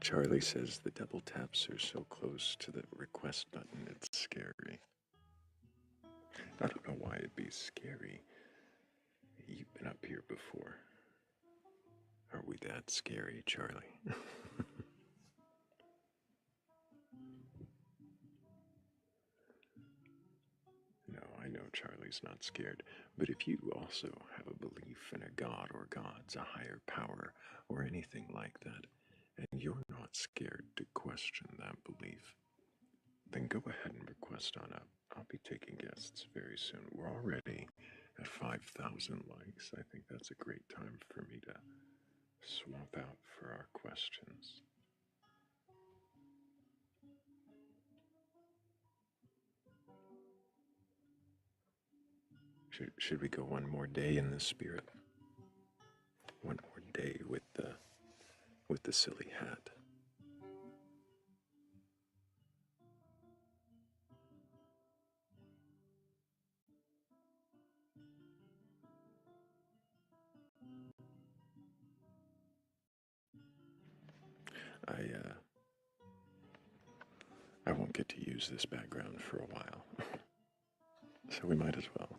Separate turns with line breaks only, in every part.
Charlie says the double taps are so close to the request button, it's scary. I don't know why it'd be scary. You've been up here before. Are we that scary, Charlie? No, I know Charlie's not scared, but if you also have a belief in a god or gods, a higher power, or anything like that, and you're not scared to question that belief, then go ahead and request on up. I'll be taking guests very soon. We're already at 5,000 likes. I think that's a great time for me to swap out for our questions. Should we go one more day in the spirit? One more day with the silly hat. I won't get to use this background for a while, so we might as well.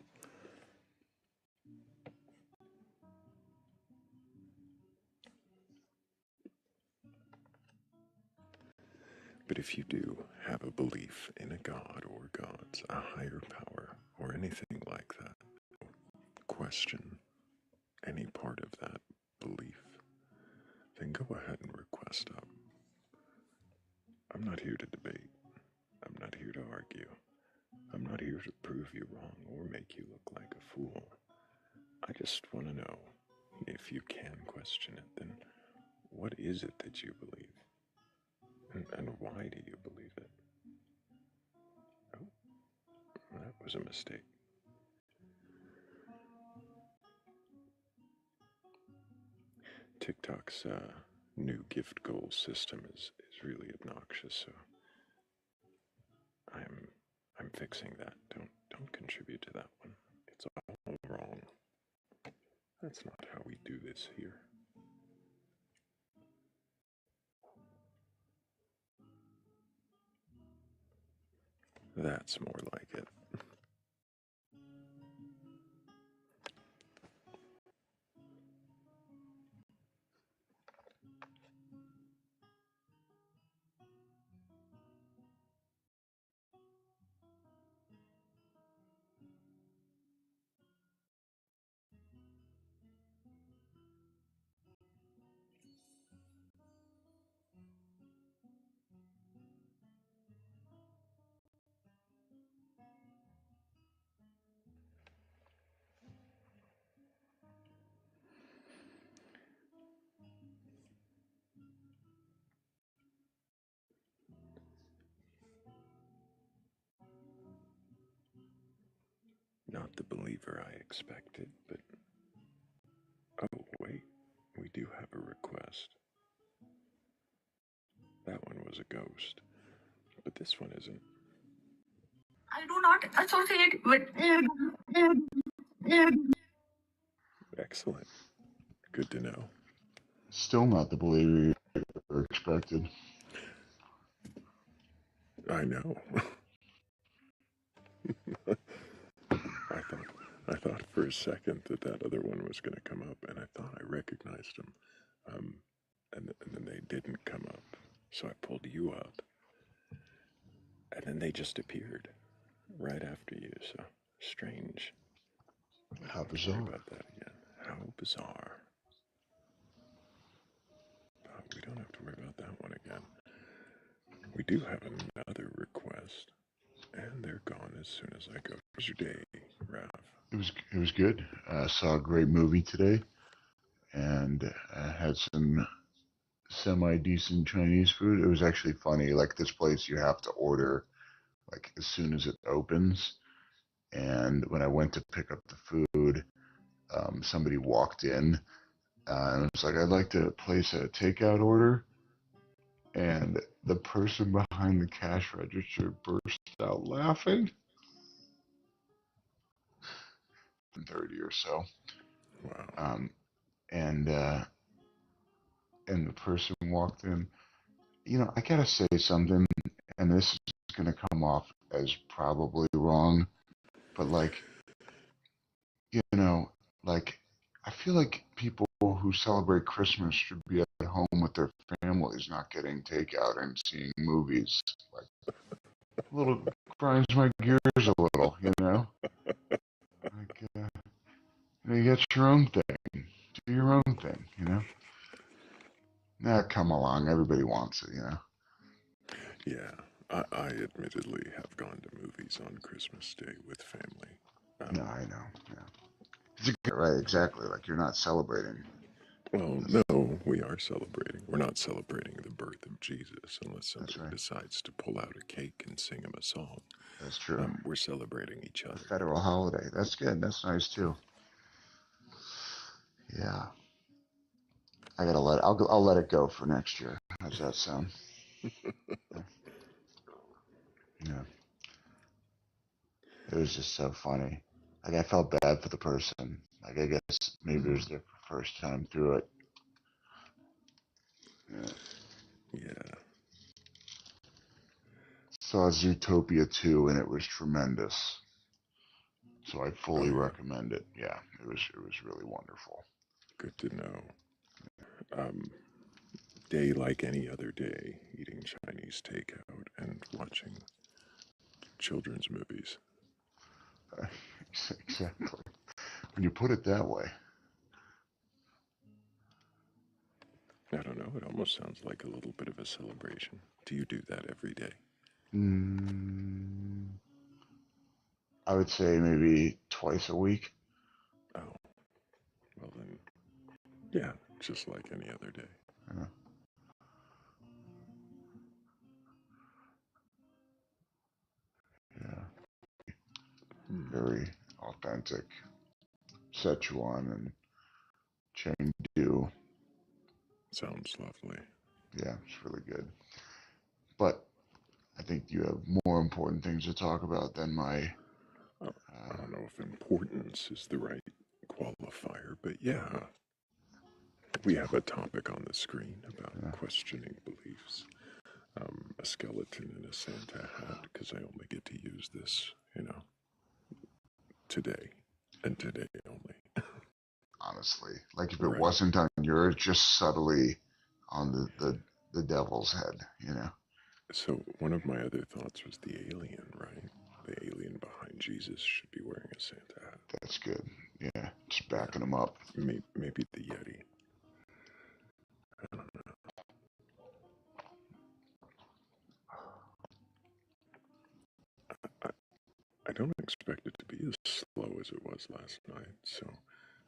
But if you do have a belief in a god or gods, a higher power, or anything like that, question any part of that belief, then go ahead and request up. I'm not here to debate. I'm not here to argue. I'm not here to prove you wrong or make you look like a fool. I just want to know, if you can question it, then what is it that you believe? And why do you believe it? Oh, that was a mistake. TikTok's new gift goal system is really obnoxious, so I'm fixing that. Don't contribute to that one. It's all wrong. That's not how we do this here. That's more like it. Not the believer I expected, but... Oh, wait. We do have a request. That one was a ghost. But this one isn't.
I do not associate with...
Excellent. Good to know.
Still not the believer you expected.
I know. I thought for a second that other one was going to come up, and I thought I recognized him. And then they didn't come up, so I pulled you up. And then they just appeared right after you, so strange.
How bizarre.
Sorry about that again. How bizarre. We don't have to worry about that one again. We do have another request, and they're gone as soon as I go. How's your day, Raph?
It was good. I saw a great movie today, and I had some semi-decent Chinese food. It was actually funny. Like, this place, you have to order like as soon as it opens. And when I went to pick up the food, somebody walked in and was like, "I'd like to place a takeout order." and the person behind the cash register burst out laughing. 30 or so.
Wow.
And the person walked in. You know, I gotta say something, and this is gonna come off as probably wrong, but like, you know, like I feel like people who celebrate Christmas should be at home with their families, not getting takeout and seeing movies. Like, a little grinds my gears a little, you know. Like, you get your own thing, do your own thing, you know. Nah, come along, everybody wants it, you know.
Yeah, I admittedly have gone to movies on Christmas Day with family.
No, I know. Yeah, right, exactly. Like you're not celebrating.
Well, no, we are celebrating. We're not celebrating the birth of Jesus unless
That's
somebody
right.
decides to pull out a cake and sing him a song.
That's true.
We're celebrating each
A
other.
federal holiday. That's good. That's nice too. Yeah. I'll let it go for next year. How's that sound? Yeah. It was just so funny. Like I felt bad for the person. Like I guess maybe it was their first time through it. Yeah.
Yeah.
Saw Zootopia 2 and it was tremendous. So I
Oh
fully
yeah.
recommend it. Yeah, it was really wonderful.
Good to know. Um, Day like any other day, eating Chinese takeout and watching children's movies.
Exactly. When you put it that way.
I don't know. It almost sounds like a little bit of a celebration. Do you do that every day?
Mm, I would say maybe twice a week.
Oh, well then, yeah, just like any other day.
Yeah. Yeah.
Hmm.
Very authentic Szechuan and Chengdu.
Sounds lovely.
Yeah, it's really good. But I think you have more important things to talk about than my.
Oh, I don't know if importance is the right qualifier, but yeah, we have a topic on the screen about
Yeah,
questioning beliefs. A skeleton in a Santa hat, because I only get to use this, today and today only.
honestly, like if it
Right.
wasn't on yours, just subtly on the devil's head, you know.
So one of my other thoughts was the alien, right? The alien behind Jesus should be wearing a Santa hat.
That's good. Yeah, just
Yeah.
backing them up.
Maybe the Yeti. I don't know. I, I don't expect it to be as slow as it was last night, so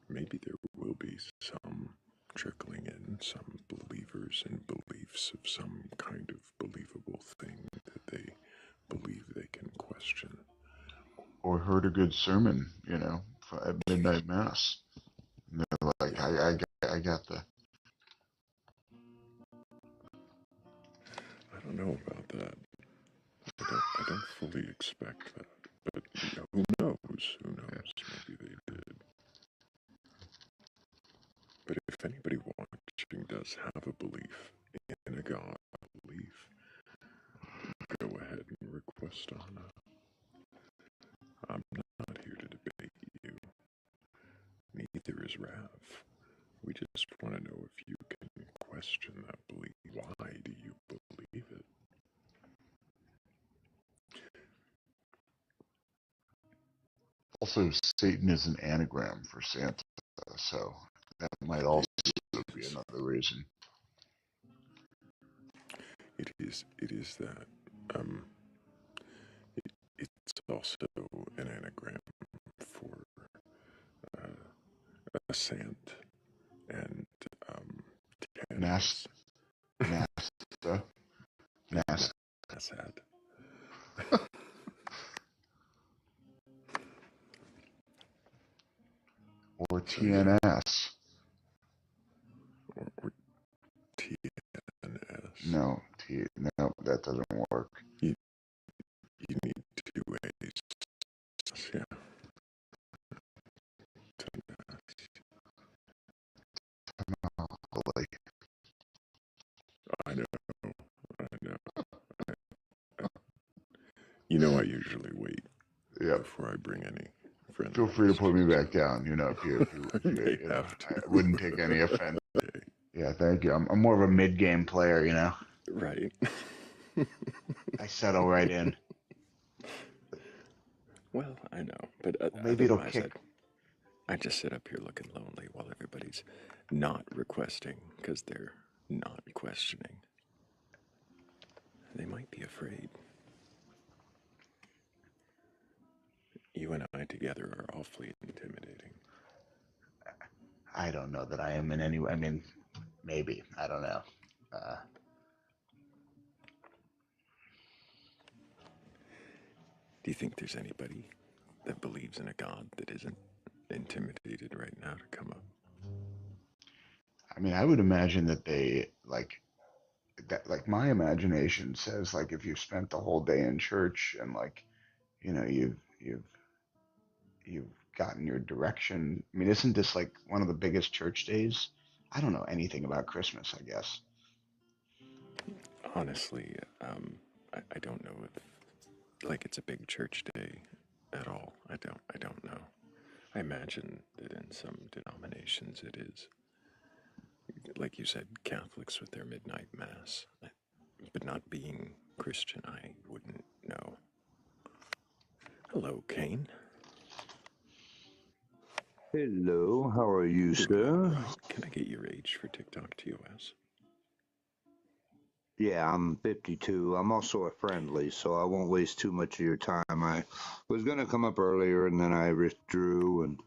maybe there will be some trickling in, some believers and beliefs of some kind of believable thing that they believe they can question.
Or heard a good sermon, at midnight mass. And they're like,
Yeah,
I got the.
I don't know about that. I don't fully expect that. But who knows? Who
Yeah,
knows? Maybe they did. But if anybody watching does have a belief in a God belief, go ahead and request on. I'm not here to debate you. Neither is Rav. We just want to know if you can question that belief. Why do you believe it?
also, Satan is an anagram for Santa, so that might also be another reason.
It is. It is that. Um, it's also an anagram for a sant and
Nas,
Tanis.
Nasta, Nas,
Nasad.
or
So yeah,
TNS.
or TNS.
No, No, that doesn't work.
You need 2 ways. Yeah.
Like,
I know. I know. You know, I usually wait
yep.
before I bring any friendly.
Feel free to put me back down. If you
I may
you know,
have to.
I wouldn't take any offense.
Okay.
Yeah, thank you. I'm more of a mid-game player.
Right.
I settle right in.
Well, I know, but
Well, maybe it'll
otherwise,
kick.
I just sit up here looking lonely while everybody's not requesting because they're not questioning. They might be afraid. You and I together are awfully intimidating.
I don't know that I am in any way. I mean, maybe. I don't know.
Do you think there's anybody that believes in a God that isn't intimidated right now to come up?
I mean, I would imagine that they like my imagination says like if you've spent the whole day in church and like you've gotten your direction. I mean, isn't this like one of the biggest church days? I don't know anything about Christmas, I guess.
Honestly, I don't know if like it's a big church day at all. I don't know. I imagine that in some denominations it is. Like you said, Catholics with their midnight mass. But not being Christian, I wouldn't know. Hello, Kane.
Hello, how are you, sir?
Can I get your age for TikTok TOS?
Yeah, I'm 52. I'm also a friendly, so I won't waste too much of your time. I was going to come up earlier and then I withdrew, and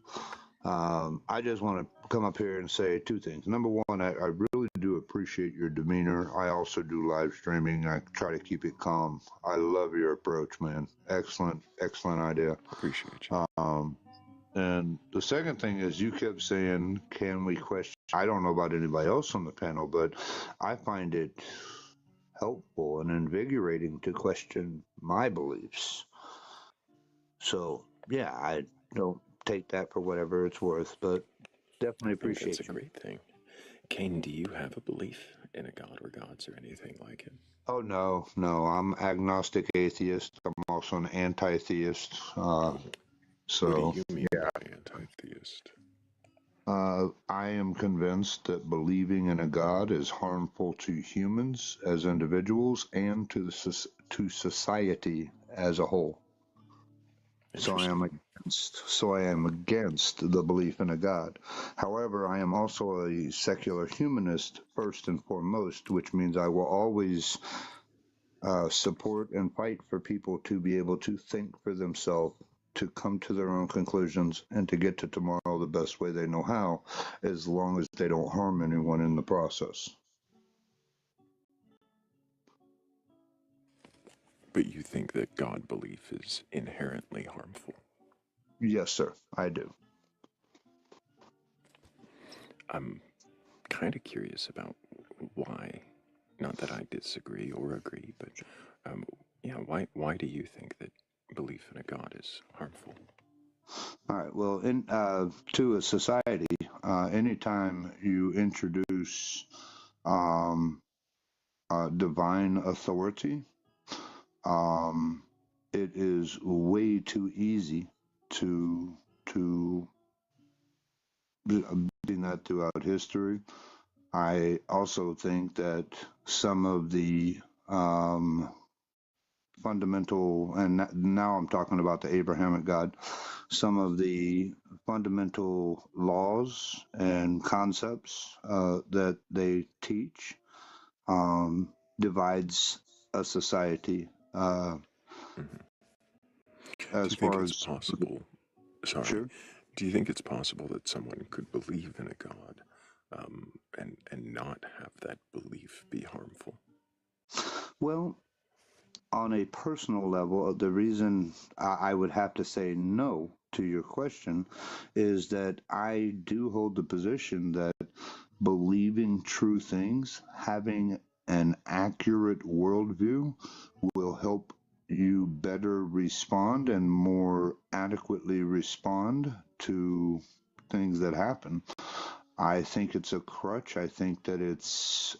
I just want to come up here and say two things. Number one, I really do appreciate your demeanor. I also do live streaming. I try to keep it calm. I love your approach, man. Excellent, excellent idea.
Appreciate you.
And the second thing is you kept saying, can we question? I don't know about anybody else on the panel, but I find it helpful and invigorating to question my beliefs. So, yeah, I don't take that for whatever it's worth, but definitely
I think
appreciate
that's a
you.
great thing. Kane, do you have a belief in a god or gods or anything like it?
Oh, no, I'm agnostic atheist. I'm also an anti-theist.
What
So,
do you mean
yeah.
by anti-theist?
I am convinced that believing in a God is harmful to humans as individuals and to society as a whole. So I am against the belief in a God. However, I am also a secular humanist first and foremost, which means I will always support and fight for people to be able to think for themselves, to come to their own conclusions, and to get to tomorrow the best way they know how, as long as they don't harm anyone in the process.
But you think that God belief is inherently harmful?
Yes, sir, I do.
I'm kind of curious about why. Not that I disagree or agree, but yeah, why do you think that belief in a God is harmful?
All right. Well, to a society, anytime you introduce um, divine authority, um, it is way too easy to doing that throughout history. I also think that some of the fundamental, and now I'm talking about the Abrahamic God, some of the fundamental laws and concepts that they teach divides a society.
Mm-hmm. Do
As
you think
far
it's
as
possible? Sorry.
Sure.
Do you think it's possible that someone could believe in a God and not have that belief be harmful?
Well, on a personal level, the reason I would have to say no to your question is that I do hold the position that believing true things, having an accurate worldview will help you better respond and more adequately respond to things that happen. I think it's a crutch. I think that it's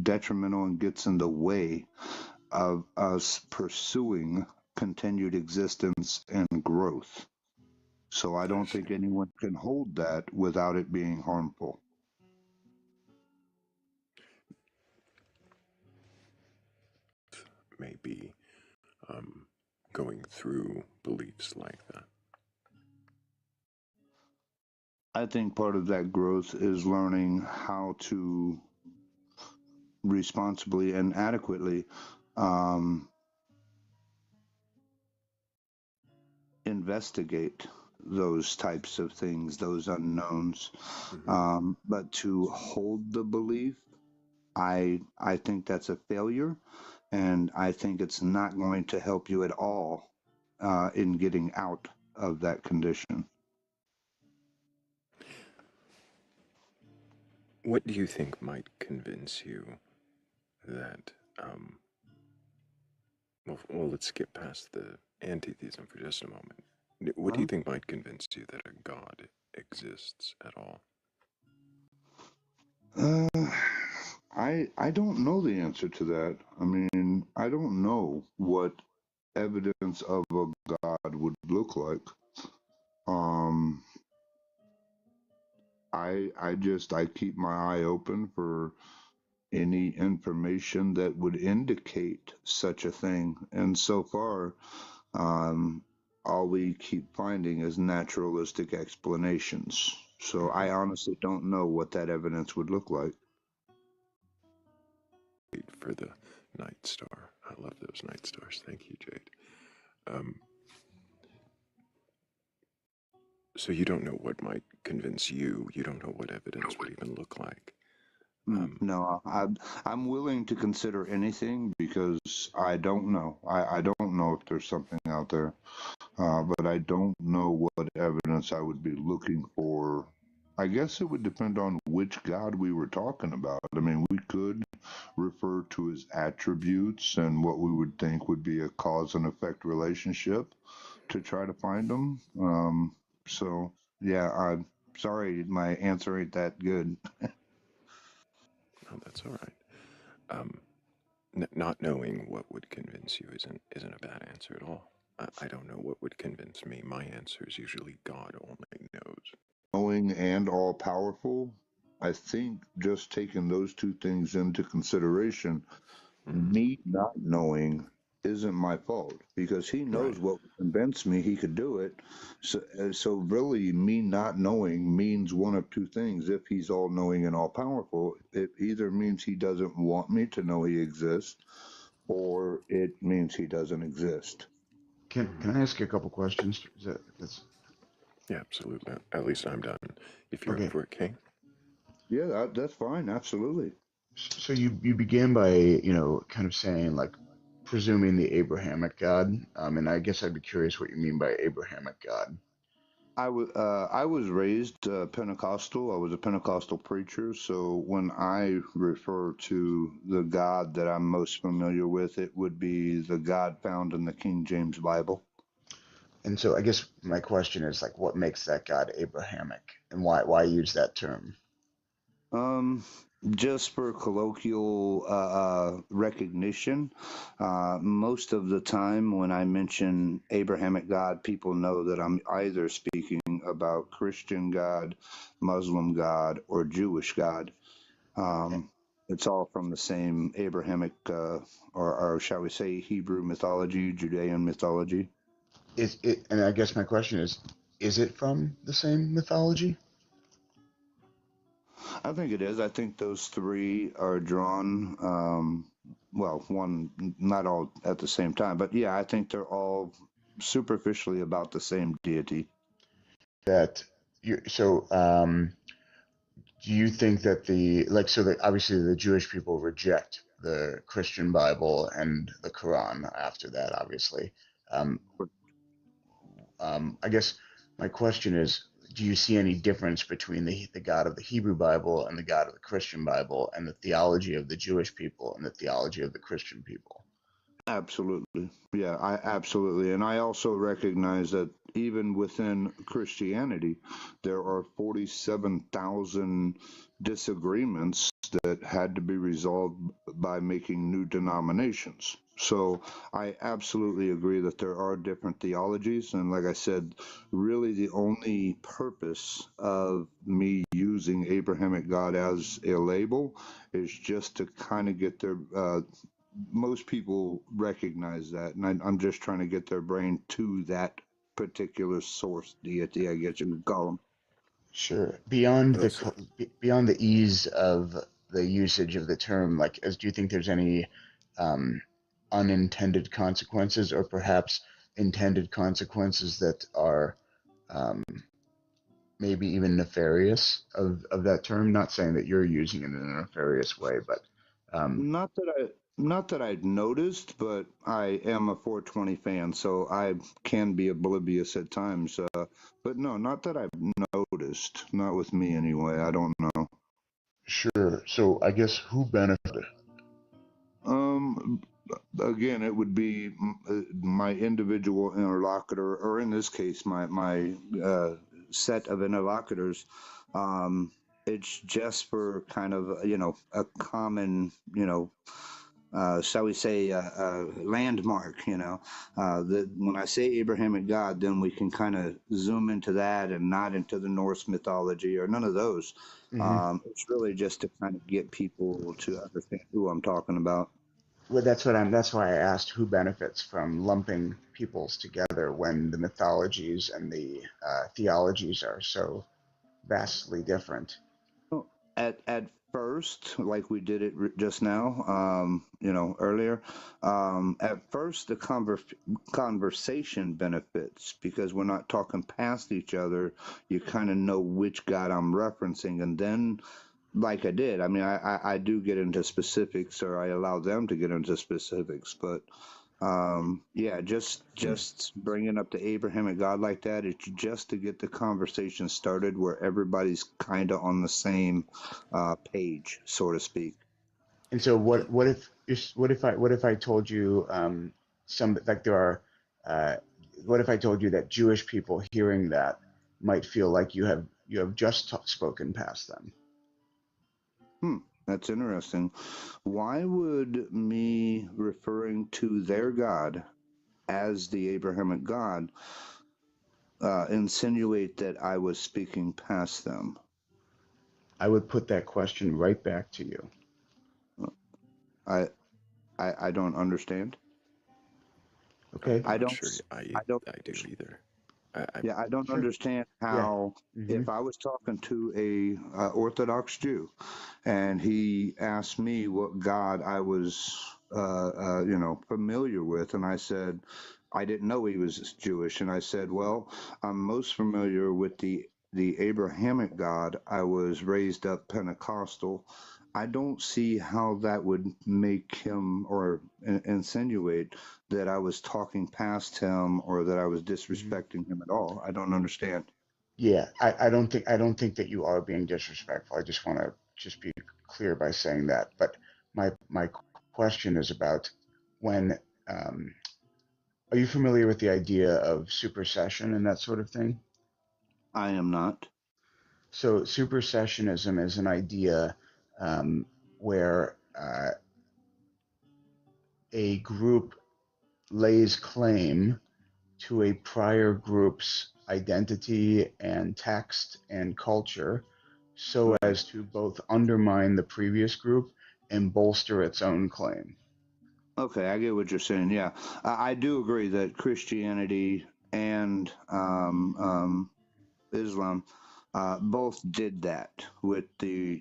detrimental and gets in the way of us pursuing continued existence and growth. So I don't think anyone can hold that without it being harmful.
Maybe going through beliefs like that.
I think part of that growth is learning how to responsibly and adequately um, investigate those types of things, those unknowns. But to hold the belief, I think that's a failure, and I think it's not going to help you at all in getting out of that condition.
What do you think might convince you that, well, let's skip past the antitheism for just a moment. What do you think might convince you that a God exists at all?
I don't know the answer to that. I mean, I don't know what evidence of a God would look like. Um, I keep my eye open for any information that would indicate such a thing, and so far, um, all we keep finding is naturalistic explanations. So I honestly don't know what that evidence would look like.
Wait for the night star. I love those night stars. Thank you, Jade. Um, so you don't know what might convince you. You don't know what evidence would even look like.
No, I'm willing to consider anything because I don't know. I don't know if there's something out there, but I don't know what evidence I would be looking for. I guess it would depend on which God we were talking about. I mean, we could refer to his attributes and what we would think would be a cause and effect relationship to try to find them. So, yeah, I'm sorry, my answer ain't that good.
Oh, that's all right. Um, not knowing what would convince you isn't a bad answer at all. I don't know what would convince me. My answer is usually God only knows.
Knowing and all powerful, I think just taking those two things into consideration, me not knowing isn't my fault because he knows
Right.
what would convince me he could do it. So really, me not knowing means one of two things. If he's all knowing and all powerful, it either means he doesn't want me to know he exists, or it means he doesn't exist.
Can I ask you a couple questions? That's
Yeah, absolutely. At least I'm done. If you're up
okay?
for it, Kay.
Yeah, that's fine. Absolutely.
So you began by kind of saying like presuming the Abrahamic God, and I guess I'd be curious what you mean by Abrahamic God.
I was raised Pentecostal. I was a Pentecostal preacher. So when I refer to the God that I'm most familiar with, it would be the God found in the King James Bible.
And so I guess my question is like, what makes that God Abrahamic, and why use that term?
Um, just for colloquial recognition, most of the time when I mention Abrahamic God, people know that I'm either speaking about Christian God, Muslim God, or Jewish God. It's all from the same Abrahamic, or shall we say, Hebrew mythology, Judean mythology.
Is it? And I guess my question is it from the same mythology?
I think it is. I think those three are drawn, well, one, not all at the same time, but yeah, I think they're all superficially about the same deity.
That you so do you think that obviously the Jewish people reject the Christian Bible and the Quran after that, obviously. Um, I guess my question is, do you see any difference between the God of the Hebrew Bible and the God of the Christian Bible, and the theology of the Jewish people and the theology of the Christian people?
Absolutely. Yeah, I absolutely. And I also recognize that even within Christianity, there are 47,000 disagreements that had to be resolved by making new denominations. So I absolutely agree that there are different theologies. And like I said, really the only purpose of me using Abrahamic God as a label is just to kind of get their most people recognize that, and I'm just trying to get their brain to that particular source deity, I guess you could call them.
Sure.
Well said.
Beyond the ease of the usage of the term, like, as do you think there's any um, unintended consequences, or perhaps intended consequences that are um, maybe even nefarious of that term? Not saying that you're using it in a nefarious way, but um,
Not that I've noticed, but I am a 420 fan, so I can be oblivious at times. But no, not that I've noticed. Not with me anyway. I don't know.
sure. So I guess who benefited?
Um, Again, it would be my individual interlocutor, or in this case, my set of interlocutors. Um, it's just for kind of a common shall we say landmark. That when I say Abrahamic God, then we can kind of zoom into that and not into the Norse mythology or none of those.
Hmm.
It's really just to kind of get people to understand who I'm talking about.
Well, that's why I asked who benefits from lumping peoples together when the mythologies and the theologies are so vastly different.
Well, at first, like we did it just now, earlier. At first, the conversation benefits because we're not talking past each other. You kind of know which God I'm referencing, and then, like I did, I mean, I do get into specifics, or I allow them to get into specifics, but yeah, just bringing up the Abrahamic God like that, it's just to get the conversation started where everybody's kind of on the same page, so to speak.
And so, what if I told you some like there are uh, what if I told you that Jewish people hearing that might feel like you have just spoken past them?
Hmm, that's interesting. Why would me referring to their God as the Abrahamic God insinuate that I was speaking past them?
I would put that question right back to you.
I I don't understand.
I'm
Okay.
I
not
don't.
sure
I don't.
I do either. I
Yeah, I don't
Sure.
understand
Yeah.
how
Hmm.
if I was talking to a Orthodox Jew and he asked me what God I was familiar with, and I said I didn't know he was Jewish, and I said, well, I'm most familiar with the Abrahamic God. I was raised up Pentecostal. I don't see how that would make him or insinuate that I was talking past him or that I was
Hmm.
disrespecting him at all. I don't understand.
Yeah. I don't think that you are being disrespectful. I just want to just be clear by saying that. But my question is about when um, are you familiar with the idea of supersession and that sort of thing?
I am not.
So supersessionism is an idea where a group lays claim to a prior group's identity and text and culture so
Right.
as to both undermine the previous group and bolster its own claim.
Okay, I get what you're saying. Yeah, I do agree that Christianity and Islam both did that with the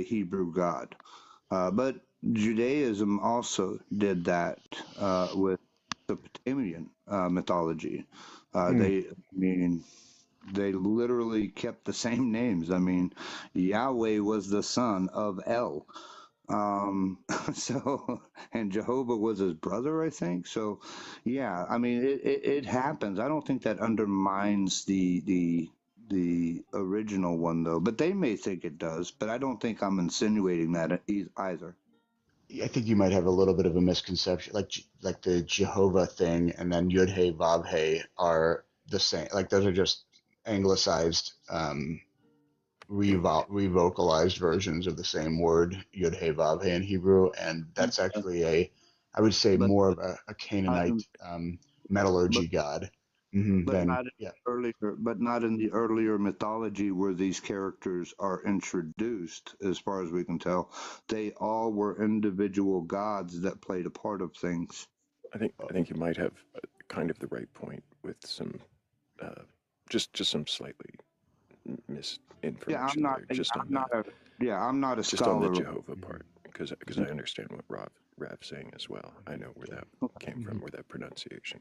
Hebrew God, but Judaism also did that with the Mesopotamian mythology.
Hmm.
I mean, they literally kept the same names. I mean, Yahweh was the son of El. Um, so, and Jehovah was his brother, I think. So, yeah, I mean, it happens. I don't think that undermines the the original one, though. But they may think it does, but I don't think I'm insinuating that either.
I think you might have a little bit of a misconception, like the Jehovah thing, and then Yud Hey Vav Hey are the same. Like those are just anglicized, revocalized versions of the same word, Yud Hey Vav Hey in Hebrew, and that's actually I would say
But
more of a
not
Canaanite
in, but
metallurgy god
but
than
not in
yeah.
the earlier mythology where these characters are introduced. As far as we can tell, they all were individual gods that played a part of things.
I think you might have kind of the right point with some uh, just some slightly
Yeah,
misinformation there,
I'm not a I'm not a
just on the
scholar.
Jehovah part, because I understand what Rav's saying as well. I know where that came from,
Mhm.
where that pronunciation.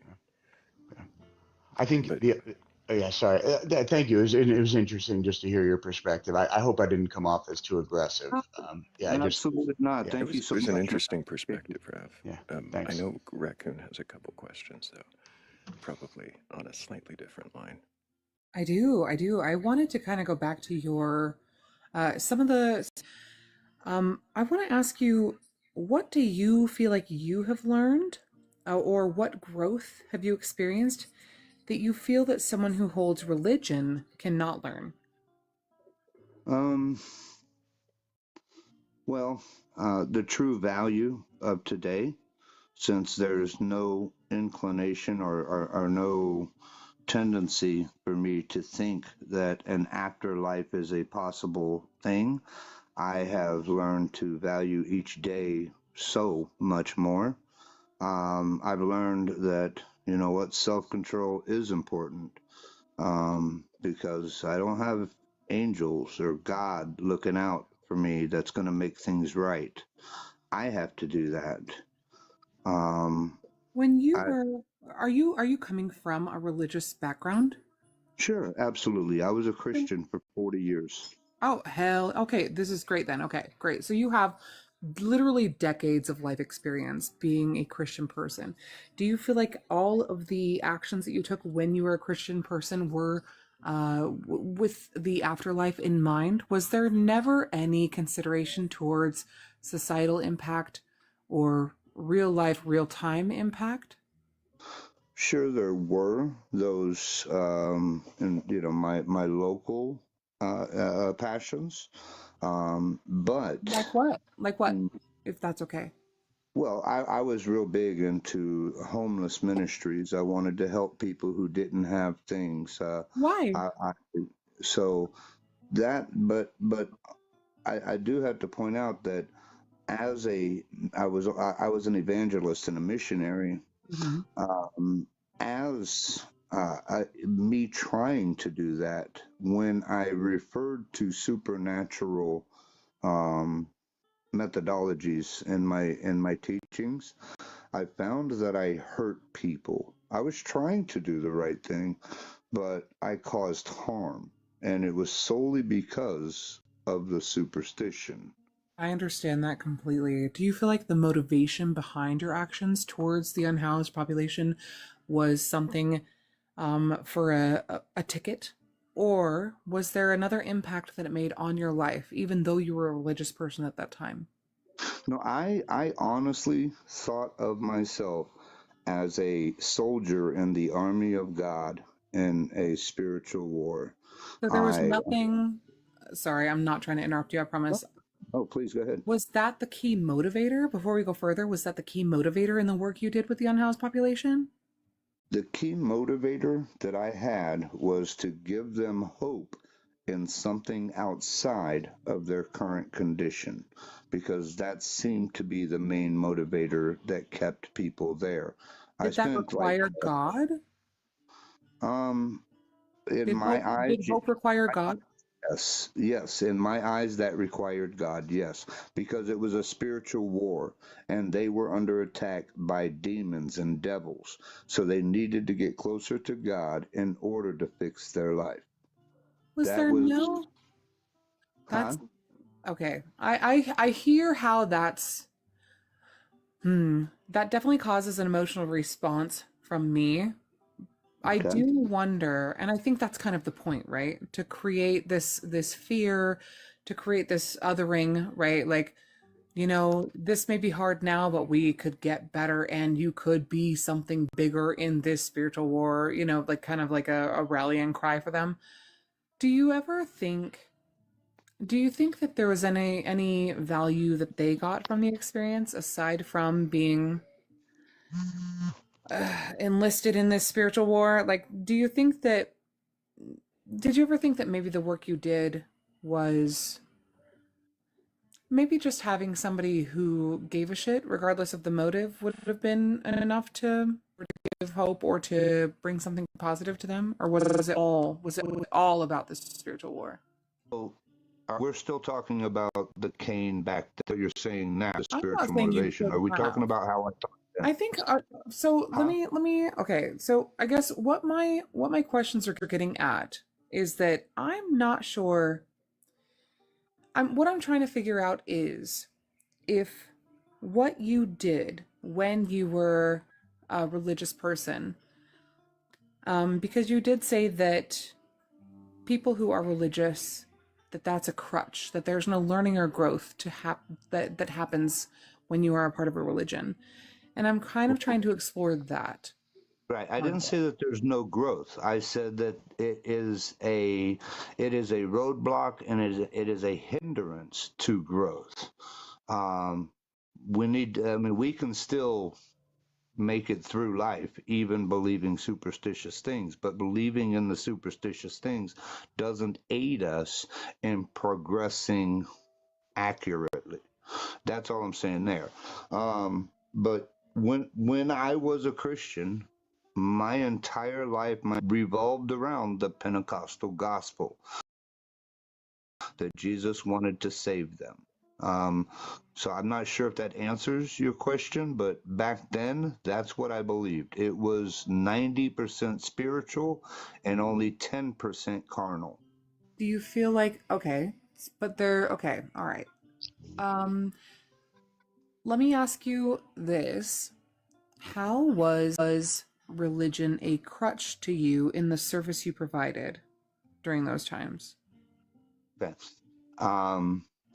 I think
But
the oh, yeah, sorry. Thank you. It was interesting just to hear your perspective. I hope I didn't come off as too aggressive. Yeah, I just
Absolutely not.
yeah,
it
Thank
was
you
it
so
was an
much.
interesting perspective, Rav.
yeah.
I
Thanks.
know Raccoon has a couple questions though, probably on a slightly different line.
I do. I do. I wanted to kind of go back to your some of the I want to ask you, what do you feel like you have learned, or what growth have you experienced that you feel that someone who holds religion cannot learn?
Um, well, the true value of today, since there's no inclination or no tendency for me to think that an afterlife is a possible thing, I have learned to value each day so much more. I've learned that, you know what, self control is important, because I don't have angels or God looking out for me that's going to make things right. I have to do that. Um,
When you
I
were, are you coming from a religious background?
Sure, absolutely. I was a Christian for 40 years.
Oh, hell. Okay, this is great then. Okay, great. So you have literally decades of life experience being a Christian person. Do you feel like all of the actions that you took when you were a Christian person were with the afterlife in mind? Was there never any consideration towards societal impact or real life, real time impact?
Sure, there were those, and you know, my local passions, but
Like what? Like what?
mm,
If that's okay.
well, I was real big into homeless ministries. I wanted to help people who didn't have things.
Why?
I so that, but I do have to point out that as a I was an evangelist and a missionary.
Mm-hmm.
Um, as me trying to do that, when I referred to supernatural um, methodologies in my teachings, I found that I hurt people. I was trying to do the right thing, but I caused harm, and it was solely because of the superstition.
I understand that completely. Do you feel like the motivation behind your actions towards the unhoused population was something for a ticket? Or was there another impact that it made on your life, even though you were a religious person at that time?
No, I honestly thought of myself as a soldier in the army of God in a spiritual war.
So there was
I
nothing, sorry, I'm not trying to interrupt you, I
Oh,
promise.
oh, please go ahead.
Was that the key motivator, before we go further, was that the key motivator in the work you did with the unhoused population?
The key motivator that I had was to give them hope in something outside of their current condition, because that seemed to be the main motivator that kept people there. I
Did that
spent like
require God?
um in
Did
my
hope
eyes,
did hope require God?
yes, yes. In my eyes, that required God, yes, because it was a spiritual war and they were under attack by demons and devils. So they needed to get closer to God in order to fix their life.
Was
That
there
was,
no
huh?
that's okay. I hear how that definitely causes an emotional response from me. I
Okay.
do wonder, and I think that's kind of the point, right? To create this fear, to create this othering, right? Like, this may be hard now, but we could get better and you could be something bigger in this spiritual war, like kind of like a rallying cry for them. Do you ever think, do you think that there was any value that they got from the experience aside from being enlisted in this spiritual war? Like, did you ever think that maybe the work you did was maybe just having somebody who gave a shit, regardless of the motive, would have been enough to give hope or to bring something positive to them? Or was it all about this spiritual war?
So we're still talking about the Cain back that you're saying now, the
I'm not
spiritual
saying you
motivation. Are
couldn't
we talking
have.
about how I thought then?
I think so. Let
Huh?
me. Okay, so I guess what my questions are getting at is that I'm not sure. What I'm trying to figure out is if what you did when you were a religious person, because you did say that people who are religious, that's a crutch, that there's no learning or growth that happens when you are a part of a religion, and I'm kind of trying to explore that
Right. I
part
didn't
of it.
say that there's no growth. I said that it is a roadblock and it is a hindrance to growth. Um, I mean, we can still make it through life, even believing superstitious things, but believing in the superstitious things doesn't aid us in progressing accurately. That's all I'm saying there. But when I was a Christian, my entire life revolved around the Pentecostal gospel that Jesus wanted to save them. Um, so I'm not sure if that answers your question, but back then, that's what I believed. It was 90% spiritual and only 10% carnal.
Do you feel like okay, but they're okay, all right. Um, Let me ask you this. How was religion a crutch to you in the service you provided during those times?
Okay.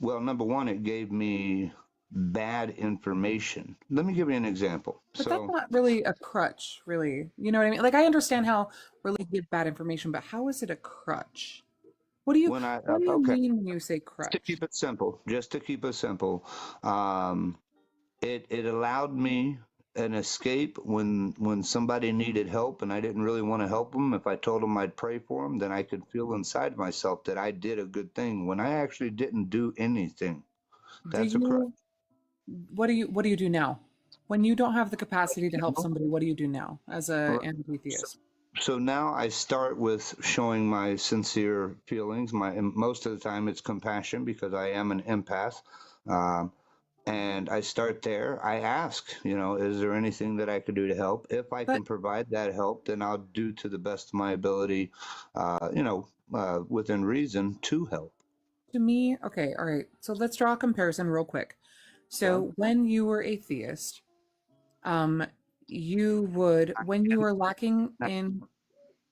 Well, number one, it gave me bad information. Let me give you an example.
But that's
So
not really a crutch, really. You know what I mean? Like I understand how really give bad information, but how is it a crutch? What do you
when I,
what do you
okay,
mean when you say
just to
crutch?
keep it simple, um, it allowed me an escape when somebody needed help and I didn't really want to help them. If I told them I'd pray for them, then I could feel inside myself that I did a good thing when I actually didn't do anything.
Do
That's a crutch.
you what do you do now? When you don't have the capacity to help somebody, what do you do now as a
So,
anti-theist?
so now I start with showing my sincere feelings. And most of the time it's compassion because I am an empath. Um, and I start there. I ask, is there anything that I could do to help? If I
But
can provide that help, then I'll do to the best of my ability, within reason to help.
to me, okay, all right. So let's draw a comparison real quick.
Okay.
So when you were atheist, um, when you were lacking in,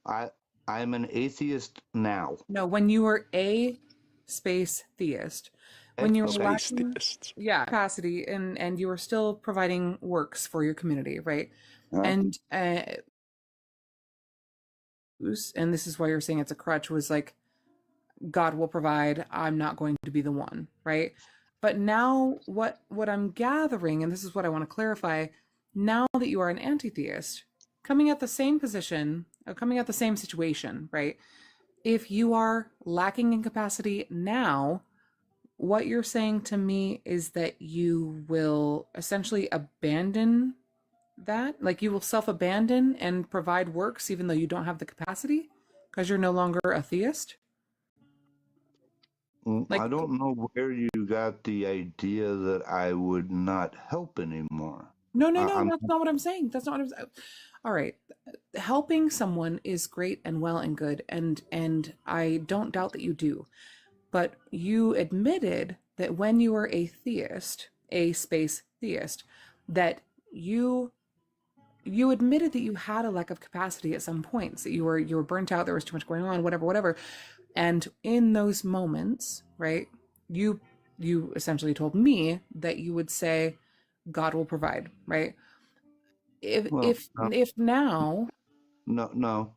I I'm an atheist now.
no, when you were a space theist,
Okay.
when you were
Okay.
Space
lacking,
theists.
yeah, capacity and you were still providing works for your community, right?
Uh,
And and this is why you're saying it's a crutch, was like God will provide, I'm not going to be the one, right? But now what I'm gathering, and this is what I want to clarify, now that you are an anti-theist, coming at the same position, coming at the same situation, right? If you are lacking in capacity now, what you're saying to me is that you will essentially abandon that, like you will self-abandon and provide works even though you don't have the capacity because you're no longer a theist.
I
Like,
don't know where you got the idea that I would not help anymore.
no, no,
I,
no,
I'm
that's not what I'm saying. That's not what I'm saying. All right. Helping someone is great and well and good, and I don't doubt that you do. But you admitted that when you were a theist, a space theist, that you you admitted that you had a lack of capacity at some points, that you were burnt out, there was too much going on, whatever. And in those moments, right, you you essentially told me that you would say, God will provide, right? If
Well,
if
no,
if now,
no.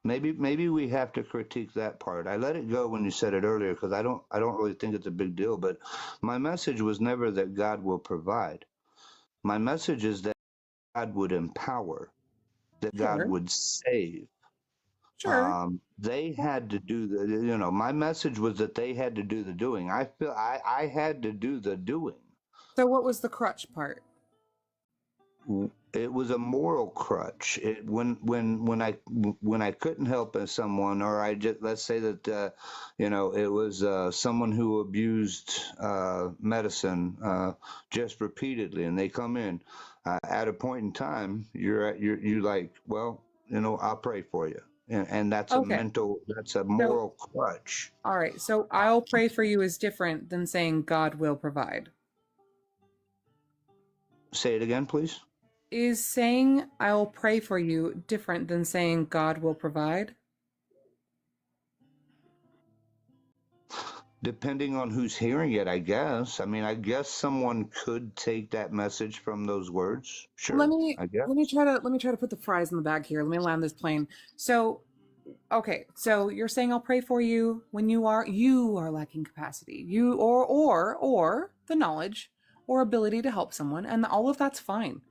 Maybe we have to critique that part. I let it go when you said it earlier because I don't really think it's a big deal. But my message was never that God will provide. My message is that God would empower, that God
sure,
would save.
sure.
They had to do my message was that they had to do the doing. I feel I had to do the doing.
So what was the crutch part?
It was a moral crutch. When I couldn't help someone, or I just, let's say that it was someone who abused medicine just repeatedly, and they come in at a point in time, you're like, well, I'll pray for you, and
Okay.
that's a
So
moral crutch.
all right. So I'll pray for you is different than saying God will provide.
Say it again, please.
Is saying I'll pray for you different than saying God will provide?
Depending on who's hearing it, I guess. I mean, I guess someone could take that message from those words.
Let
Sure,
me
I guess.
let me try to put the fries in the bag here. Let me land this plane. So, okay, so you're saying I'll pray for you when you are lacking capacity. You or the knowledge or ability to help someone, and all of that's fine.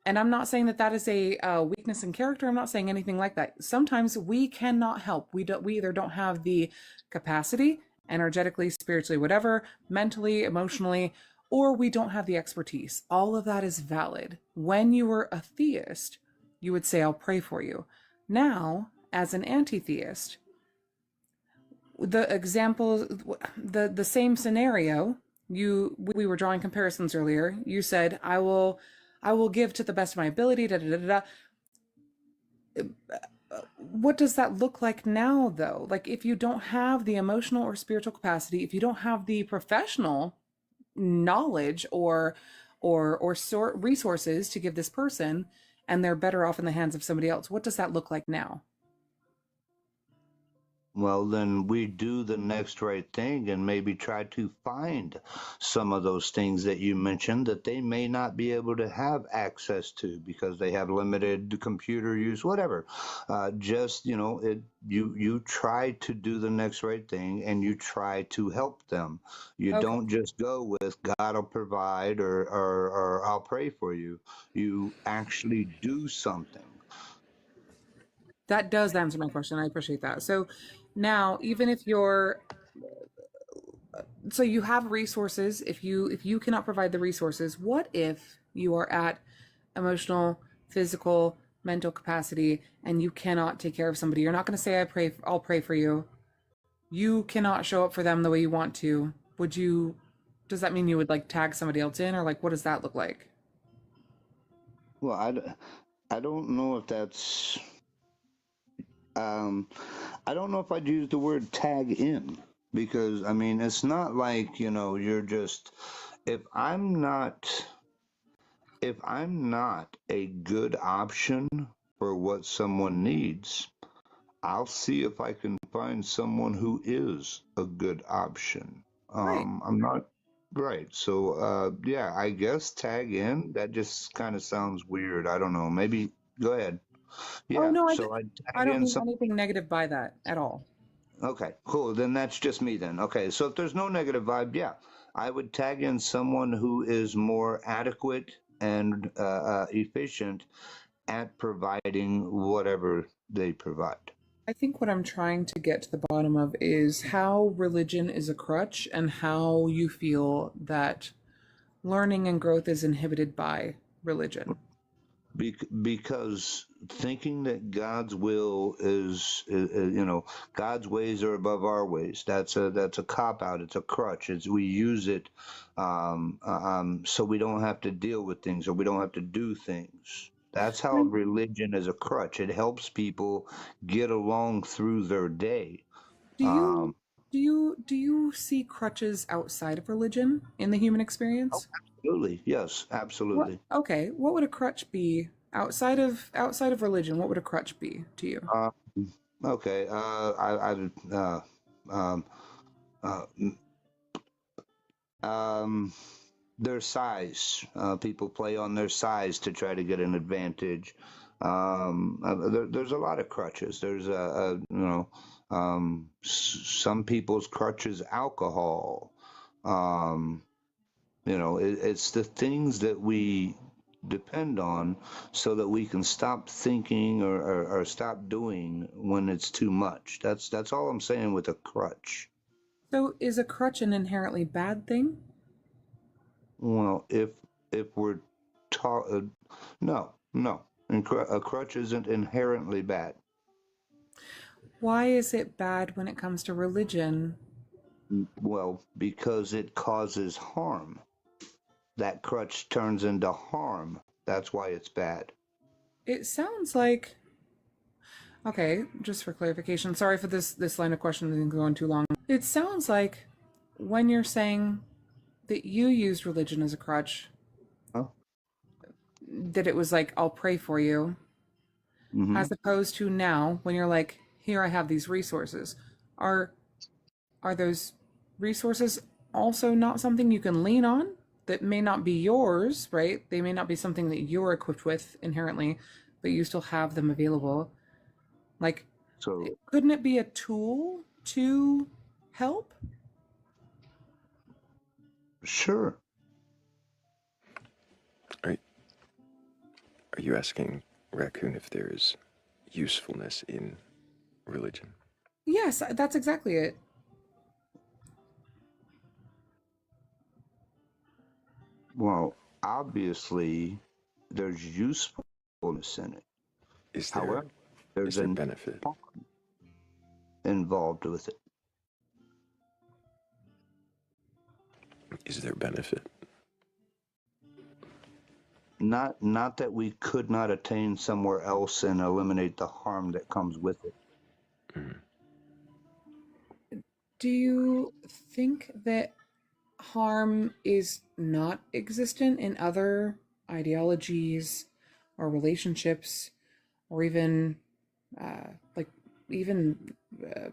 And I'm not saying that that is a weakness in character. I'm not saying anything like that. Sometimes we cannot help. We either don't have the capacity, energetically, spiritually, whatever, mentally, emotionally, or we don't have the expertise. All of that is valid. When you were a theist, you would say, I'll pray for you. Now, as an anti-theist, the example, the same scenario, we were drawing comparisons earlier. You said, I will give to the best of my ability, da da da da. What does that look like now, though? Like, if you don't have the emotional or spiritual capacity, if you don't have the professional knowledge or sort resources to give this person, and they're better off in the hands of somebody else, what does that look like now?
Well, then we do the next right thing and maybe try to find some of those things that you mentioned that they may not be able to have access to because they have limited computer use, whatever. Just, you try to do the next right thing and you try to help them. You
Okay,
don't just go with God will provide or I'll pray for you. You actually do something.
that does answer my question. I appreciate that. So now, even if you're so you have resources, if you cannot provide the resources, what if you are at emotional, physical, mental capacity and you cannot take care of somebody? You're not going to say I'll pray for you. You cannot show up for them the way you want to. Would you Does that mean you would like tag somebody else in, or like what does that look like?
Well, I don't know if that's um, I don't know if I'd use the word tag in because I mean it's not like you're just if I'm not if I'm not a good option for what someone needs, I'll see if I can find someone who is a good option.
Right.
I'm not right. So yeah, I guess tag in that just kind of sounds weird. I don't know. Maybe go ahead.
Oh
Yeah,
no,
so I
I
tag
don't
in
mean
some.
anything negative by that at all.
Okay, cool. Then that's just me then. Okay, so if there's no negative vibe, yeah, I would tag in someone who is more adequate and efficient at providing whatever they provide.
I think what I'm trying to get to the bottom of is how religion is a crutch and how you feel that learning and growth is inhibited by religion.
Because thinking that God's will is God's ways are above our ways. That's a cop out. It's a crutch. We use it so we don't have to deal with things or we don't have to do things. That's how
And
religion is a crutch. It helps people get along through their day.
do you
Um,
do you see crutches outside of religion in the human
oh,
experience?
absolutely, yes,
What
absolutely.
okay, what would a crutch be Outside of religion, what would a crutch be to you?
Uh, okay. Um, uh, um, their size. People play on their size to try to get an advantage. There's a lot of crutches. There's some people's crutches alcohol. Um, it's the things that we depend on so that we can stop thinking or stop doing when it's too much. That's all I'm saying with a crutch.
So is a crutch an inherently bad thing?
Well, if we're taught, no, and a crutch isn't inherently bad.
Why is it bad when it comes to religion?
Well, because it causes harm. That crutch turns into harm. That's why it's bad.
It sounds like, okay, just for clarification, sorry for this line of questioning going too long. It sounds like when you're saying that you used religion as a crutch,
Huh?
that it was like, I'll pray for you,
Mm-hmm.
as opposed to now when you're like, here, I have these resources. Are are those resources also not something you can lean on that may not be yours, right? They may not be something that you're equipped with inherently, but you still have them available. Like,
So
couldn't it be a tool to help?
sure.
Are, are you asking, Raccoon, if there is usefulness in religion?
Yes, that's exactly it.
Well, obviously, there's usefulness in it.
Is there
However, there's
is there
a
benefit?
involved with it.
Is there benefit?
Not that we could not attain somewhere else and eliminate the harm that comes with it.
Mm.
Do you think that harm is not existent in other ideologies or relationships or even like even uh,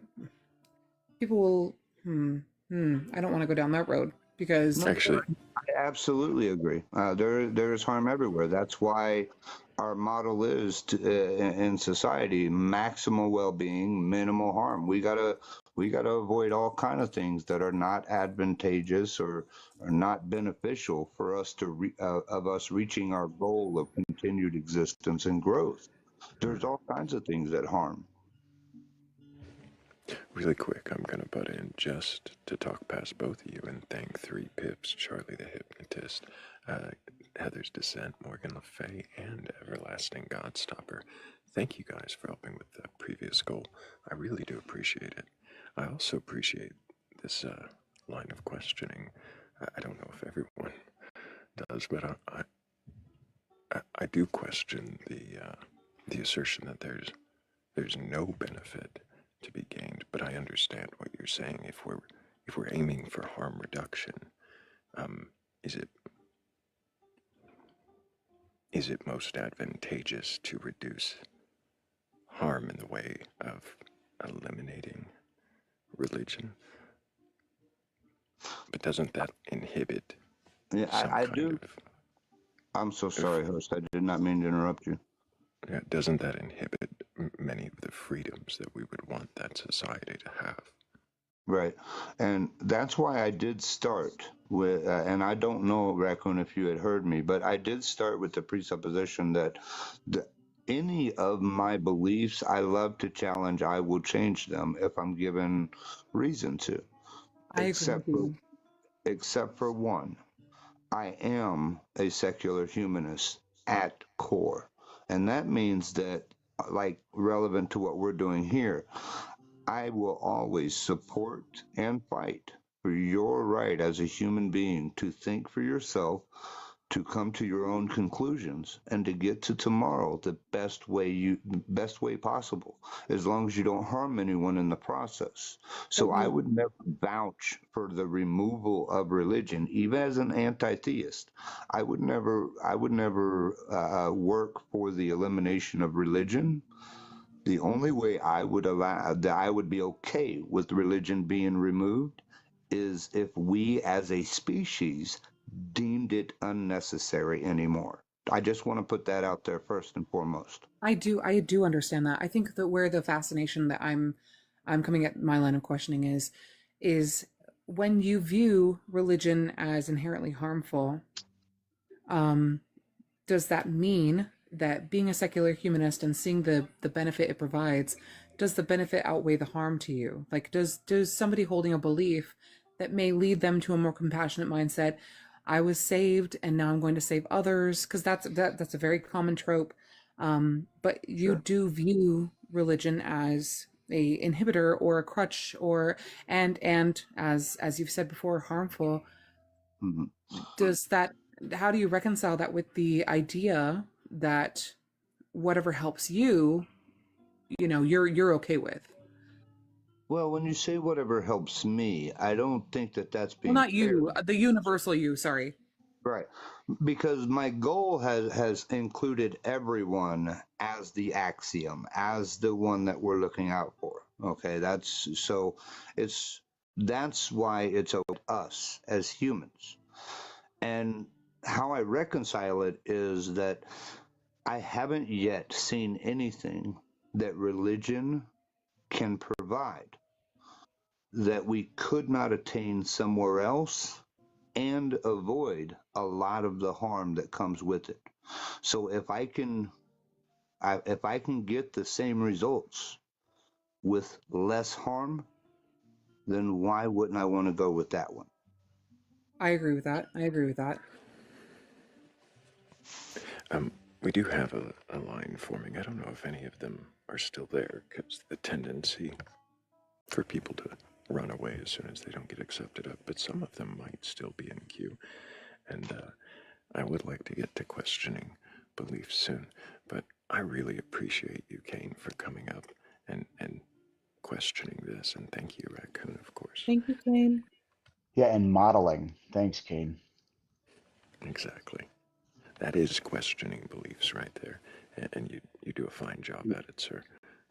people will I don't want to go down that road because
No,
Actually,
I absolutely agree. There's harm everywhere. That's why our model is in society maximal well-being, minimal harm. We gotta avoid all kind of things that are not advantageous or not beneficial for us of us reaching our goal of continued existence and growth. There's all kinds of things that harm.
really quick, I'm gonna butt in just to talk past both of you and thank Three Pips, Charlie the Hypnotist, Heather's Descent, Morgan Le Fay, and Everlasting Godstopper. Thank you guys for helping with the previous goal. I really do appreciate it. I also appreciate this line of questioning. I don't know if everyone does, but I do question the assertion that there's no benefit to be gained. But I understand what you're saying. If we're aiming for harm reduction, um, is it most advantageous to reduce harm in the way of eliminating religion? But doesn't that inhibit
Yeah,
some
I
kind
do. I'm so sorry, host. I did not mean to interrupt you.
doesn't that inhibit many of the freedoms that we would want that society to have?
Right. And that's why I did start with, and I don't know, Raccoon, if you had heard me, but I did start with the presupposition that the, any of my beliefs I love to challenge, I will change them if I'm given reason to,
I agree with you.
except for one. I am a secular humanist at core. And that means that, like, relevant to what we're doing here, I will always support and fight for your right as a human being to think for yourself, to come to your own conclusions and to get to tomorrow the best way possible, as long as you don't harm anyone in the process. So I would never vouch for the removal of religion, even as an anti-theist. I would never work for the elimination of religion. The only way I would allow that I would be okay with religion being removed is if we as a species deemed it unnecessary anymore. I just want to put that out there first and foremost.
I do understand that. I think that where the fascination that I'm coming at my line of questioning is when you view religion as inherently harmful, um, does that mean that being a secular humanist and seeing the benefit it provides, does the benefit outweigh the harm to you? Like does somebody holding a belief that may lead them to a more compassionate mindset, I was saved and now I'm going to save others, because that's a very common trope. But you do view religion as a inhibitor or a crutch, or and as you've said before, harmful.
Mhm.
Does that, how do you reconcile that with the idea that whatever helps you, you're okay with?
Well, when you say whatever helps me, I don't think that that's
Well,
being
not
fair.
you, the universal you, sorry.
Right. Because my goal has included everyone as the axiom, as the one that we're looking out for. Okay, it's that's why it's about us as humans. And how I reconcile it is that I haven't yet seen anything that religion can provide that we could not attain somewhere else and avoid a lot of the harm that comes with it. So if I can get the same results with less harm, then why wouldn't I want to go with that one?
I agree with that. I agree with that.
We do have a line forming. I don't know if any of them are still there, because the tendency for people to run away as soon as they don't get accepted up, but some of them might still be in queue. And I would like to get to questioning beliefs soon, but I really appreciate you, Kane, for coming up and questioning this. And thank you, Raccoon, of course.
Thank you, Kane.
Yeah, and modeling. Thanks, Kane.
Exactly. That is questioning beliefs right there. And you do a fine job at it, sir.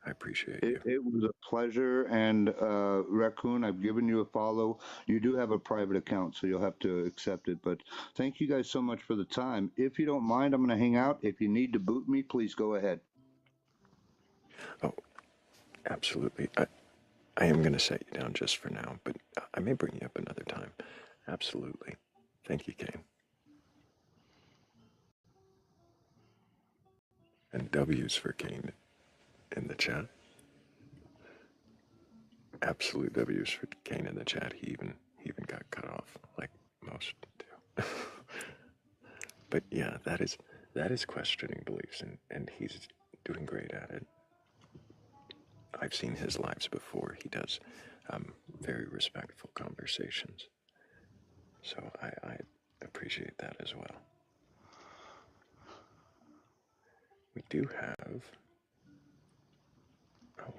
I appreciate you.
It was a pleasure. And Raccoon, I've given you a follow. You do have a private account, so you'll have to accept it. But thank you guys so much for the time. If you don't mind, I'm going to hang out. If you need to boot me, please go ahead.
Oh, absolutely. I am going to set you down just for now, but I may bring you up another time. Absolutely. Thank you, Kane. And W's for Kane in the chat. Absolute W's for Kane in the chat. He even got cut off, like most do. But yeah, that is questioning beliefs, and he's doing great at it. I've seen his lives before. He does very respectful conversations. So I appreciate that as well. We do have... Oh.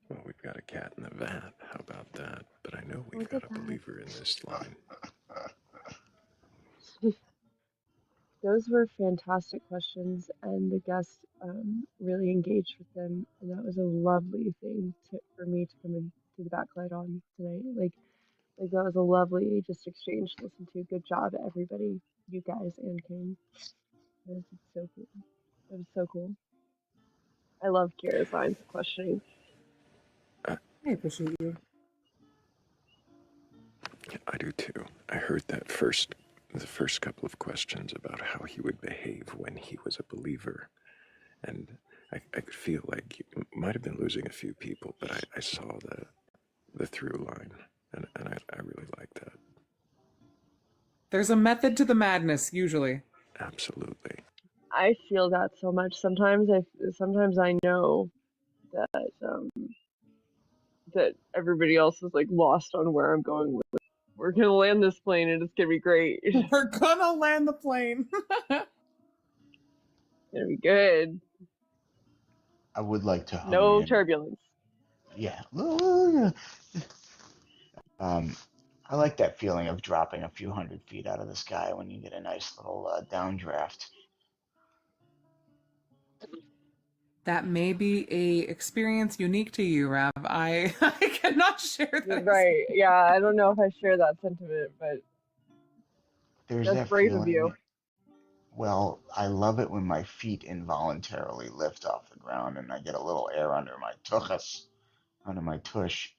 Well, we've got a cat in the vat. How about that? But I know we've got a believer in this line.
Those were fantastic questions, and the guest really engaged with them, and that was a lovely thing for me to come into the Backlight on tonight. Like that was a lovely just exchange to listen to. Good job, everybody, you guys and Kane. That was so cool. That was so cool. I love Kira's lines of questioning.
I appreciate you.
I do too. I heard the first couple of questions about how he would behave when he was a believer. And I could feel like he might have been losing a few people, but I saw the through line, and I really like that.
There's a method to the madness, usually.
Absolutely.
I feel that so much. Sometimes I know that that everybody else is like lost on where I'm going with We're gonna land this plane and it's gonna be great. It's
We're gonna land the plane.
gonna be good.
I would like to hone
No
in.
turbulence.
Yeah. Um, I like that feeling of dropping a few 100 feet out of the sky when you get a nice little downdraft.
That may be a experience unique to you, Rav. I cannot share this.
Right. Yeah, I don't know if I share that sentiment, but
There's
that's
that
brave of you.
feeling. Well, I love it when my feet involuntarily lift off the ground and I get a little air under my tuchus, under my tush.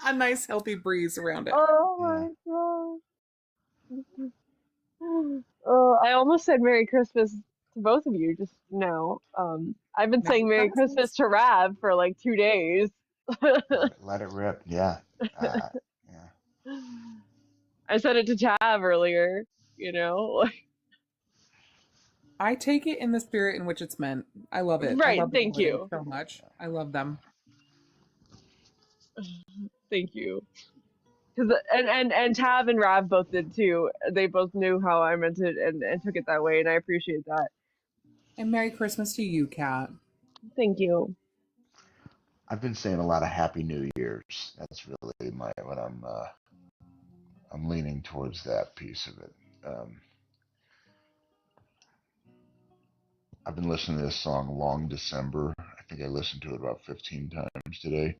A nice healthy breeze around it.
Oh
Yeah.
my god. I almost said Merry Christmas to both of you just now. I've been saying Merry Christmas to Rav for like 2 days.
Let it rip. Yeah. Uh, yeah.
I said it to Tav earlier, you know?
I take it in the spirit in which it's meant. I love it. I
Right,
love the
thank
holidays
you.
so much. I love them.
Thank you. Cause and Tav and Rav both did too. They both knew how I meant it and took it that way, and I appreciate that.
And Merry Christmas to you, Kat.
Thank you.
I've been saying a lot of Happy New Years. That's really what I'm leaning towards that piece of it. I've been listening to this song Long December. I think I listened to it about 15 times today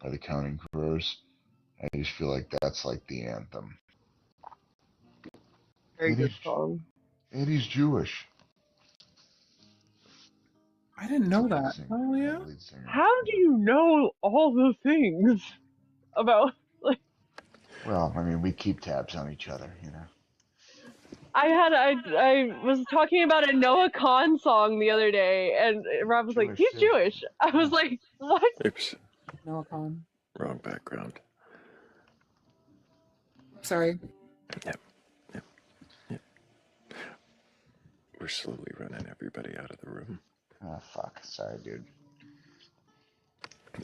by the Counting Crows. I just feel like that's like the anthem.
Very
And
good
he's
song.
and he's Jewish.
I didn't
That's
know
the lead
that.
singer.
Oh
Yeah,
yeah.
the lead singer.
How do
Yeah.
you know all the things about like
Well, I mean, we keep tabs on each other, you know.
I was talking about a Noah Kahn song the other day, and Rob was like,
Jewish
"He's
too.
Jewish." I was
Yeah.
like, "What?"
Oops,
Noah Khan.
wrong background.
Sorry.
Yep, yep, yep. We're slowly running everybody out of the room.
Oh fuck. Sorry, dude.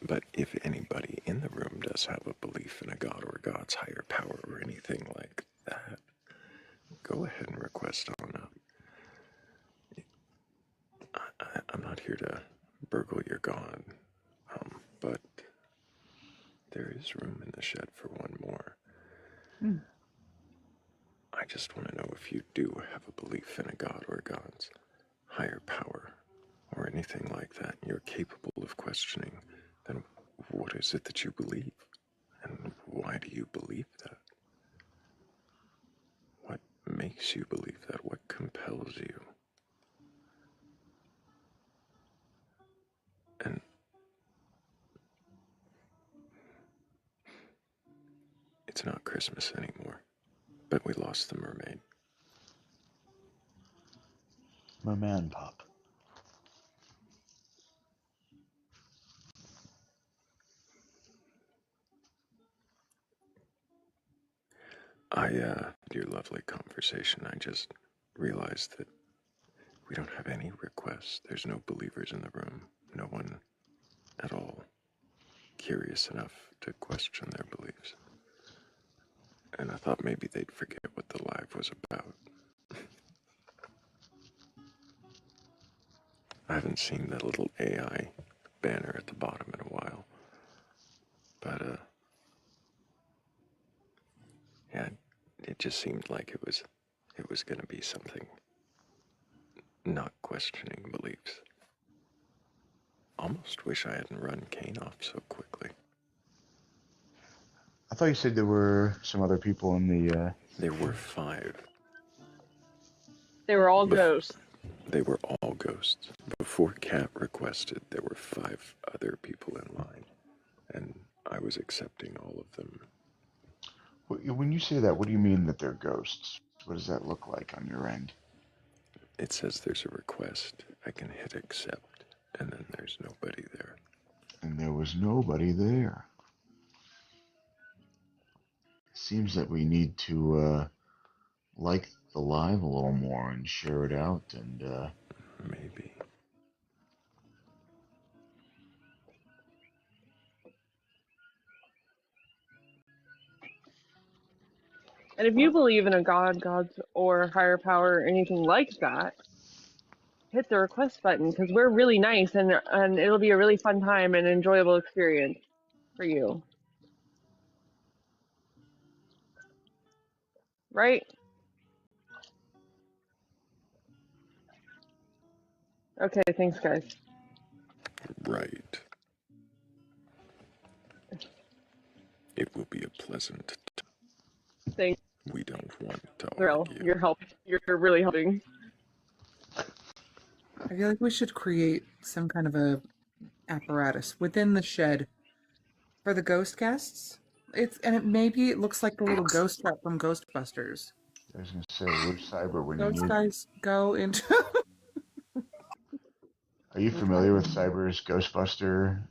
But if anybody in the room does have a belief in a god or God's higher power or anything like that, go ahead and request on up. I'm not here to burgle your god, but there is room in the shed for one more. I just want to know if you do have a belief in a god or God's higher power or anything like that, and you're capable of questioning, then what is it that you believe? And why do you believe that? What makes you believe that? What compels you? And it's not Christmas anymore, but we lost the mermaid.
My man pop.
Your lovely conversation, I just realized that we don't have any requests. There's no believers in the room. No one at all curious enough to question their beliefs. And I thought maybe they'd forget what the live was about. I haven't seen that little AI banner at the bottom in a while. But, yeah, it just seemed like it was gonna be something not questioning beliefs. Almost wish I hadn't run Kane off so quickly.
I thought you said there were some other people in the.
There were 5.
They were all
Bef-
ghosts.
they were all ghosts. Before Kat requested, there were 5 other people in line, and I was accepting all of them.
When you say that, what do you mean that they're ghosts? What does that look like on your end?
It says there's a request. I can hit accept, and then there's nobody there.
And there was nobody there. Seems that we need to like the live a little more and share it out and
Maybe.
And if you believe in a god, gods, or higher power, or anything like that, hit the request button because we're really nice and it'll be a really fun time and enjoyable experience for you. Right? Okay, thanks, guys.
Right. It will be a pleasant.
Thanks,
We don't want to
Thrayle.
argue.
You're really helping.
I feel like we should create some kind of a apparatus within the shed for the ghost guests. Maybe it looks like the little ghost trap from Ghostbusters.
I was going to say, where's Cyber when you
Ghost
need?
guys go into.
Are you familiar with Cyber's Ghostbuster?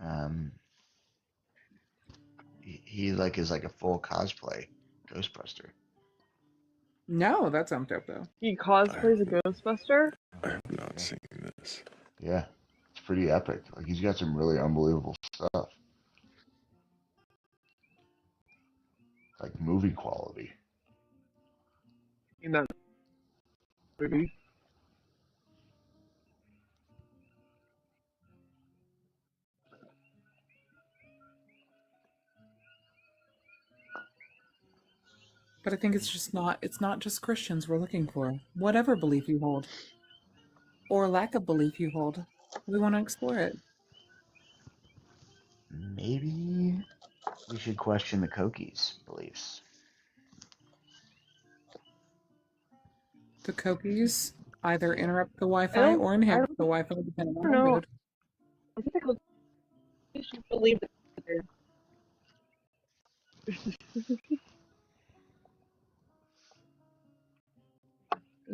Um, he like is like a full cosplay Ghostbuster.
No, that sounds dope though.
He cosplays a Ghostbuster?
I have not seen this.
Yeah, it's pretty epic. Like he's got some really unbelievable stuff, like movie quality.
In that movie.
But I think it's not just Christians we're looking for. Whatever belief you hold. Or lack of belief you hold. We want to explore it.
Maybe we should question the Koki's beliefs.
The Kokies either interrupt the Wi-Fi
I
or enhance
don't
the Wi-Fi depending on
know.
our mood.
I think the Kokies should believe that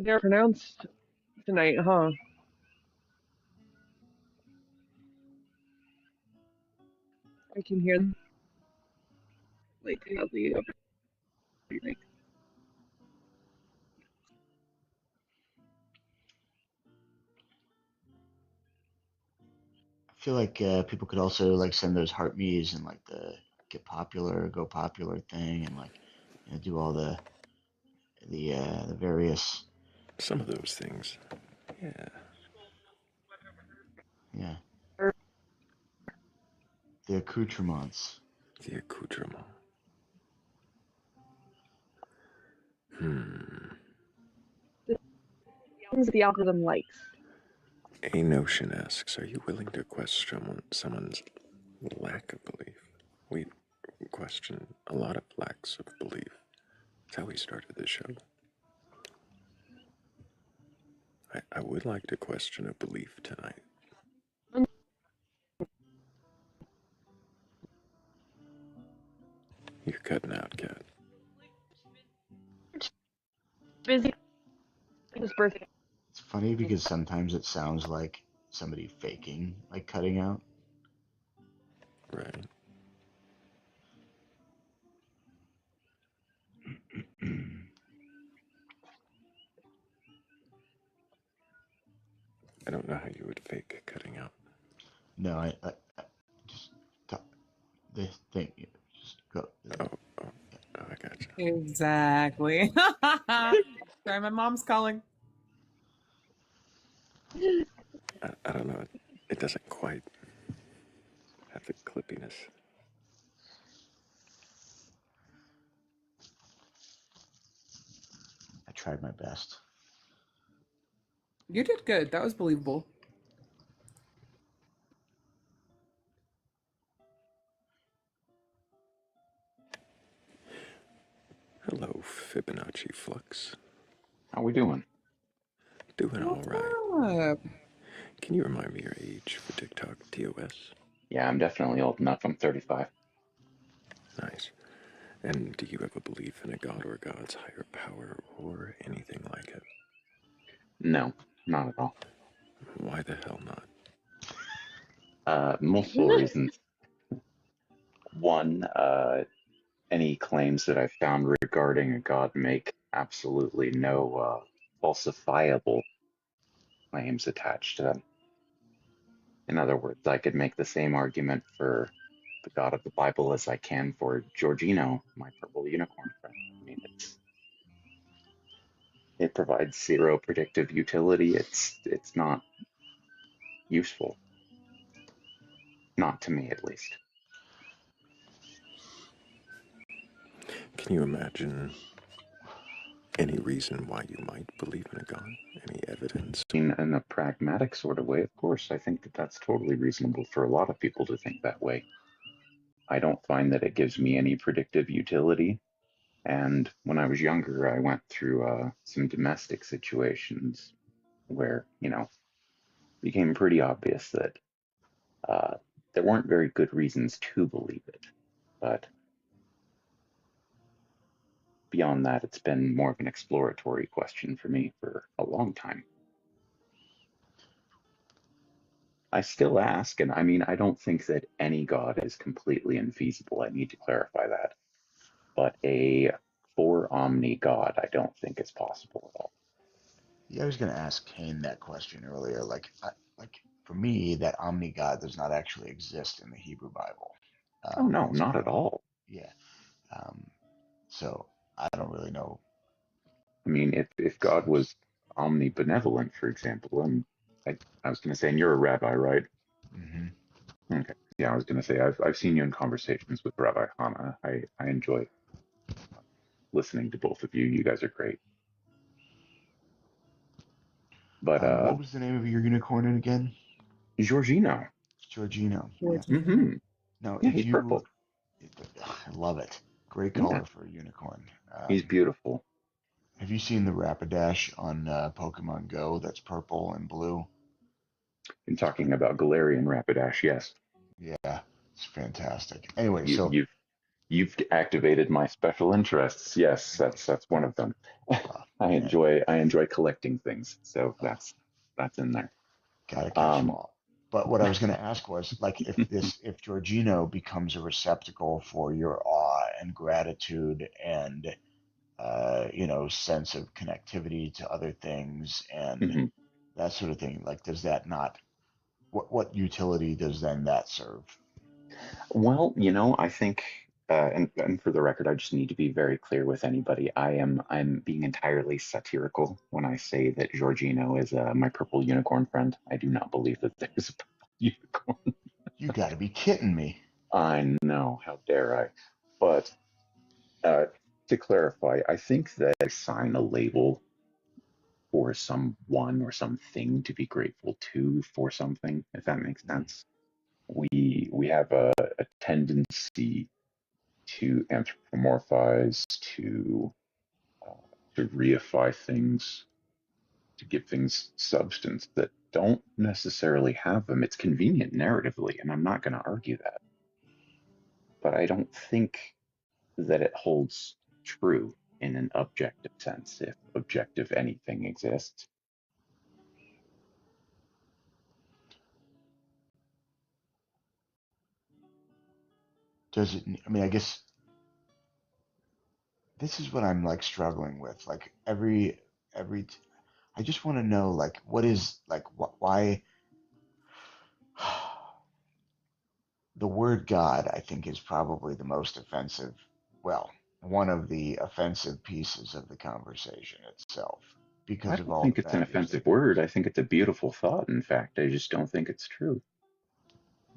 they're pronounced tonight, huh? I can hear them. Like,
I feel like people could also like send those heart me's and like the get popular, go popular thing, and like do all the various
Some of those things. Yeah.
yeah the accoutrements.
The accoutrement. Hmm.
things the algorithm likes.
A Notion asks, are you willing to question someone's lack of belief? We question a lot of lacks of belief. That's how we started this show. I would like to question a belief tonight. You're cutting out, Kat.
Busy his birthday.
It's funny because sometimes it sounds like somebody faking, like cutting out.
Right. I don't know how you would fake cutting out.
No, I just talk, this thing. Just go.
Oh, I gotcha.
Exactly. Sorry, my mom's calling.
I don't know. It doesn't quite have the clippiness.
I tried my best.
You did good. That was believable.
Hello, Fibonacci Flux.
How we doing?
Doing all
What's
right.
up?
Can you remind me your age for TikTok TOS?
Yeah, I'm definitely old enough. I'm 35.
Nice. And do you have a belief in a god or god's higher power or anything like it?
No, not at all.
Why the hell not?
Multiple reasons. One, any claims that I've found regarding a god make absolutely no falsifiable claims attached to them. In other words, I could make the same argument for the God of the Bible as I can for Georgino, my purple unicorn friend. I mean, it provides zero predictive utility. It's not useful, not to me at least.
Can you imagine any reason why you might believe in a God? Any evidence?
In a pragmatic sort of way, of course, I think that that's totally reasonable for a lot of people to think that way. I don't find that it gives me any predictive utility. And when I was younger, I went through some domestic situations where, it became pretty obvious that uh, there weren't very good reasons to believe it. But beyond that, it's been more of an exploratory question for me for a long time. I still ask, and I mean, I don't think that any God is completely infeasible. I need to clarify that. But a for omni God, I don't think is possible at all.
Yeah, I was going to ask Kane that question earlier. Like for me, that omni God does not actually exist in the Hebrew Bible.
Oh, no,
It's
not
kind
at
of,
all.
yeah. Um, so I don't really know.
I mean, if God was omnibenevolent, for example, and I was going to say, and you're a rabbi, right?
Hmm.
Okay. Yeah, I was going to say, I've seen you in conversations with Rabbi Hana. I enjoy listening to both of you. You guys are great. But
What was the name of your unicorn again?
Giorgino.
Georgino. Yeah.
Georgina.
Mm-hmm.
No,
Yeah,
if
he's
you,
purple.
I love it. Great
Yeah,
color for a unicorn.
he's beautiful.
Have you seen the Rapidash on Pokemon Go that's purple and blue?
In talking about Galarian Rapidash, yes,
Yeah, it's fantastic. Anyway,
you,
so
you've you've activated my special interests. Yes, that's one of them.
man,
I enjoy collecting things, so
oh,
that's in there.
gotta catch them
Um,
all. But what I was going to ask was, like, if Georgino becomes a receptacle for your awe and gratitude and sense of connectivity to other things and
mhm.
that sort of thing, like, does that not? What utility does then that serve?
Well, I think, and for the record, I just need to be very clear with anybody. I'm being entirely satirical when I say that Giorgino is my purple unicorn friend. I do not believe that there's a purple unicorn.
You got to be kidding me.
I know, how dare I? But uh, to clarify, I think that I sign a label for someone or something to be grateful to for something, if that makes sense. We have a tendency to anthropomorphize, uh, to reify things, to give things substance that don't necessarily have them. It's convenient narratively, and I'm not going to argue that. But I don't think that it holds true in an objective sense, if objective anything exists.
Does it? I mean, I guess this is what I'm like struggling with. Like every, I just want to know like what is like why the word God, I think, is probably the most offensive, well, one of the offensive pieces of the conversation itself
I
because of
don't
all the
think it's an
baggage
offensive
that
word.
goes.
I think it's a beautiful thought, in fact. I just don't think it's true.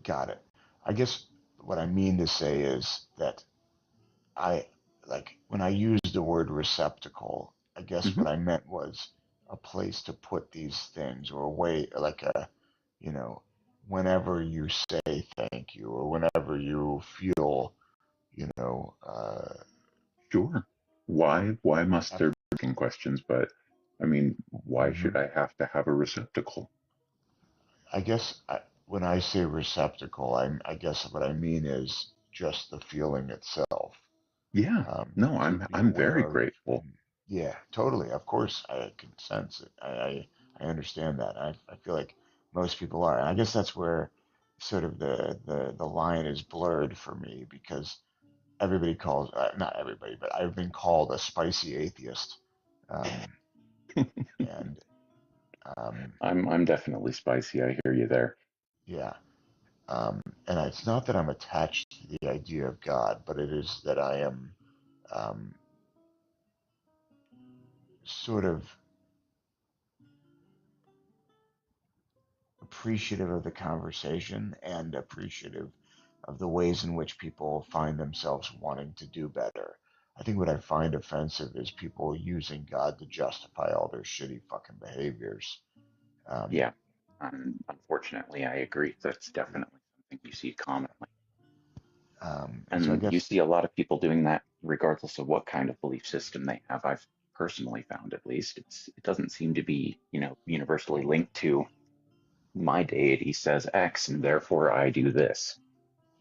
Got it. I guess what I mean to say is that I, like, when I used the word receptacle, I guess
Hmm.
what I meant was a place to put these things or a way, like you know, whenever you say thank you or whenever you feel, you know,
Sure. Why must
F-
there be asking questions? But I mean, why
mhm.
should I have to have a receptacle?
I guess when I say receptacle, I guess what I mean is just the feeling itself.
Yeah. No,
To
I'm
be
I'm
aware
very
of.
grateful.
Yeah, totally. Of course, I can sense it. I understand that. I feel like most people are. And I guess that's where sort of the line is blurred for me because everybody calls, not everybody, but I've been called a spicy atheist. Um, and um,
I'm definitely spicy. I hear you there.
yeah. Um, And it's not that I'm attached to the idea of God, but it is that I am um, sort of appreciative of the conversation and appreciative of the ways in which people find themselves wanting to do better. I think what I find offensive is people using God to justify all their shitty fucking behaviors. Um,
Yeah. Unfortunately, I agree. That's definitely something you see commonly.
and so I
And you
guess
see a lot of people doing that regardless of what kind of belief system they have. I've personally found, at least, it doesn't seem to be, universally linked to my deity says X and therefore I do this.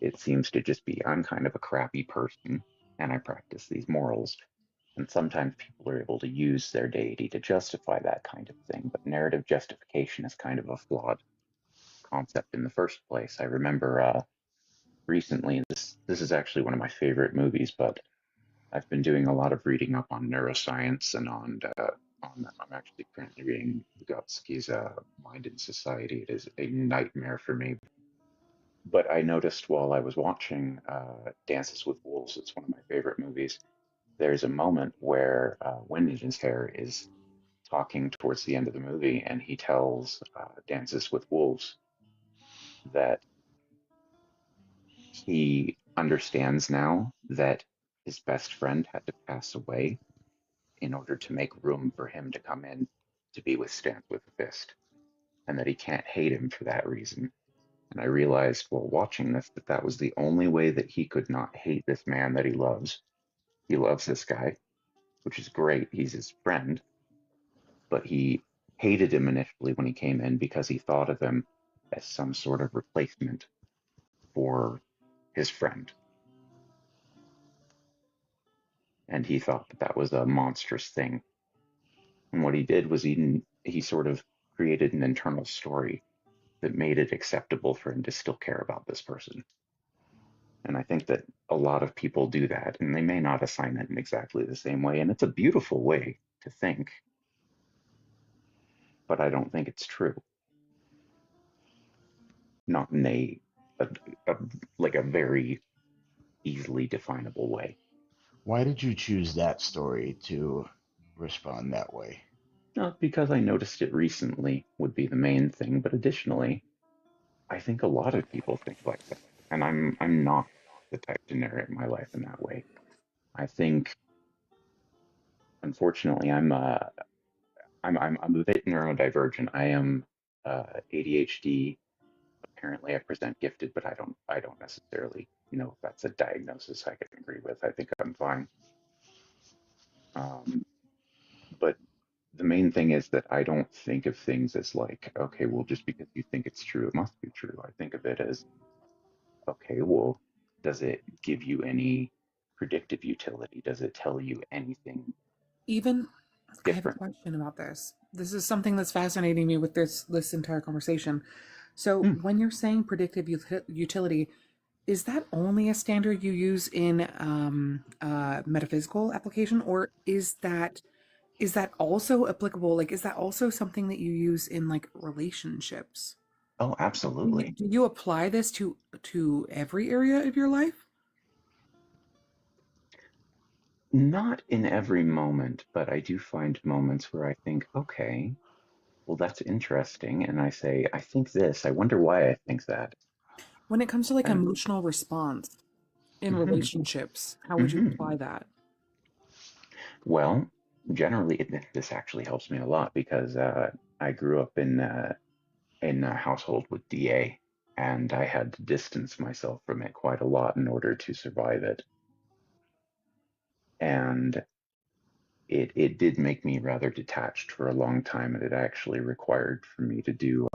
It seems to just be I'm kind of a crappy person and I practice these morals. And sometimes people are able to use their deity to justify that kind of thing, but narrative justification is kind of a flawed concept in the first place. I remember recently, this is actually one of my favorite movies, but I've been doing a lot of reading up on neuroscience and I'm actually currently reading Vygotsky's Mind and Society. It is a nightmare for me. But I noticed while I was watching Dances with Wolves, it's one of my favorite movies. There's a moment where Winden's is talking towards the end of the movie, and he tells Dances with Wolves that he understands now that his best friend had to pass away in order to make room for him to come in to be with Stan with a fist, and that he can't hate him for that reason. And I realized while watching this that that was the only way that he could not hate this man that he loves. He loves this guy, which is great. He's his friend, but he hated him initially when he came in because he thought of him as some sort of replacement for his friend. And he thought that that was a monstrous thing. And what he did was he sort of created an internal story that made it acceptable for him to still care about this person. And I think that a lot of people do that, and they may not assign it in exactly the same way. And it's a beautiful way to think, but I don't think it's true. Not in a, a like a very easily definable way.
why did you choose that story to respond that way?
Not because I noticed it recently would be the main thing, but additionally, I think a lot of people think like that, and I'm not the type to narrate my life in that way. I think, unfortunately, I'm a bit neurodivergent. I am ADHD. Apparently, I present gifted, but I don't necessarily know if that's a diagnosis I can agree with. I think I'm fine. Um, but the main thing is that I don't think of things as like, okay, well, just because you think it's true, it must be true. I think of it as, okay, well, does it give you any predictive utility? Does it tell you anything
Even I have a
different?
question about this. This is something that's fascinating me with this entire conversation. So,
Hmm.
when you're saying predictive utility, is that only a standard you use in metaphysical application, or is that also applicable? Like, is that also something that you use in like relationships?
Oh, absolutely.
Do you apply this to every area of your life?
Not in every moment, but I do find moments where I think, okay, well, that's interesting. And I say, I think this. I wonder why I think that.
When it comes to like
And
emotional response in
mhm,
relationships, how would you
mhm.
apply that?
Well, generally, this actually helps me a lot because I grew up in a household with DA, and I had to distance myself from it quite a lot in order to survive it. And it did make me rather detached for a long time, and it actually required for me to do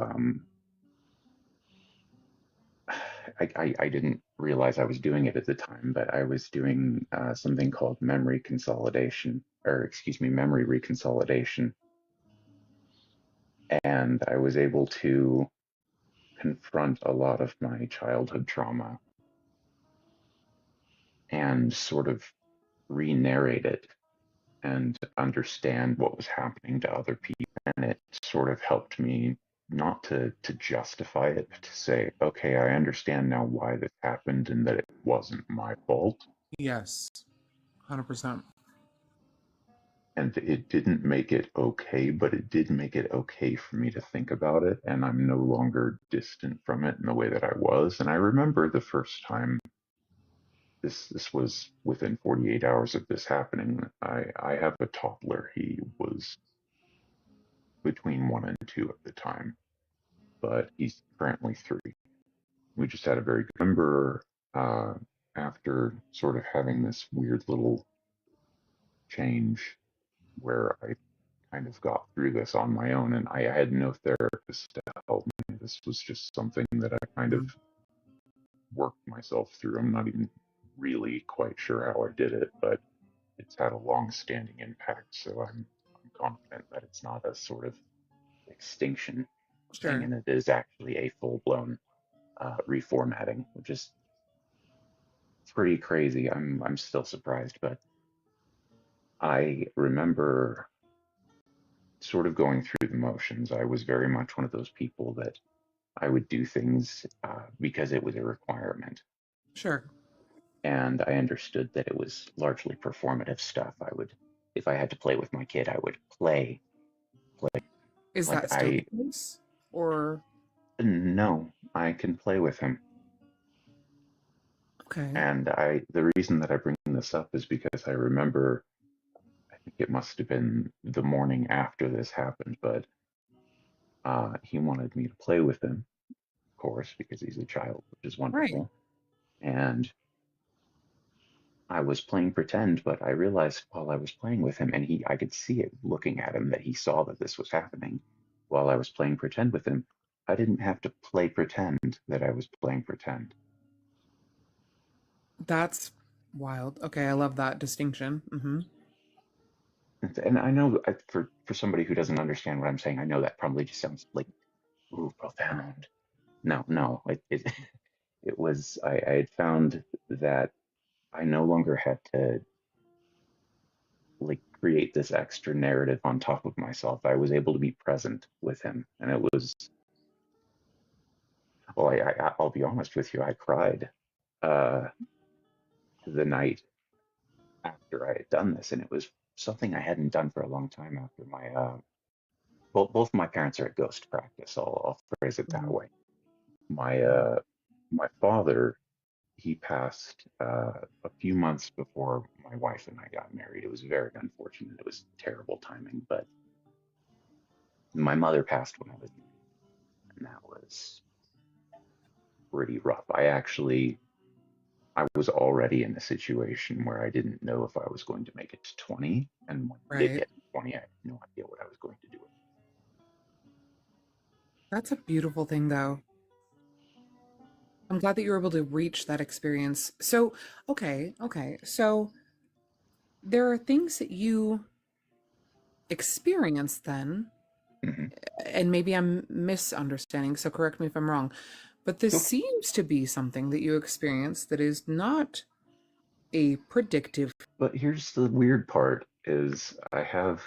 I didn't realize I was doing it at the time, but I was doing something called memory consolidation, or excuse me, memory reconsolidation. And I was able to confront a lot of my childhood trauma and sort of re narrate it and understand what was happening to other people. And it sort of helped me. not to justify it, but to say, okay, I understand now why this happened and that it wasn't my fault.
Yes, 100%.
And it didn't make it okay, but it did make it okay for me to think about it, and I'm no longer distant from it in the way that I was. And I remember the first time this was within 48 hours of this happening. I have a toddler. He was between 1 and 2 at the time, but he's currently 3. We just had a very good remember after sort of having this weird little change where I kind of got through this on my own, and I had no therapist to help me. This was just something that I kind of
Mhm.
worked myself through. I'm not even really quite sure how I did it, but it's had a long-standing impact. So I'm confident that it's not a sort of extinction thing,
Sure.
and it is actually a full-blown reformatting, which is pretty crazy. I'm still surprised, but I remember sort of going through the motions. I was very much one of those people that I would do things because it was a requirement.
Sure.
And I understood that it was largely performative stuff. If I had to play with my kid, I would play.
Is
Like
that still the case? Or,
no, I can play with him.
okay.
And the reason that I bring this up is because I remember, I think it must have been the morning after this happened, but he wanted me to play with him, of course, because he's a child, which is
Right.
wonderful. And I was playing pretend, but I realized while I was playing with him, and I could see it looking at him that he saw that this was happening while I was playing pretend with him. I didn't have to play pretend that I was playing pretend.
That's wild. Okay, I love that distinction.
And I know for somebody who doesn't understand what I'm saying, I know that probably just sounds like, ooh, profound. No, it was, I had found that I no longer had to like create this extra narrative on top of myself. I was able to be present with him, and it was, well, I'll be honest with you, I cried uh, the night after I had done this, and it was something I hadn't done for a long time after my both my parents are at ghost practice. I'll phrase it that
Hmm.
way. My father, he passed a few months before my wife and I got married. It was very unfortunate. It was terrible timing, but my mother passed when I was 9, and that was pretty rough. I was already in a situation where I didn't know if I was going to make it to 20, and when I did
Right.
get to 20, I had no idea what I was going to do with
That's a beautiful thing, though. I'm glad that you were able to reach that experience. So, okay. So, there are things that you experience then,
it. Mm-hmm.
and maybe I'm misunderstanding, so correct me if I'm wrong, but this
Okay.
seems to be something that you experience that is not a predictive.
But here's the weird part is I have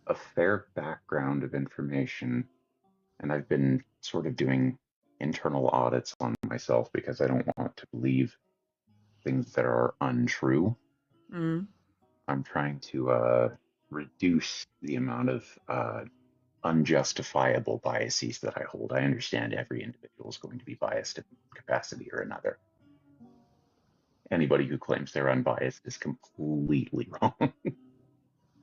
a fair background of information, and I've been sort of doing internal audits on myself because I don't want to believe things that are untrue.
Mm,
I'm trying to reduce the amount of unjustifiable biases that I hold. I understand every individual is going to be biased in one capacity or another. Anybody who claims they're unbiased is completely wrong.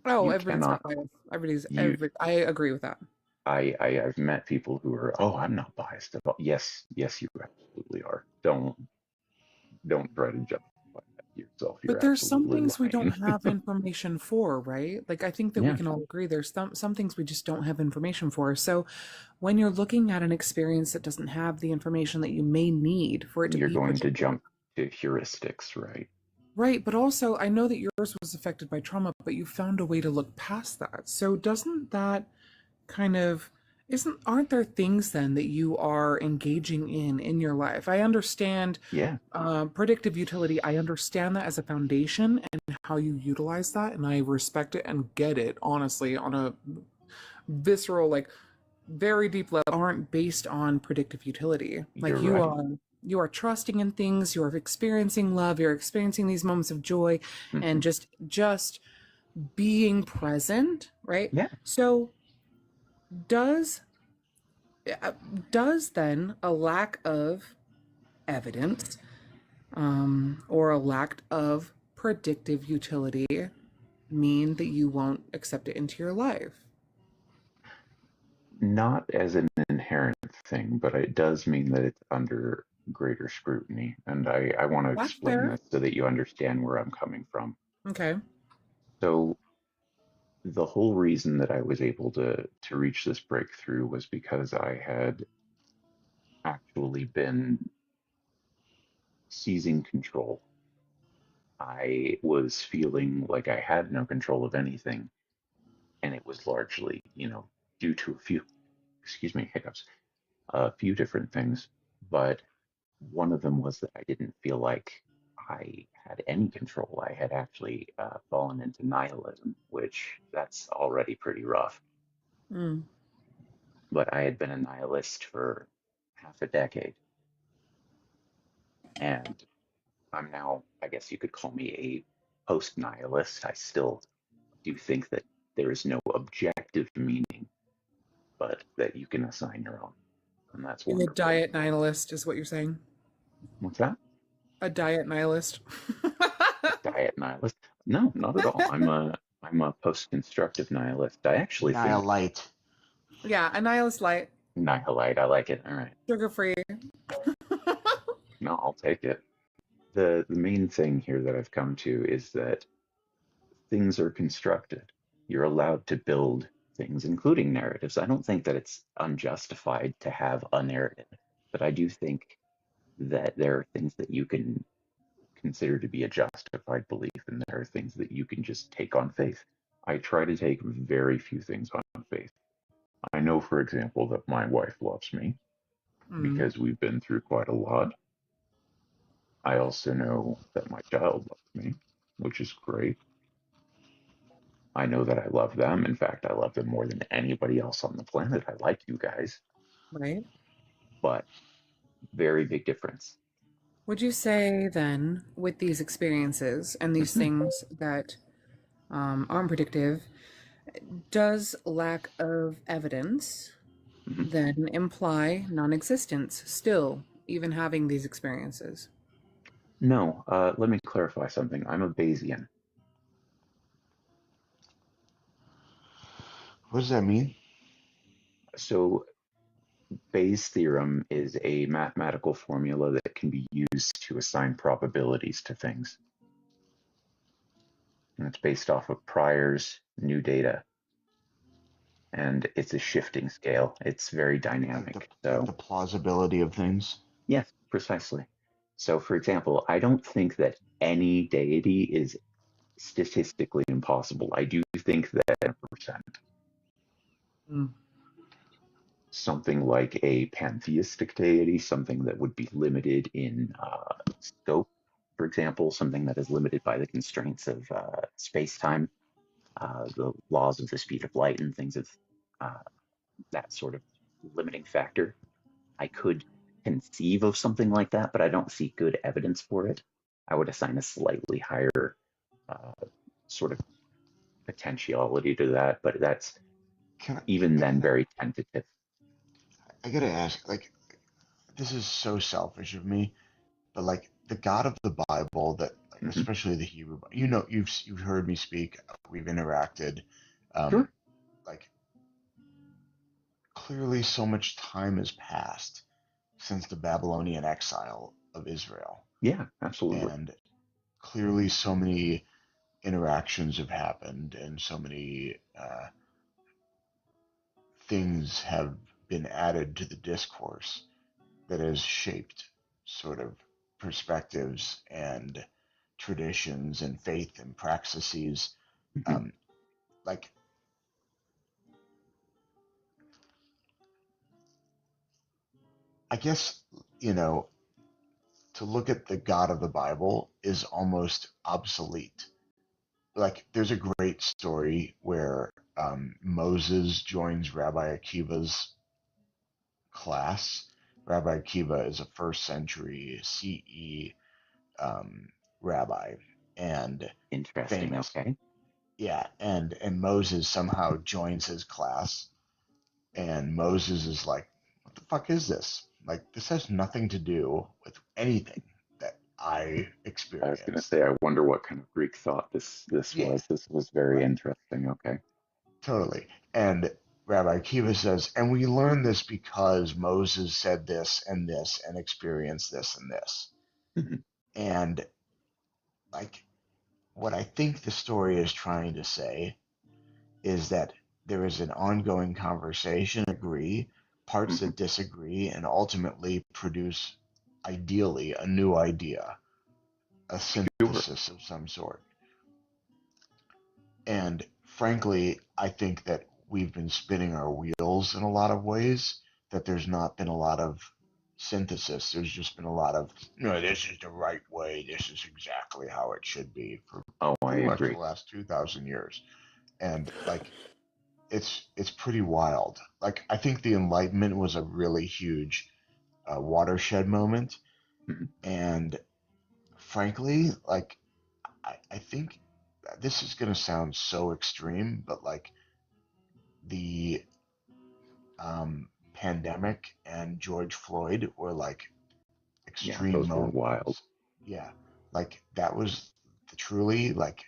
oh,
You
everybody's
cannot.
not biased. Everybody's
You.
every. I agree with that.
I've met people who are, oh, I'm not biased at all. Yes, you absolutely are. Don't try to justify that to yourself.
But
You're
there's some
absolutely
things we don't
lying.
have information for, right? Like I think that we
Yeah,
can all agree there's some things we just don't have information for. So when you're looking at an experience that doesn't have the information that you may need for it to
you're
be
going to
predictive.
jump to heuristics, right?
Right, but also I know that yours was affected by trauma, but you found a way to look past that. So doesn't that kind of isn't aren't there things then that you are engaging in your life? I understand
Yeah,
predictive utility. I understand that as a foundation and how you utilize that, and I respect it and get it honestly on a visceral like. very deep level aren't based on predictive utility. Like
You're right.
you are trusting in things, you are experiencing love, you're experiencing these moments of joy
Hmm.
and just being present, right?
Yeah.
So does does then a lack of evidence or a lack of predictive utility mean that you won't accept it into your life?
Not as an inherent thing, but it does mean that it's under greater scrutiny. And I want to
That's
explain
fair.
this so that you understand where I'm coming from.
Okay.
So the whole reason that I was able to reach this breakthrough was because I had actually been seizing control. I was feeling like I had no control of anything, and it was largely, due to a few, excuse me, hiccups, a few different things. But one of them was that I didn't feel like I had any control. I had actually fallen into nihilism, which that's already pretty rough.
Mm,
But I had been a nihilist for half a decade, and I'm now, I guess you could call me a post nihilist. I still do think that there is no objective meaning, but that you can assign your own. And that's
you're a
wonderful.
diet nihilist, is what you're saying.
What's that?
A diet nihilist.
A diet nihilist? No, not at all. I'm a post-constructive nihilist. I actually think
Nihilite.
Yeah, a nihilist light,
nihilite. I like it. All right.
sugar free.
No, I'll take it. The main thing here that I've come to is that things are constructed. You're allowed to build things, including narratives. I don't think that it's unjustified to have a narrative, but I do think that there are things that you can consider to be a justified belief, and there are things that you can just take on faith. I try to take very few things on faith. I know, for example, that my wife loves me
Mm,
because we've been through quite a lot. I also know that my child loves me, which is great. I know that I love them. In fact, I love them more than anybody else on the planet. I like you guys,
right.
but very big difference.
Would you say then, with these experiences and these
Hmm.
things that aren't predictive, does lack of evidence
Hmm.
then imply non-existence still, even having these experiences?
No, let me clarify something. I'm a Bayesian.
What does that mean?
So Bayes' theorem is a mathematical formula that can be used to assign probabilities to things. And it's based off of priors, new data, and it's a shifting scale. It's very
Like the
dynamic.
like
So,
the plausibility of things.
yes, precisely. So, for example, I don't think that any deity is statistically impossible. I do think that 1%,
Mm,
something like a pantheistic deity, something that would be limited in scope, for example, something that is limited by the constraints of space time, the laws of the speed of light, and things of uh, that sort of limiting factor. I could conceive of something like that, but I don't see good evidence for it. I would assign a slightly higher uh, sort of potentiality to that, but that's
Can
even
I,
then very tentative.
I gotta ask, like, this is so selfish of me, but like the God of the Bible, that like,
Hmm.
especially the Hebrew, you've heard me speak, we've interacted,
Sure.
like clearly so much time has passed since the Babylonian exile of Israel,
Yeah, absolutely.
and clearly so many interactions have happened, and so many things have been added to the discourse that has shaped sort of perspectives and traditions and faith and praxis.
Hmm.
Um, like, I guess, you know, to look at the God of the Bible is almost obsolete. Like, there's a great story where Moses joins Rabbi Akiva's class. Rabbi Akiva is a first century CE rabbi and
Interesting.
famous.
Okay.
Yeah, and Moses somehow joins his class, and Moses is like, "What the fuck is this? Like, this has nothing to do with anything that I
I was going to
experienced."
say, I wonder what kind of Greek thought this
Yeah,
was. This was very
right,
interesting. Okay.
totally. And Rabbi Akiva says, and we learn this because Moses said this and experienced this and this.
Mhm.
And like, what I think the story is trying to say is that there is an ongoing conversation, agree, parts
Mhm.
that disagree, and ultimately produce, ideally, a new idea, a
Sure.
synthesis of some sort. And frankly, I think that we've been spinning our wheels in a lot of ways, that there's not been a lot of synthesis. There's just been a lot of, no, this is the right way. This is exactly how it should be for
Oh, I
pretty much the
agree.
last 2,000 years. And like, it's pretty wild. Like, I think the Enlightenment was a really huge watershed moment.
Mhm.
And frankly, like, I think this is going to sound so extreme, but like the pandemic and George Floyd were like
Yeah,
extreme
those were wild.
moments. Yeah, like that was truly like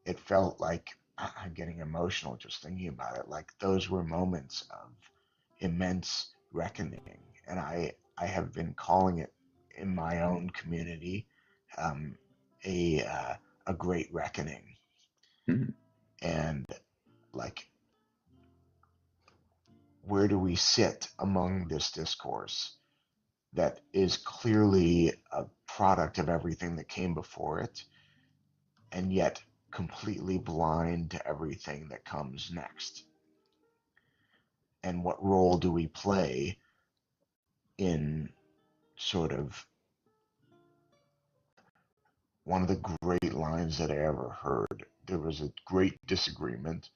it felt like I'm getting emotional just thinking about it. Like those were moments of immense reckoning, and I have been calling it in my own community um, a a great reckoning,
Mhm.
and like where do we sit among this discourse that is clearly a product of everything that came before it, and yet completely blind to everything that comes next? And what role do we play in sort of one of the great lines that I ever heard? There was a great disagreement,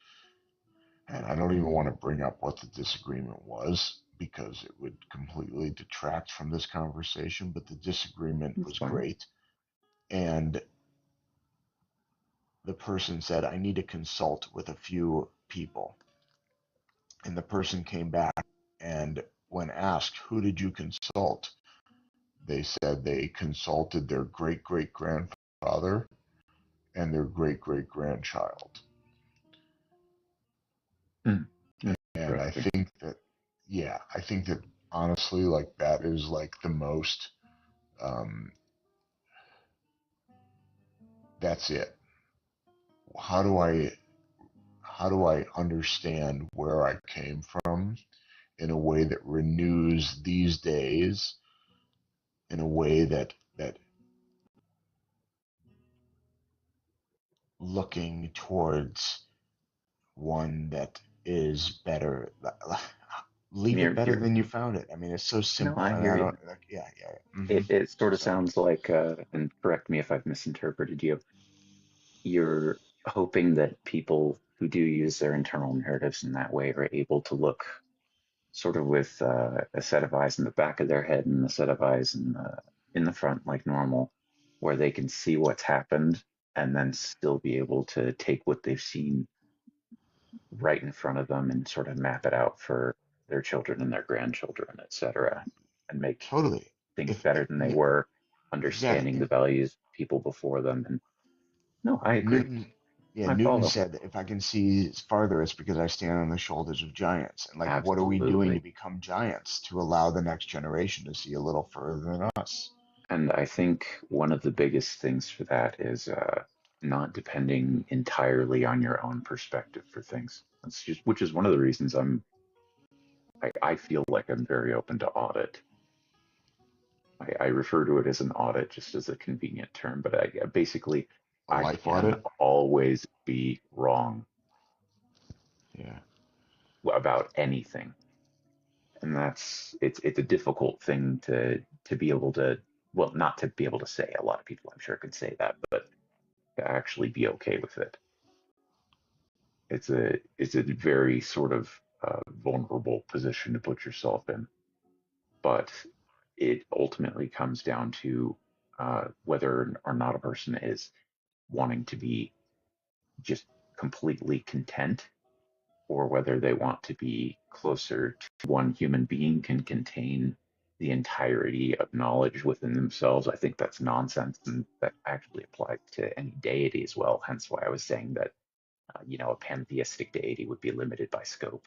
and I don't even want to bring up what the disagreement was because it would completely detract from this conversation, but the disagreement
It's
was
fine.
great. And the person said, I need to consult with a few people. And the person came back, and when asked, who did you consult? They said they consulted their great great grandfather and their great great grandchild.
Mm.
And I
Interesting.
think that, yeah, I think that honestly, like that is like the most, um, that's it. How do I, how do I understand where I came from in a way that renews these days, in a way that looking towards one that is better, leave it better
You're
than you found it. I mean, it's so
no,
simple,
I
and
hear
I
you.
don't like, yeah, yeah, yeah.
It sort of
So
sounds like, and correct me if I've misinterpreted you. You're hoping that people who do use their internal narratives in that way are able to look sort of with a set of eyes in the back of their head and a set of eyes in the front, like normal, where they can see what's happened and then still be able to take what they've seen right in front of them and sort of map it out for their children and their grandchildren, etc., and make
totally,
things
if
better than they
yeah,
were, understanding
exactly.
the values of people before them. And no, I agree.
Newton, yeah,
I
Newton
follow.
said that if I can see farther, it's because I stand on the shoulders of giants. And like, what are we doing to
Absolutely.
become giants to allow the next generation to see a little further than us?
And I think one of the biggest things for that is not depending entirely on your own perspective for things. That's just, which is one of the reasons I feel like I'm very open to audit. I refer to it as an audit just as a convenient term, but basically
A
I
life
can
audit?
always be wrong
Yeah,
about anything, and it's a difficult thing to be able to, well, not to be able to say. A lot of people I'm sure could say that, but to actually be okay with it. It's a very sort of vulnerable position to put yourself in. but it ultimately comes down to whether or not a person is wanting to be just completely content, or whether they want to be closer to one human being can contain the entirety of knowledge within themselves. I think that's nonsense, and that actually applies to any deity as well. Hence why I was saying that, a pantheistic deity would be limited by scope.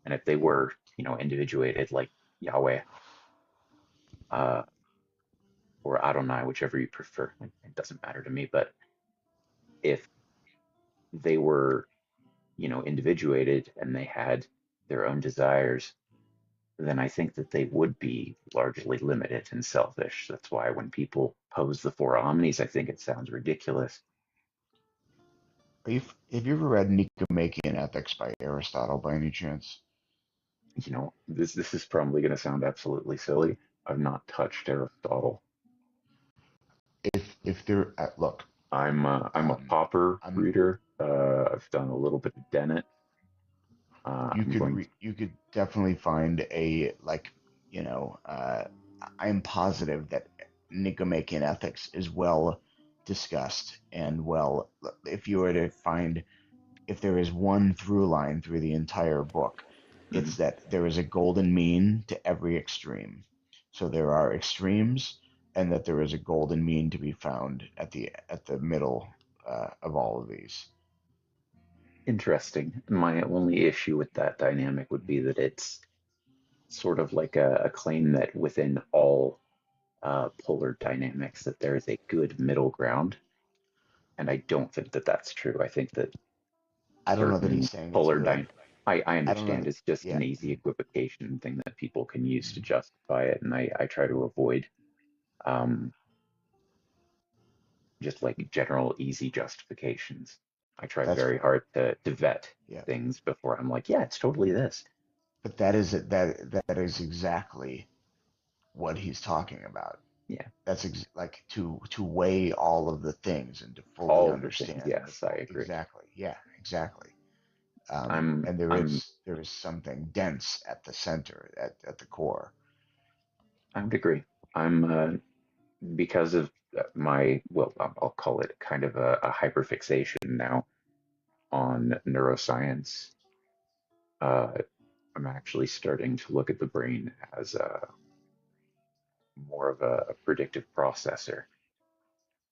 And if they were, individuated like Yahweh, uh, or Adonai, whichever you prefer, it doesn't matter to me. But if they were, individuated and they had their own desires, then I think that they would be largely limited and selfish. That's why when people pose the four omnis, I think it sounds ridiculous.
Have you ever read Nicomachean Ethics by Aristotle by any chance?
This is probably going to sound absolutely silly. I've not touched Aristotle.
If there, look,
I'm a
um,
Popper
I'm
reader. I've done a little bit of Dennett. I'm going.
you could definitely find I'm positive that Nicomachean Ethics is well discussed and well. If you were to find if there is one through line through the entire book,
Mhm.
it's that there is a golden mean to every extreme. So there are extremes, and that there is a golden mean to be found at the middle of all of these.
Interesting. My only issue with that dynamic would be that it's sort of like a claim that within all polar dynamics that there is a good middle ground, and I don't think that that's true. I think that
I don't know that
certain
he's saying it's
polar
good.
dy I
I don't know.
understand it's just
Yeah.
an easy equivocation thing that people can use to justify it, and I try to avoid um, just like general easy justifications. I try
That's
very hard to vet
yeah.
things before I'm like, yeah, it's totally this.
But that is exactly what he's talking about.
Yeah,
That's like to weigh all of the things and to fully
all of the things.
understand
Yes, I agree.
exactly. Yeah, exactly.
I'm
And
I'm
there is something dense at the center, at the core.
I would agree. I'm because of my, well, I'll call it kind of a hyperfixation now on neuroscience. Uh, I'm actually starting to look at the brain as more of a predictive processor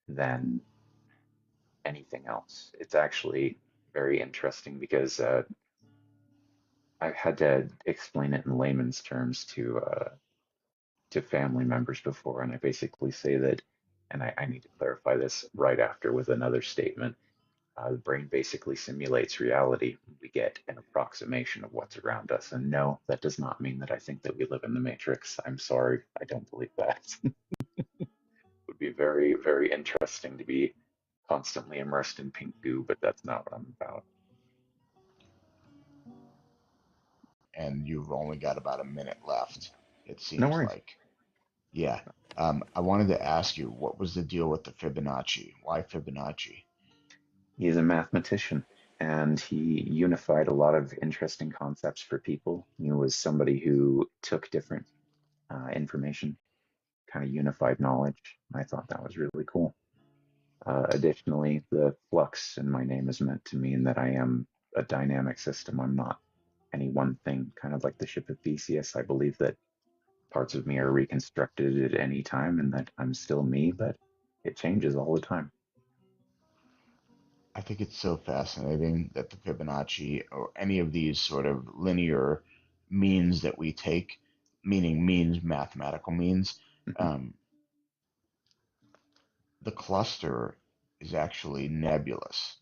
than anything else. It's actually very interesting because I've had to explain it in layman's terms to family members before, and I basically say that, and I need to clarify this right after with another statement. The brain basically simulates reality. We get an approximation of what's around us. And no, that does not mean that I think that we live in the Matrix. I'm sorry, I don't believe that. It would be very, very interesting to be constantly immersed in pink goo, but that's not what I'm about.
And you've only got about a minute left, it
No
seems
worries.
like. Yeah. I wanted to ask you, what was the deal with the Fibonacci? Why Fibonacci?
He's a mathematician and he unified a lot of interesting concepts for people. He was somebody who took different information, kind of unified knowledge. I thought that was really cool. Additionally, the flux in my name is meant to mean that I am a dynamic system. I'm not any one thing, kind of like the ship of Theseus. I believe that parts of me are reconstructed at any time and that I'm still me, but it changes all the time.
I think it's so fascinating that the Fibonacci or any of these sort of linear means that we take, meaning means, mathematical means,
Mhm.
um, the cluster is actually nebulous,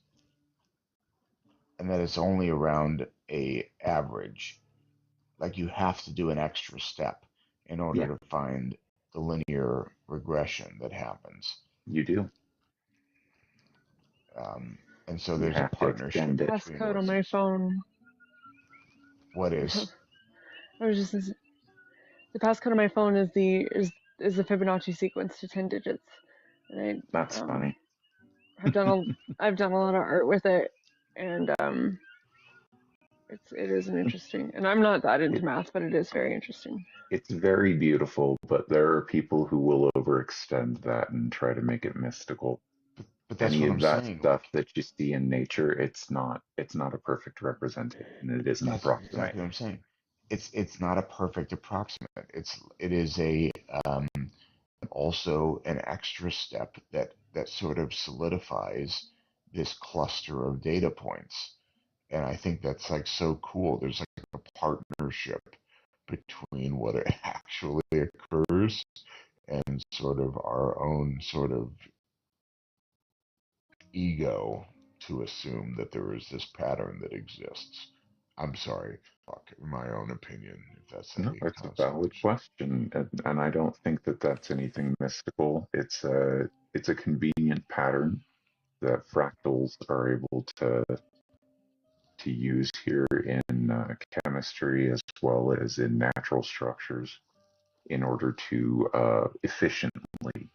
and that it's only around a average. Like you have to do an extra step in order
Yeah,
to find the linear regression that happens.
you do.
Um, and so
You
there's a
have to
partnership
The
extend it.
between
passcode on
those.
my phone.
What is?
I was just the passcode on my phone is the Fibonacci sequence to 10 digits, and
That's funny.
have done a I've done a lot of art with it, and It is an interesting, and I'm not that into
It,
math, but it is very interesting.
it's very beautiful, but there are people who will overextend that and try to make it mystical.
But that's
Any
what
of
I'm
that
saying.
stuff
Like
that you see in nature, it's not a perfect representation. It is an
that's
approximate.
exactly what I'm saying. It's not a perfect approximate. It is a also an extra step that sort of solidifies this cluster of data points. And I think that's like so cool. There's like a partnership between what actually occurs and sort of our own sort of ego to assume that there is this pattern that exists. I'm sorry, fuck, in my own opinion, if that's
No,
any
it's a valid
consolation.
question, and I don't think that that's anything mystical. It's a convenient pattern that fractals are able to use here in chemistry as well as in natural structures in order to efficiently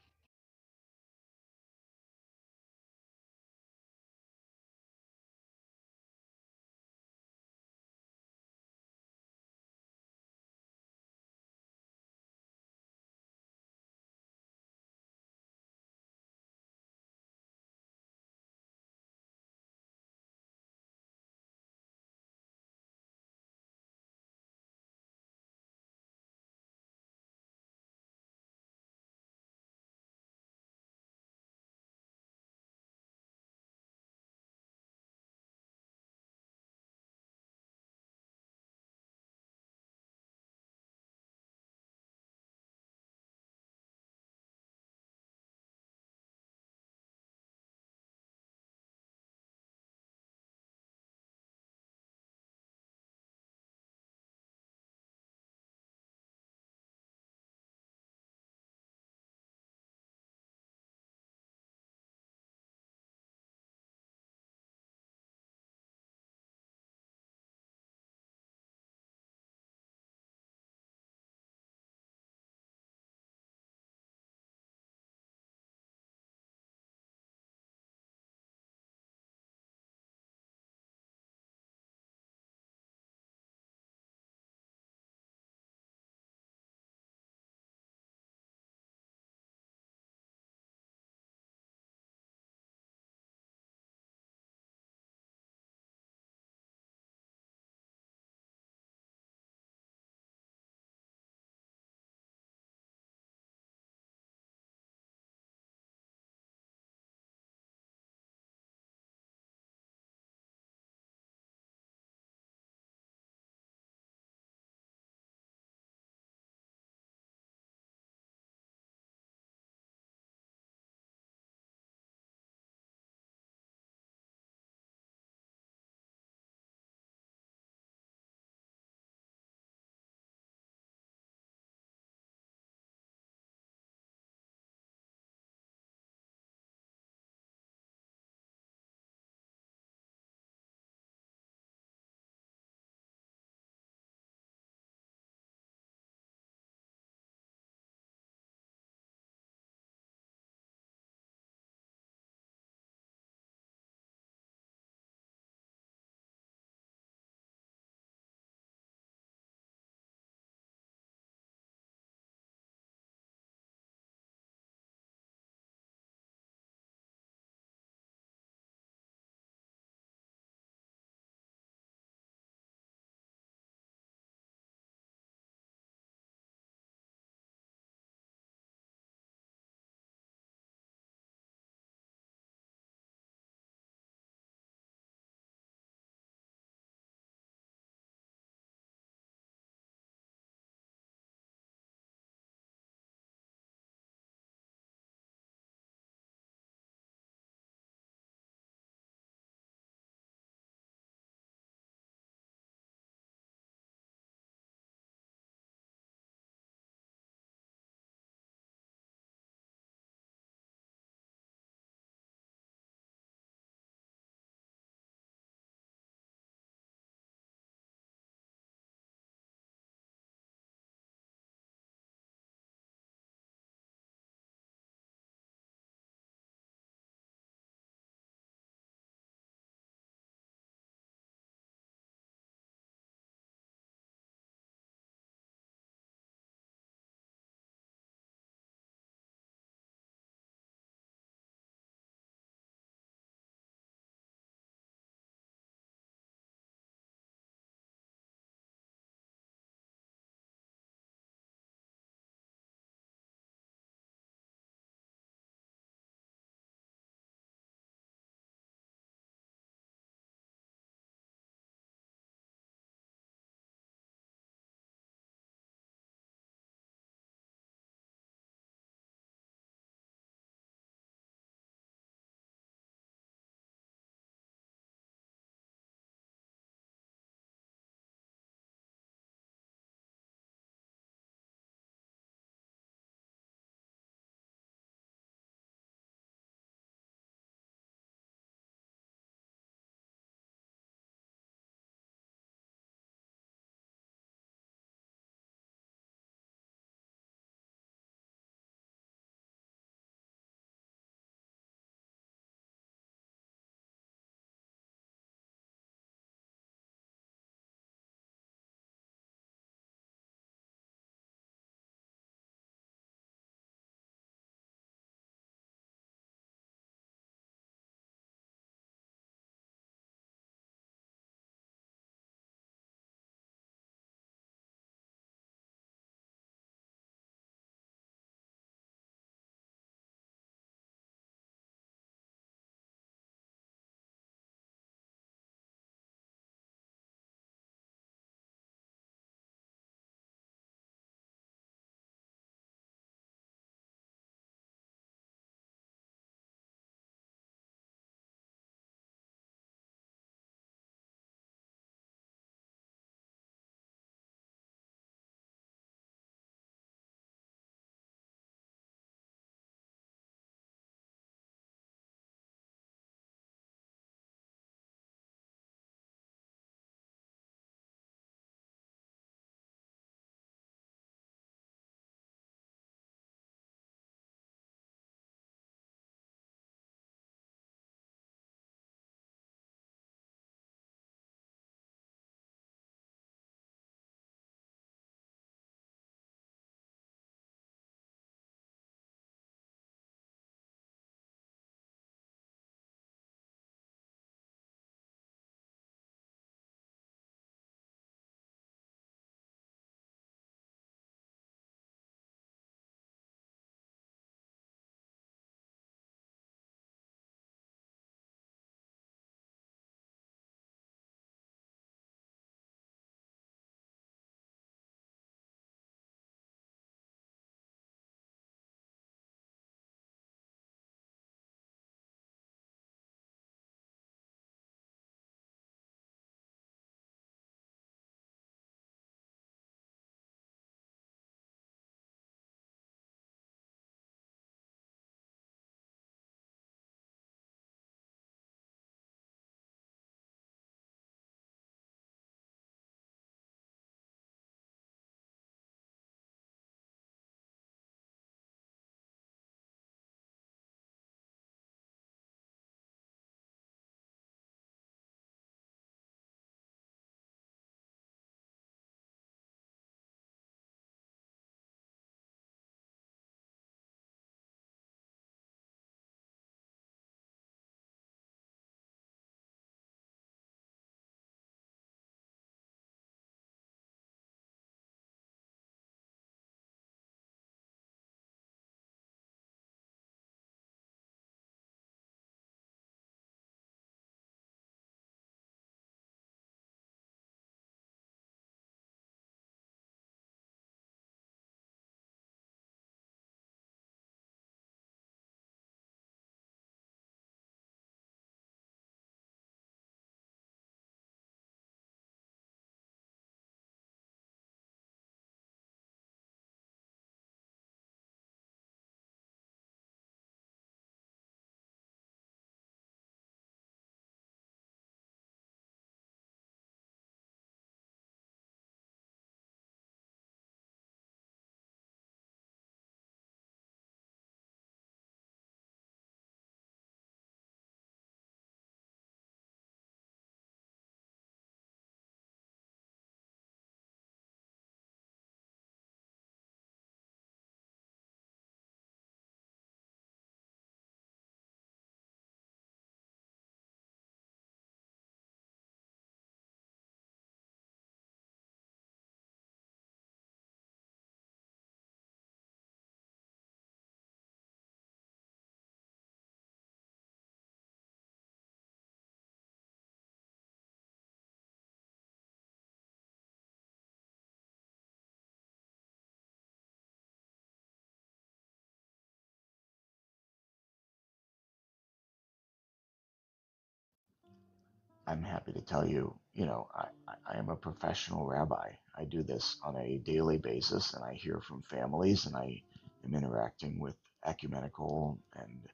I'm happy to tell you, I am a professional rabbi. I do this on a daily basis, and I hear from families, and I am interacting with ecumenical and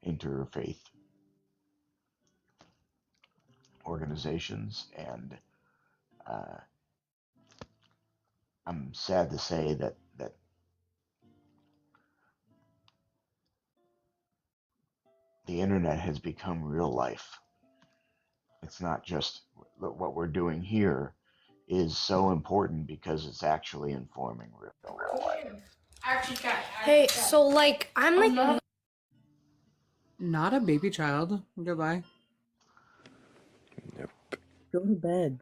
interfaith organizations, and uh, I'm sad to say that the internet has become real life. It's not just what we're doing here is so important because it's actually informing real life.
Hey, so like I'm like
Not a baby child. Goodbye.
Nope.
Go to bed.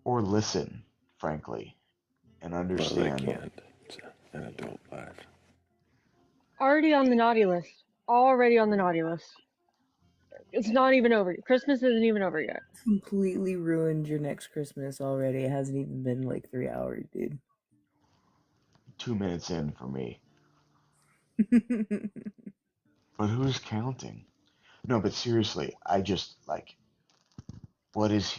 Or listen, frankly, and
Well, they
understand.
can't. It's an adult life.
Already on the naughty list. Already on the naughty list. It's not even over. Christmas isn't even over yet.
Completely ruined your next Christmas already. It hasn't even been like 3 hours, dude.
2 minutes in for me. But who's counting? No, but seriously, I just like what is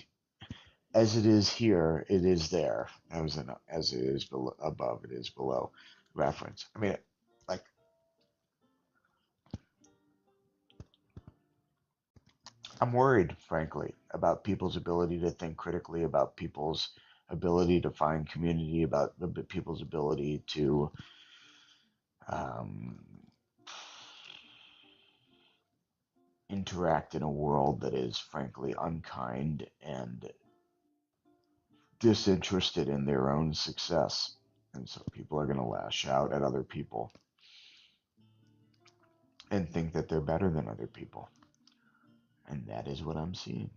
as it is here, it is there. That was an as it is below, above, it is below reference. I mean, like I'm worried, frankly, about people's ability to think critically, about people's ability to find community, about the people's ability to um, interact in a world that is frankly unkind and disinterested in their own success. And so people are going to lash out at other people and think that they're better than other people. And that is what I'm seeing.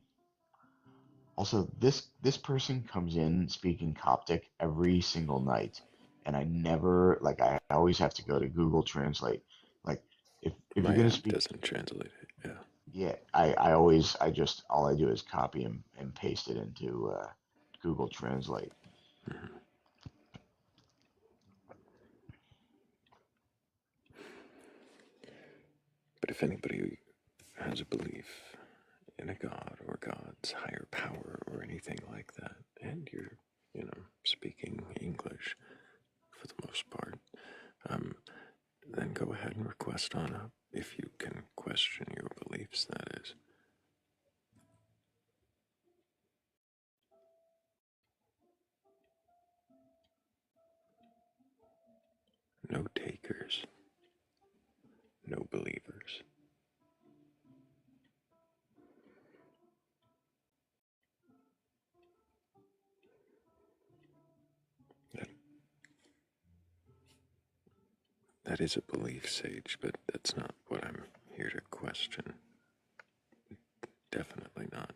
Also, this person comes in speaking Coptic every single night, and I never like I always have to go to Google Translate. Like if
My
you're gonna
app
speak,
doesn't translate it. Yeah.
yeah, I always I just all I do is copy and paste it into Google Translate.
Mhm. But if anybody has a belief in a god or God's higher power or anything like that, and you're, speaking English for the most part, um, then go ahead and request on up if you can question your beliefs, that is. No takers, no believers. That, that is a belief, Sage, but that's not what I'm here to question. Definitely not.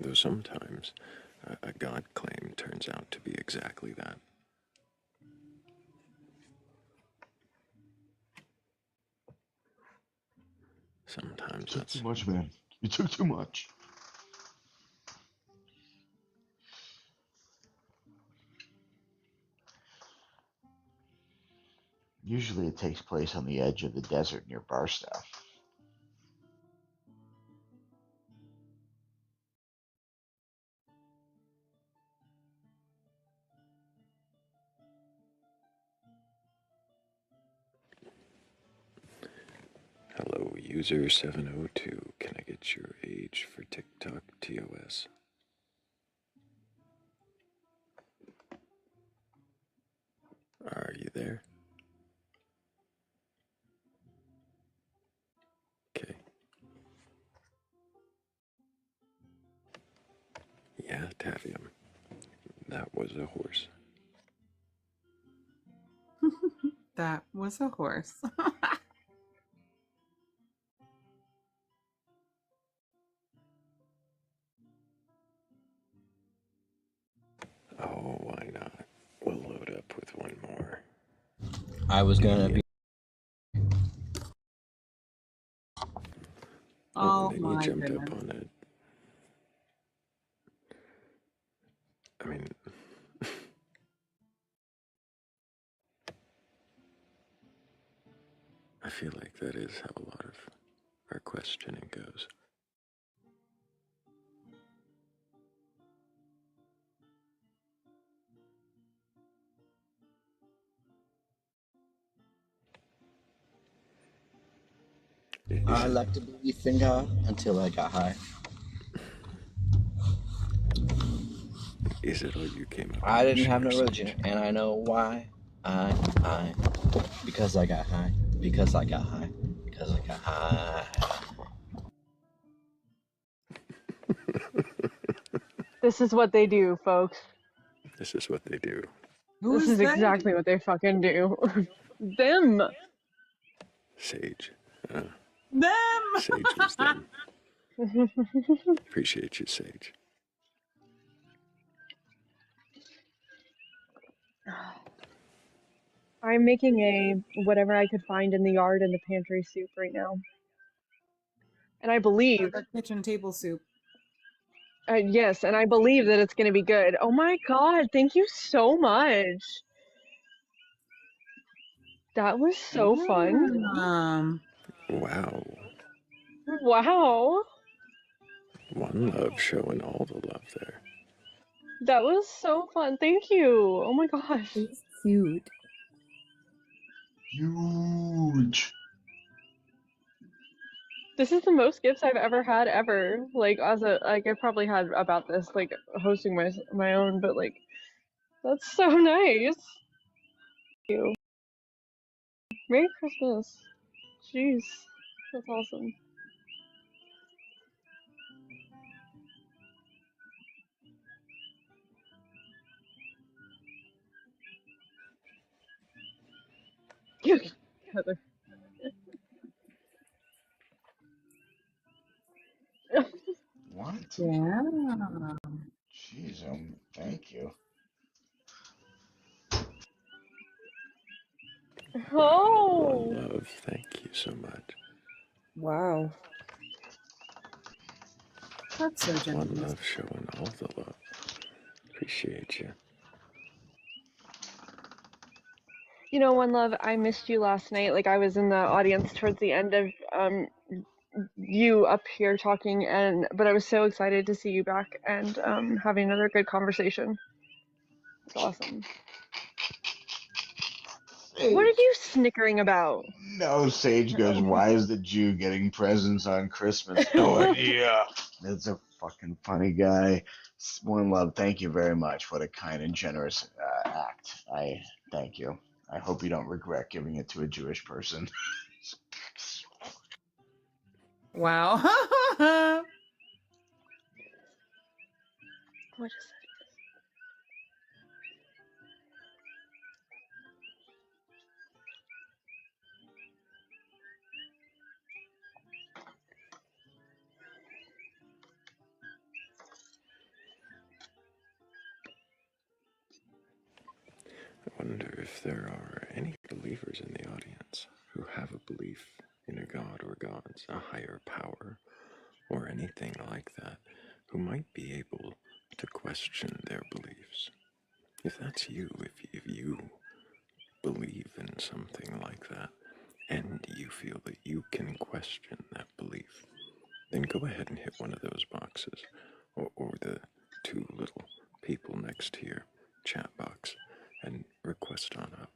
Though sometimes a God claim turns out to be exactly that.
You
Sometimes
took too
that's
much, man. You took too much. Usually it takes place on the edge of the desert near Barstow.
hello, user 702. Can I get your age for TikTok TOS? Are you there? Okay. Yeah, Tavium. That was a horse.
That was a horse.
Oh, why not? We'll load up with one more.
I was gonna be.
Oh
Then you
my
jumped up
goodness.
on it. I mean, feel like that is how a lot of our questioning goes.
I like to believe in God until I got high.
Is it all you came up
I
with?
didn't have no religion, and I know why. Because I got high. Because I got high. Because I got high.
This is what they do, folks.
This is what they do.
This is exactly what they fucking do. Them.
Sage.
Them.
Sage was them. Appreciate you, Sage.
I'm making a whatever I could find in the yard in the pantry soup right now. And I believe...
kitchen table soup.
yes, and I believe that it's going to be good. Oh my god, thank you so much. That was so fun.
Wow.
Wow.
One love showing all the love there.
That was so fun. Thank you. Oh my gosh.
It's cute.
Huge.
This is the most gifts I've ever had ever. Like I probably had about this like hosting my own, but like that's so nice. Thank you. Merry Christmas. Jeez. That's awesome. Heather.
What?
Yeah.
Jeez, thank you.
Oh.
One love, thank you so much.
Wow.
That's so generous.
One love showing all the love. Appreciate you.
You know, One Love, I missed you last night. Like I was in the audience towards the end of you up here talking, but I was so excited to see you back and having another good conversation. It's awesome.
Sage.
What are you snickering about?
No, Sage goes, why is the Jew getting presents on Christmas? No idea. That's a fucking funny guy. One love, thank you very much. What a kind and generous act. I thank you. I hope you don't regret giving it to a Jewish person.
Wow.
What is it?
I wonder if there are any believers in the audience who have a belief in a god or gods, a higher power, or anything like that, who might be able to question their beliefs. If that's you, if you believe in something like that, and you feel that you can question that belief, then go ahead and hit one of those boxes, or the two little people next to your chat box, and request on up.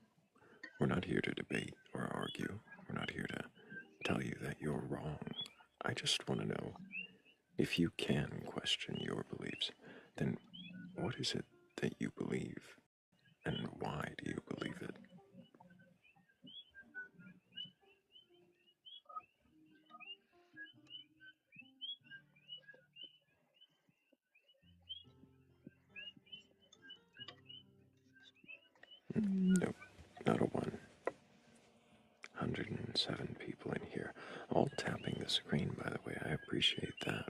We're not here to debate or argue. We're not here to tell you that you're wrong. I just want to know, if you can question your beliefs, then what is it that you believe, and why do you believe it? Nope, not a one. 107 people in here, all tapping the screen, by the way. I appreciate that.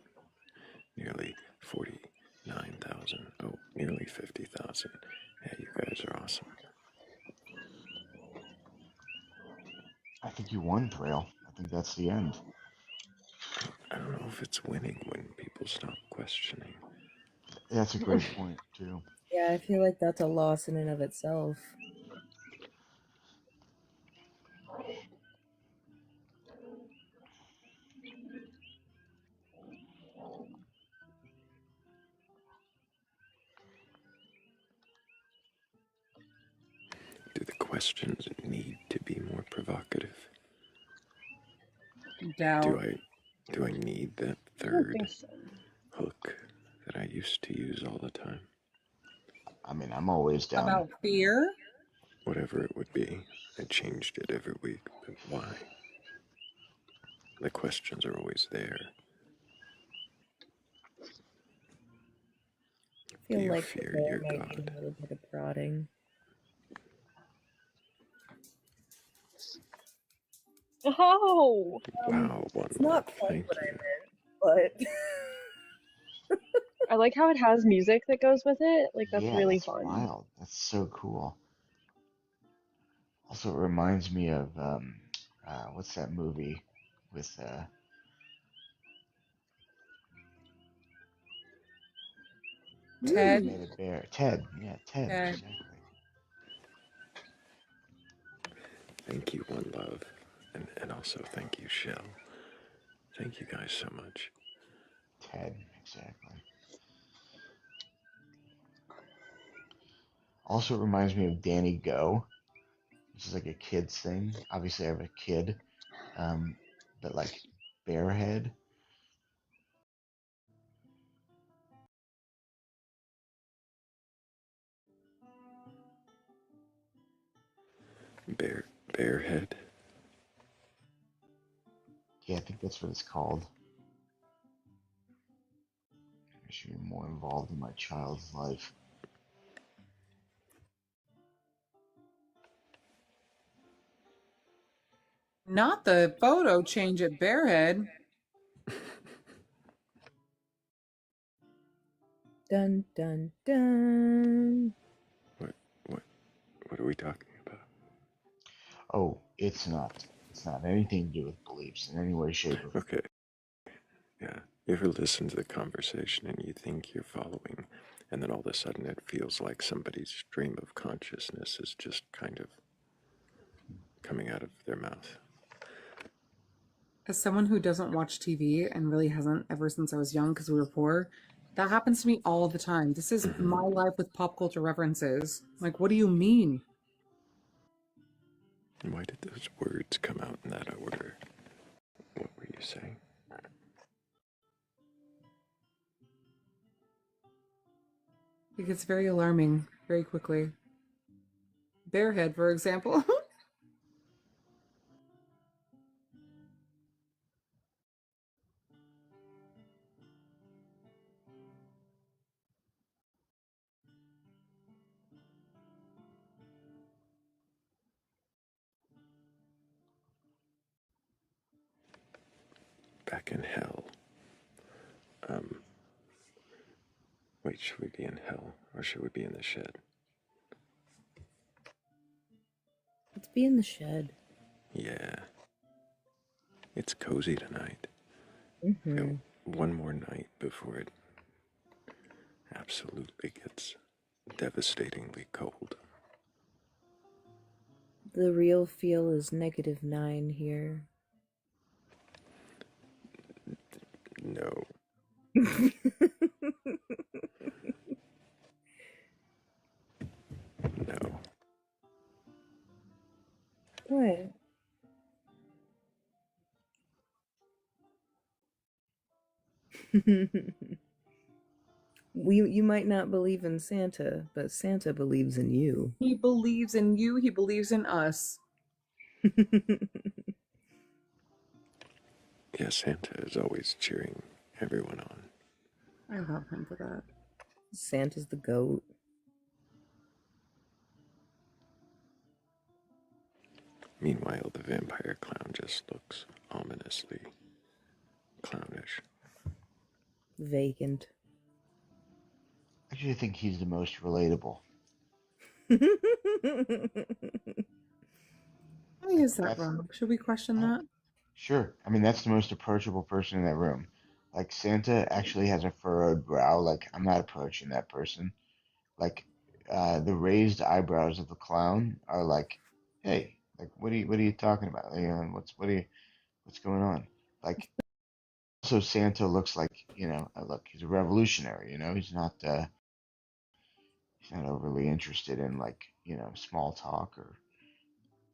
Nearly 49,000. Oh, nearly 50,000. Yeah, you guys are awesome.
I think you won, Thrayle. I think that's the end.
I don't know if it's winning when people stop questioning.
That's a great point, too.
Yeah, I feel like that's a loss in and of itself.
questions need to be more provocative?
Doubt.
Do I need that
I don't think
third
so.
hook that I used to use all the time?
I mean, I'm always down.
About fear?
Whatever it would be, I changed it every week, but why? The questions are always there.
I
Do
feel
you
like the
fear
bear
your
might need
God?
a little bit of prodding.
Oh,
Wow, one
It's
love,
not quite
thank
what
you.
I meant, but
I like how it has music that goes with it. Like, that's
Yeah,
really
that's
fun.
wild. That's so cool. Also, it reminds me of what's that movie with
Ted?
Mm.
made a bear? Ted. Yeah, Ted.
Okay.
Exactly.
Thank you, one love. And also thank you, Shell. Thank you guys so much.
Ted. Exactly. Also, it reminds me of Danny Go, which is like a kid's thing. Obviously, I have a kid, um, but like Bearhead.
Bearhead.
Yeah, I think that's what it's called. I should be more involved in my child's life.
Not the photo change at Bearhead.
dun dun dun.
What what what are we talking about?
Oh, it's not. It's not anything to do with beliefs in any way, shape, or
Okay, yeah. You ever listen to the conversation and you think you're following, and then all of a sudden it feels like somebody's stream of consciousness is just kind of coming out of their mouth?
As someone who doesn't watch TV and really hasn't ever since I was young because we were poor, that happens to me all the time. This is my life with pop culture references. Like, what do you mean?
Why did those words come out in that order? What were you saying?
It gets very alarming very quickly. Bearhead, for example.
Back in hell. Um, Wait, should we be in hell or should we be in the shed?
Let's be in the shed.
Yeah, it's cozy tonight.
Mm-hmm.
One more night before it absolutely gets devastatingly cold.
The real feel is -9 here.
No. No.
What? You might not believe in Santa, but Santa believes in you.
He believes in you, he believes in us.
Yeah, Santa is always cheering everyone on.
I love him for that.
Santa's the goat.
Meanwhile, the vampire clown just looks ominously clownish.
Vacant.
I actually think he's the most relatable.
Why is that
That's
wrong? Should we question
I,
that?
sure. I mean, that's the most approachable person in that room. Like Santa actually has a furrowed brow. Like I'm not approaching that person. Like the raised eyebrows of the clown are like, hey, like what are you talking about? You know, what's going on? Like also Santa looks like look, he's a revolutionary. He's not overly interested in like small talk or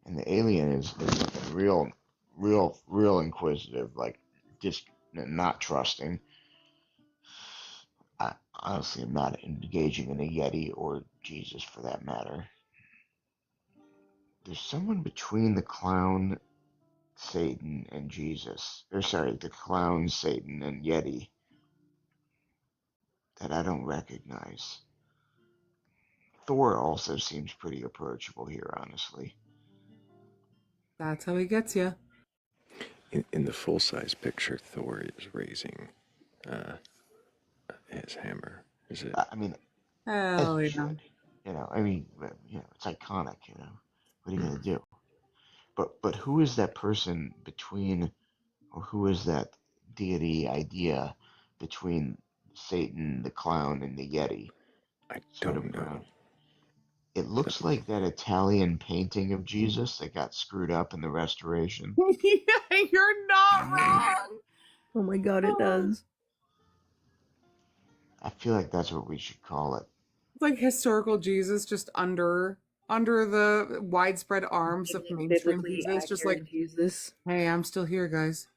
And the alien is looking real inquisitive, like just not trusting. I honestly am not engaging in a Yeti or Jesus for that matter. There's someone between the clown, Satan, and Jesus. Or sorry, the clown, Satan, and Yeti that I don't recognize. Thor also seems pretty approachable here, honestly.
That's how he gets you.
In the full-size picture, Thor is raising his hammer. Is it?
I mean, as
Hell
he
yeah.
should. I mean, it's iconic. What are you gonna do? But who is that person between, or who is that deity idea between Satan, the clown, and the Yeti?
I
Sort of
don't know.
around. It looks like that Italian painting of Jesus that got screwed up in the restoration.
Yeah, you're not wrong.
Oh my god, it does.
I feel like that's what we should call it.
It's like historical Jesus just under the widespread arms of mainstream
Biblically
Jesus, just like,
accurate Jesus.
hey, I'm still here, guys.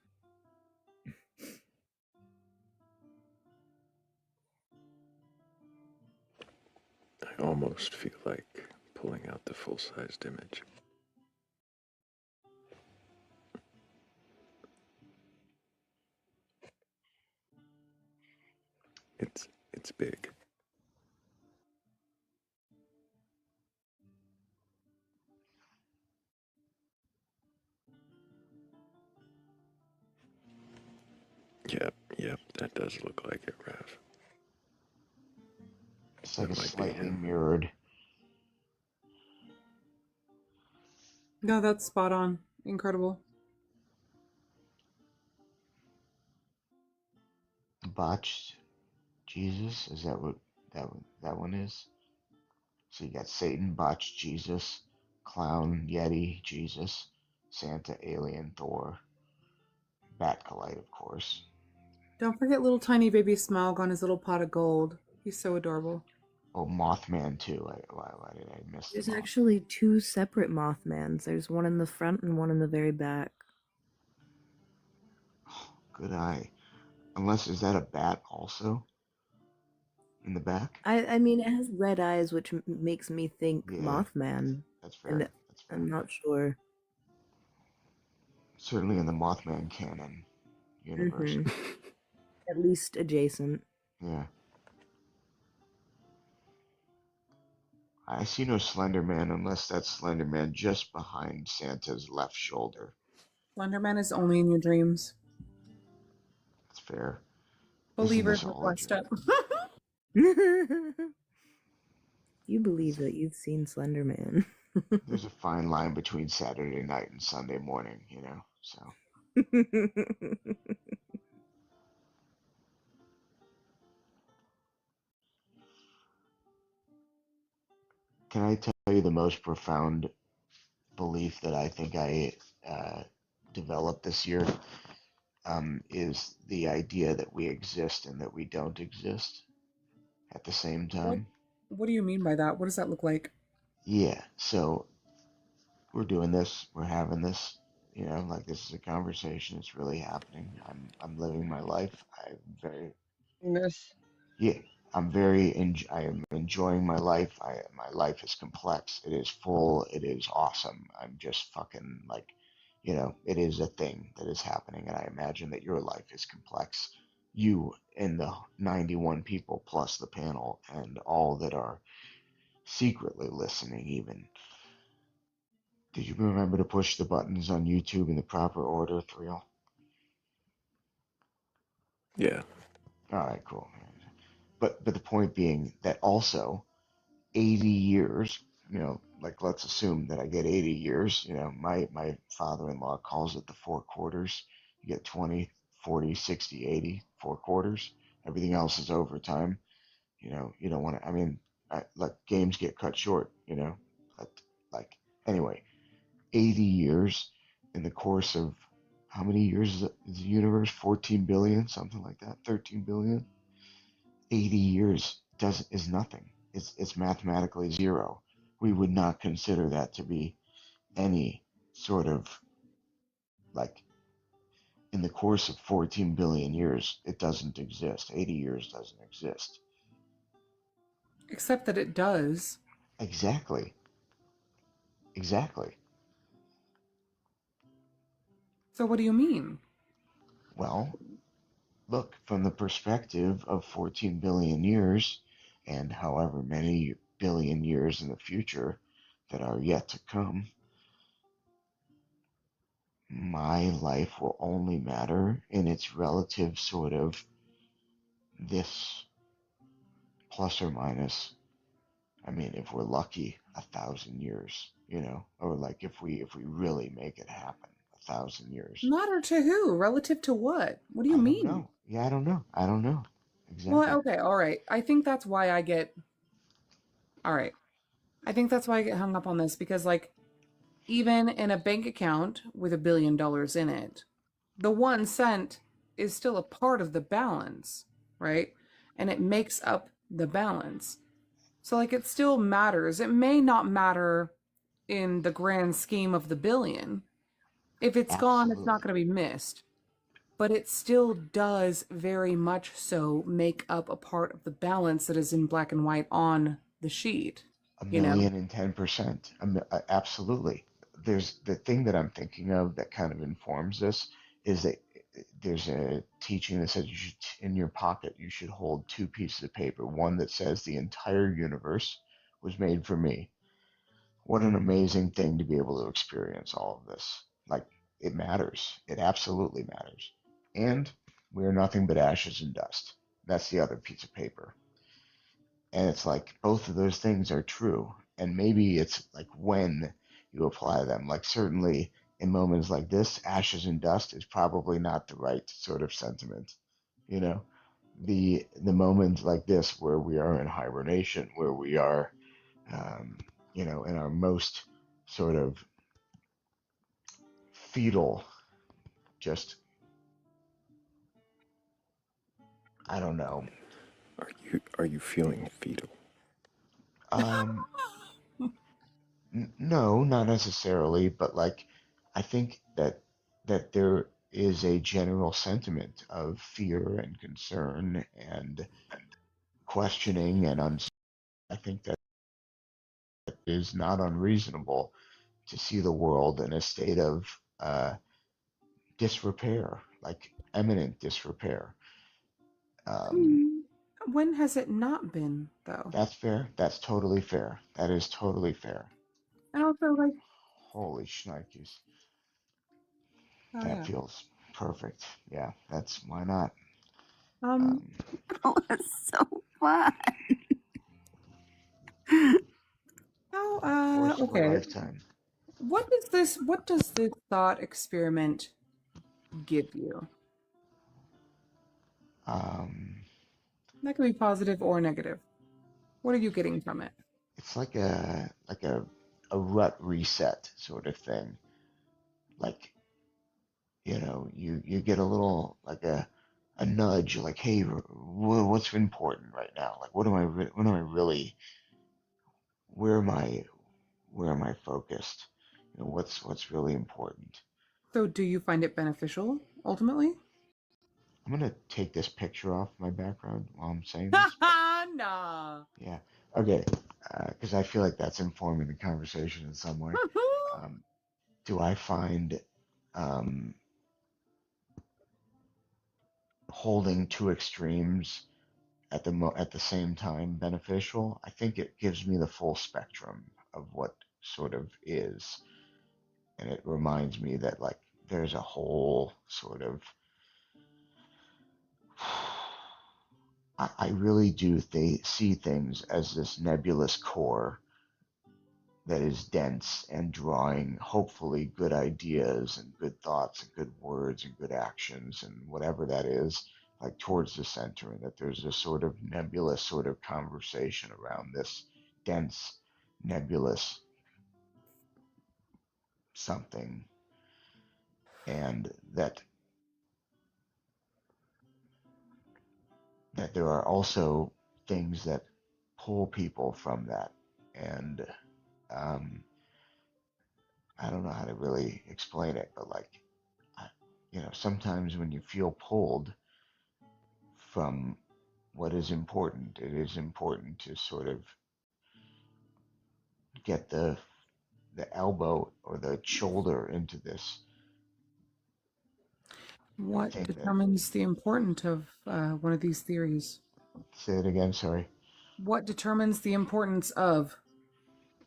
I almost feel like pulling out the full-sized image. It's big. Yep, that does look like it, Rev.
It's like
That
a
might be
slightly
him.
mirrored.
No, that's spot on. Incredible.
Botched Jesus? Is that what that one is? So you got Satan, botched Jesus, clown, Yeti, Jesus, Santa, alien, Thor, Batcolyte, of course.
Don't forget little tiny baby Smaug on his little pot of gold. He's so adorable.
Oh, Mothman too. Why did I miss
There's
the Mothman?
actually two separate Mothmans. There's one in the front and one in the very back.
Oh, good eye. Unless, is that a bat also? In the back?
I mean, it has red eyes, which makes me think
Yeah,
Mothman.
that's fair.
And
That's fair.
I'm not sure.
Certainly in the Mothman canon universe.
At least adjacent.
Yeah. I see no Slender Man unless that's Slender Man just behind Santa's left shoulder.
Slenderman is only in your dreams.
That's fair.
Believers
Isn't this all a
request
dream?
it.
You believe that you've seen Slender Man.
There's a fine line between Saturday night and Sunday morning, so. Can I tell you the most profound belief that I think I developed this year? Is the idea that we exist and that we don't exist at the same time.
What do you mean by that? What does that look like?
Yeah, so we're doing this, we're having this, like this is a conversation, it's really happening. I'm living my life. I'm very
Yes.
Yeah, I am enjoying my life. My life is complex. It is full. It is awesome. I'm just fucking like, it is a thing that is happening, and I imagine that your life is complex. You and the 91 people plus the panel and all that are secretly listening even. Did you remember to push the buttons on YouTube in the proper order, Thrayle?
Yeah.
All right, cool. But the point being that also 80 years, like let's assume that I get 80 years, my father-in-law calls it the four quarters. You get 20, 40, 60, 80, 4 quarters. Everything else is overtime. You don't want to, I mean, like games get cut short, but like, anyway, 80 years in the course of how many years is the universe? 14 billion, something like that, 13 billion. 80 years is nothing. It's mathematically zero. We would not consider that to be any sort of, like, in the course of 14 billion years, it doesn't exist. 80 years doesn't exist.
Except that it does.
Exactly. Exactly.
So what do you mean?
Well, look, from the perspective of 14 billion years and however many billion years in the future that are yet to come, my life will only matter in its relative sort of this plus or minus. I mean, if we're lucky, 1,000 years, or like if we really make it happen, 1,000 years.
Matter to who? Relative to what? What do you
I don't
mean?
know. Yeah, I don't know. I don't know.
Well,
Exactly.
okay, all right. I think that's why I get, all right. I think that's why I get hung up on this because, like, even in a bank account with $1 billion in it, the 1 cent is still a part of the balance, right? And it makes up the balance. So, like, it still matters. It may not matter in the grand scheme of the billion. If it's gone, it's not
Absolutely.
going to be missed. But it still does very much so make up a part of the balance that is in black and white on the sheet,
A
you know?
million and 10%. Absolutely. There's the thing that I'm thinking of that kind of informs this is that there's a teaching that says you should, in your pocket, you should hold two pieces of paper. One that says the entire universe was made for me. What an amazing thing to be able to experience all of this. Like, it matters. It absolutely matters. And we are nothing but ashes and dust. That's the other piece of paper. And it's like both of those things are true. And maybe it's like when you apply them. Like, certainly in moments like this, ashes and dust is probably not the right sort of sentiment. You know, the moment like this where we are in hibernation, where we are, um, in our most sort of fetal, just, I don't know.
Are you feeling fetal?
Um, no, not necessarily, but like, I think that there is a general sentiment of fear and concern and questioning and I think that is not unreasonable to see the world in a state of disrepair, like eminent disrepair. Um,
When has it not been, though?
that's fair. That's totally fair. That is totally fair.
And also, like,
Holy shnikes.
oh
That
yeah.
feels perfect. Yeah, that's why not.
Um,
Um,
Oh, it's so fun.
how,
course of a
okay.
lifetime.
What does this thought experiment give you?
Um,
That could be positive or negative. What are you getting from it?
it's like a rut reset sort of thing. Like, you get a little like a nudge, like, hey, what's important right now? Like, what am I really, where am I, where am I focused? What's really important?
So, do you find it beneficial ultimately?
I'm gonna take this picture off my background while I'm saying this, but
Nah.
yeah, okay, because I feel like that's informing the conversation in some way. Um, do I find um, holding two extremes at the same time beneficial? I think it gives me the full spectrum of what sort of is, and it reminds me that, like, there's a whole sort of I really do see things as this nebulous core that is dense and drawing hopefully good ideas and good thoughts and good words and good actions and whatever that is, like, towards the center, and that there's a sort of nebulous sort of conversation around this dense nebulous something, and that there are also things that pull people from that, and um, I don't know how to really explain it, but like, sometimes when you feel pulled from what is important, it is important to sort of get the elbow or the shoulder into this.
What
Thing that,
determines the importance of one of these theories?
say it again, sorry.
What determines the importance of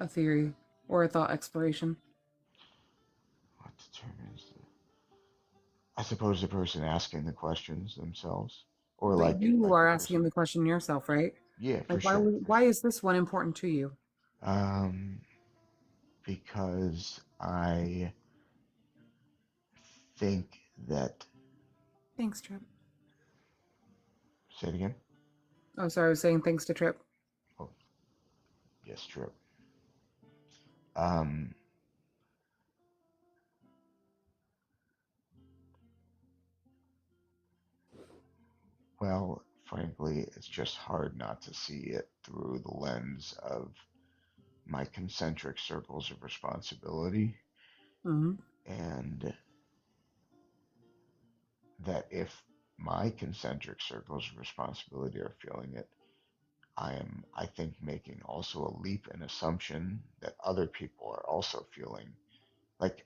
a theory or a thought exploration?
What determines I suppose the person asking the questions themselves, or
But
like
you
the
are asking
person.
the question yourself, right?
Yeah,
Like,
for sure, for
why
sure.
is this one important to you?
Um, because I think that.
Thanks, Trip.
Say it again.
Oh, sorry, I was saying thanks to Trip.
Oh, yes, true. Um, well, frankly, it's just hard not to see it through the lens of my concentric circles of responsibility,
Mm-hmm.
and that if my concentric circles of responsibility are feeling it, I think, making also a leap in assumption that other people are also feeling like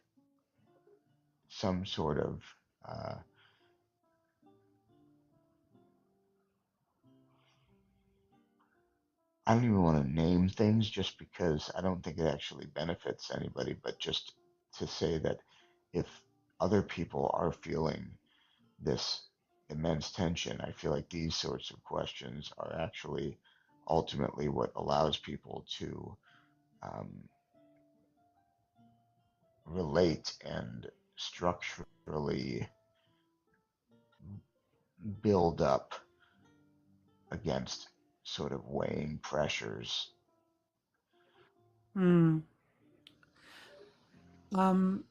some sort of, uh, I don't even want to name things just because I don't think it actually benefits anybody, but just to say that if other people are feeling this immense tension, I feel like these sorts of questions are actually ultimately what allows people to um, relate and structurally build up against sort of weighing pressures.
Hmm. Um,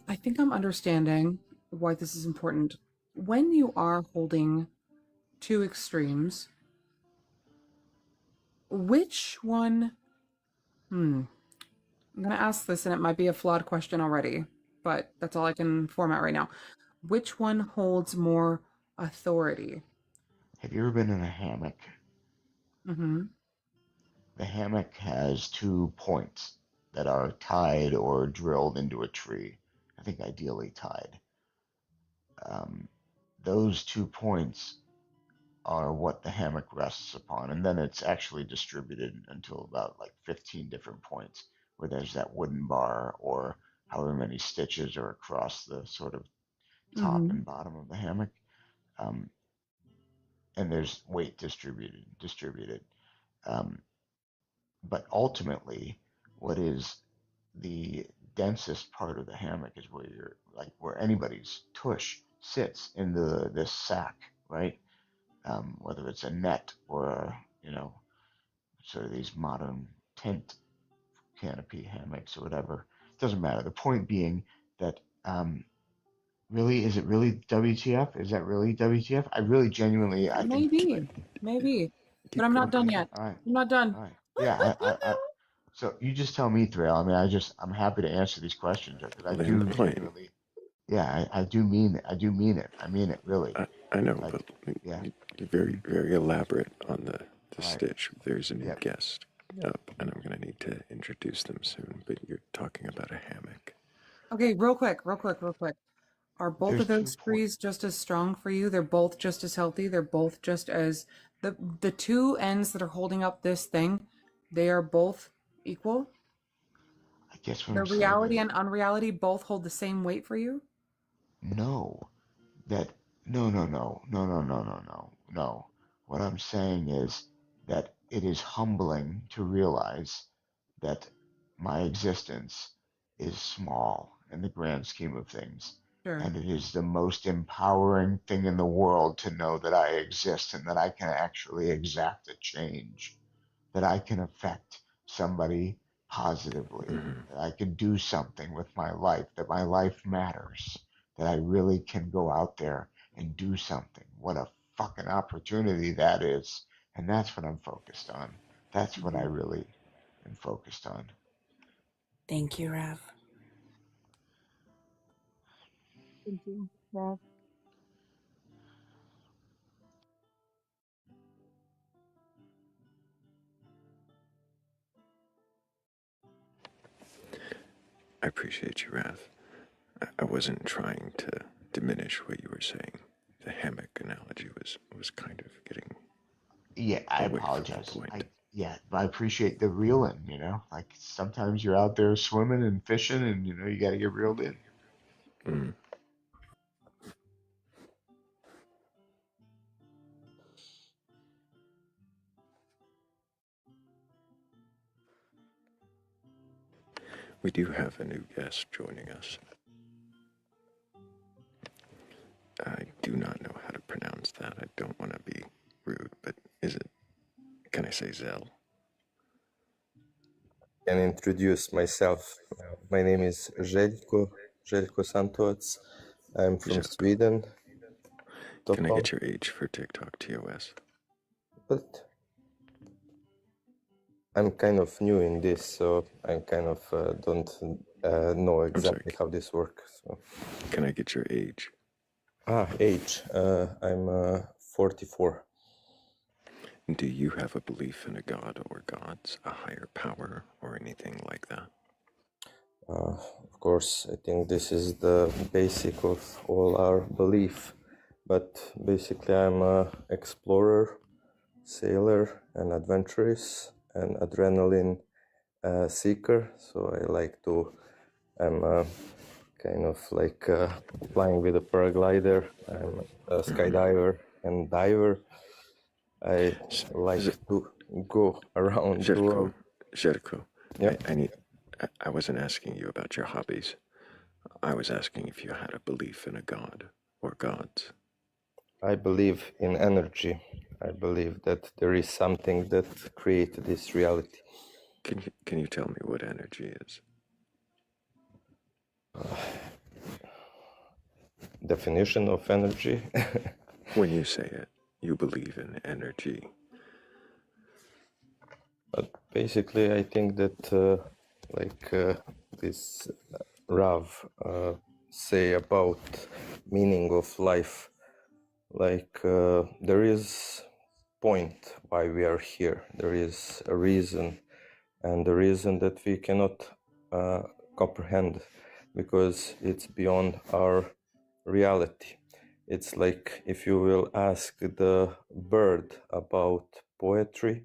I think I'm understanding why this is important. When you are holding two extremes, which one? Hmm. I'm gonna ask this, and it might be a flawed question already, but that's all I can format right now. Which one holds more authority?
Have you ever been in a hammock?
Mm-hmm.
The hammock has 2 points that are tied or drilled into a tree. I think ideally tied. Um, those 2 points are what the hammock rests upon, and then it's actually distributed until about like 15 different points where there's that wooden bar or however many stitches are across the sort of top
Mm-hmm.
and bottom of the hammock. Um, and there's weight distributed. Um, but ultimately, what is the densest part of the hammock is where you're like where anybody's tush sits in this sack, right? Whether it's a net or sort of these modern tent canopy hammocks or whatever. It doesn't matter. The point being that really, is it really WTF? Is that really WTF? I really genuinely, I think, like,
Maybe, but
Keep
I'm not
going.
done
okay,
yet.
all right,
I'm not done.
all right. Yeah, so you just tell me, Thrayle. I mean, I'm happy to answer these questions because I
Land the
do
plane.
genuinely, yeah, I do mean it. I do mean it. I mean it really.
I know,
Like,
but
yeah,
you're very, very elaborate on the
all right,
stitch. There's a new
yep.
guest up, and I'm going to need to introduce them soon, but you're talking about a hammock.
Okay, real quick. Are both
There's
of
two
those
points.
trees just as strong for you? They're both just as healthy. They're both just as the two ends that are holding up this thing, they are both equal.
I guess what
The
I'm saying
reality
is
and unreality both hold the same weight for you.
no. That no. What I'm saying is that it is humbling to realize that my existence is small in the grand scheme of things.
Sure.
And it is the most empowering thing in the world to know that I exist and that I can actually exact a change, that I can affect somebody positively,
Mhm.
that I can do something with my life, that my life matters, that I really can go out there and do something. What a fucking opportunity that is. And that's what I'm focused on. That's what I
Mhm.
really am focused on.
Thank you, Rav.
Thank you, Rav.
I appreciate you, Wrath. I wasn't trying to diminish what you were saying. The hammock analogy was kind of getting
Yeah, I
away from the
apologize.
point.
I appreciate the reeling, you know? Like sometimes you're out there swimming and fishing and you know you gotta get reeled in.
Mm. We do have a new guest joining us. I do not know how to pronounce that. I don't want to be rude, but can I say Zell?
Can introduce myself. My name is Željko Santovac. I'm from
Željko.
Sweden,
Can I
Stockholm.
get your age for TikTok TOS?
But I'm kind of new in this, so I kind of don't know exactly how this works. So.
Can I get your age?
Age. I'm 44.
Do you have a belief in a god or gods, a higher power, or anything like that?
Of course, I think this is the basic of all our belief. But basically, I'm an explorer, sailor, and adventurous, and adrenaline seeker. So I like to. I'm kind of like flying with a paraglider. I'm a skydiver and diver. I like to go around the world.
Željko,
Yeah.
I wasn't asking you about your hobbies. I was asking if you had a belief in a god or gods.
I believe in energy. I believe that there is something that creates this reality.
Can you tell me what energy is?
Definition of energy?
When you say it, you believe in energy.
But basically, I think that this Rav say about meaning of life, there is point why we are here. There is a reason, and the reason that we cannot comprehend because it's beyond our reality. It's like if you will ask the bird about poetry,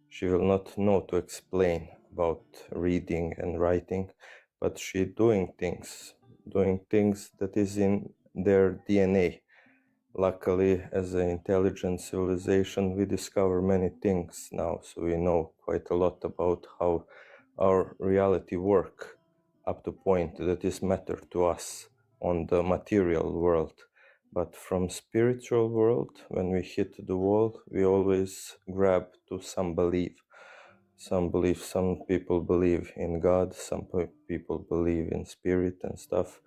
she will not know to explain about reading and writing, but she doing things that is in their DNA. Luckily, as an intelligent civilization, we discover many things now, so we know quite a lot about how our reality work up to point that is matter to us on the material world. But from spiritual world, when we hit the wall, we always grab to some belief. Some people believe in God, some people believe in spirit and stuff.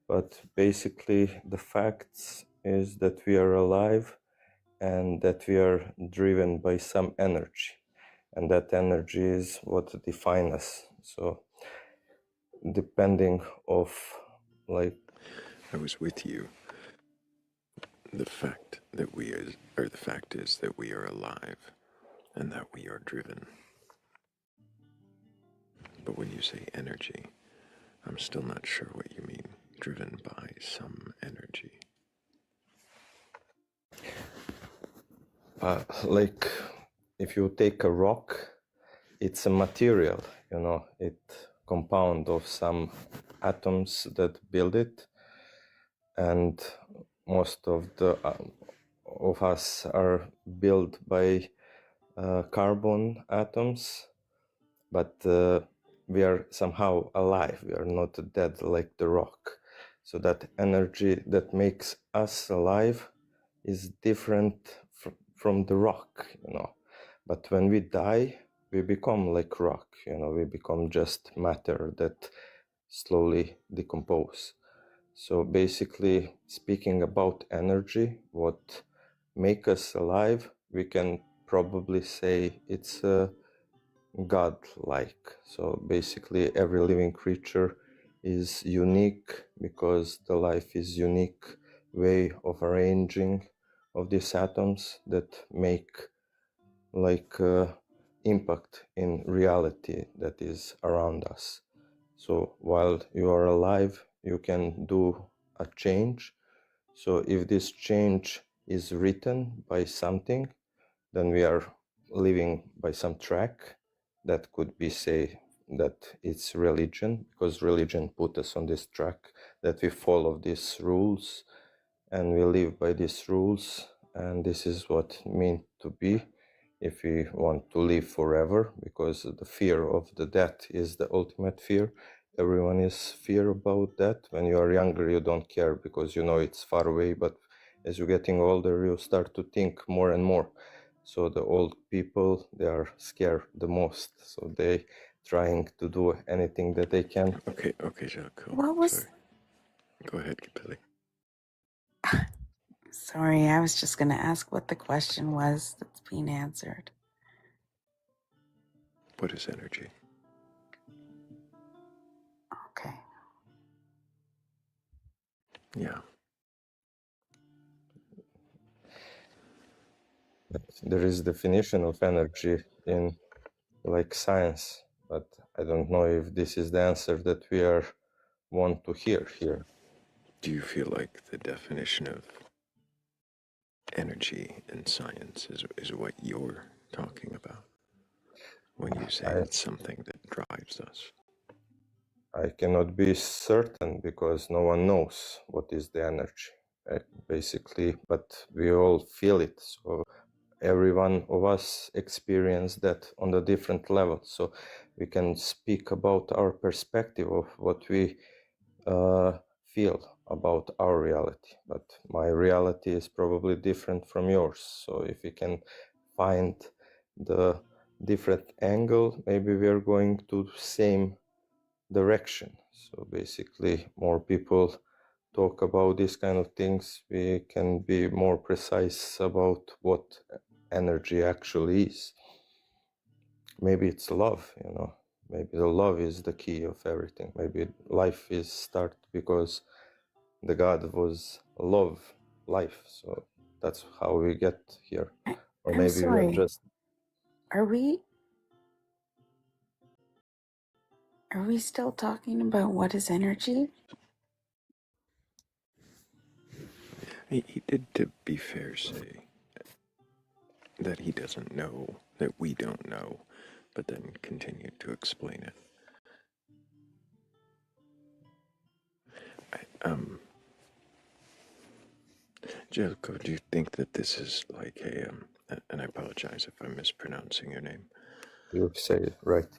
But basically, the facts is that we are alive and that we are driven by some energy. And that energy is what defines us. So, depending of like...
I was with you. The fact is that we are alive and that we are driven. But when you say energy, I'm still not sure what you mean. Driven by some energy.
Like if you take a rock, it's a material, it compound of some atoms that build it, and most of us are built by carbon atoms, but we are somehow alive. We are not dead like the rock. So that energy that makes us alive is different from the rock, But when we die, we become like rock, we become just matter that slowly decompose. So basically, speaking about energy, what make us alive, we can probably say it's God-like. So basically, every living creature is unique because the life is unique way of arranging of these atoms that make like impact in reality that is around us. So while you are alive, you can do a change. So if this change is written by something, then we are living by some track. That could be say that it's religion, because religion put us on this track, that we follow these rules and we live by these rules, and this is what it means to be if we want to live forever, because the fear of the death is the ultimate fear. Everyone is fear about that. When you are younger, you don't care because you know it's far away, but as you're getting older, you start to think more and more. So the old people, they are scared the most, so they trying to do anything that they can.
Okay, Jacques.
What was?
Sorry. Go ahead, Billy.
Sorry, I was just going to ask what the question was that's being answered.
What is energy?
Okay.
Yeah.
There is definition of energy in like science, but I don't know if this is the answer that we are want to hear here.
Do you feel like the definition of energy in science is what you're talking about when you say it's something that drives us?
I cannot be certain because no one knows what is the energy, basically, but we all feel it. So every one of us experience that on a different level. So we can speak about our perspective of what we feel about our reality, but my reality is probably different from yours. So if we can find the different angle, maybe we are going to same direction. So basically, more people talk about these kind of things, we can be more precise about what energy actually is. Maybe it's love, you know. Maybe the love is the key of everything. Maybe life is start because the God was love, life. So that's how we get here. Or
I'm
maybe we are
sorry.
just...
Are we still talking about what is energy?
He did, to be fair, say that he doesn't know, that we don't know, but then continued to explain it. Jericho, do you think that this is like and I apologize if I'm mispronouncing your name.
You say it right.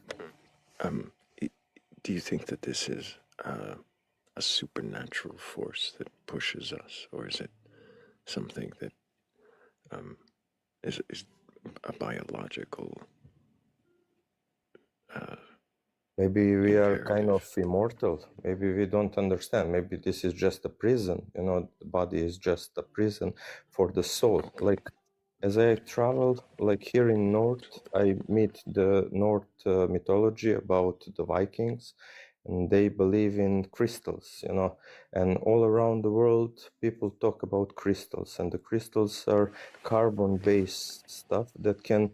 Do you think that this is a supernatural force that pushes us, or is it something that is a biological
Maybe we are kind
imperative?
of immortal. Maybe we don't understand. Maybe this is just a prison. You know, the body is just a prison for the soul. Like, as I travel, like here in North, I meet the North mythology about the Vikings, and they believe in crystals, you know. And all around the world, people talk about crystals, and the crystals are carbon-based stuff that can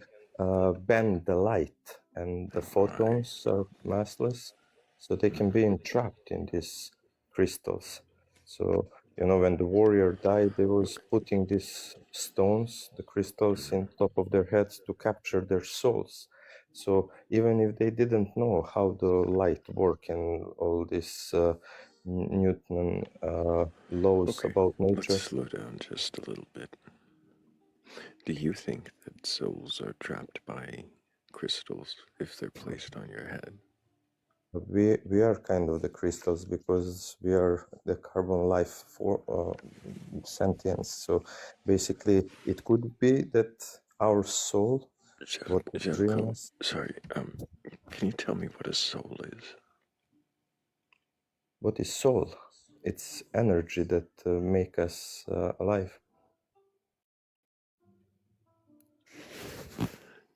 bend the light, and the photons are massless, so they can be entrapped in these crystals. So, you know, when the warrior died, they was putting these stones, the crystals, in top of their heads to capture their souls. So even if they didn't know how the light work and all these Newton laws
Okay,
about
let's
nature,
slow down just a little bit. Do you think that souls are trapped by crystals if they're placed on your head?
we are kind of the crystals because we are the carbon life for sentience. So basically, it could be that our soul, what is bringing
Jericho,
us.
sorry, can you tell me what a soul is?
What is soul? It's energy that make us alive.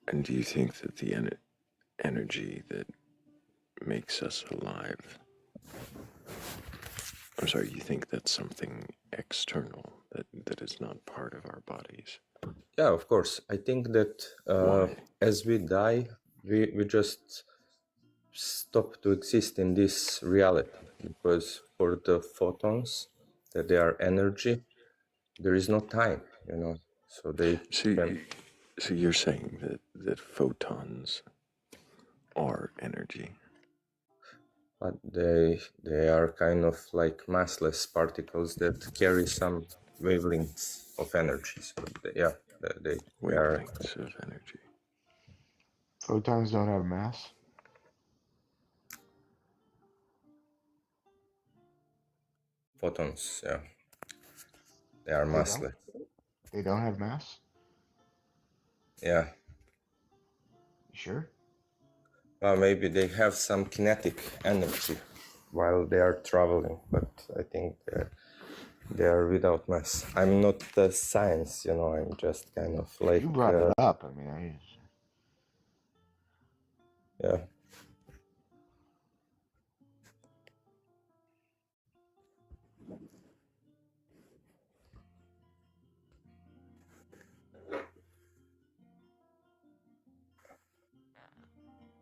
And do you think that the energy that makes us alive, I'm sorry, you think that's something external that is not part of our bodies?
Yeah, of course. I think that
Why?
as we die, we just stop to exist in this reality, because for the photons, that they are energy, there is no time, so they can.
So you're saying that photons are energy?
But they are kind of like massless particles that carry some wavelengths of energy. So they are
Wavelengths of energy.
Photons don't have mass?
photons. Yeah, they are
They don't?
massless.
They don't have mass?
Yeah.
You sure?
Well, maybe they have some kinetic energy while they are traveling, but I think they are without mass. I'm not the science, I'm just kind of like
You brought it up. I mean,
yeah.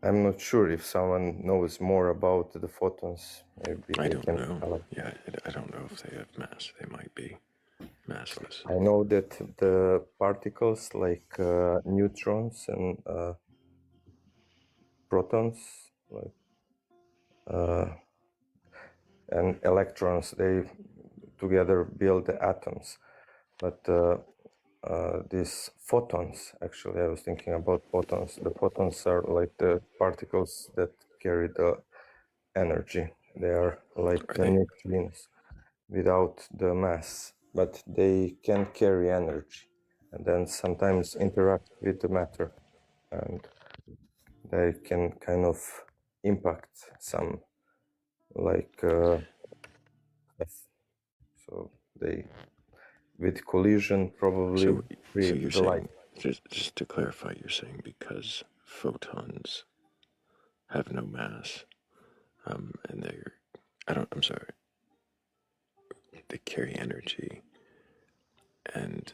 I'm not sure if someone knows more about the photons. Maybe
I
they
don't
can
know.
tell us.
Yeah, I don't know if they have mass. They might be massless.
I know that the particles like neutrons and protons, like and electrons, they together build the atoms. But these photons, actually, I was thinking about photons. The photons are like the particles that carry the energy. They are like neutrinos without the mass, but they can carry energy and then sometimes interact with the matter, and they can kind of impact some like so they with collision probably
So
create
you're
the light.
saying, just to clarify, you're saying because photons have no mass, and I'm sorry, they carry energy, and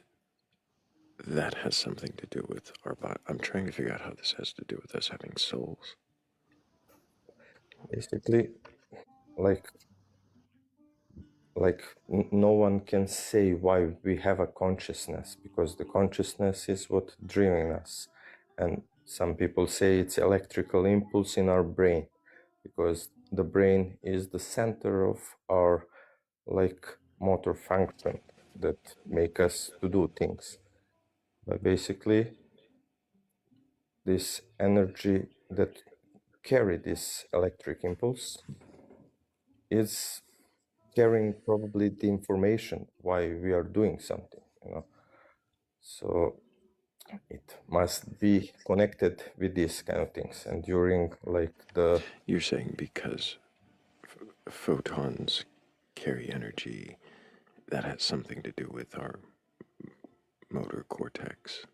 that has something to do with our body. I'm trying to figure out how this has to do with us having souls.
Basically, like no one can say why we have a consciousness, because the consciousness is what driving us. And some people say it's electrical impulse in our brain, because the brain is the center of our like motor function that make us to do things. But basically this energy that carry this electric impulse is carrying probably the information why we are doing something, so it must be connected with these kind of things. And during like the
You're saying because photons carry energy, that has something to do with our motor cortex,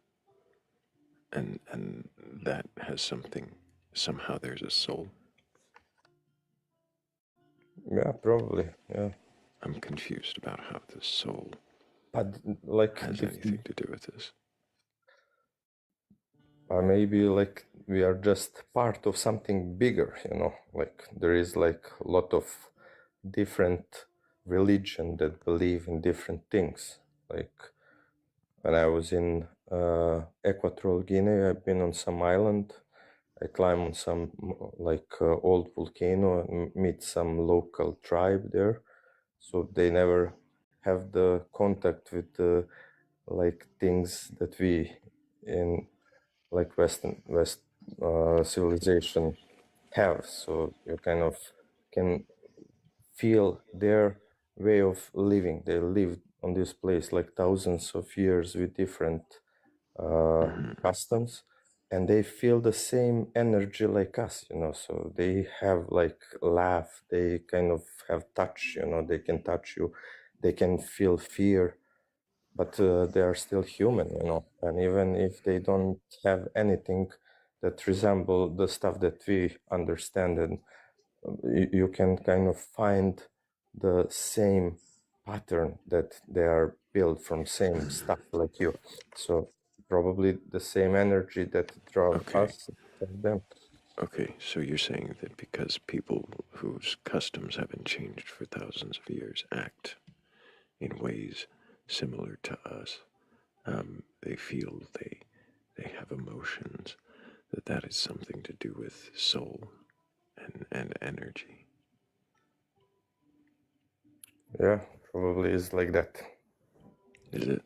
and that has something, somehow there's a soul.
yeah, probably, yeah.
I'm confused about how the soul has
if
anything to do with this.
Or maybe like we are just part of something bigger, like there is like a lot of different religion that believe in different things. Like when I was in Equatorial Guinea, I've been on some island. I climb on some like old volcano and meet some local tribe there. So they never have the contact with the like things that we in like West civilization have. So you kind of can feel their way of living. They lived on this place like thousands of years with different customs, and they feel the same energy like us, so they have like laugh, they kind of have touch, they can touch you, they can feel fear, but they are still human, and even if they don't have anything that resemble the stuff that we understand, and you can kind of find the same pattern, that they are built from same stuff like you. So probably the same energy that draw
Okay.
us draw them.
Okay, so you're saying that because people whose customs haven't changed for thousands of years act in ways similar to us, they feel they have emotions, that is something to do with soul and energy.
Yeah, probably is like that.
Is it?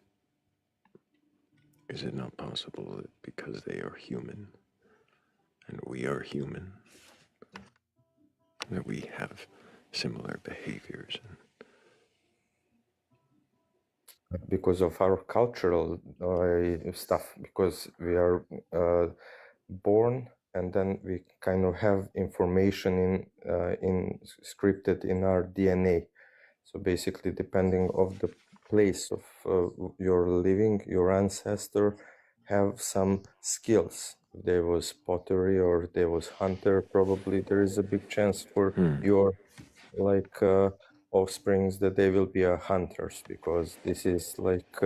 Is it not possible that because they are human and we are human, that we have similar behaviors?
Because of our cultural stuff, because we are born and then we kind of have information in scripted in our DNA. So basically, depending of the place of your living, your ancestor have some skills. If there was pottery or there was hunter, probably there is a big chance for your like offsprings that they will be hunters, because this is like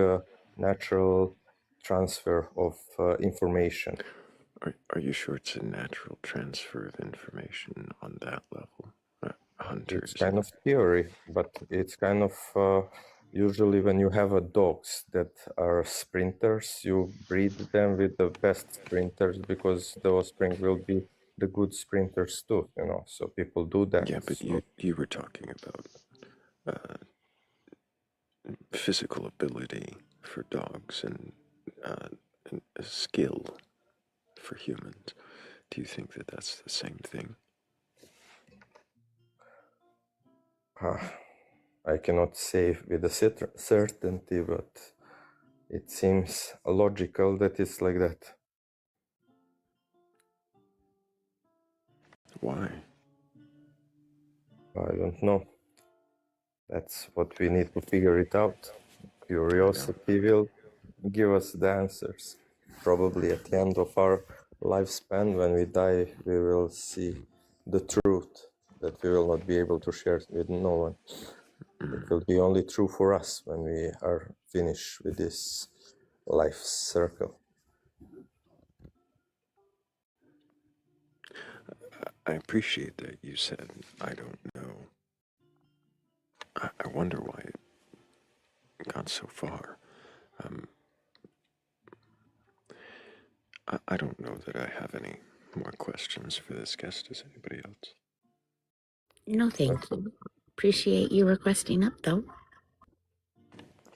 natural transfer of information.
Are you sure it's a natural transfer of information on that level?
It's
Hunters.
kind of theory, but it's kind of usually when you have a dogs that are sprinters, you breed them with the best sprinters because the offspring will be the good sprinters too, you know. So people do that.
Yeah, but
So
you were talking about physical ability for dogs and a skill for humans. Do you think that that's the same thing?
I cannot say with a certainty, but it seems logical that it's like that.
Why?
I don't know. That's what we need to figure it out. Curiosity will give us the answers. Probably at the end of our lifespan, when we die, we will see the truth that we will not be able to share with no one. It will be only true for us when we are finished with this life circle.
I appreciate that you said, I don't know. I wonder why it got so far. I don't know that I have any more questions for this guest. Does anybody else?
No, thank you. Appreciate you requesting up, though.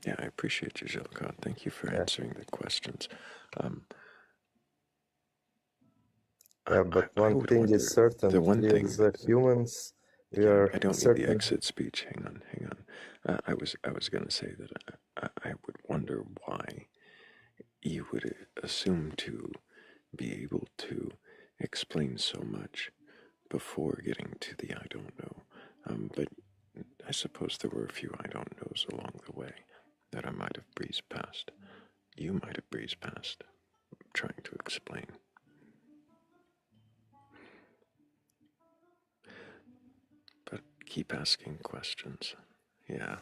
Yeah, I appreciate you, Jellicott. Thank you for answering the questions.
Yeah, but one
would
thing
wonder,
is certain:
the one
we
thing,
as humans, we
yeah,
are
I don't need the
certain.
exit speech. Hang on. I was going to say that I would wonder why you would assume to be able to explain so much before getting to the I don't know. But I suppose there were a few I don't knows along the way that I might have breezed past. You might have breezed past trying to explain. But keep asking questions. Yeah.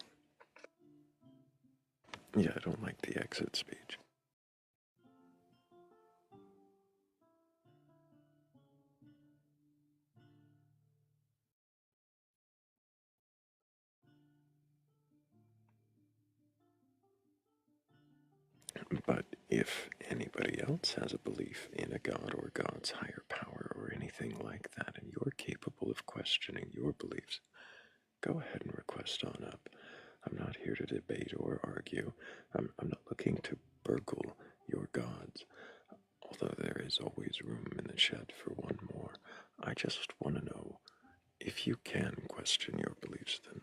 Yeah, I don't like the exit speech. But if anybody else has a belief in a god or God's higher power or anything like that, and you're capable of questioning your beliefs, go ahead and request on up. I'm not here to debate or argue. I'm not looking to burgle your gods, although there is always room in the shed for one more. I just want to know, if you can question your beliefs, then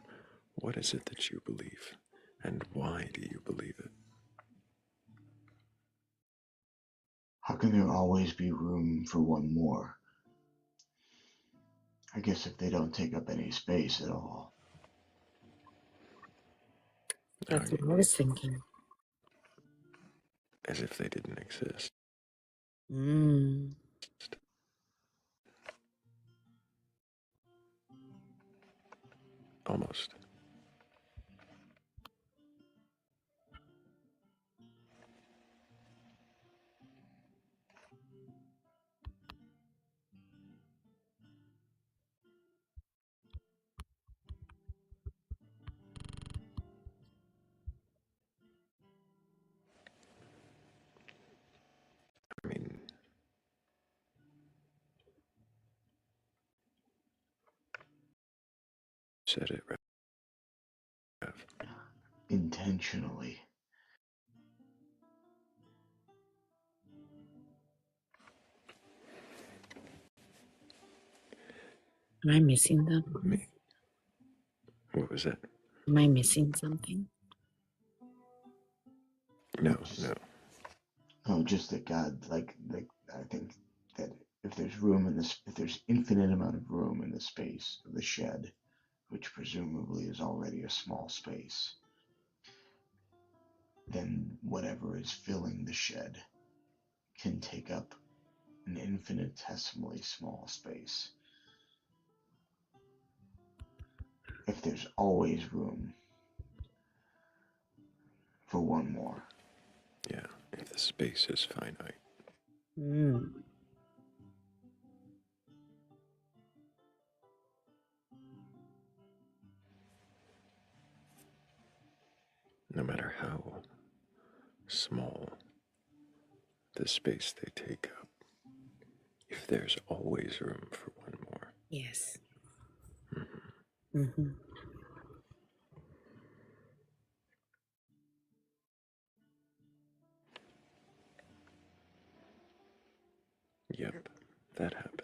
what is it that you believe, and why do you believe it?
How can there always be room for one more? I guess if they don't take up any space at all.
That's what I was thinking.
As if they didn't exist.
Mm.
Almost. I mean, said it right.
Intentionally.
Am I missing something?
Me. What was that?
Am I missing something?
No, no.
Oh, just that God, like I think that if there's room in this, if there's infinite amount of room in the space of the shed, which presumably is already a small space, then whatever is filling the shed can take up an infinitesimally small space. If there's always room for one more.
Yeah, if the space is finite.
Mm.
No matter how small the space they take up, if there's always room for one more.
Yes.
Mm-hmm.
Mm-hmm.
Yep, that happened.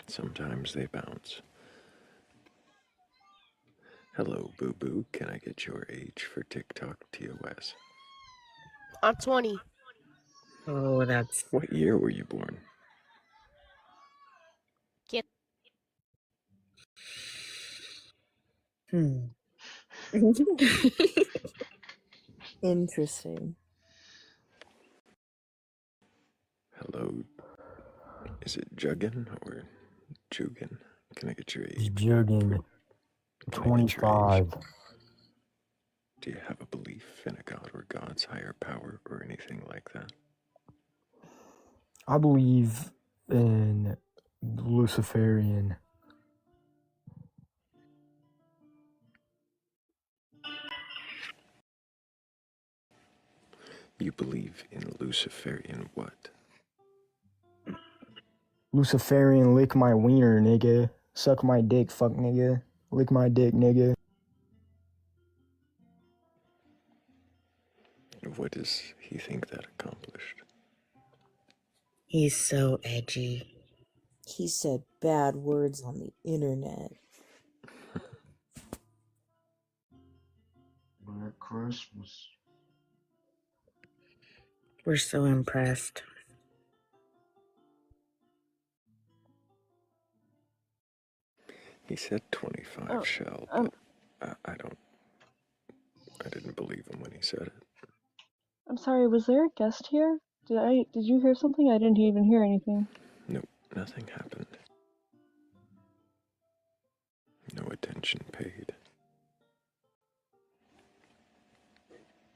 Sometimes they bounce. Hello, Boo Boo. Can I get your age for TikTok TOS?
I'm 20.
Oh, that's...
What year were you born?
Get
Interesting.
Hello, is it Juggin or Jugin? Can I get your
It's
age?
Juggin.
Can I get your age?
25.
Do you have a belief in a god or God's higher power or anything like that?
I believe in Luciferian.
You believe in Luciferian what?
Luciferian, lick my wiener, nigga. Suck my dick, fuck nigga. Lick my dick, nigga.
What does he think that accomplished?
He's so edgy.
He said bad words on the internet.
Merry Christmas.
We're so impressed.
He said 25 shell, but I didn't believe him when he said it.
I'm sorry, was there a guest here? Did you hear something? I didn't even hear anything.
Nope, nothing happened. No attention paid.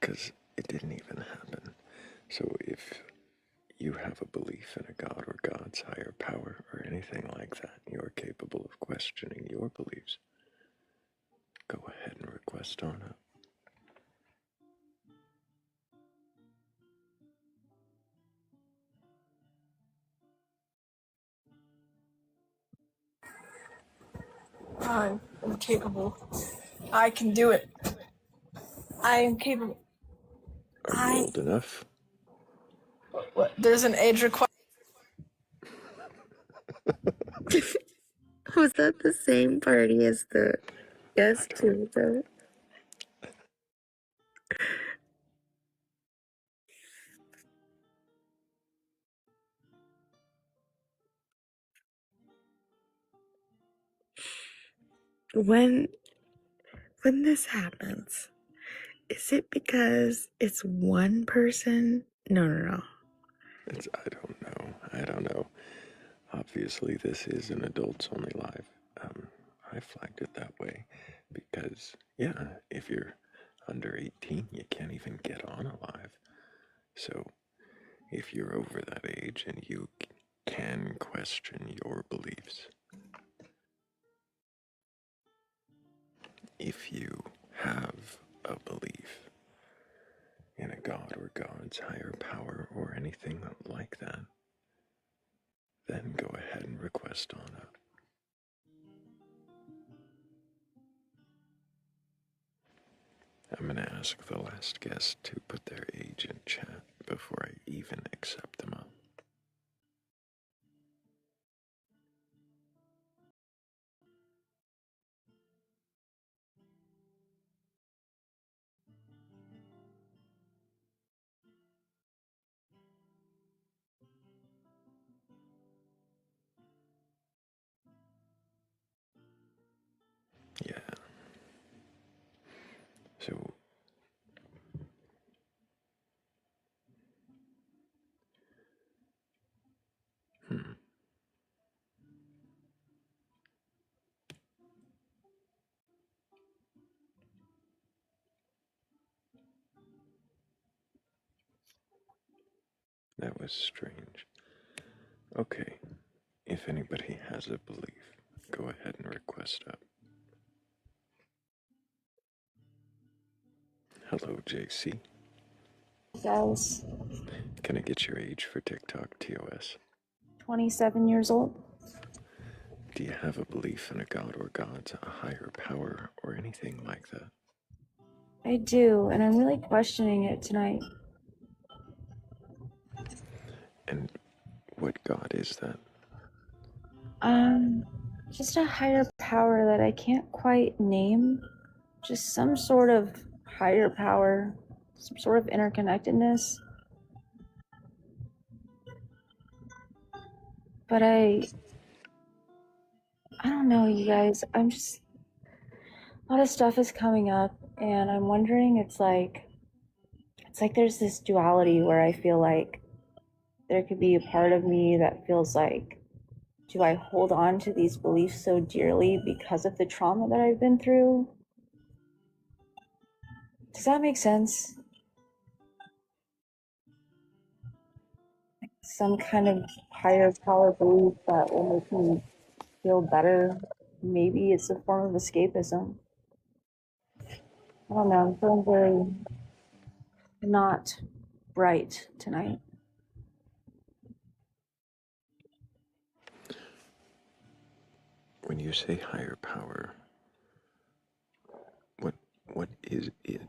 'Cause it didn't even happen. So if you have a belief in a god or God's higher power or anything like that, you're capable of questioning your beliefs. Go ahead and request on up.
I'm capable. I can do it. I am capable.
Are you old enough?
What? There's an age requirement.
Was that the same party as the guest too, though? When this happens, is it because it's one person? No.
I don't know. Obviously, this is an adults only live. I flagged it that way because, yeah, if you're under 18, you can't even get on alive. So if you're over that age and you can question your beliefs, if you have a belief in a god or God's higher power or anything like that, then go ahead and request on up. I'm going to ask the last guest to put their age in chat before I even accept them up. Yeah. So, that was strange. Okay, if anybody has a belief, go ahead and request up. Hello, JC.
Guys,
Can I get your age for TikTok, TOS?
27 years old.
Do you have a belief in a god or gods, a higher power, or anything like that?
I do, and I'm really questioning it tonight.
And what god is that?
Just a higher power that I can't quite name. Just some sort of higher power, some sort of interconnectedness. But I don't know, you guys. A lot of stuff is coming up, and I'm wondering, it's like there's this duality where I feel like there could be a part of me that feels like, do I hold on to these beliefs so dearly because of the trauma that I've been through? Does that make sense? Some kind of higher power belief that will make me feel better. Maybe it's a form of escapism. I don't know. I'm feeling very not bright tonight.
When you say higher power, what is it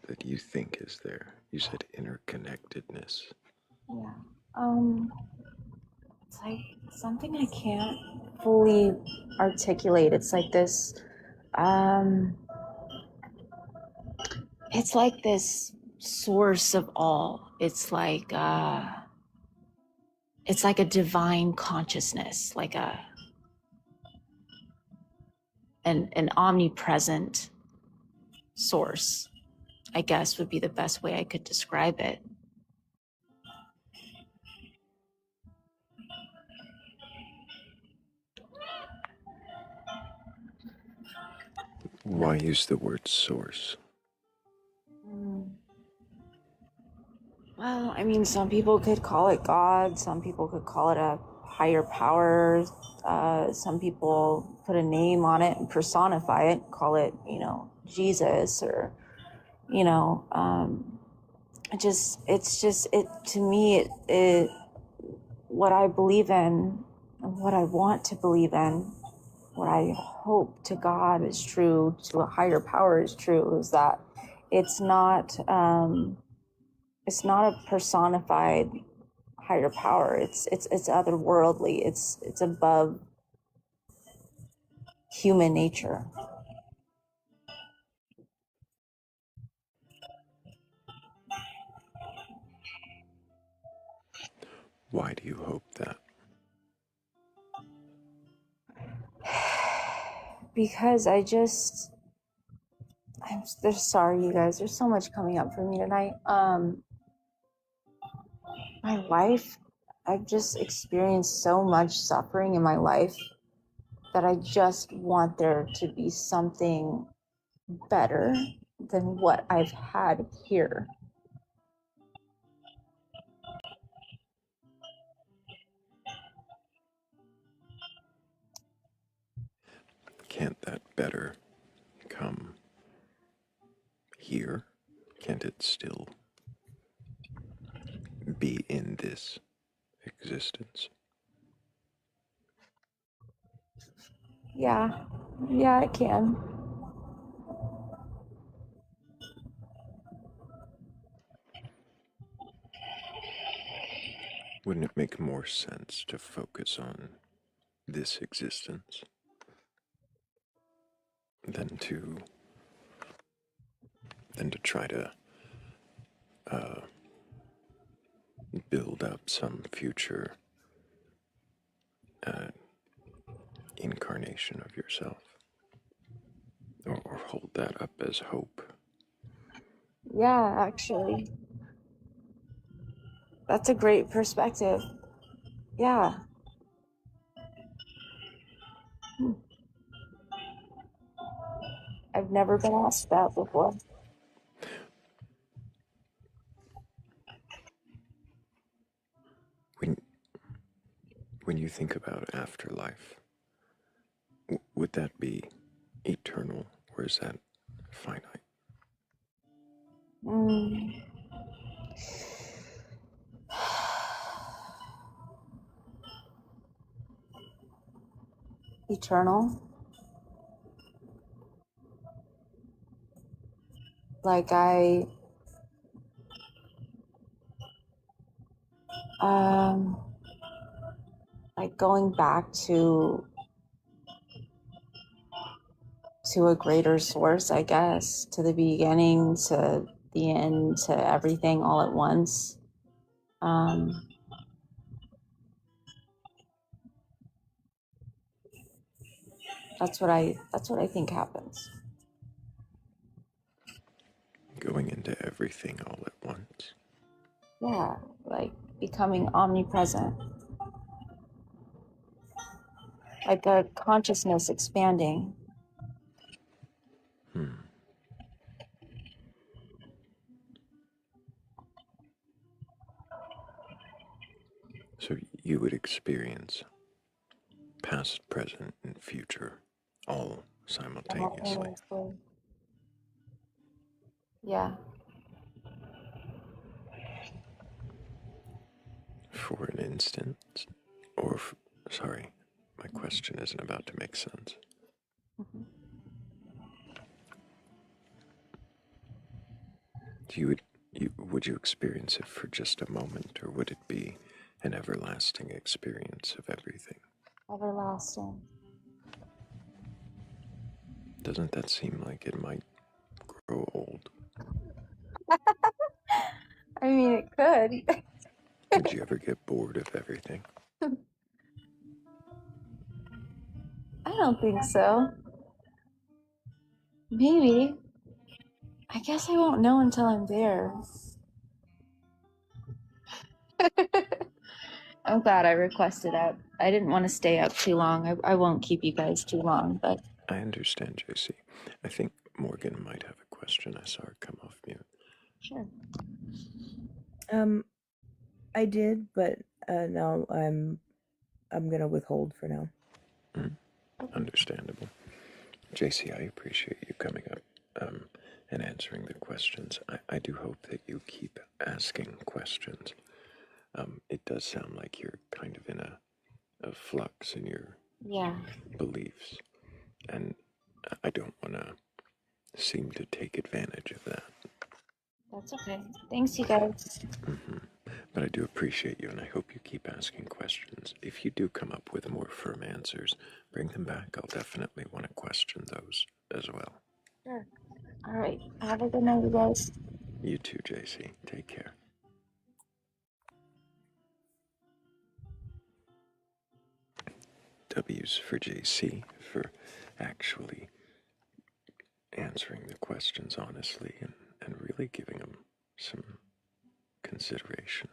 that you think is there? You said interconnectedness.
Yeah. It's like something I can't fully articulate. It's like this, it's like this source of all. It's like a divine consciousness, like an omnipresent source, I guess would be the best way I could describe it.
Why use the word source?
Well, I mean, some people could call it God. Some people could call it a higher power. Some people put a name on it and personify it, call it, Jesus, or, to me, what I believe in, what I want to believe in, what I hope to God is true, to a higher power is true, is that it's not a personified higher power. It's otherworldly. It's above human nature.
Why do you hope that?
Because sorry, you guys, there's so much coming up for me tonight. My life, I've just experienced so much suffering in my life that I just want there to be something better than what I've had here.
Can't that better come here? Can't it still be in this existence?
Yeah, it can.
Wouldn't it make more sense to focus on this existence than to try to build up some future incarnation of yourself, or hold that up as hope?
Yeah, actually. That's a great perspective. Yeah. I've never been asked that before.
When you think about afterlife, would that be eternal, or is that finite?
Eternal. Like like going back to a greater source, I guess, to the beginning, to the end, to everything all at once. That's what I think happens.
Going into everything all at once?
Yeah, like becoming omnipresent. Like a consciousness expanding.
So you would experience past, present, and future all simultaneously.
Yeah.
For an instant, or sorry, my question isn't about to make sense. Would you experience it for just a moment, or would it be an everlasting experience of everything?
Everlasting.
Doesn't that seem like it might grow old?
I mean, it could.
Would you ever get bored of everything?
I don't think so. Maybe. I guess I won't know until I'm there. I'm glad I requested up. I didn't want to stay up too long. I won't keep you guys too long, but...
I understand, JC. I think Morgan might have a question. I saw her come off mute.
Sure.
I did, but no, I'm gonna withhold for now.
Understandable. JC, I appreciate you coming up and answering the questions. I do hope that you keep asking questions. It does sound like you're kind of in a flux in your beliefs, and I don't want to seem to take advantage of that.
That's okay. Thanks, you guys.
But I do appreciate you, and I hope you keep asking questions. If you do come up with more firm answers, bring them back. I'll definitely want to question those as well.
Sure. All right. Have a good night, you guys.
You too, JC. Take care. W's for JC for actually answering the questions honestly and really giving them some consideration.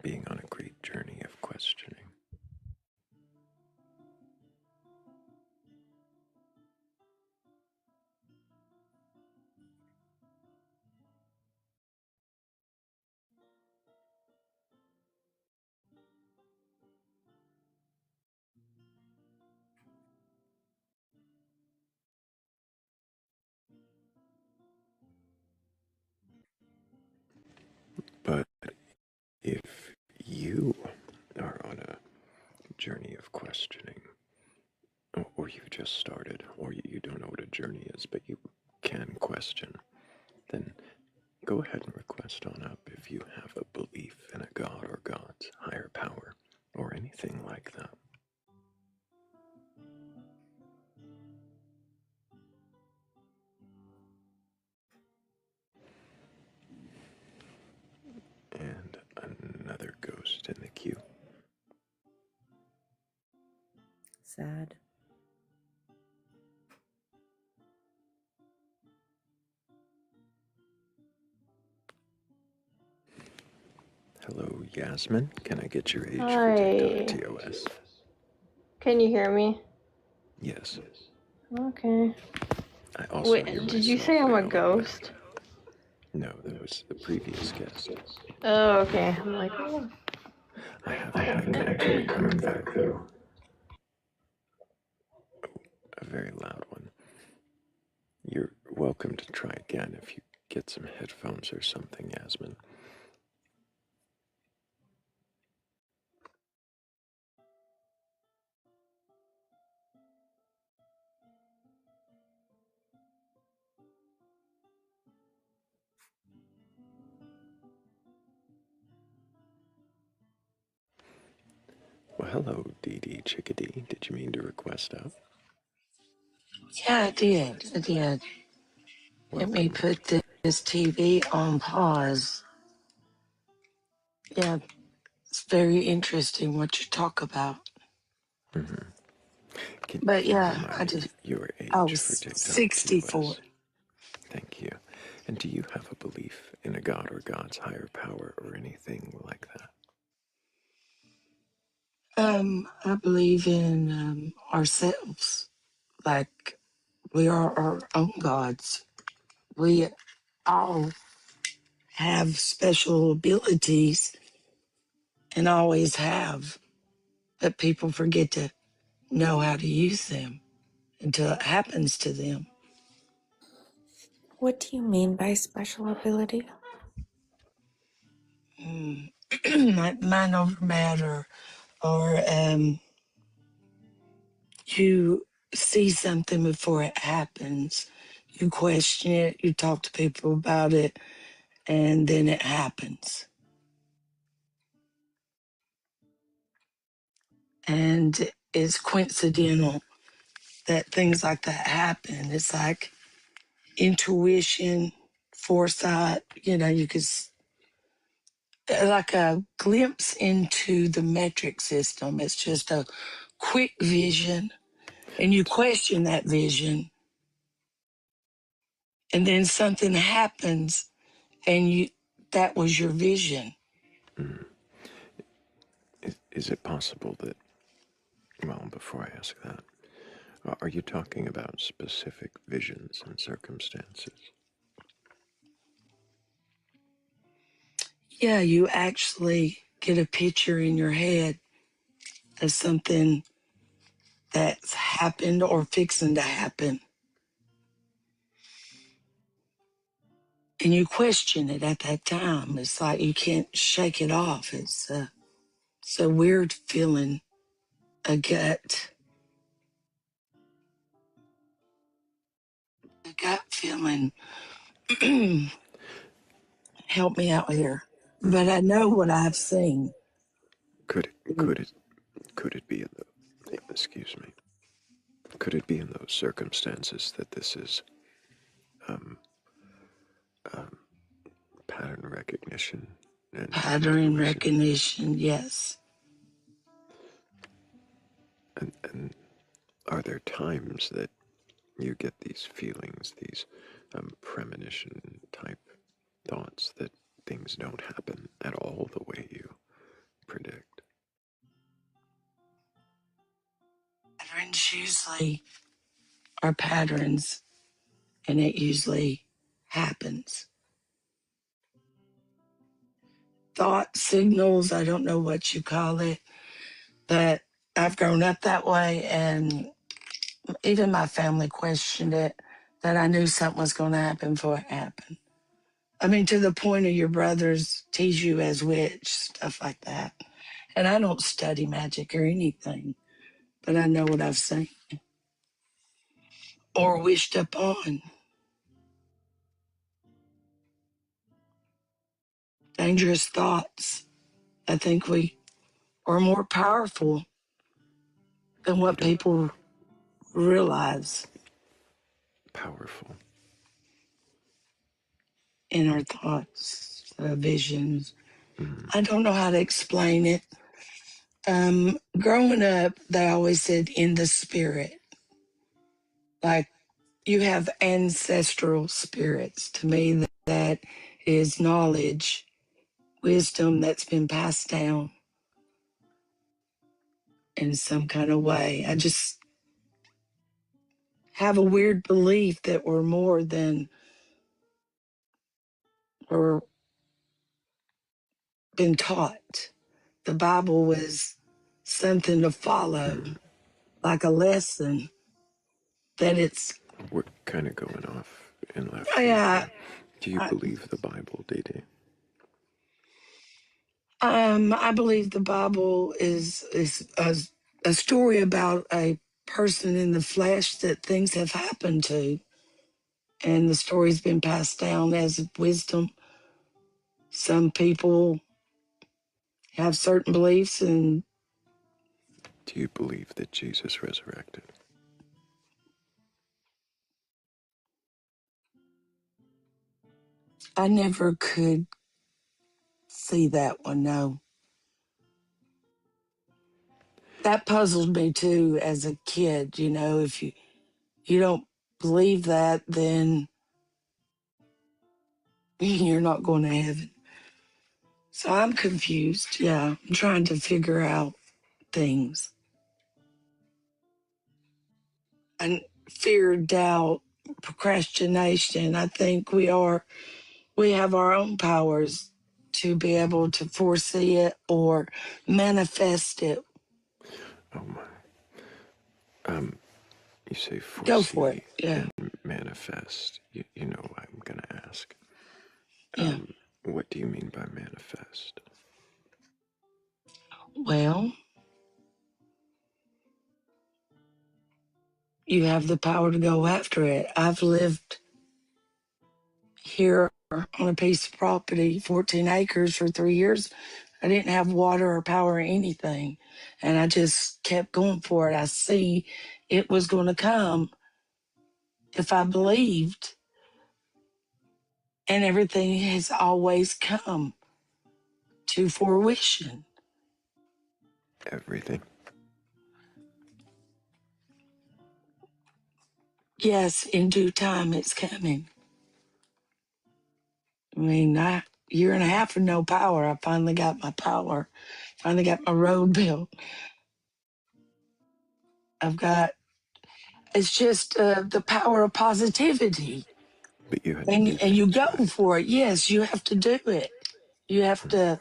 Being on a great journey of questioning. questioning, or you've just started, or you don't know what a journey is, but you can question, then go ahead and request on up if you have a belief in a god or gods, higher power, or anything like that. And another ghost in the queue.
Sad.
Hello, Yasmin. Can I get your age for
Hi.
TikTok TOS?
Can you hear me?
Yes.
Okay.
I also
Wait,
hear
did you
myself
say I'm a
echoing
ghost?
back. No, that was the previous guest.
Oh, okay. I'm like, oh.
I have an echo coming back, though. A very loud one. You're welcome to try again if you get some headphones or something, Yasmin. Well, hello, DD Chickadee. Did you mean to request up?
Yeah, I did. I did. Let me put this TV on pause. Yeah, it's very interesting what you talk about.
Mm-hmm.
But
Can you
yeah,
remind
I
me
just,
your
I
age for
was
TikTok
64.
TOS? Thank you. And do you have a belief in a god or god's higher power or anything like that?
I believe in ourselves. Like, we are our own gods. We all have special abilities and always have, but people forget to know how to use them until it happens to them.
What do you mean by special ability?
Like mind over matter, or you see something before it happens, you question it, you talk to people about it, and then it happens. And it's coincidental that things like that happen. It's like intuition, foresight, you could, like a glimpse into the metric system. It's just a quick vision, and you question that vision, and then something happens, and that was your vision.
Mm. Is it possible that, well, before I ask that, are you talking about specific visions and circumstances?
Yeah, you actually get a picture in your head of something that's happened or fixing to happen. And you question it at that time. It's like you can't shake it off. It's a weird feeling, a gut feeling. Help me out here. But I know what I've seen.
Could it be in the, excuse me, could it be in those circumstances that this is um, um, pattern recognition and
Pattern
intuition?
recognition, yes.
And are there times that you get these feelings, these premonition type thoughts that things don't happen at all the way you predict?
Patterns usually are patterns, and it usually happens. Thought signals, I don't know what you call it, but I've grown up that way, and even my family questioned it, that I knew something was going to happen before it happened. I mean, to the point of your brothers tease you as witch, stuff like that. And I don't study magic or anything, but I know what I've seen or wished upon. Dangerous thoughts. I think we are more powerful than what people realize.
Powerful.
In our thoughts, visions. I don't know how to explain it. Growing up, they always said in the spirit. Like you have ancestral spirits. To me, that is knowledge, wisdom that's been passed down in some kind of way. I just have a weird belief that we're more than we're been taught. The Bible was something to follow, like a lesson that it's.
We're kind of going off in left field
Yeah.
here. Do you believe the Bible, Dede?
I believe the Bible is a story about a person in the flesh that things have happened to, and the story's been passed down as wisdom. Some people have certain beliefs, and
do you believe that Jesus resurrected?
I never could see that one. No, that puzzled me too as a kid. You know, if you don't believe that, then you're not going to heaven. So I'm confused. Yeah, I'm trying to figure out things. And fear, doubt, procrastination. I think we have our own powers to be able to foresee it or manifest it.
Oh my. You say
Go for it.
foresee
Yeah.
and manifest. You know what I'm going to ask.
Yeah.
What do you mean by manifest?
Well, you have the power to go after it. I've lived here on a piece of property, 14 acres for 3 years. I didn't have water or power or anything. And I just kept going for it. I see it was going to come if I believed. And everything has always come to fruition.
Everything?
Yes, in due time it's coming. I mean, a year and a half with no power. I finally got my power. Finally got my road built. It's just the power of positivity.
But you had to
And
do
you
things,
go
right?
for it. Yes, you have to do it. You have to.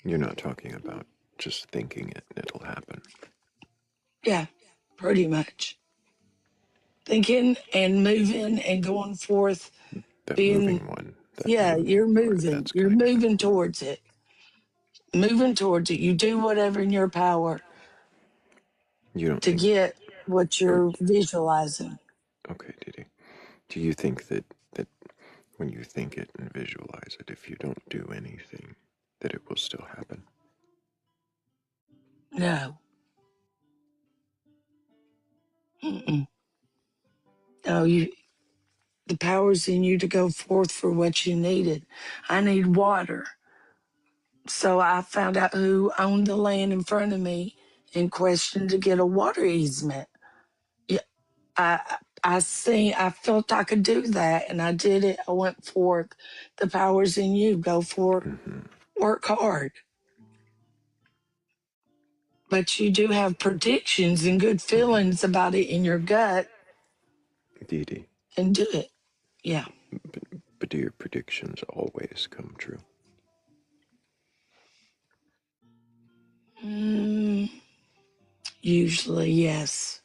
You're not talking about just thinking it and it'll happen.
Yeah, pretty much. Thinking and moving and going forth.
That
Being,
moving one.
you're
Part,
moving.
that's
You're
kind of
moving
important.
towards it. Moving towards it. You do whatever in your power
You don't
to
think...
get what
Or,
you're visualizing.
okay, Didi. Do you think that when you think it and visualize it, if you don't do anything, that it will still happen?
No. Mm-mm. No, the power's in you to go forth for what you needed. I need water. So I found out who owned the land in front of me and questioned to get a water easement. Yeah, I felt I could do that, and I did it. I went forth. The power's in you. Go for, work hard. But you do have predictions and good feelings about it in your gut,
Didi.
and do it. Yeah.
But do your predictions always come true?
Mm, usually, yes.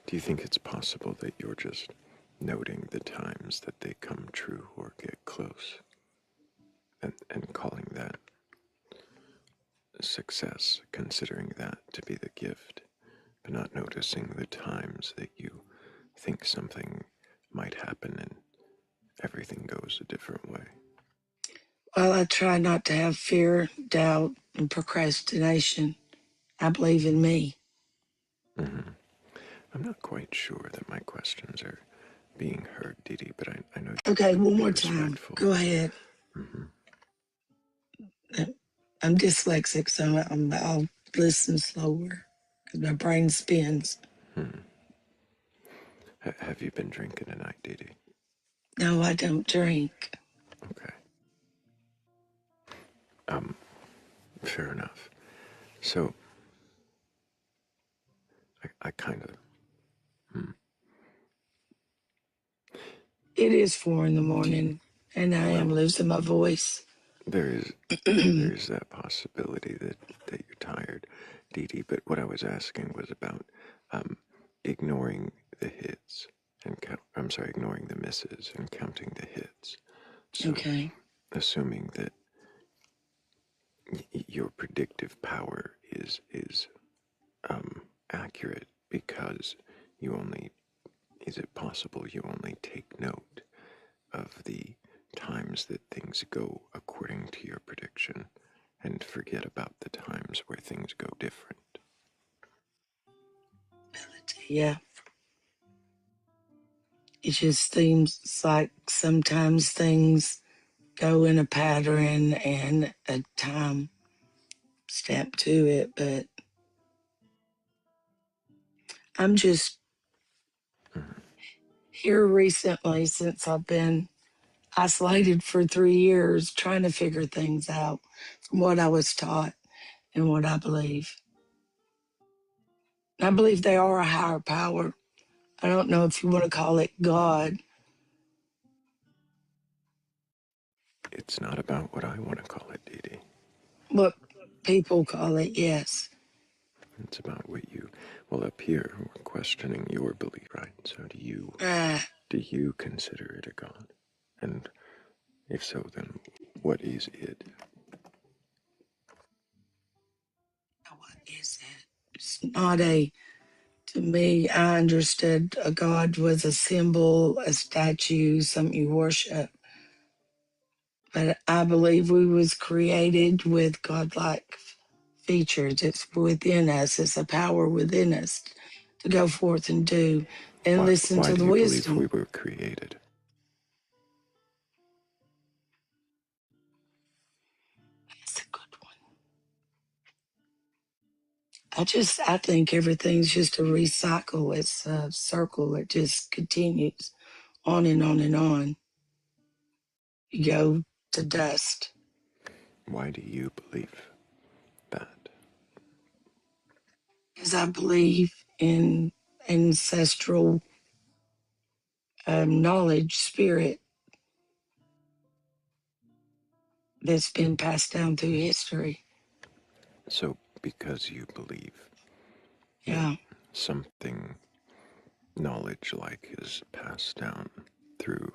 Do you think it's possible that you're just noting the times that they come true or get close, and calling that success, considering that to be the gift, but not noticing the times that you think something might happen and everything goes a different way.
Well, I try not to have fear, doubt, and procrastination. I believe in me.
Mm-hmm. I'm not quite sure that my questions are being heard, Didi, but I know
Okay,
you would
one
be
more time.
respectful.
Go ahead.
Mm-hmm.
I'm dyslexic, so I'll listen slower because my brain spins.
Have you been drinking tonight, Didi?
No, I don't drink.
Okay. Fair enough. So, I kind of...
It is 4 a.m, and I am
Well,
losing my voice.
there's that possibility that you're tired, Didi, but what I was asking was about ignoring the hits and ignoring the misses and counting the hits. So,
Okay.
assuming that your predictive power is accurate because you only, is it possible you only take note of the times that things go according to your prediction and forget about the times where things go different?
Yeah. It just seems like sometimes things go in a pattern and a time stamp to it, but I'm just here recently since I've been isolated for 3 years trying to figure things out from what I was taught and what I believe. I believe they are a higher power. I don't know if you want to call it God.
It's not about what I want to call it, Didi.
What people call it, yes.
It's about what you, well, up here we're questioning your belief, right? So do you consider it a god? And if so, then what is it?
What is it? It's not to me, I understood a god was a symbol, a statue, something you worship. But I believe we was created with godlike features. It's within us. It's a power within us to go forth and do and listen
Why
to
do
the
you believe
wisdom.
we were created?
That's a good one. I think everything's just a recycle. It's a circle. It just continues on and on and on. You go to dust.
Why do you believe that?
Because I believe in ancestral knowledge, spirit that's been passed down through history.
So, because you believe
Yeah.
that something knowledge-like is passed down through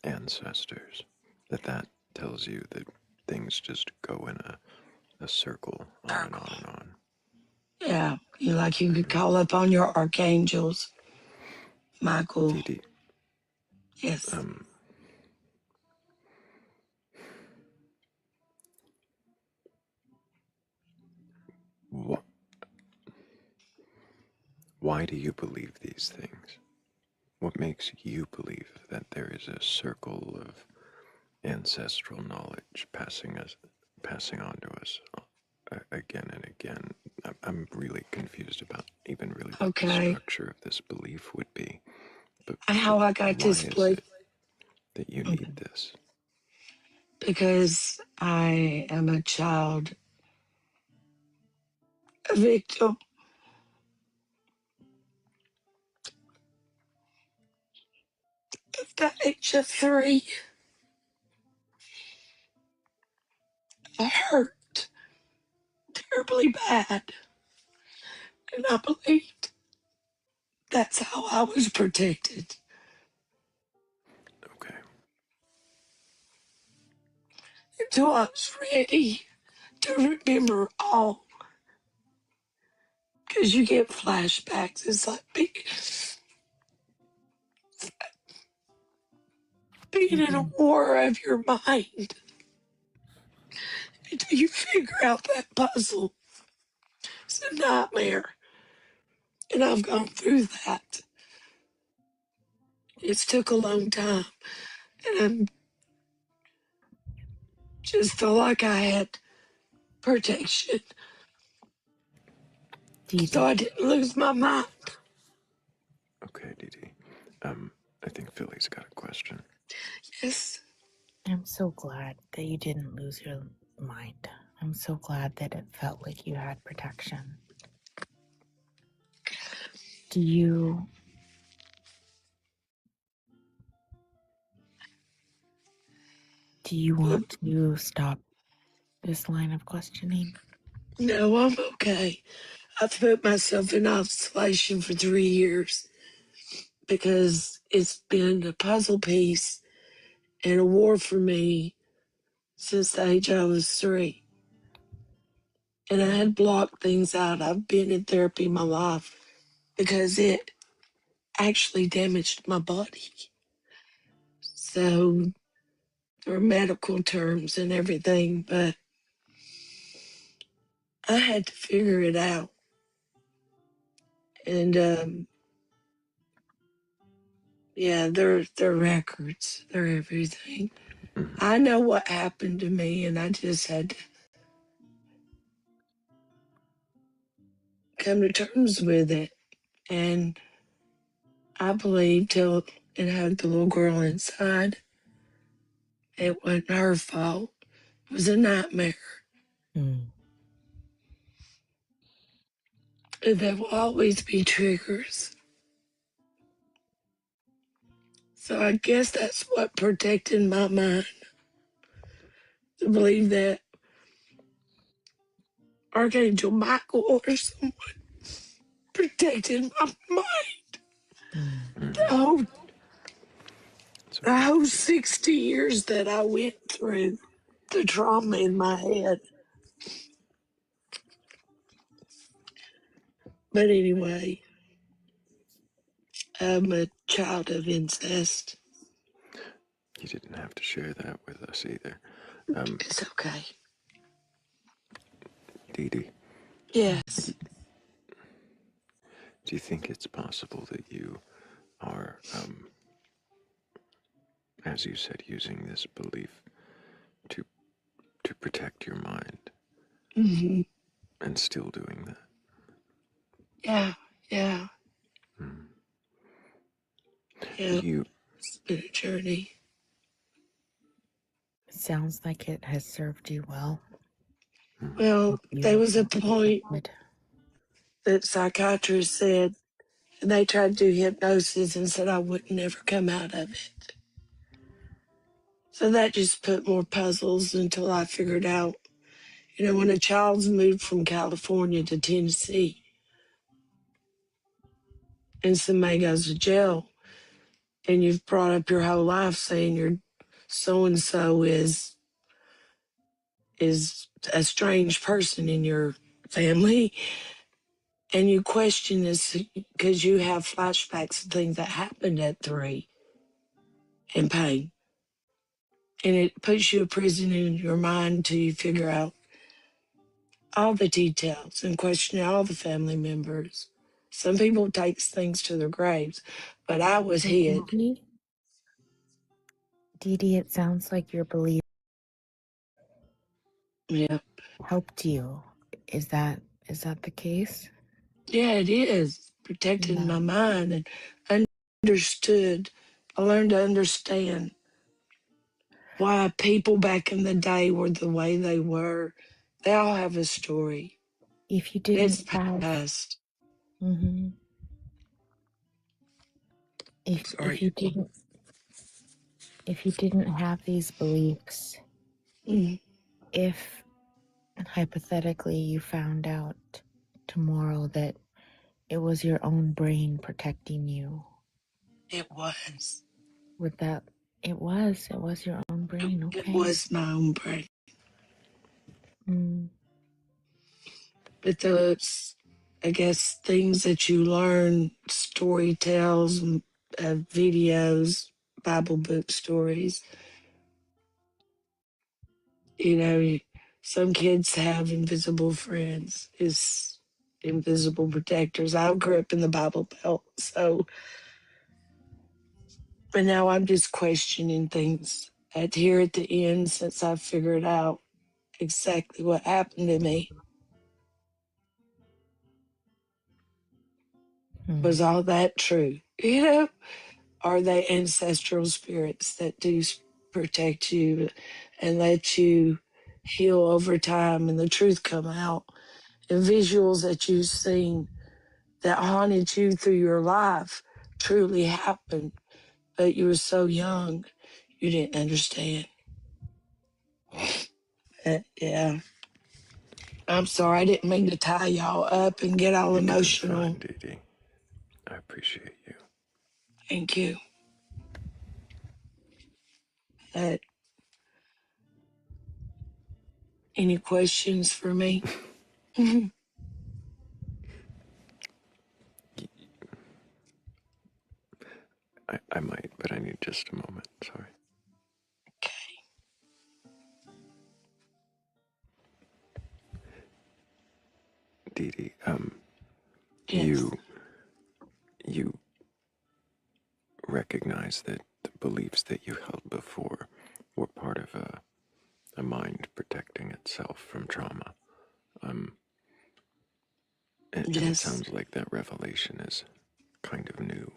ancestors, that tells you that things just go in a circle, on and on and on.
Yeah. You could call up on your archangels. Michael.
Didi,
Yes.
why do you believe these things? What makes you believe that there is a circle of ancestral knowledge passing on to us again and again? I'm really confused about even really what the structure of this belief would be. But
How I got
why
this
is
belief?
it that you need this?
Because I am a child, a victim. At the age of 3, I hurt terribly bad. And I believed that's how I was protected. until I was ready to remember all. Because you get flashbacks. It's like being in a war of your mind until you figure out that puzzle. It's a nightmare. And I've gone through that. It's took a long time. And I just felt like I had protection. So I didn't lose my mind.
Okay, Dee Dee. I think Philly's got a question.
Yes.
I'm so glad that you didn't lose your mind. I'm so glad that it felt like you had protection. Do you want to stop this line of questioning?
No, I'm okay. I've put myself in isolation for 3 years because it's been a puzzle piece and a war for me since the age I was 3. And I had blocked things out. I've been in therapy my life because it actually damaged my body. So there are medical terms and everything, but I had to figure it out. And yeah, they're records. They're everything. I know what happened to me, and I just had to come to terms with it. And I believe till it had the little girl inside, it wasn't her fault. It was a nightmare. And there will always be triggers. So I guess that's what protected my mind. To believe that Archangel Michael or someone protected my mind. The whole 60 years that I went through, the trauma in my head. But anyway, I'm a child of incest.
You didn't have to share that with us either.
It's okay.
Dee Dee,
Yes.
do you think it's possible that you are, as you said, using this belief to protect your mind
Mm-hmm.
and still doing that?
Yeah, yeah. Yeah.
You,
It's been a journey.
It sounds like it has served you well.
Well, there was a point that psychiatrists said, and they tried to do hypnosis and said I would never come out of it. So that just put more puzzles until I figured out, when a child's moved from California to Tennessee and somebody goes to jail and you've brought up your whole life saying your so-and-so is a strange person in your family, and you question this because you have flashbacks of things that happened at 3 and pain. And it puts you a prison in your mind until you figure out all the details and question all the family members. Some people take things to their graves, but I was hid.
Dee Dee, it sounds like your belief helped you. Is that the case?
Yeah, it is. Protected my mind and understood. I learned to understand why people back in the day were the way they were. They all have a story.
If you
It's
didn't have,
past.
if you didn't have these beliefs, if hypothetically you found out tomorrow that it was your own brain protecting you,
It was.
would that It was your own brain.
It
Okay.
was my own brain.
Mm.
But those, I guess, things that you learn, story tells, videos, Bible book stories. You know, some kids have invisible friends, is invisible protectors. I grew up in the Bible Belt, so, but now I'm just questioning things here at the end since I've figured out exactly what happened to me. Was all that true? You know, are they ancestral spirits that do protect you and let you heal over time and the truth come out? And visuals that you've seen that haunted you through your life truly happened, but you were so young, you didn't understand. Yeah. I'm sorry, I didn't mean to tie y'all up and get all
You're doing
emotional.
fine, Dee Dee. I appreciate you.
Thank you. Any questions for me?
I might, but I need just a moment. Sorry. Dee Dee,
Yes.
you recognize that the beliefs that you held before were part of a mind protecting itself from trauma. And it
Yes.
sounds like that revelation is kind of new.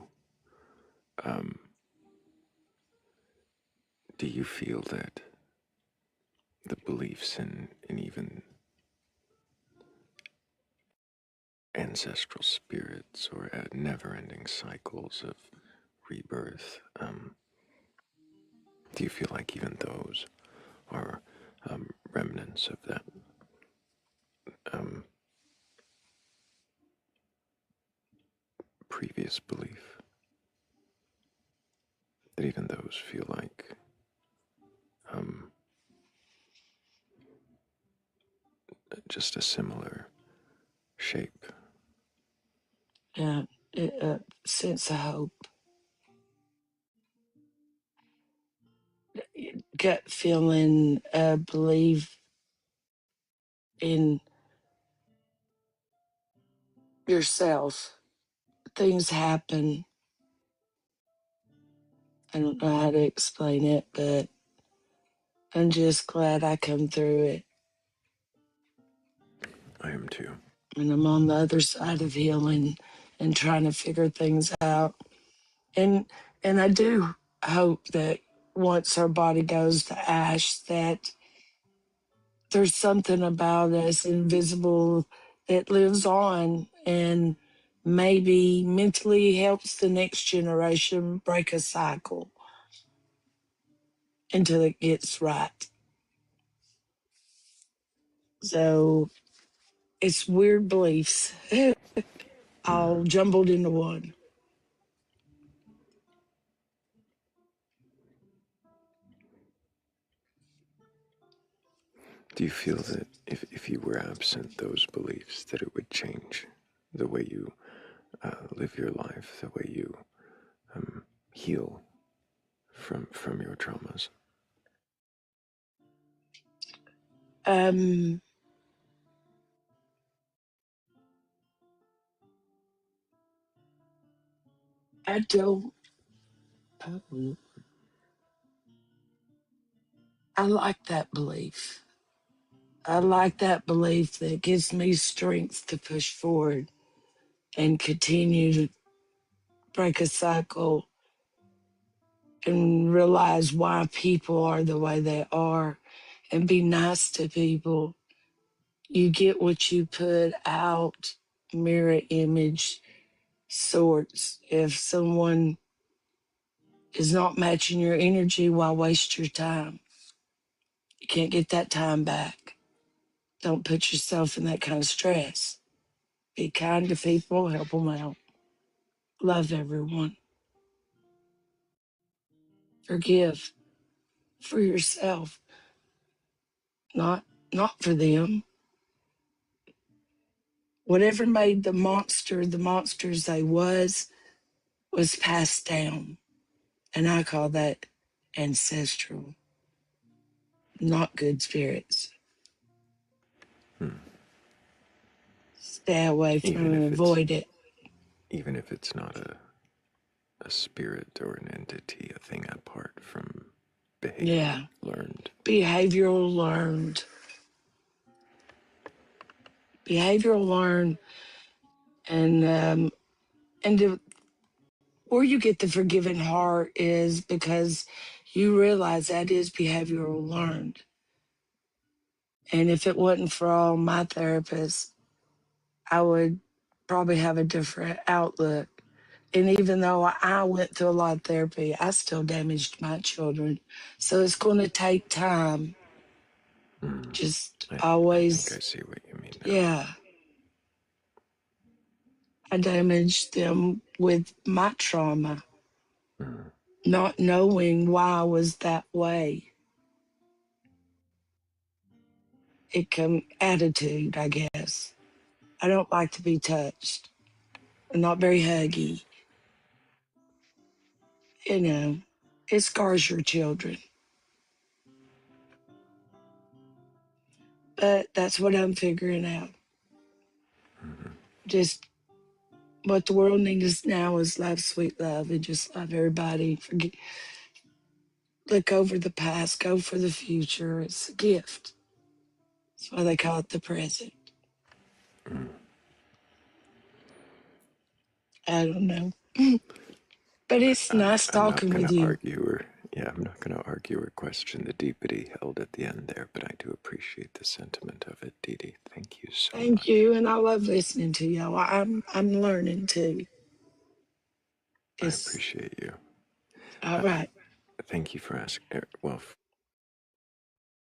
Do you feel that the beliefs in even ancestral spirits or never-ending cycles of rebirth, do you feel like even those are remnants of that previous belief? That even those feel like just a similar shape?
Yeah. Sense of hope. Gut feeling, believe in yourself. Things happen. I don't know how to explain it, but I'm just glad I come through it.
I am too.
And I'm on the other side of healing and trying to figure things out. And I do hope that once our body goes to ash, that there's something about us invisible that lives on and maybe mentally helps the next generation break a cycle until it gets right. So it's weird beliefs all jumbled into one.
Do you feel that if you were absent those beliefs, that it would change the way you live your life, the way you heal from your traumas?
Um, I don't. I like that belief. I like that belief that gives me strength to push forward and continue to break a cycle and realize why people are the way they are and be nice to people. You get what you put out, mirror image sorts. If someone is not matching your energy, why waste your time? You can't get that time back. Don't put yourself in that kind of stress. Be kind to people, help them out. Love everyone. Forgive for yourself, not for them. Whatever made the monsters they was passed down. And I call that ancestral, not good spirits. Stay away from it, avoid it.
Even if it's not a spirit or an entity, a thing apart from behavior learned.
Behavioral learned. Behavioral learned, and where you get the forgiving heart is because you realize that is behavioral learned. And if it wasn't for all my therapists, I would probably have a different outlook. And even though I went through a lot of therapy, I still damaged my children. So it's going to take time. Just always.
I think I see what you mean now.
Yeah. I damaged them with my trauma, not knowing why I was that way. It come attitude, I guess. I don't like to be touched. I'm not very huggy. You know, it scars your children. But that's what I'm figuring out. Just what the world needs now is love, sweet love, and just love everybody. Forget, look over the past, go for the future. It's a gift. That's why they call it the present. I don't know. But it's nice talking with you.
I'm not going to argue or question the deepity held at the end there, but I do appreciate the sentiment of it, Dee Dee. Thank you so much.
Thank you, and I love listening to you. I'm learning too.
I appreciate you.
All right.
Thank you for asking.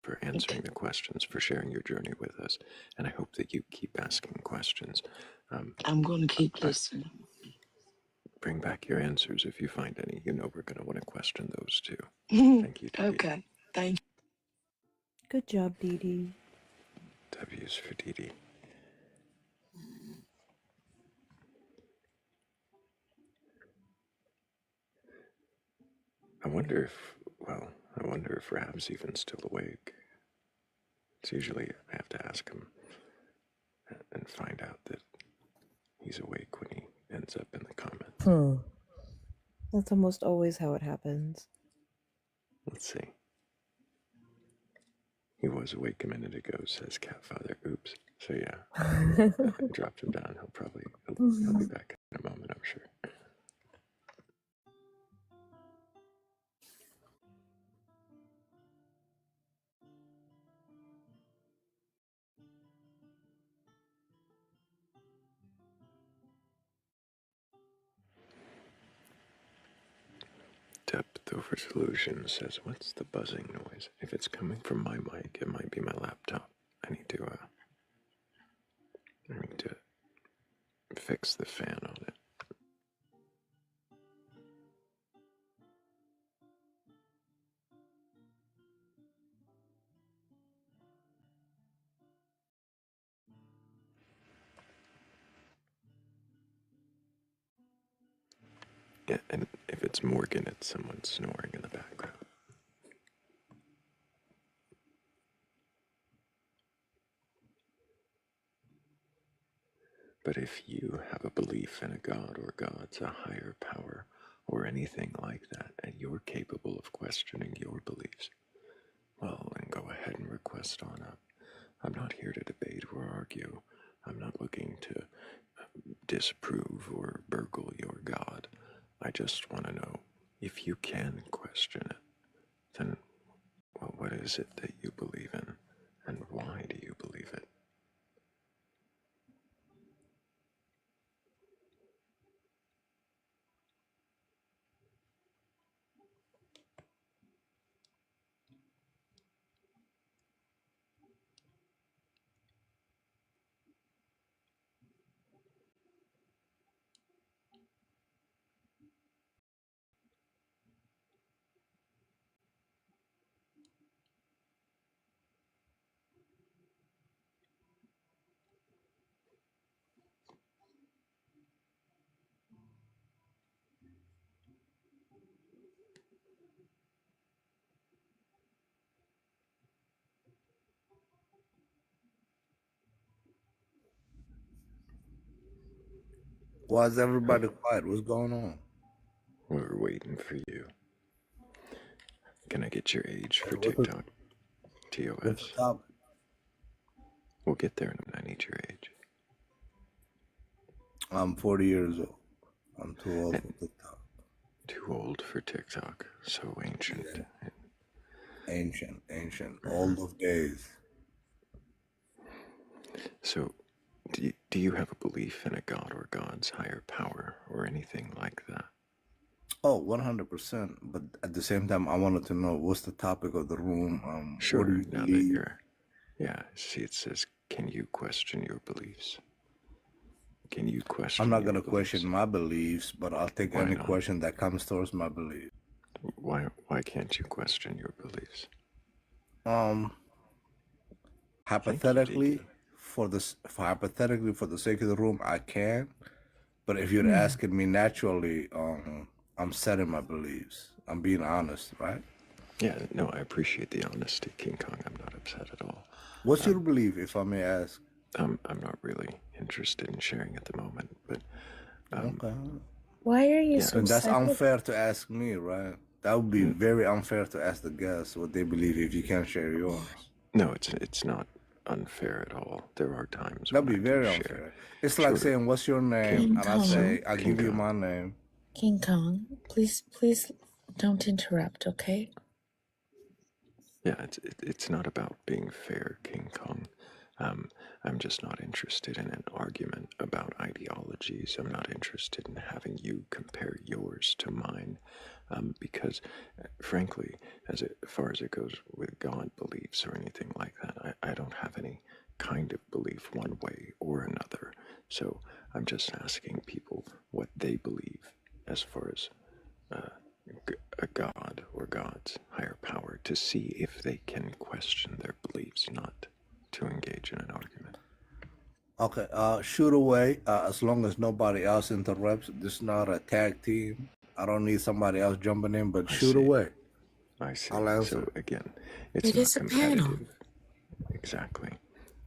For answering the questions, for sharing your journey with us, and I hope that you keep asking questions.
I'm going to keep listening.
Bring back your answers if you find any. You know we're going to want to question those too. Thank you, Dee Dee.
Okay. Thank you.
Good job, Dee Dee.
W's for Dee Dee. I wonder if Rab's even still awake. It's usually I have to ask him and find out that he's awake when he ends up in the comments.
That's almost always how it happens.
Let's see. He was awake a minute ago, says Catfather. Oops. So yeah, I dropped him down. He'll be back in a moment, I'm sure. Depth over solution says, what's the buzzing noise? If it's coming from my mic, it might be my laptop. I need to fix the fan on it. Yeah, and if it's Morgan, it's someone snoring in the background. But if you have a belief in a god or gods, a higher power, or anything like that, and you're capable of questioning your beliefs, well, then go ahead and request on up. I'm not here to debate or argue. I'm not looking to disprove or burgle your God. I just want to know if you can question it, then well, what is it that you believe in, and why do you believe it?
Why is everybody quiet? What's going on?
We're waiting for you. Can I get your age for
What's
TikTok?
the
TOS.
topic?
We'll get there and I need your age.
I'm 40 years old. I'm too old for TikTok.
Too old for TikTok. So ancient.
Yeah. Ancient. Old of days.
So, do you have a belief in a god or God's higher power or anything like that?
Oh, 100%. But at the same time, I wanted to know what's the topic of the room.
Sure.
What do you
Now
believe?
that you're, yeah. See, it says, "Can you question your beliefs?" Can you question?
I'm not gonna question my beliefs, but I'll take
Why
any
not?
question that comes towards my belief.
Why can't you question your beliefs?
Hypothetically, for the sake of the room, I can. But if you're
Hmm.
asking me naturally, I'm set in my beliefs. I'm being honest, right?
Yeah, no, I appreciate the honesty, King Kong. I'm not upset at all.
What's your belief, if I may ask?
I'm not really interested in sharing at the moment, but
Okay.
Why are you
Yeah.
so
And that's
sad?
unfair to ask me, right? That would be very unfair to ask the guests what they believe if you can't share yours.
No, it's not unfair at all. There are times
That'd
when
be
I
very
do
unfair.
share.
It's like
Sure.
saying, "What's your name?"
King
And I say,
Kong.
"I
King
give you
Kong.
my name."
King Kong, please don't interrupt, okay?
Yeah, it's not about being fair, King Kong. I'm just not interested in an argument about ideologies. I'm not interested in having you compare yours to mine, because, frankly, far as it goes with God beliefs or anything like that, I don't have any kind of belief one way or another. So I'm just asking people what they believe as far as a god or God's higher power, to see if they can question their beliefs, not to engage in an argument.
Okay, shoot away. As long as nobody else interrupts. This is not a tag team. I don't need somebody else jumping in, but shoot away.
I see.
I'll answer.
So again, it's
It
not
is a panel.
competitive. Exactly.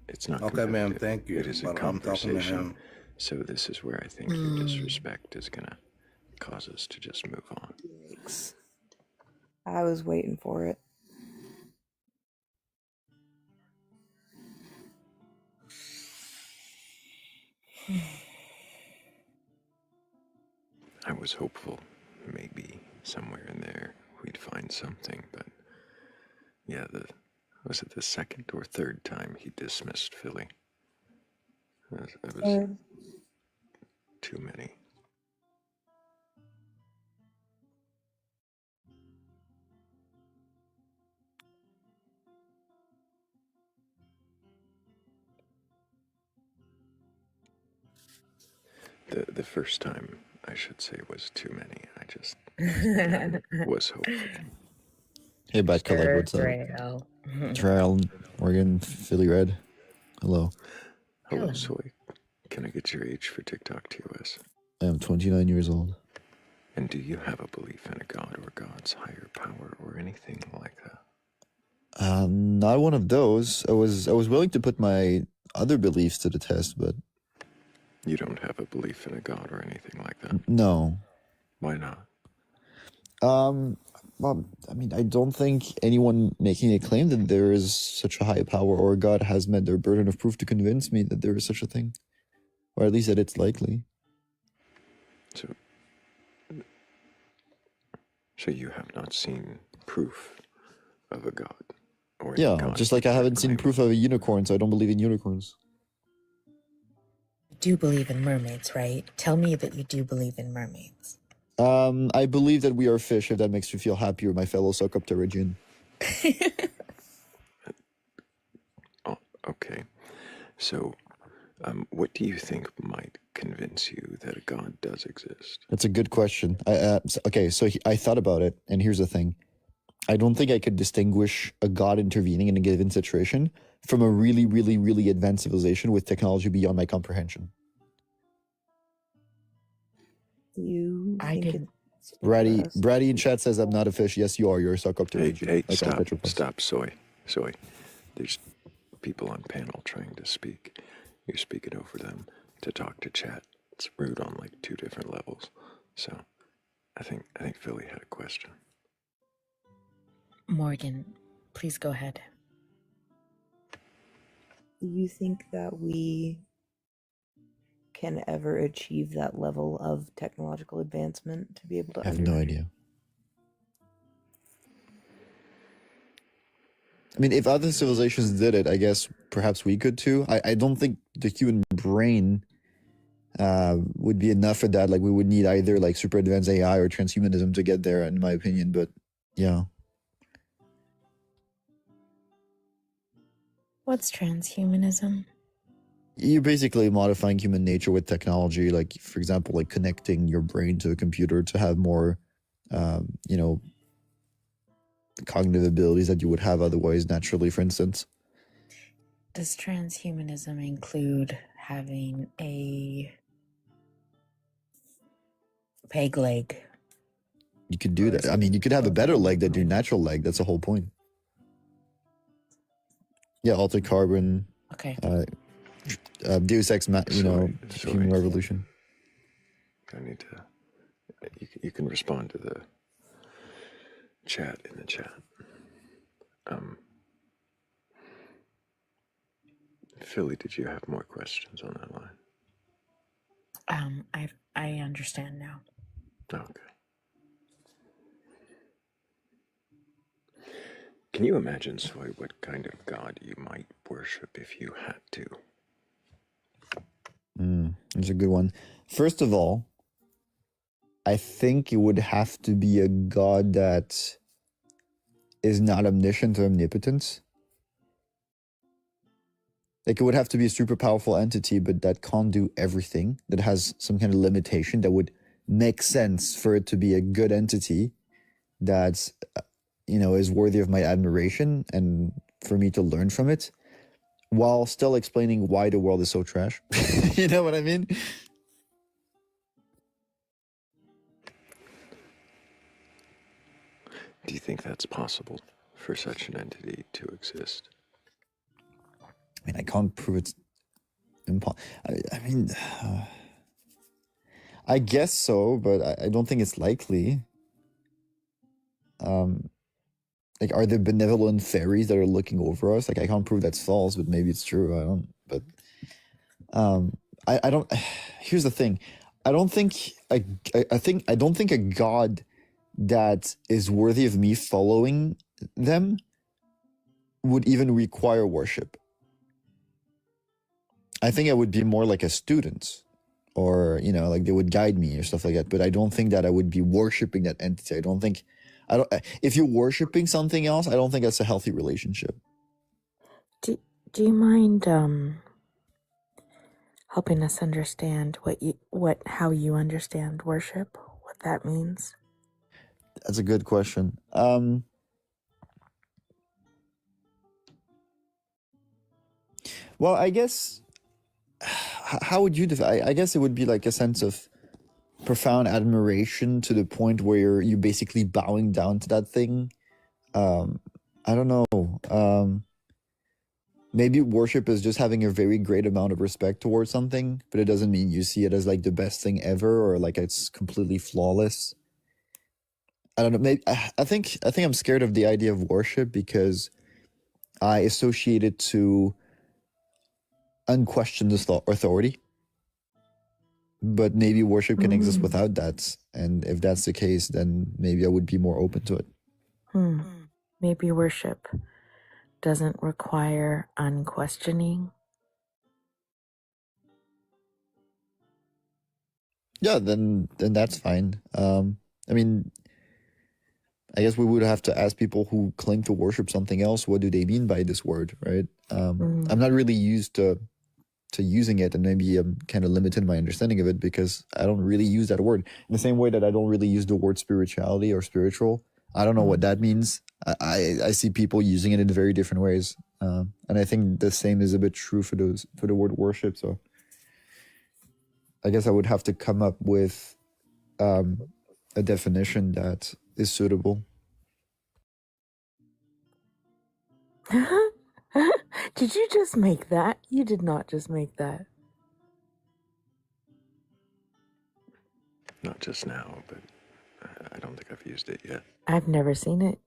It's not
Okay, ma'am,
competitive.
thank you,
It is a
but I'm talking to
conversation.
him.
So this is where I think your disrespect is gonna cause us to just move on.
Yikes. I was waiting for it.
I was hopeful maybe somewhere in there we'd find something, but yeah, was it the second or third time he dismissed Philly? It was too many. The first time, I should say, was too many. I just was hopeful.
Hey, Batcolyte, what's up?
Thrayle.
Thrayle, Oregon, Philly Red. Hello.
Hello, Soy. Can I get your age for TikTok TOS?
I am 29 years old.
And do you have a belief in a god or God's higher power or anything like that?
Not one of those. I was willing to put my other beliefs to the test, but
You don't have a belief in a god or anything like that?
no.
Why not?
Well, I mean, I don't think anyone making a claim that there is such a high power or God has met their burden of proof to convince me that there is such a thing, or at least that it's likely.
So you have not seen proof of a god? Or
Yeah,
god
just like I haven't seen proof of a unicorn, so I don't believe in unicorns.
You do believe in mermaids, right? Tell me that you do believe in mermaids.
I believe that we are fish, if that makes you feel happier, my fellow Socopterygian.
Oh, okay. So, what do you think might convince you that a god does exist?
That's a good question. I thought about it, and here's the thing. I don't think I could distinguish a god intervening in a given situation from a really, really, really advanced civilization with technology beyond my comprehension.
You think it's
Bratty in chat says I'm not a fish. Yes, you are. You're a Socopterygian.
Hey,
like all
stop,
tetrapods.
stop, Soy. There's people on panel trying to speak. You're speaking over them to talk to chat. that's rude on like two different levels. So I think Philly had a question.
Morgan, please go ahead.
Do you think that we can ever achieve that level of technological advancement to be able to
I have no idea. I mean, if other civilizations did it, I guess perhaps we could too. I don't think the human brain would be enough for that. Like, we would need either like super advanced AI or transhumanism to get there, in my opinion. But yeah.
What's transhumanism?
You're basically modifying human nature with technology, like, for example, like connecting your brain to a computer to have more, you know, cognitive abilities that you would have otherwise naturally, for instance.
Does transhumanism include having a peg leg?
You could do that. I mean, you could have a better leg than your natural leg. That's the whole point. Yeah, altered carbon.
Okay.
Deus Ex, Human Revolution.
I need to. You can respond to the chat in the chat. Philly, did you have more questions on that line?
I understand now.
Okay. Can you imagine, Soy, what kind of god you might worship if you had to?
That's a good one. First of all, I think it would have to be a god that is not omniscient or omnipotent. Like, it would have to be a super powerful entity, but that can't do everything, that has some kind of limitation that would make sense for it to be a good entity that, is worthy of my admiration and for me to learn from it, while still explaining why the world is so trash. You know what I mean?
Do you think that's possible for such an entity to exist?
I mean, I can't prove it's impossible. I mean, I guess so, but I don't think it's likely. Like, are there benevolent fairies that are looking over us? Like, I can't prove that's false, but maybe it's true. I don't. But I don't. Here's the thing. I don't think a god that is worthy of me following them would even require worship. I think I would be more like a student, or like they would guide me or stuff like that. But I don't think that I would be worshiping that entity. If you're worshiping something else, I don't think that's a healthy relationship.
Do you mind helping us understand how you understand worship, what that means?
That's a good question. Well, I guess, how would you define? I guess it would be like a sense of profound admiration to the point where you're basically bowing down to that thing. I don't know. Maybe worship is just having a very great amount of respect towards something, but it doesn't mean you see it as like the best thing ever or like it's completely flawless. I don't know. Maybe I think I'm scared of the idea of worship because I associate it to unquestioned authority. But maybe worship can exist without that, and if that's the case, then maybe I would be more open to it.
Maybe worship doesn't require unquestioning.
Yeah, then that's fine. I mean, I guess we would have to ask people who claim to worship something else, what do they mean by this word, right? I'm not really used to using it, and maybe I'm kind of limited in my understanding of it because I don't really use that word in the same way that I don't really use the word spirituality or spiritual. I don't know what that means. I see people using it in very different ways, and I think the same is a bit true for the word worship. So I guess I would have to come up with a definition that is suitable.
Did you just make that? You did not just make that.
Not just now, but I don't think I've used it yet.
I've never seen it.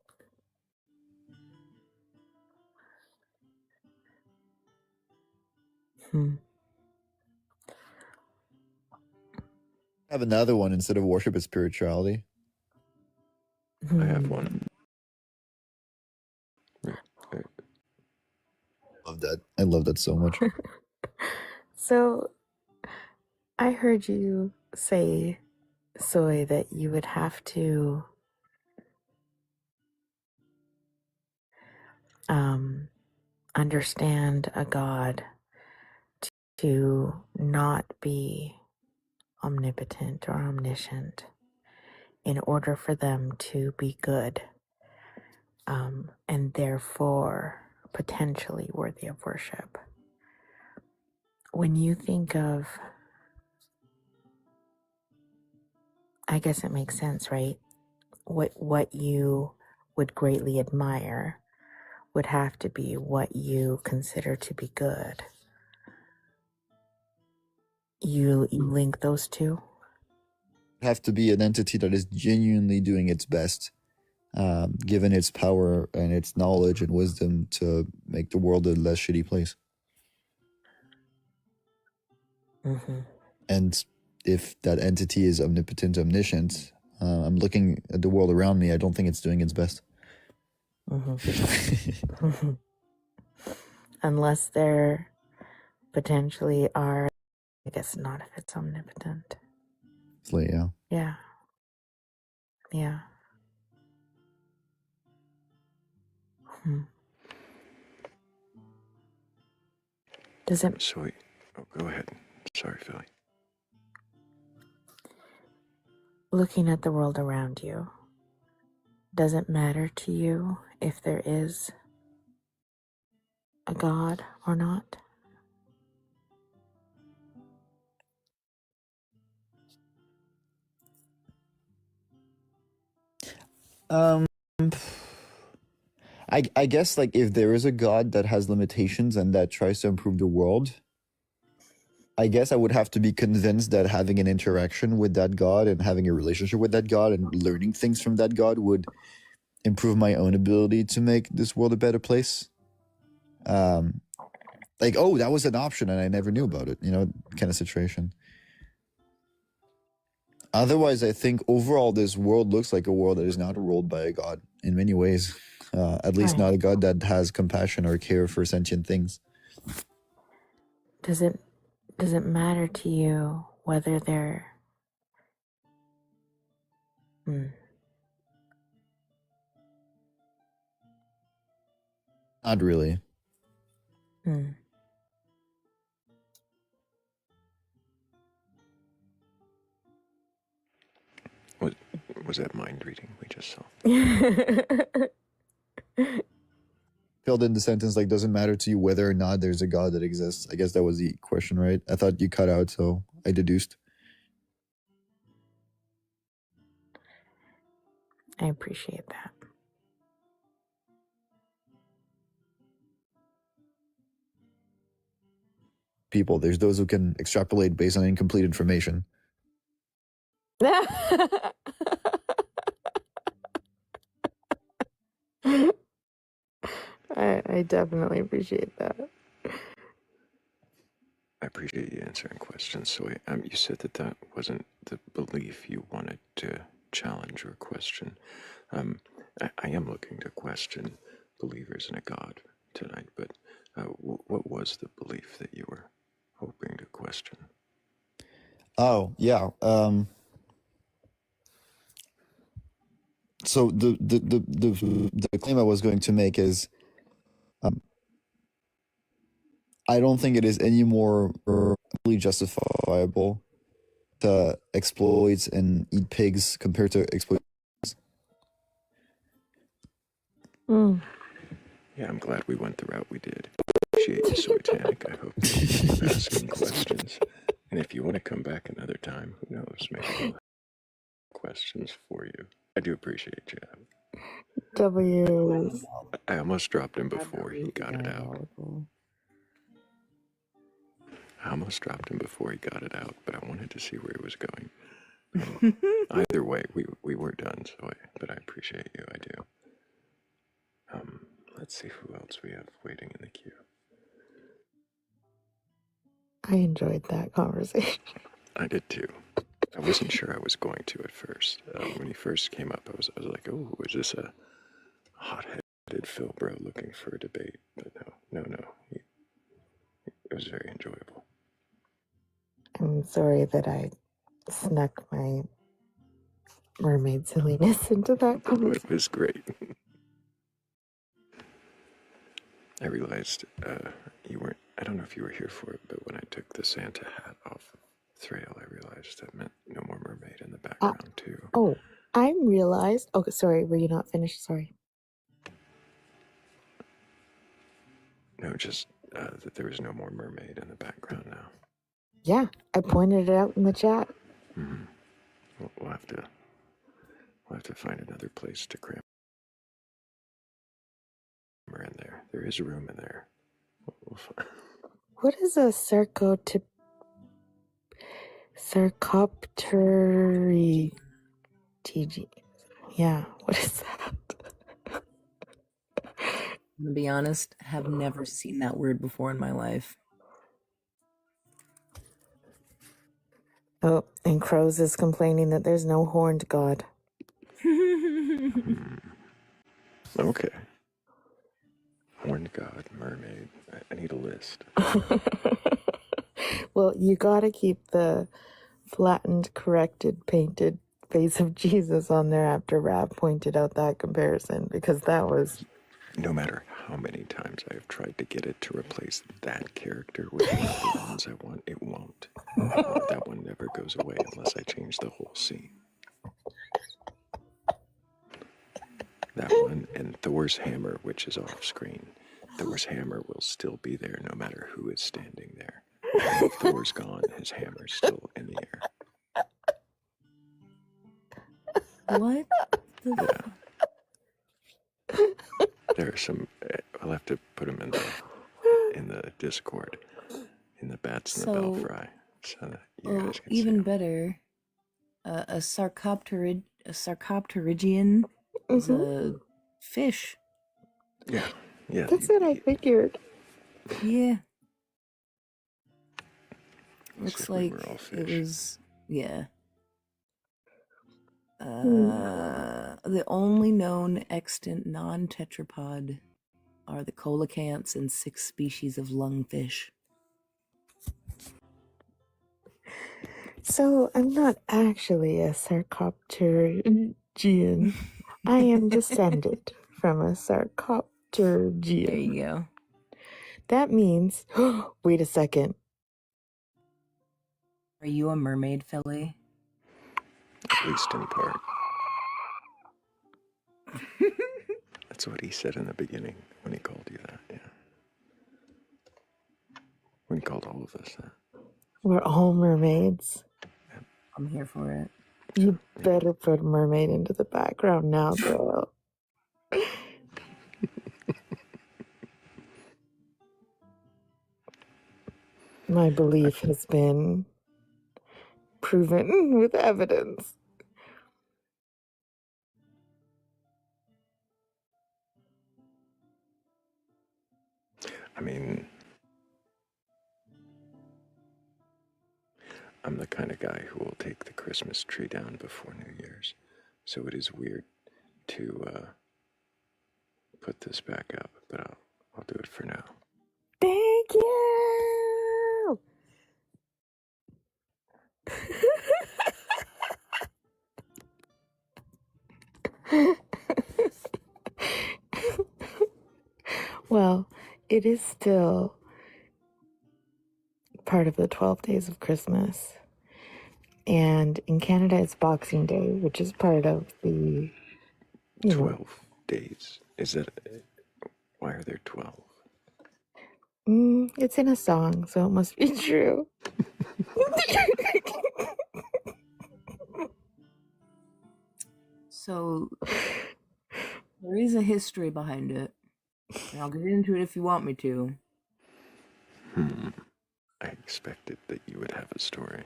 Have another one instead of worship is spirituality.
I have one.
Love that. I love that so much.
So, I heard you say, Soy, that you would have to understand a God to not be omnipotent or omniscient in order for them to be good, and therefore potentially worthy of worship. When you think of, I guess it makes sense, right? What you would greatly admire would have to be what you consider to be good. You link those two?
Have to be an entity that is genuinely doing its best, given its power and its knowledge and wisdom to make the world a less shitty place.
Mm-hmm.
And if that entity is omnipotent, omniscient, I'm looking at the world around me. I don't think it's doing its best.
Mm-hmm. Unless there potentially are, I guess not if it's omnipotent.
Yeah.
Yeah. Yeah. Does it?
So, go ahead. Sorry, Philly.
Looking at the world around you, does it matter to you if there is a God or not?
I guess like if there is a God that has limitations and that tries to improve the world, I guess I would have to be convinced that having an interaction with that God and having a relationship with that God and learning things from that God would improve my own ability to make this world a better place. Like, oh, that was an option and I never knew about it, kind of situation. Otherwise, I think overall this world looks like a world that is not ruled by a God in many ways. At least not a God that has compassion or care for sentient things.
Does it matter to you whether they're
Not really.
Was that mind reading we just saw?
Filled in the sentence like, doesn't matter to you whether or not there's a God that exists. I guess that was the question, right? I thought you cut out, so I deduced.
I appreciate that.
People, there's those who can extrapolate based on incomplete information.
I definitely appreciate that.
I appreciate you answering questions. So, you said that wasn't the belief you wanted to challenge or question. I am looking to question believers in a God tonight, but what was the belief that you were hoping to question?
Oh, yeah. So the claim I was going to make is I don't think it is any more really justifiable to exploit and eat pigs compared to exploit.
Yeah, I'm glad we went the route we did. Appreciate you, Soytanic. I hope you keep asking questions. And if you want to come back another time, who knows, maybe we'll have questions for you. I do appreciate you.
W's.
I almost dropped him before he got it out. I almost dropped him before he got it out, but I wanted to see where he was going. Either way, we were done, but I appreciate you, I do. Let's see who else we have waiting in the queue.
I enjoyed that conversation.
I did too. I wasn't sure I was going to at first. When he first came up, I was like, oh, is this a hot-headed Phil bro looking for a debate? But no. It was very enjoyable.
I'm sorry that I snuck my mermaid silliness into that conversation.
It was great. I realized you weren't, I don't know if you were here for it, but when I took the Santa hat off of Thrayle, I realized that meant no more mermaid in the background, too.
Oh, I realized. Okay, sorry, were you not finished? Sorry.
No, just that there was no more mermaid in the background now.
Yeah, I pointed it out in the chat.
Mm-hmm. We'll have to find another place to cram her in there. There is room in there. We'll find.
What is a sarcoptery? TG. Yeah, what is that?
To be honest, have never seen that word before in my life.
Oh, and Crows is complaining that there's no horned god.
Okay. Horned god, mermaid. I need a list.
Well, you gotta keep the flattened, corrected, painted face of Jesus on there after Rab pointed out that comparison, because that was...
No matter how many times I have tried to get it to replace that character with one of the ones I want, it won't. That one never goes away unless I change the whole scene. That one and Thor's hammer, which is off screen. Thor's hammer will still be there no matter who is standing there. And if Thor's gone, his hammer's still in the air.
What?
Yeah. There are some. I'll have to put them in the Discord, in the Bats and the Belfry, so that you guys can
even
see
better, a sarcopterygian is a fish.
Yeah.
That's what I figured.
Yeah.
Looks
Looks
like we
like
were all
it
fish.
was, yeah. The only known extant non-tetrapod are the coelacanths and 6 species of lungfish.
So, I'm not actually a sarcopterygian. I am descended from a sarcopterygian.
There you go.
That means... Wait a second.
Are you a mermaid, Philly?
At least in part. That's what he said in the beginning when he called you that, yeah. When he called all of us that.
We're all mermaids.
I'm here for it.
You better put a mermaid into the background now, girl. My belief has been proven with evidence.
I mean, I'm the kind of guy who will take the Christmas tree down before New Year's, so it is weird to put this back up, but I'll do it for now.
Thank you! Well, it is still part of the 12 days of Christmas. And in Canada, it's Boxing Day, which is part of the...
12 days. Is that... Why are there 12?
It's in a song, so it must be true.
So, there is a history behind it. And I'll get into it if you want me to.
I expected that you would have a story.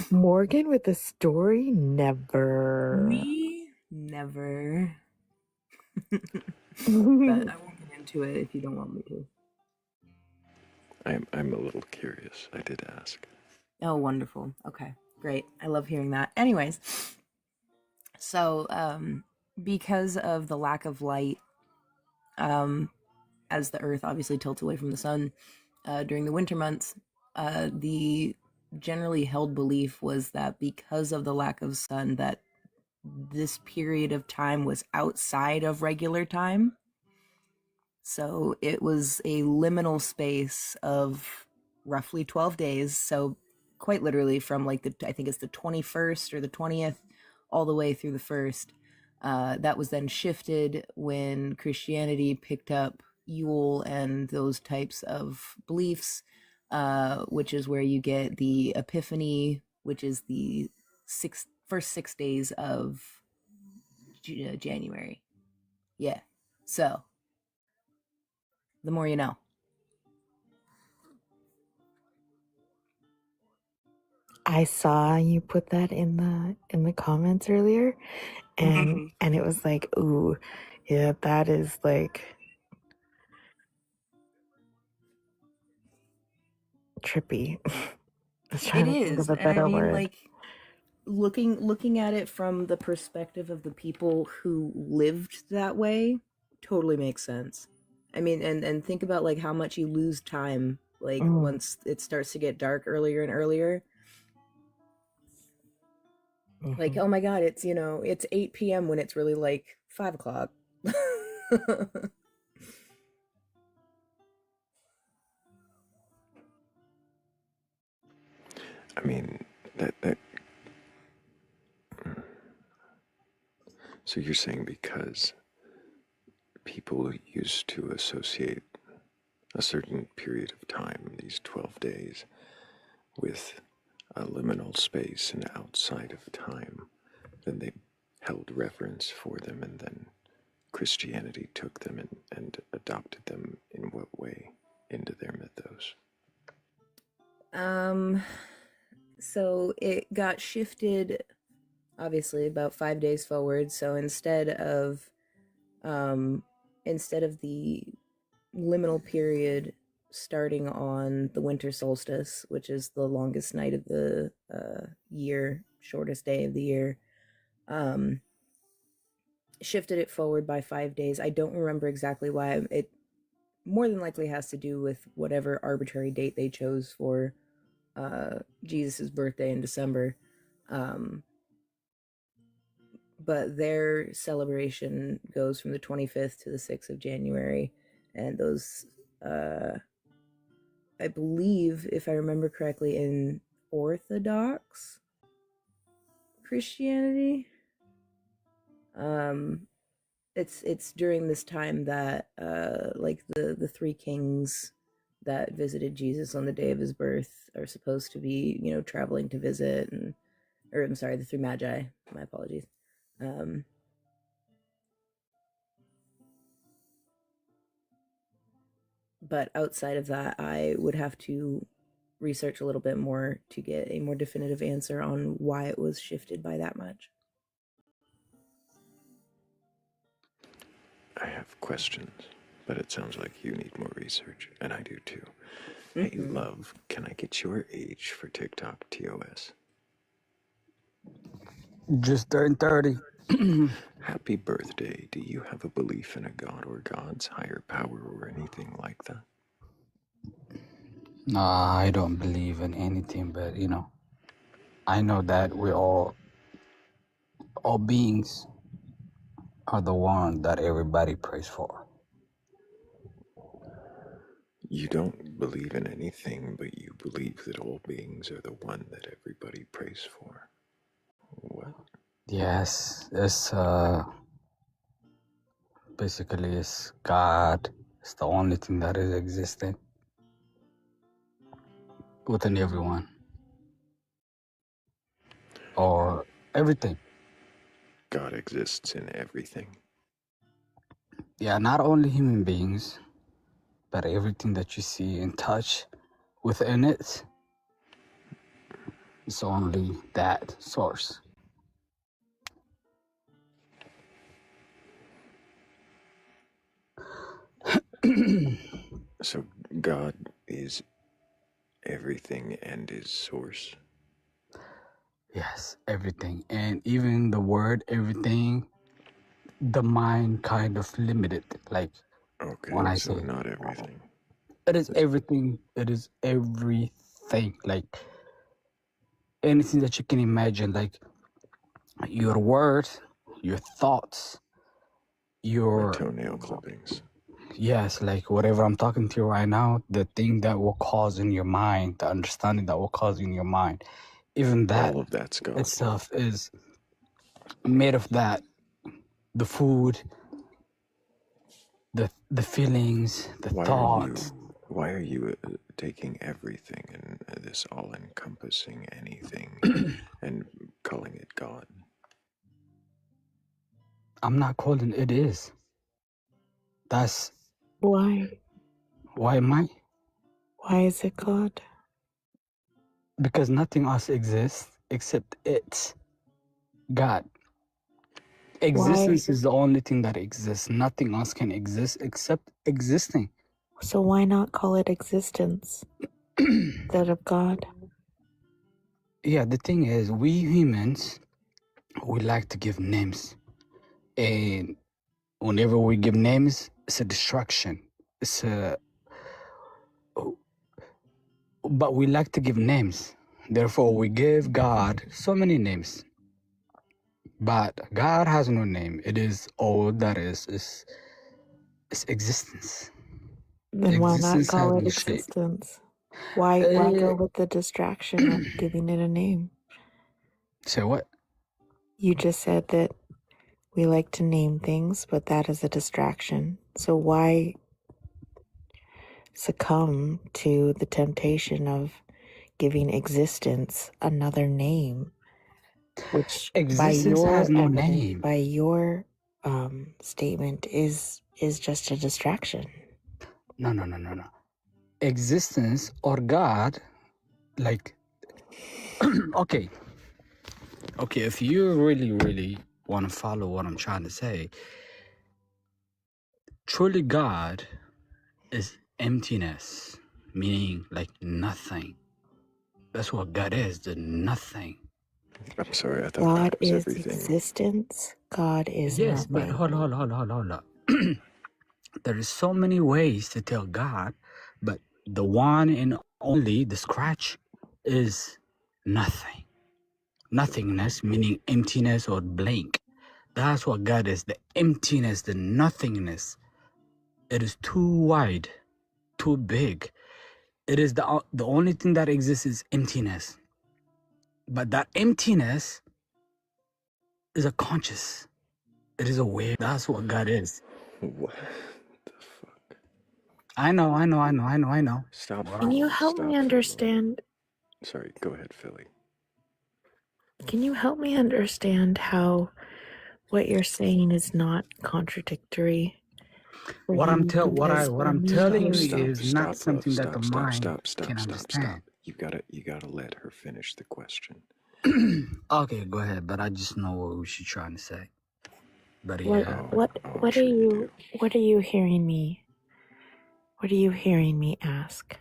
Morgan with a story? Never.
Me? Never. But I won't get into it if you don't want me to.
I'm a little curious. I did ask.
Oh, wonderful. Okay, great. I love hearing that. Anyways, so because of the lack of light, as the Earth obviously tilts away from the sun during the winter months, the generally held belief was that because of the lack of sun, that this period of time was outside of regular time. So it was a liminal space of roughly 12 days. So quite literally from like I think it's the 21st or the 20th all the way through the 1st. That was then shifted when Christianity picked up Yule and those types of beliefs, which is where you get the Epiphany, which is the first 6 days of January. Yeah. So the more you know.
I saw you put that in the comments earlier, and it was like, ooh, yeah, that is like trippy. I was trying
It
to think
is,
of a
and I
better
mean,
word.
like looking at it from the perspective of the people who lived that way, totally makes sense. I mean, and think about like how much you lose time, like once it starts to get dark earlier and earlier. Like, oh my God, it's it's 8 p.m. when it's really like 5 o'clock.
I mean, that. So you're saying because people used to associate a certain period of time, these 12 days, with a liminal space and outside of time, then they held reverence for them, and then Christianity took them and adopted them in what way into their mythos?
So it got shifted obviously about 5 days forward. So instead of the liminal period starting on the winter solstice, which is the longest night of the year, shortest day of the year, shifted it forward by 5 days. I don't remember exactly why. It more than likely has to do with whatever arbitrary date they chose for Jesus's birthday in December. But their celebration goes from the 25th to the 6th of January, and those I believe, if I remember correctly, in Orthodox Christianity, it's during this time that like the three kings that visited Jesus on the day of his birth are supposed to be traveling to visit, or I'm sorry, the three magi, my apologies. But outside of that, I would have to research a little bit more to get a more definitive answer on why it was shifted by that much.
I have questions, but it sounds like you need more research, and I do too. Hey, love, can I get your age for TikTok TOS?
Just turned 30.
Happy birthday. Do you have a belief in a god or gods, higher power, or anything like that?
Nah, I don't believe in anything, but I know that we all beings are the one that everybody prays for.
You don't believe in anything, but you believe that all beings are the one that everybody prays for. What?
Yes, it's basically it's God. It's the only thing that is existing within everyone or everything.
God exists in everything.
Yeah, not only human beings,
but everything that you see and touch within it is only that source.
So God is everything and is source.
Yes, everything. And even the word everything, the mind kind of limited. Like when
Okay,
I
so
say
not everything.
it is everything, it is everything. Like anything that you can imagine, like your words, your thoughts,
My
your
toenail clippings.
yes, like whatever I'm talking to you right now, the thing that will cause in your mind, the understanding that will cause in your mind, even that
All of that's God.
itself is made of that. The food, the feelings, the thoughts.
Why are you taking everything and this all-encompassing anything and calling it God?
I'm not calling it is. That's
Why?
why am I?
Why is it God?
Because nothing else exists except it's God. Existence is the only thing that exists. Nothing else can exist except existing.
So why not call it existence instead of God?
Yeah, the thing is, we humans, we like to give names. And whenever we give names, it's a distraction. It's a... But we like to give names. Therefore, we give God so many names. But God has no name. It is all that is existence.
Then why not
Existence has
call it
no shape.
existence? Why go with the distraction of giving it a name?
Say what?
You just said that we like to name things, but that is a distraction. So why succumb to the temptation of giving existence another name, which
Existence has no name.
by your statement is just a distraction.
No. Existence or God, like, okay, if you really want to follow what I'm trying to say, truly God is emptiness, meaning like nothing. That's what God is, the nothing.
I'm sorry, I thought
God
God was
is
everything.
existence. God is
Yes, but
nothing.
hold on. There is so many ways to tell God, but the one and only, the scratch, is nothing. Nothingness, meaning emptiness or blank. That's what God is, the emptiness, the nothingness. It is too wide, too big. It is the only thing that exists is emptiness. But that emptiness is a conscious. It is aware. That's what God is.
What?
I know.
Stop.
Can you help me understand?
Sorry, go ahead, Philly.
Can you help me understand how what you're saying is not contradictory?
What I'm telling you is not something that the mind can
Stop.
understand.
You gotta let her finish the question.
Okay, go ahead. But I just know what she's trying to say. But yeah.
What are you hearing me? What are you hearing me ask?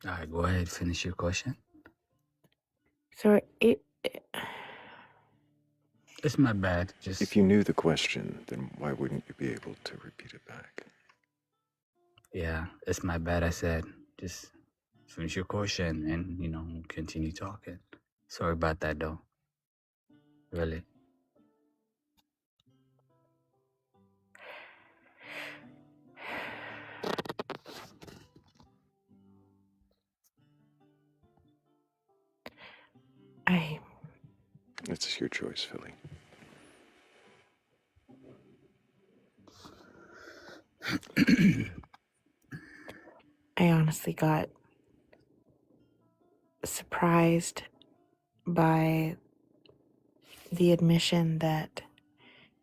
All right, go ahead. Finish your question.
So
it's my bad. Just
if you knew the question, then why wouldn't you be able to repeat it back?
Yeah, it's my bad. I said just finish your question and continue talking. Sorry about that, though. Really.
It's your choice, Philly.
I honestly got surprised by the admission that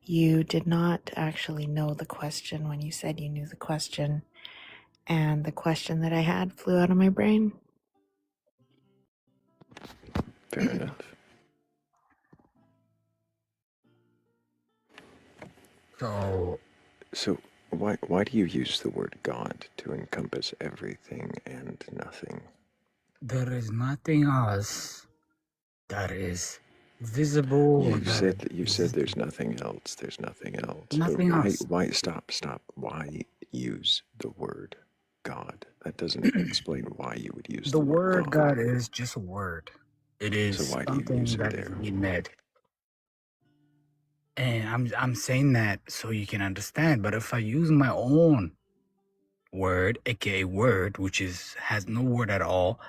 you did not actually know the question when you said you knew the question, and the question that I had flew out of my brain.
Fair enough. So why do you use the word God to encompass everything and nothing?
There is nothing else that is visible.
You said there's nothing else. There's nothing else.
Nothing else.
Why stop? Why use the word God? That doesn't explain why you would use
The
the word
word
God.
God is just a word. It is
So why do you
something
use it
that
there?
is made. And I'm saying that so you can understand. But if I use my own word, aka word, which has no word at all,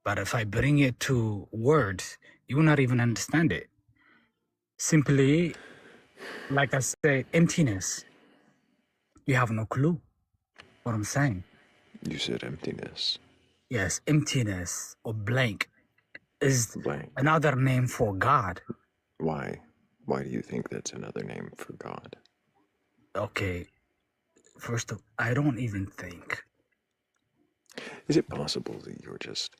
but if I bring it to words, you will not even understand it. Simply, like I said, emptiness. You have no clue what I'm saying.
You said emptiness.
Yes, emptiness or blank is
Blank.
another name for God.
Why? Why do you think that's another name for God?
Okay, first of all, I don't even think.
Is it possible that you're just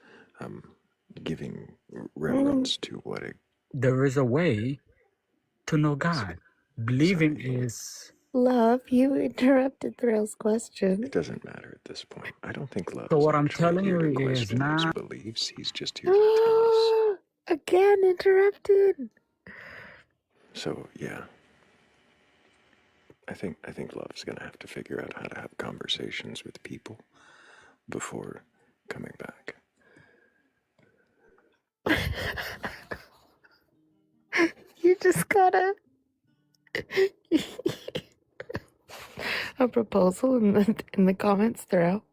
giving reverence to what it...
There is a way to know God. Believing is...
Love, you interrupted Thrayle's question.
It doesn't matter at this point. I don't think Love
So
is
what I'm
actually
telling
here to
you is
question his
not...
beliefs. He's just here to tell us.
Again, interrupted.
So yeah, I think Love's gonna have to figure out how to have conversations with people before coming back.
You just gotta a proposal in the comments, Thrayle.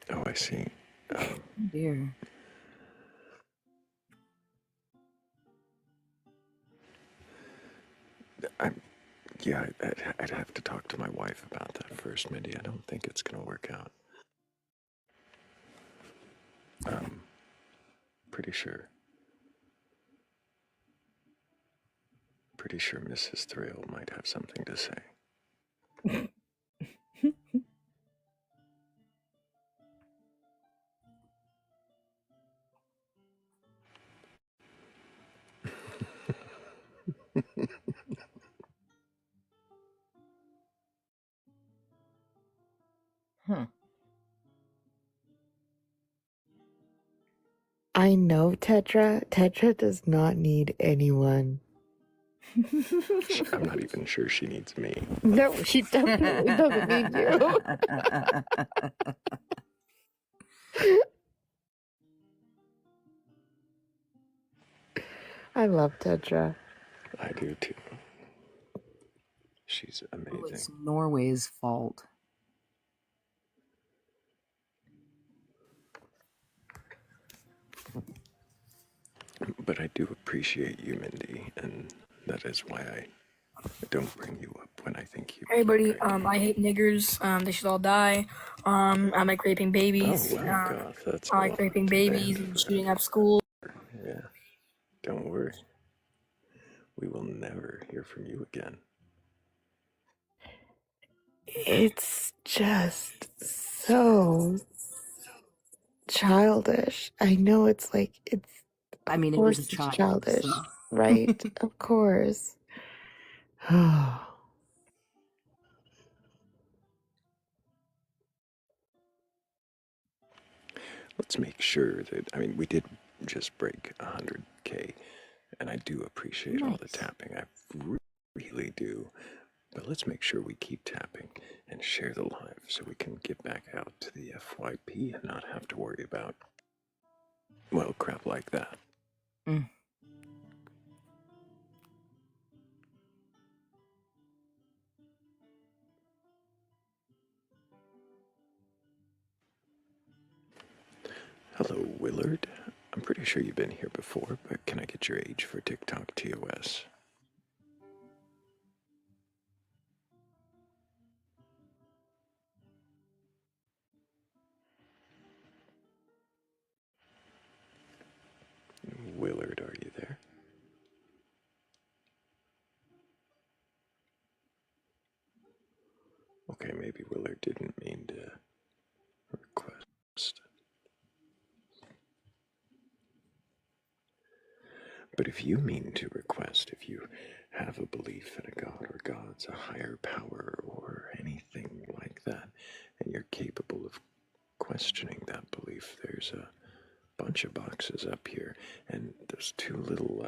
Oh, I see.
Dear.
I'd have to talk to my wife about that first, Mindy. I don't think it's gonna work out. Pretty sure. Pretty sure Mrs. Thrayle might have something to say.
I know Tetra. Tetra does not need anyone.
I'm not even sure she needs me.
No, she definitely doesn't need you. I love Tetra.
I do too. She's amazing.
Well, it's Norway's fault.
But I do appreciate you, Mindy, and that is why I don't bring you up when I think you...
Hey, buddy. I hate niggers. They should all die. I like raping babies.
Oh, wow, God, that's
I like raping babies and shooting up schools.
Yeah, don't worry. We will never hear from you again.
It's just so childish. I know it's like it's.
I mean,
of course
it is a
it's
child,
childish,
so.
right? Of course.
Let's make sure that, I mean, we did just break 100K, and I do appreciate all the tapping. I really do. But let's make sure we keep tapping and share the live so we can get back out to the FYP and not have to worry about, well, crap like that. Hello, Willard. I'm pretty sure you've been here before, but can I get your age for TikTok TOS? Willard, are you there? Okay, maybe Willard didn't mean to But if you mean to request, if you have a belief in a god or gods, a higher power or anything like that, and you're capable of questioning that belief, there's a bunch of boxes up here, and there's two little,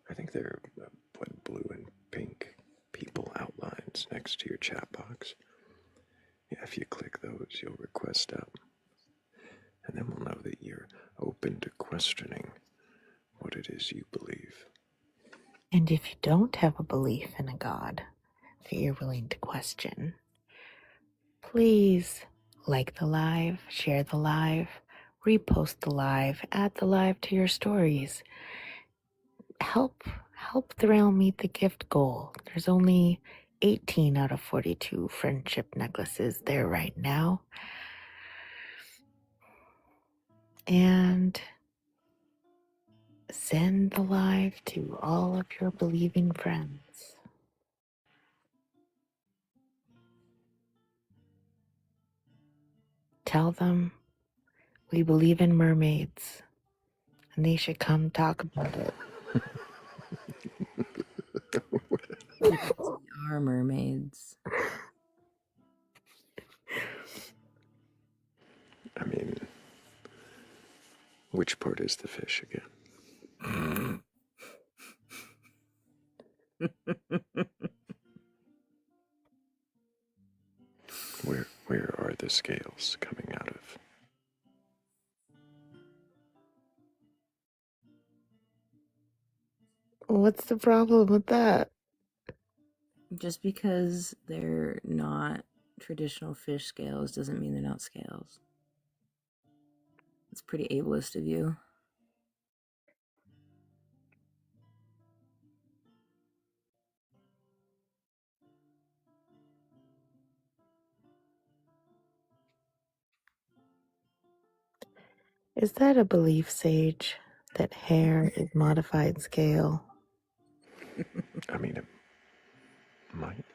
I think they're blue and pink people outlines next to your chat box. Yeah, if you click those, you'll request up. And then we'll know that you're open to questioning what it is you believe.
And if you don't have a belief in a God that you're willing to question, please like the live, share the live, repost the live, add the live to your stories. Help Thrayle meet the gift goal. There's only 18 out of 42 friendship necklaces there right now. And send the live to all of your believing friends. Tell them we believe in mermaids and they should come talk about it.
We are mermaids.
I mean, which part is the fish again? Where are the scales coming out of?
What's the problem with that?
Just because they're not traditional fish scales doesn't mean they're not scales. It's pretty ableist of you.
Is that a belief, Sage, that hair is modified scale?
I mean, it might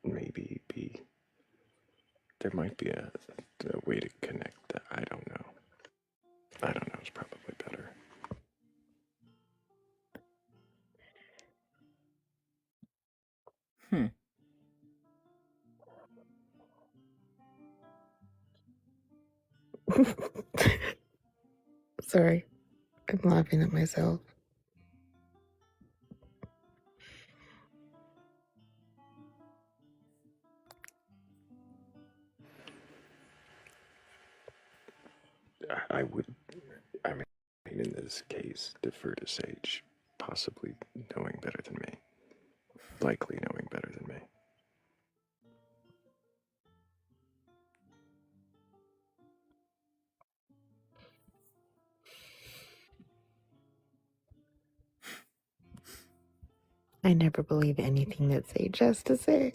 maybe be. There might be a way to connect that. I don't know. I don't know. It's probably better.
Sorry, I'm laughing at myself.
I would, I mean, in this case, defer to Sage, possibly knowing better than me. Likely knowing better than me.
I never believe anything that Sage has to say.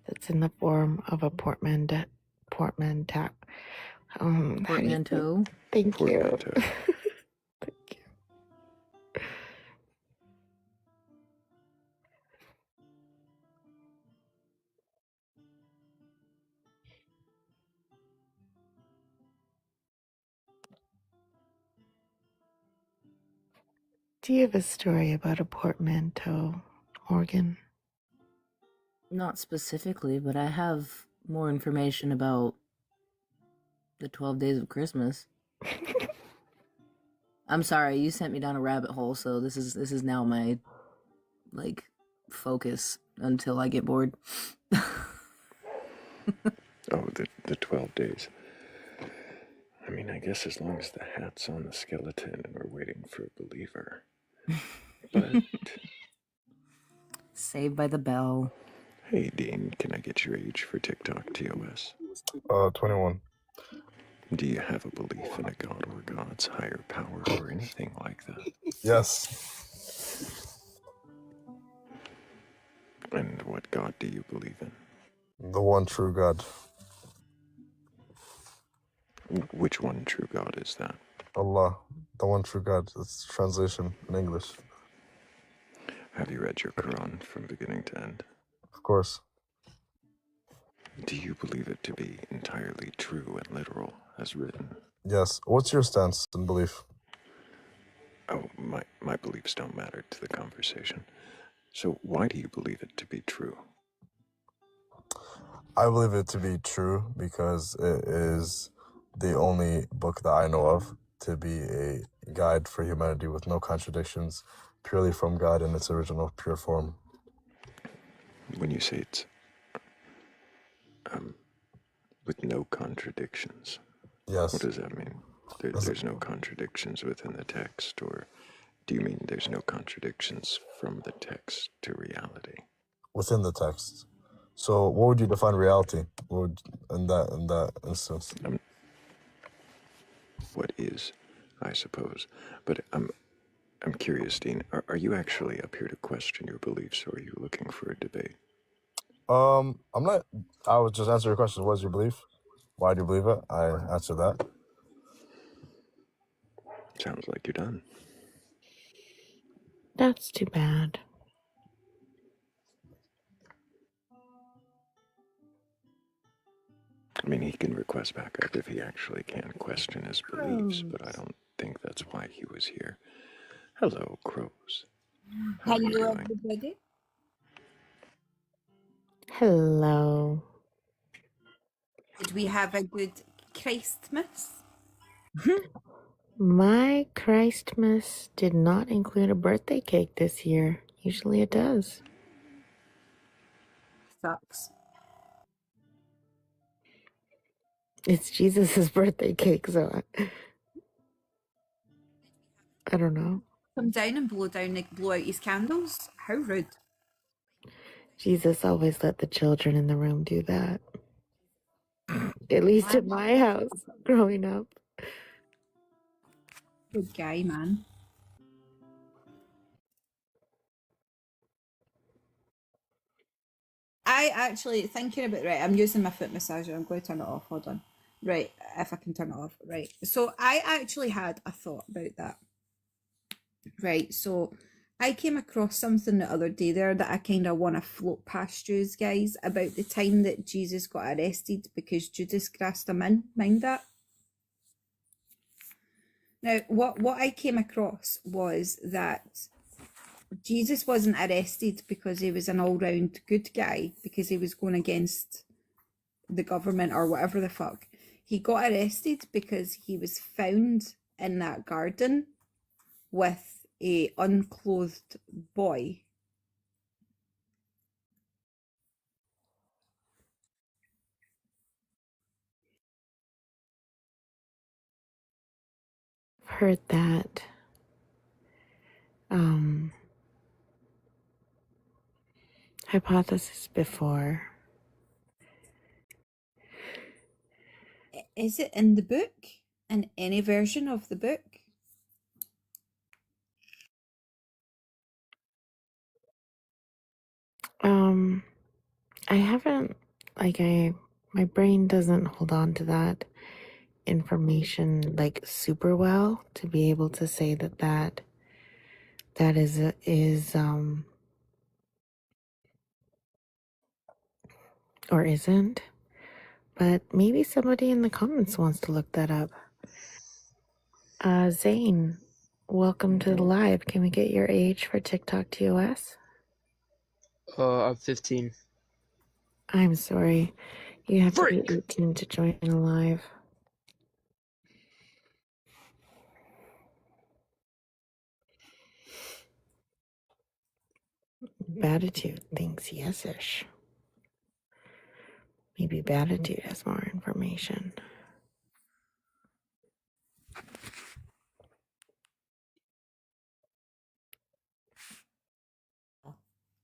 That's in the form of a portmanteau.
Portmanteau.
Thank you. Do you have a story about a portmanteau, Morgan?
Not specifically, but I have more information about the 12 days of Christmas. I'm sorry, you sent me down a rabbit hole, so this is now my focus until I get bored.
Oh, the 12 days. I mean, I guess as long as the hat's on the skeleton and we're waiting for a believer. But
Saved by the Bell.
Hey, Dean, can I get your age for TikTok TOS?
21.
Do you have a belief in a god or gods, higher power, or anything like that?
Yes.
And what god do you believe in?
The one true God.
Which one true God is that?
Allah, the one true God. It's translation in English.
Have you read your Quran from beginning to end?
Of course.
Do you believe it to be entirely true and literal, as written?
Yes. What's your stance and belief?
Oh, my beliefs don't matter to the conversation. So why do you believe it to be true?
I believe it to be true because it is the only book that I know of to be a guide for humanity with no contradictions, purely from God in its original pure form.
When you say it's with no contradictions,
yes.
What does that mean? There's no contradictions within the text, or do you mean there's no contradictions from the text to reality?
Within the text. So what would you define reality? What would, in that instance?
What is, I suppose. But I'm curious, Dean, are you actually up here to question your beliefs, or are you looking for a debate?
I'm not. I would just answer your question. What is your belief? Why do you believe it? I answer that.
Sounds like you're done.
That's too bad.
I mean, he can request backup if he actually can question his beliefs, but I don't think that's why he was here. Hello, crows. How are you
Hello,
doing?
everybody.
Hello.
Did we have a good Christmas?
My Christmas did not include a birthday cake this year. Usually it does.
Sucks.
It's Jesus's birthday cake, so I don't know.
Come down and blow out his candles. How rude.
Jesus always let the children in the room do that. At least in my house, growing up.
Good guy, man. I actually, thinking about, right, I'm using my foot massager. I'm going to turn it off. Hold on. Right, if I can turn it off. Right. So I actually had a thought about that. Right. So I came across something the other day there that I kind of want to float past you guys about the time that Jesus got arrested because Judas grassed him in. Mind that? Now, what I came across was that Jesus wasn't arrested because he was an all-round good guy, because he was going against the government or whatever the fuck. He got arrested because he was found in that garden with a unclothed boy.
I've heard that hypothesis before.
Is it in the book? In any version of the book?
I haven't, my brain doesn't hold on to that information like super well to be able to say that is or isn't. But maybe somebody in the comments wants to look that up. Zane, welcome to the live. Can we get your age for TikTok TOS?
I'm 15.
I'm sorry. You have to be 18 to join the live. Batitude thinks yes-ish. Maybe Batitude has more information.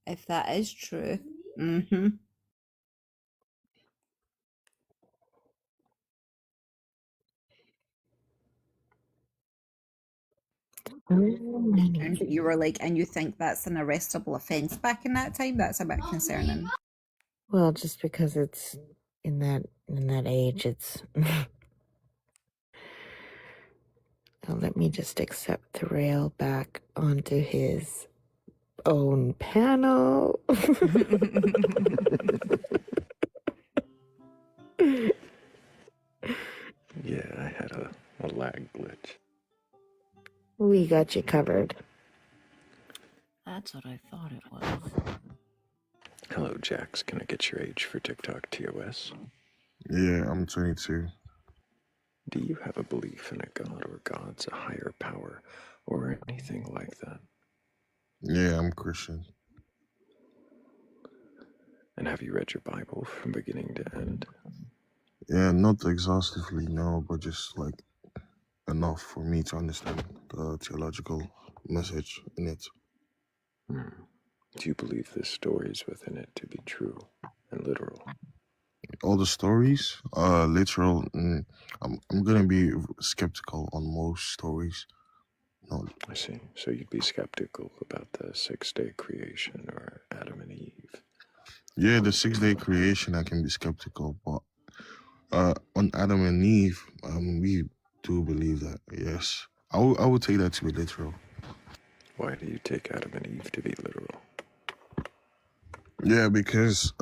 If that is true. Mm-hmm. And you were like, and you think that's an arrestable offence back in that time? That's a bit concerning.
Well, just because it's in that age, it's Now let me just accept Thrayle back onto his own panel.
Yeah, I had a lag glitch.
We got you covered.
That's what I thought it was.
Hello, Jax. Can I get your age for TikTok TOS?
Yeah, I'm 22.
Do you have a belief in a god or gods, a higher power, or anything like that?
Yeah, I'm Christian.
And have you read your Bible from beginning to end?
Yeah, not exhaustively, no, but just like enough for me to understand the theological message in it.
Do you believe the stories within it to be true and literal?
All the stories, literal. I'm gonna be skeptical on most stories. No,
I see. So you'd be skeptical about the 6-day creation or Adam and Eve.
yeah, the 6-day creation, I can be skeptical, but on Adam and Eve, we do believe that. Yes, I would take that to be literal.
Why do you take Adam and Eve to be literal?
Yeah, because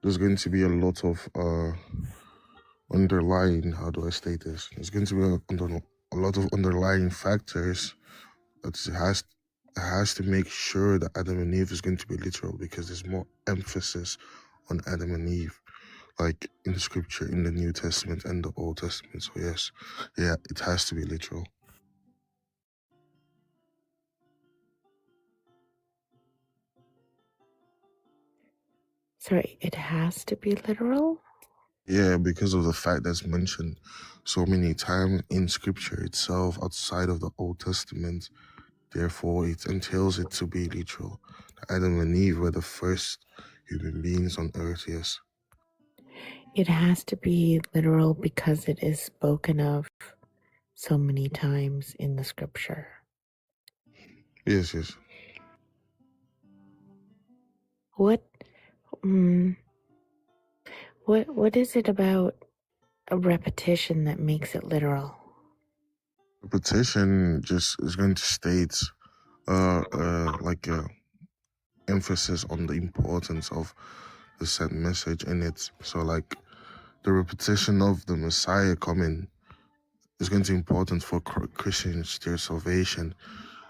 there's going to be a lot of underlying. How do I state this? There's going to be a lot of underlying factors that has to make sure that Adam and Eve is going to be literal, because there's more emphasis on Adam and Eve, like in the scripture, in the New Testament and the Old Testament. So yes, yeah, it has to be literal.
Sorry, it has to be literal?
Yeah, because of the fact that's mentioned so many times in scripture itself outside of the Old Testament. Therefore, it entails it to be literal. Adam and Eve were the first human beings on earth, yes.
It has to be literal because it is spoken of so many times in the scripture.
Yes, yes.
What is it about a repetition that makes it literal?
Repetition just is going to state like a emphasis on the importance of the said message in it. So like the repetition of the Messiah coming is going to be important for Christians, their salvation.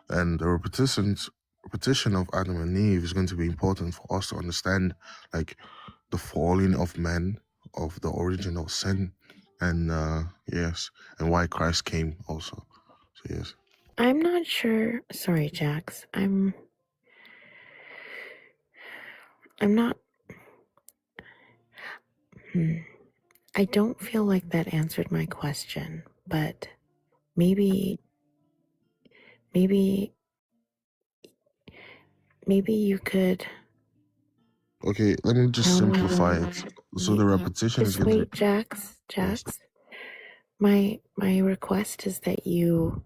And the repetition of Adam and Eve is going to be important for us to understand like the falling of men, of the original sin, and yes, and why Christ came also. So yes.
I'm not sure. Sorry, Jax. I'm not. I don't feel like that answered my question, but maybe you could.
Okay, let me just simplify it. So the repetition is
Just
going to
wait, Jax.
yes.
My request is that you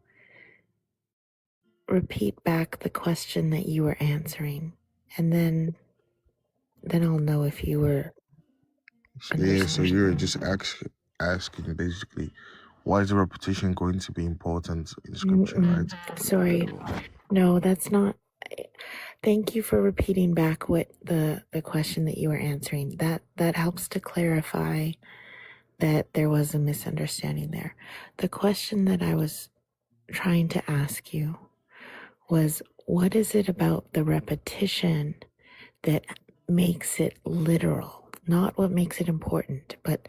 repeat back the question that you were answering, and then I'll know if you were.
Yeah, so you're just asking basically, why is the repetition going to be important in scripture, right?
Sorry. No, that's not. Thank you for repeating back what the question that you were answering. That helps to clarify that there was a misunderstanding there. The question that I was trying to ask you was, what is it about the repetition that makes it literal? Not what makes it important, but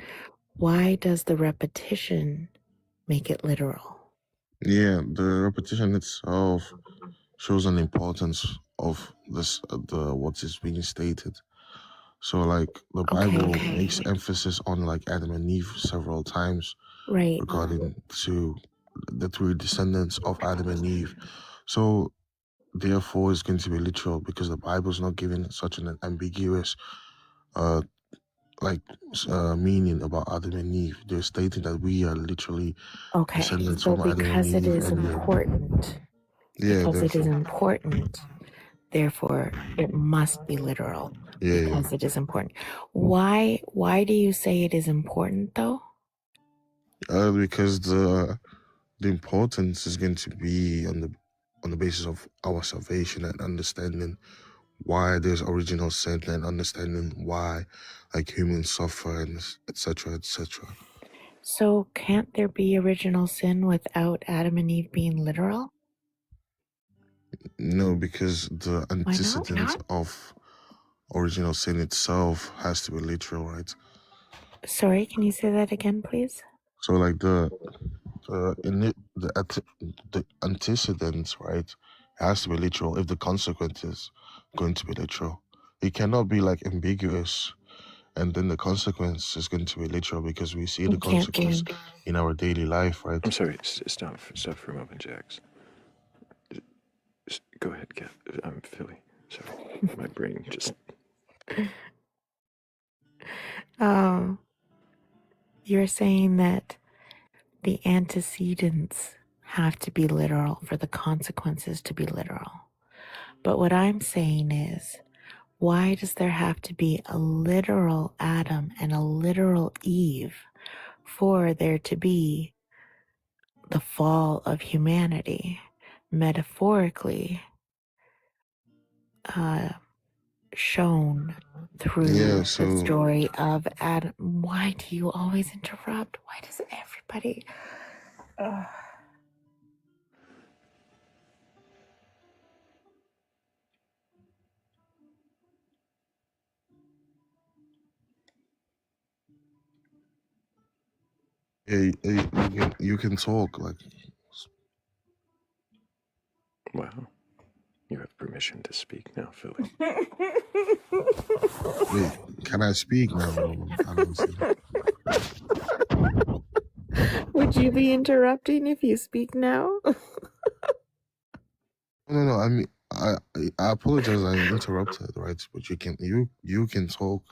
why does the repetition make it literal?
Yeah, the repetition itself shows an importance of this, the what is being stated. So, like the Bible makes emphasis on like Adam and Eve several times,
right,
regarding to that we're descendants of Adam and Eve. So, therefore, it's going to be literal because the Bible is not giving such an ambiguous, meaning about Adam and Eve. They're stating that we are literally descendants
so
from Adam and
because it
Eve.
is important,
Yeah,
because it is
therefore.
important, therefore it must be literal because it is important. Why do you say it is important though?
Because the the importance is going to be on the basis of our salvation and understanding why there's original sin and understanding why like humans suffer and etc. etc.
So can't there be original sin without Adam and Eve being literal?
No, because the
Why not?
antecedent of original sin itself has to be literal, right?
Sorry, can you say that again, please?
So like the antecedent, right, has to be literal if the consequence is going to be literal. It cannot be like ambiguous and then the consequence is going to be literal because we see the
It can't
consequence
be.
in our daily life, right?
I'm sorry, stop for a moment, Jax. Go ahead, Kat. I'm Philly. Sorry, my brain just.
You're saying that the antecedents have to be literal for the consequences to be literal. But what I'm saying is, why does there have to be a literal Adam and a literal Eve for there to be the fall of humanity, metaphorically shown through the story of Adam? Why do you always interrupt? Why does everybody...
Yeah, you can talk like.
Wow, you have permission to speak now, Philly.
Wait, can I speak now? I don't see.
Would you be interrupting if you speak now?
No. I mean, I apologize. I interrupted, right? But you can talk.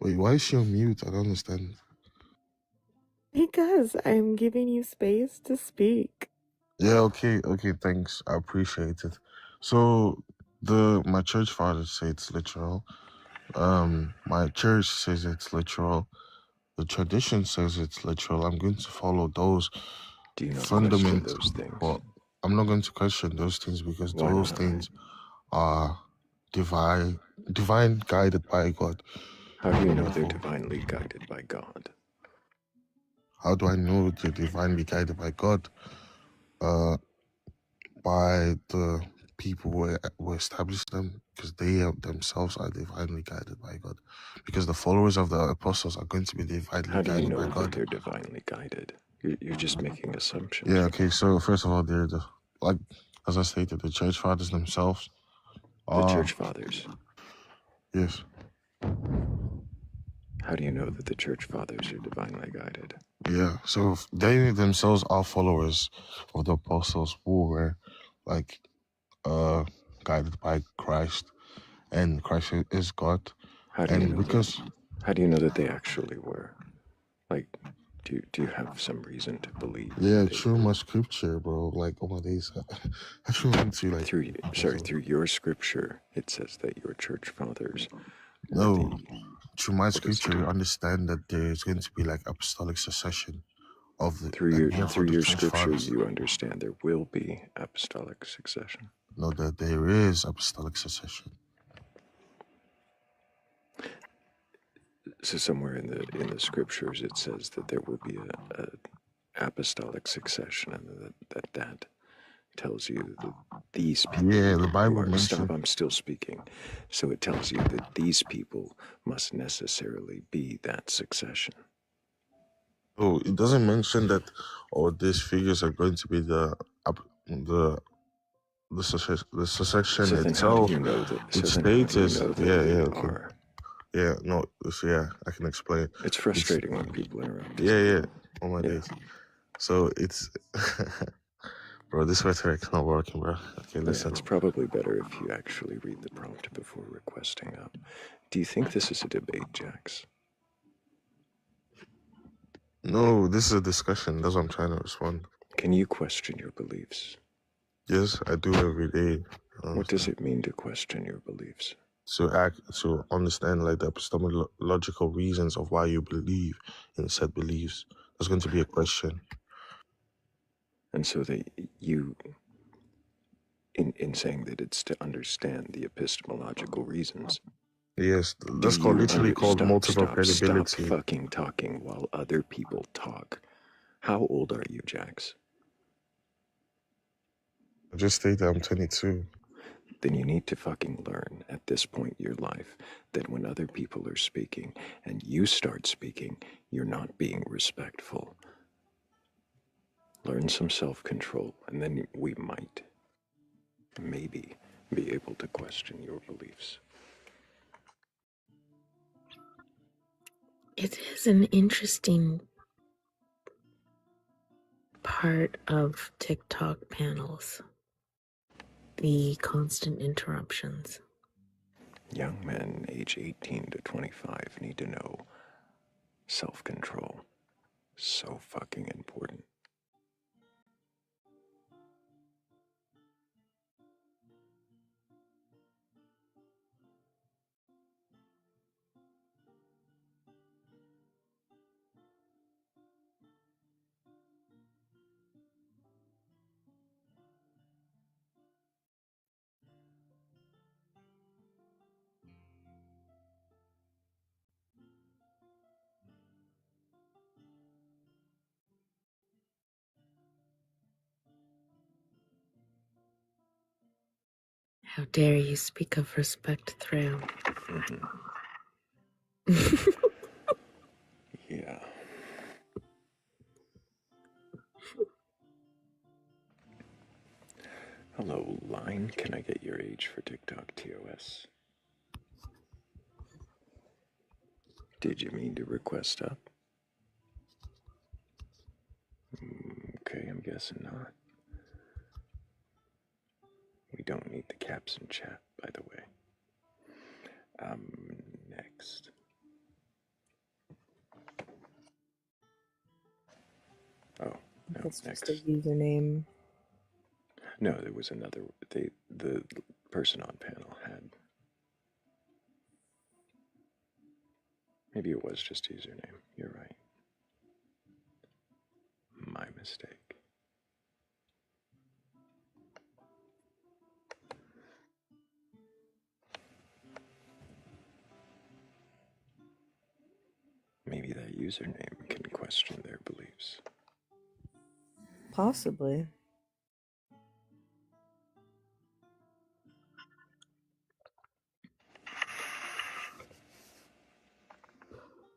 Wait, why is she on mute? I don't understand.
Because I'm giving you space to speak.
Yeah, okay, thanks. I appreciate it. So my church fathers say it's literal. My church says it's literal. The tradition says it's literal. I'm going to follow those
Do you not
fundamental.
question those things?
Well, I'm not going to question those things because
Why
those
not?
things are divine guided by God.
How do you know they're divinely guided by God?
How do I know they're divinely guided by God? By the people who established them, because they themselves are divinely guided by God. Because the followers of the apostles are going to be divinely
How do you
guided
know
by
that
God.
they're divinely guided? You're just making assumptions.
Yeah, okay, so first of all, they're like, as I stated, the church fathers themselves.
The church fathers?
Yes.
How do you know that the church fathers are divinely guided?
Yeah, so they themselves are followers of the apostles who were like guided by Christ, and Christ is God.
How do you know that? How do you know that they actually were? Like, do you have some reason to believe?
Yeah, through my scripture, bro. Like, oh my days, I should want to like.
Through your scripture, it says that your church fathers.
No, through my scripture, you understand that there's going to be like apostolic succession of the
through your scriptures. You understand there will be apostolic succession.
No, that there is apostolic succession.
So somewhere in the scriptures it says that there will be a apostolic succession, and that tells you that these people.
Yeah, the Bible mentions.
Stop! I'm still speaking. So it tells you that these people must necessarily be that succession.
Oh, it doesn't mention that. Or these figures are going to be the succession
So then
itself.
how do you know that?
It
So then how do you
states
know that
okay.
are?
Yeah, no, yeah, I can explain.
It's frustrating when people interrupt.
Yeah, oh my days. So it's, bro, this rhetoric's not working, bro. Okay, listen.
It's probably better if you actually read the prompt before requesting up. Do you think this is a debate, Jax?
No, this is a discussion. That's what I'm trying to respond.
Can you question your beliefs?
Yes, I do every day.
What does it mean to question your beliefs?
to understand like the epistemological reasons of why you believe in said beliefs. There's going to be a question.
And so you, in saying that it's to understand the epistemological reasons.
Yes,
Do
that's
you
literally called multiple
stop
credibility.
fucking talking while other people talk? How old are you, Jax?
I just stated I'm 22.
Then you need to fucking learn at this point in your life that when other people are speaking and you start speaking, you're not being respectful. Learn some self-control, and then we might, maybe, be able to question your beliefs.
It is an interesting part of TikTok panels, the constant interruptions.
Young men age 18 to 25 need to know self-control. So fucking important.
How dare you speak of respect, Thrayle?
Yeah. Hello, line. Can I get your age for TikTok TOS? Did you mean to request up? Okay, I'm guessing not. We don't need the caps in chat, by the way. Next. Oh, no,
It's
next.
just a username.
No, there was another. The person on panel had. Maybe it was just username. You're right. My mistake. Maybe that username can question their beliefs.
Possibly.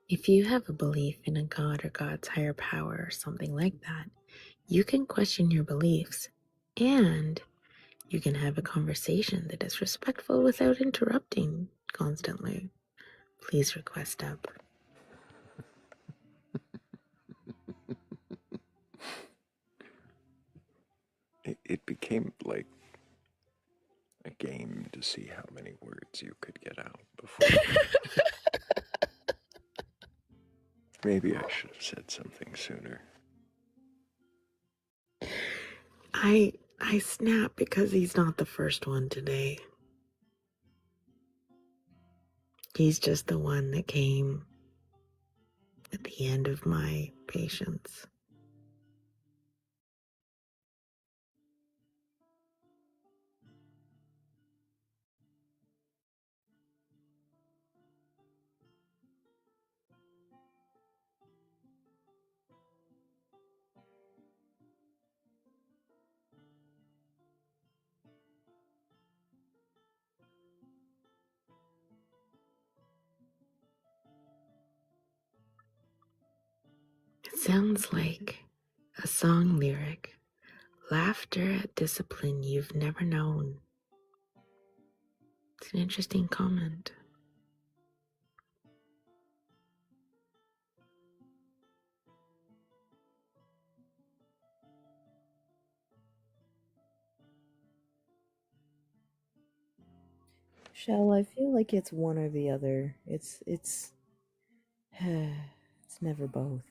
If you have a belief in a god or God's higher power or something like that, you can question your beliefs and you can have a conversation that is respectful without interrupting constantly. Please request up.
It became like a game to see how many words you could get out before. Maybe I should have said something sooner.
I snap because he's not the first one today. He's just the one that came at the end of my patience. It sounds like a song lyric. Laughter at discipline you've never known. It's an interesting comment.
Shell, I feel like it's one or the other. It's never both.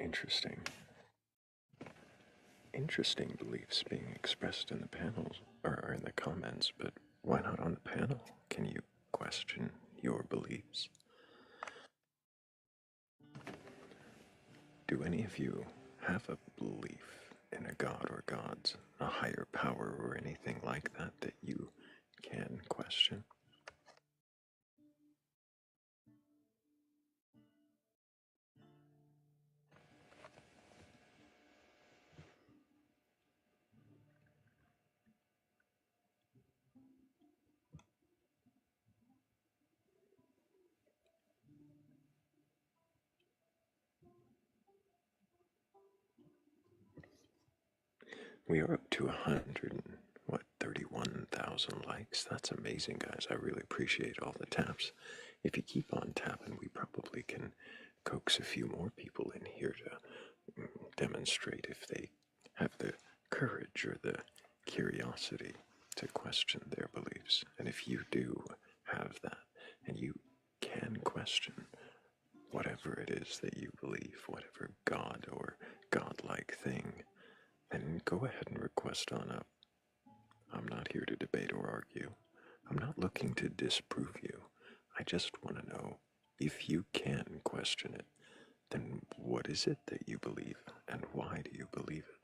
Interesting. Interesting beliefs being expressed in the panels, or in the comments, but why not on the panel? Can you question your beliefs? Do any of you have a belief in a god or gods, a higher power, or anything like that that you can question? We are up to 31,000 likes. That's amazing, guys. I really appreciate all the taps. If you keep on tapping, we probably can coax a few more people in here to demonstrate if they have the courage or the curiosity to question their beliefs. And if you do have that, and you can question whatever it is that you believe, whatever god or godlike thing, then go ahead and request on up. I'm not here to debate or argue. I'm not looking to disprove you. I just want to know, if you can question it, then what is it that you believe, and why do you believe it?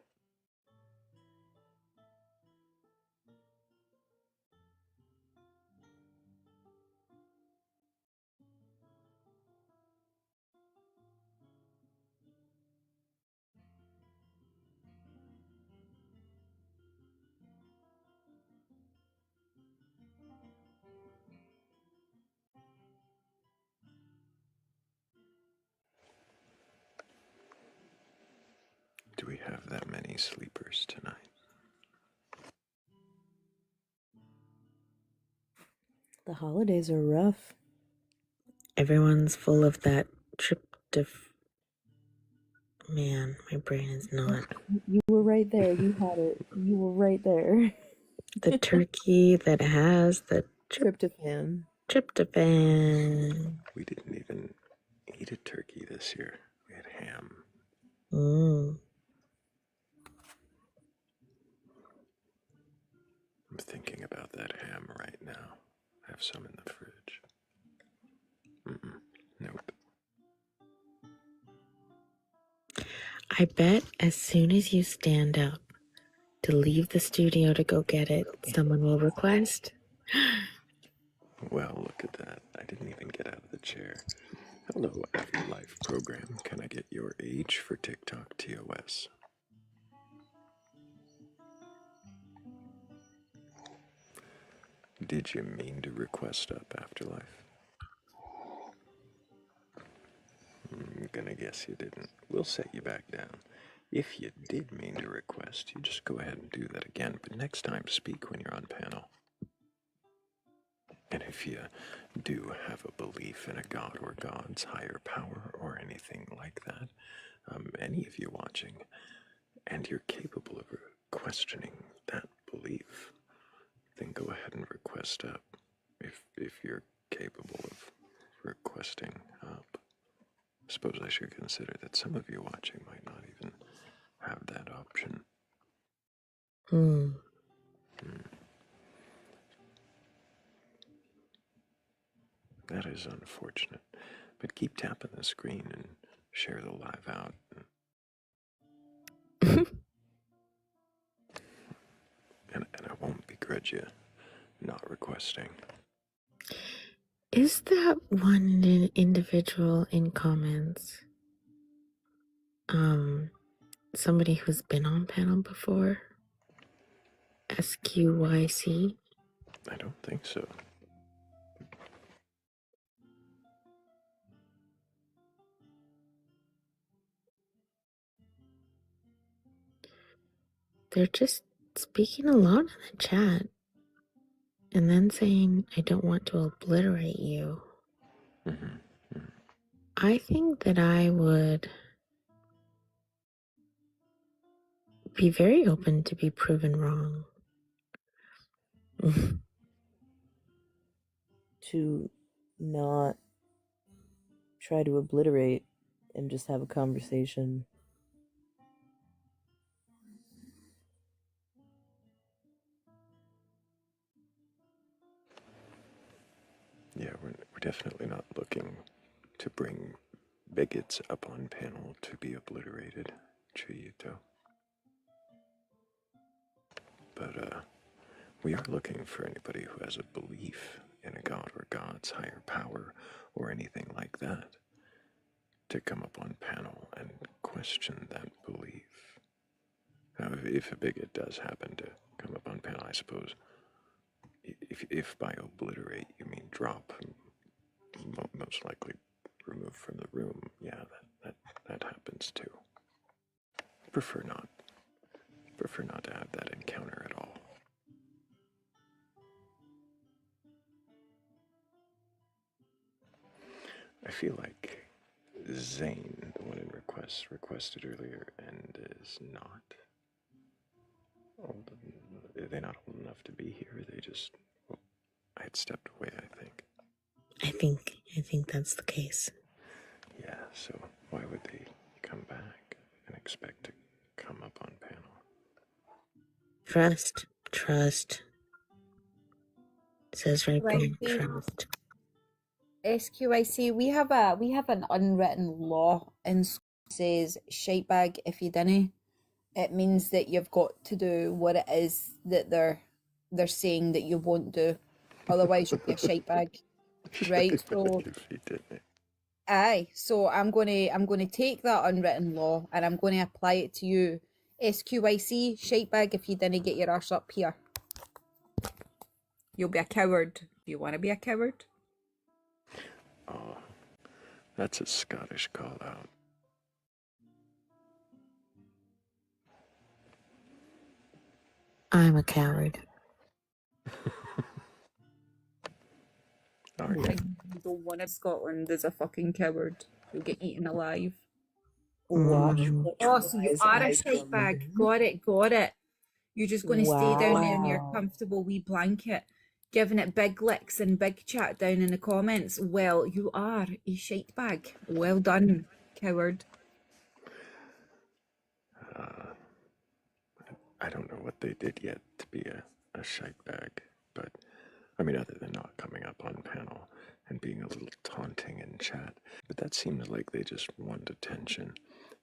Do we have that many sleepers tonight?
The holidays are rough.
Everyone's full of that Man, my brain is not.
You were right there. You had it. You were right there.
The turkey that has the
Tryptophan.
We didn't even eat a turkey this year. We had ham.
Mm.
I'm thinking about that ham right now. I have some in the fridge. Nope.
I bet as soon as you stand up to leave the studio to go get it, someone will request.
Well, look at that. I didn't even get out of the chair. Hello, Afterlife program. Can I get your age for TikTok TOS? Did you mean to request up, Afterlife? I'm gonna guess you didn't. We'll set you back down. If you did mean to request, you just go ahead and do that again, but next time speak when you're on panel. And if you do have a belief in a god or god's higher power or anything like that, any of you watching, and you're capable of questioning that belief, then go ahead and request up. If you're capable of requesting up. I suppose I should consider that some of you watching might not even have that option. That is unfortunate. But keep tapping the screen and share the live out. and I won't begrudge you not requesting.
Is that one individual in comments somebody who's been on panel before? SQYC?
I don't think so.
They're just speaking a lot in the chat and then saying, I don't want to obliterate you. I think that I would be very open to be proven wrong.
To not try to obliterate and just have a conversation.
Yeah, we're definitely not looking to bring bigots up on panel to be obliterated, Chuyito. But we are looking for anybody who has a belief in a god or god's higher power or anything like that to come up on panel and question that belief. Now, if a bigot does happen to come up on panel, I suppose, if by obliterate you mean drop, most likely remove from the room, yeah, that happens too. Prefer not to have that encounter at all. I feel like Zane, the one in requested earlier, and is not old. They're not old enough to be here. They just, well, I had stepped away, I think.
I think that's the case.
Yeah, so why would they come back and expect to come up on panel?
Trust. It says right there,
SQIC,
trust.
SQIC, we have an unwritten law in school that says shite bag if you dinna. It means that you've got to do what it is that they're saying that you won't do. Otherwise you'll be a shite bag. Right? So aye. So I'm gonna take that unwritten law and I'm gonna apply it to you. SQIC, shite bag if you didn't get your arse up here. You'll be a coward. Do you want to be a coward?
Oh, that's a Scottish call out.
I'm a coward.
Are you?
You don't want to Scotland as a fucking coward. You'll get eaten alive.
Watch
Mm.
what
Oh, so you
Try's
are a
eyes
shite
from
bag.
me.
Got it. You're just going to stay down there in your
Wow.
comfortable wee blanket, giving it big licks and big chat down in the comments. Well, you are a shite bag. Well done, coward.
I don't know what they did yet to be a shite bag, but I mean, other than not coming up on panel and being a little taunting in chat, but that seems like they just want attention.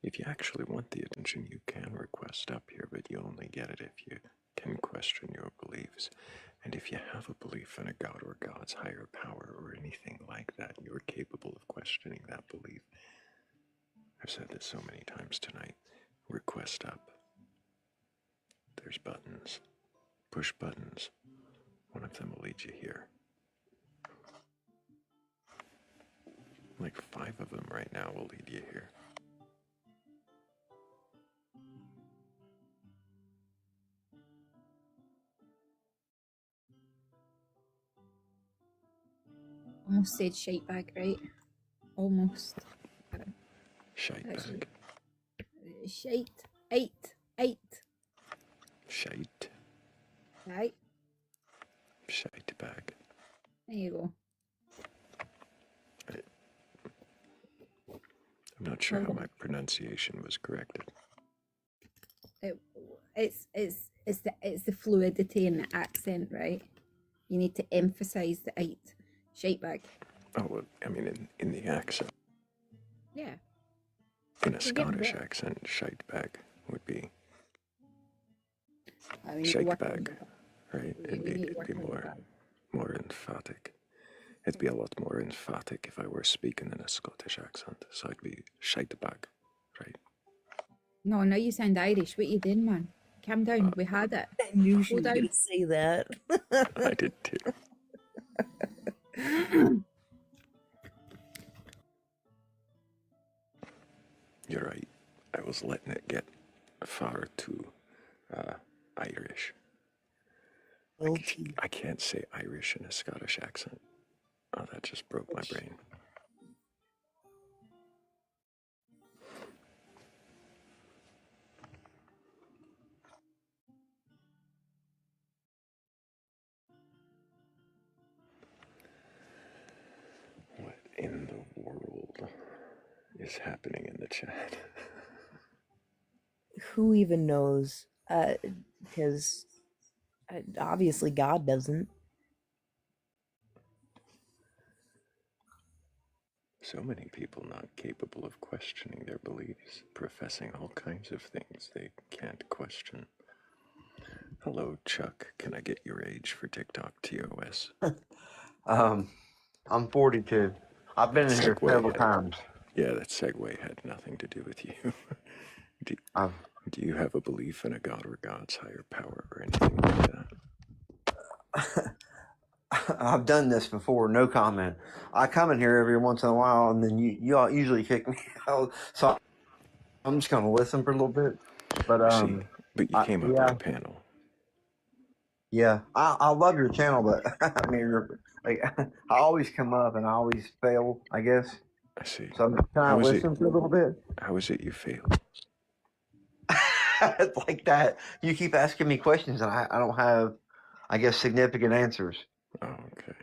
If you actually want the attention, you can request up here, but you only get it if you can question your beliefs. And if you have a belief in a god or god's higher power or anything like that, you're capable of questioning that belief. I've said this so many times tonight. Request up. There's buttons. Push buttons. One of them will lead you here. Like 5 of them right now will lead you here.
Almost said shite bag, right? Almost.
Shite bag.
Shite. Eight.
Shite.
Right?
Shite bag.
There you go.
I'm not sure how my pronunciation was corrected.
It's the fluidity in the accent, right? You need to emphasize the eight. Shite bag.
Oh, well, I mean, in the accent.
Yeah.
In a Scottish accent, shite bag would be shite bag, right? It'd be more emphatic. It'd be a lot more emphatic if I were speaking in a Scottish accent. So I'd be shite bag, right?
No, now you sound Irish. What you doing, man? Calm down. We had it.
I knew she was going to say that.
I did too. You're right. I was letting it get far too Irish. I can't say Irish in a Scottish accent. Oh, that just broke my brain. What in the world is happening in the chat?
Who even knows? Because obviously God doesn't.
So many people not capable of questioning their beliefs, professing all kinds of things they can't question. Hello, Chuck. Can I get your age for TikTok TOS?
I'm 42. I've been in here several times.
Yeah, that segue had nothing to do with you. Do you have a belief in a god or God's higher power or anything like that?
I've done this before. No comment. I come in here every once in a while, and then you all usually kick me out. So I'm just gonna listen for a little bit. But
but you came up on a panel.
Yeah, I love your channel, but I mean, like I always come up and I always fail, I guess.
I see.
So I'm trying to listen for a little bit.
How is it you failed?
It's like that. You keep asking me questions, and I don't have, I guess, significant answers.
Oh, okay.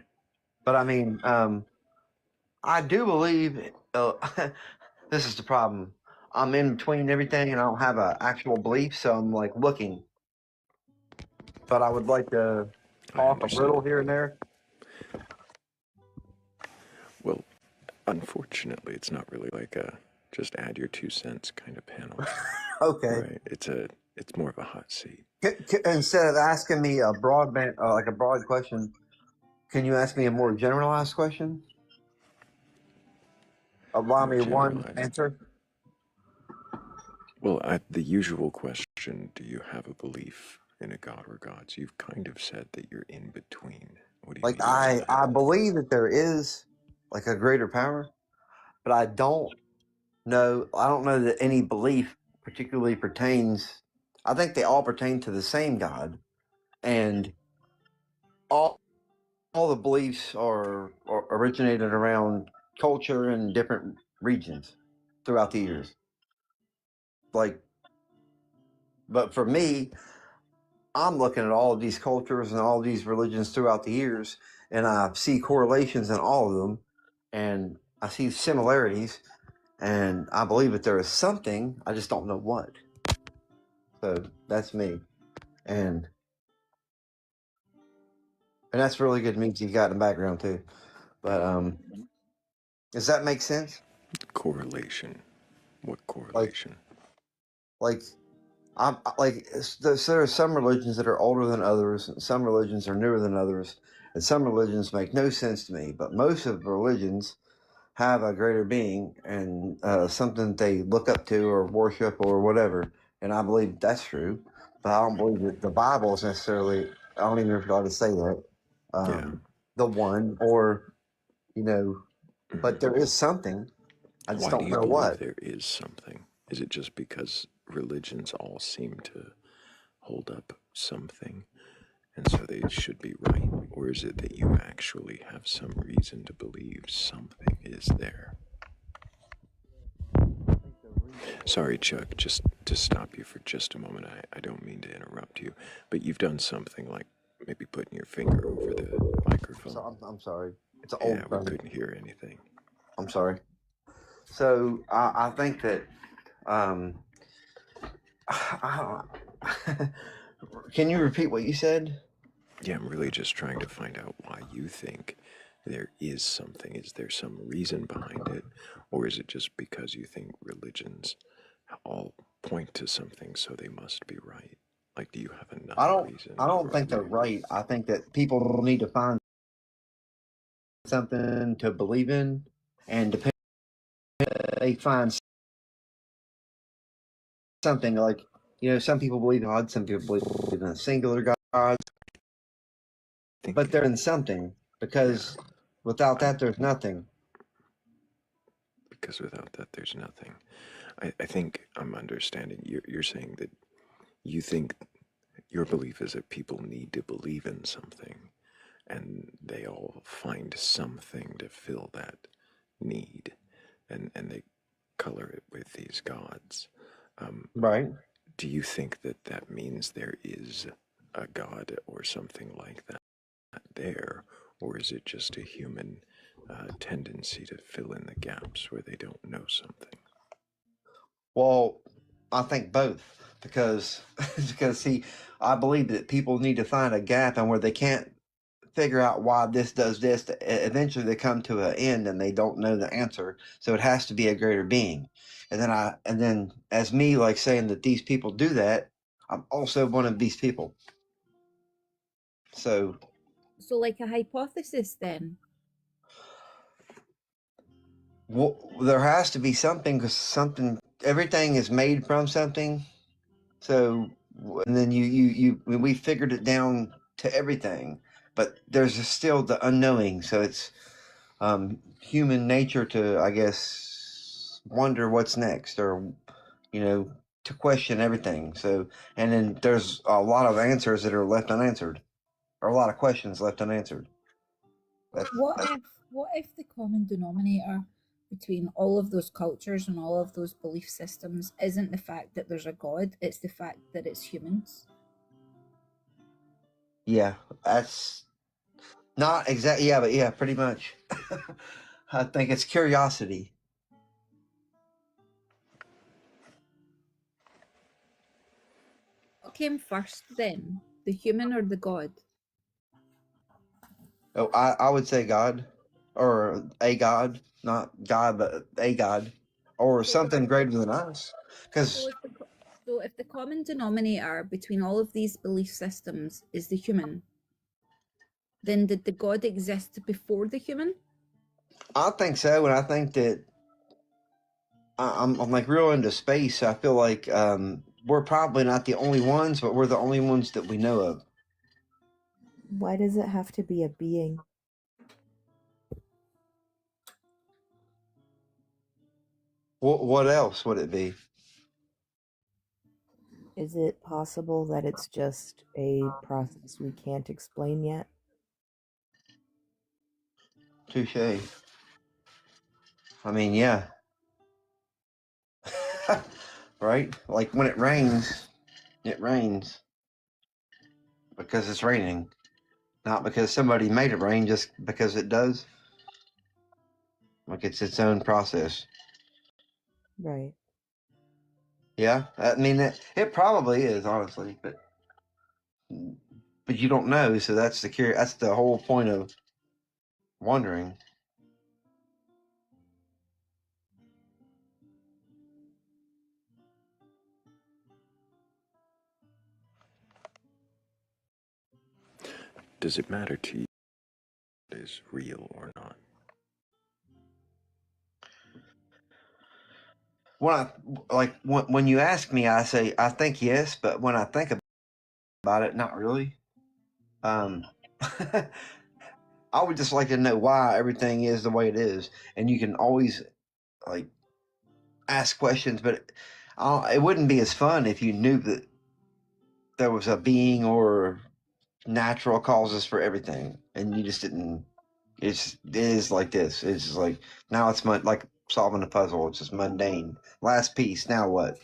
But I mean, I do believe this is the problem. I'm in between everything, and I don't have an actual belief, so I'm like looking. But I would like to talk a little here and there.
Well, unfortunately, it's not really like a just add your 2 cents kind of panel.
Okay.
Right. It's more of a hot seat.
Instead of asking me a broad question, can you ask me a more generalized question? Allow me one answer.
Well, the usual question, do you have a belief in a god or gods? You've kind of said that you're in between. What do you
Like
mean?
I believe that there is like a greater power, but I don't know that any belief particularly pertains. I think they all pertain to the same God, and all the beliefs are originated around culture in different regions throughout the years. But for me, I'm looking at all of these cultures and all of these religions throughout the years, and I see correlations in all of them, and I see similarities, and I believe that there is something, I just don't know what. So that's me, and that's really good music you got in the background too. But does that make sense?
Correlation. What correlation?
There are some religions that are older than others, and some religions are newer than others, and some religions make no sense to me. But most of the religions have a greater being and something they look up to or worship or whatever. And I believe that's true. But I don't believe that the Bible is necessarily, I don't even know if God to say that, the one, or, but there is something. I just don't know what.
There is something. Is it just because religions all seem to hold up something, and so they should be right? Or is it that you actually have some reason to believe something is there? Sorry, Chuck, just to stop you for just a moment. I don't mean to interrupt you, but you've done something like maybe putting your finger over the microphone.
So I'm sorry. It's an old
thing. We couldn't hear anything.
I'm sorry. So I think that can you repeat what you said?
Yeah, I'm really just trying to find out why you think there is something. Is there some reason behind it? Or is it just because you think religions all point to something, so they must be right? Like, do you have another reason?
I don't think they're right. I think that people need to find something to believe in, and depending they find something like, some people believe in God, some people believe in a singular God, but they're in something, because without that, there's nothing.
Because without that, there's nothing. I think I'm understanding. You're saying that you think your belief is that people need to believe in something, and they all find something to fill that need, and they color it with these gods.
Right.
Do you think that that means there is a god or something like that there, or is it just a human tendency to fill in the gaps where they don't know something?
Well, I think both because because see, I believe that people need to find a gap and where they can't figure out why this does this. Eventually, they come to an end and they don't know the answer. So it has to be a greater being. And then as me, like saying that these people do that, I'm also one of these people. So
like a hypothesis then.
well, there has to be something because everything is made from something. So and then we figured it down to everything, but there's still the unknowing. So it's human nature to, I guess, wonder what's next, or to question everything. So and then there's a lot of answers that are left unanswered, or a lot of questions left unanswered.
What if the common denominator between all of those cultures and all of those belief systems isn't the fact that there's a god, it's the fact that it's humans?
Yeah, that's not exactly. Yeah, but yeah, pretty much. I think it's curiosity.
What came first then, the human or the god?
Oh, I would say God, or a God, not God, but a God, or something greater than us. Because
So if the common denominator between all of these belief systems is the human, then did the god exist before the human?
I think so, and I think that I'm like real into space. I feel like we're probably not the only ones, but we're the only ones that we know of.
Why does it have to be a being?
What else would it be?
Is it possible that it's just a process we can't explain yet?
Touche. I mean, yeah. Right? Like when it rains because it's raining, not because somebody made it rain, just because it does. Like it's its own process.
Right.
Yeah, I mean it probably is, honestly, but you don't know, so that's that's the whole point of wondering.
Does it matter to you if it is real or not?
When you ask me, I say I think yes, but when I think about it, not really. Um, I would just like to know why everything is the way it is, and you can always like ask questions, but it wouldn't be as fun if you knew that there was a being or natural causes for everything, and you just didn't. It is like this. It's just like now it's like solving a puzzle. It's just mundane. Last piece. Now what?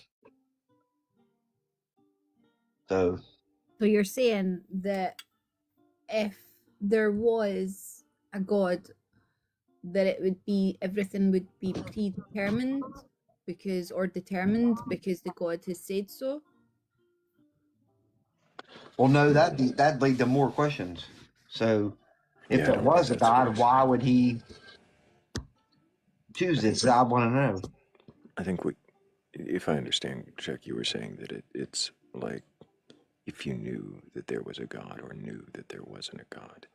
So
you're saying that if there was a god, that it would be everything would be predetermined determined because the god has said so?
well, no, that'd lead to more questions. So if
Yeah, I
there
don't think
was a
that's
God, why would he choose this? I want to know.
I think if I understand, Chuck, you were saying that it's like if you knew that there was a God or knew that there wasn't a God,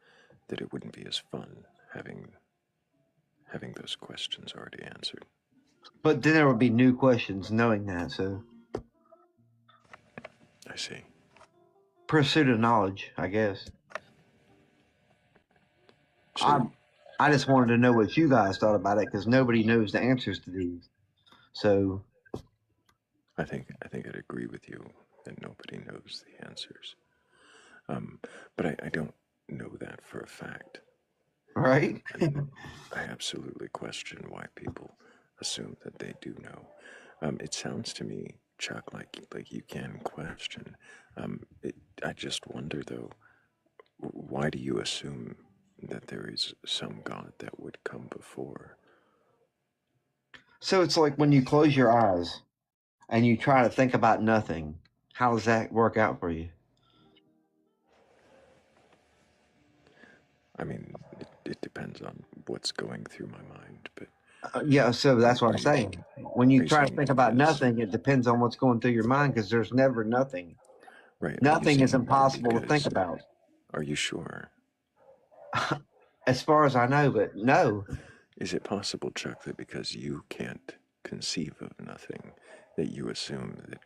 that it wouldn't be as fun having those questions already answered.
But then there would be new questions knowing that. So
I see.
Pursuit of knowledge, I guess.
So,
I just wanted to know what you guys thought about it because nobody knows the answers to these. So
I think I'd agree with you that nobody knows the answers. But I don't know that for a fact.
right.
I absolutely question why people assume that they do know. It sounds to me, Chuck, like you can question. I just wonder though, why do you assume that there is some God that would come before.
So it's like when you close your eyes and you try to think about nothing. How does that work out for you?
I mean, it depends on what's going through my mind, but
Yeah, so that's what I'm
you,
saying. When
are
you
you
try to
saying
think about
because,
nothing, it depends on what's going through your mind because there's never nothing.
right, are you
Nothing is
saying
impossible to think
because,
about,
are you sure?
as far as I know, but no.
Is it possible, Chuck, that because you can't conceive of nothing, that you assume that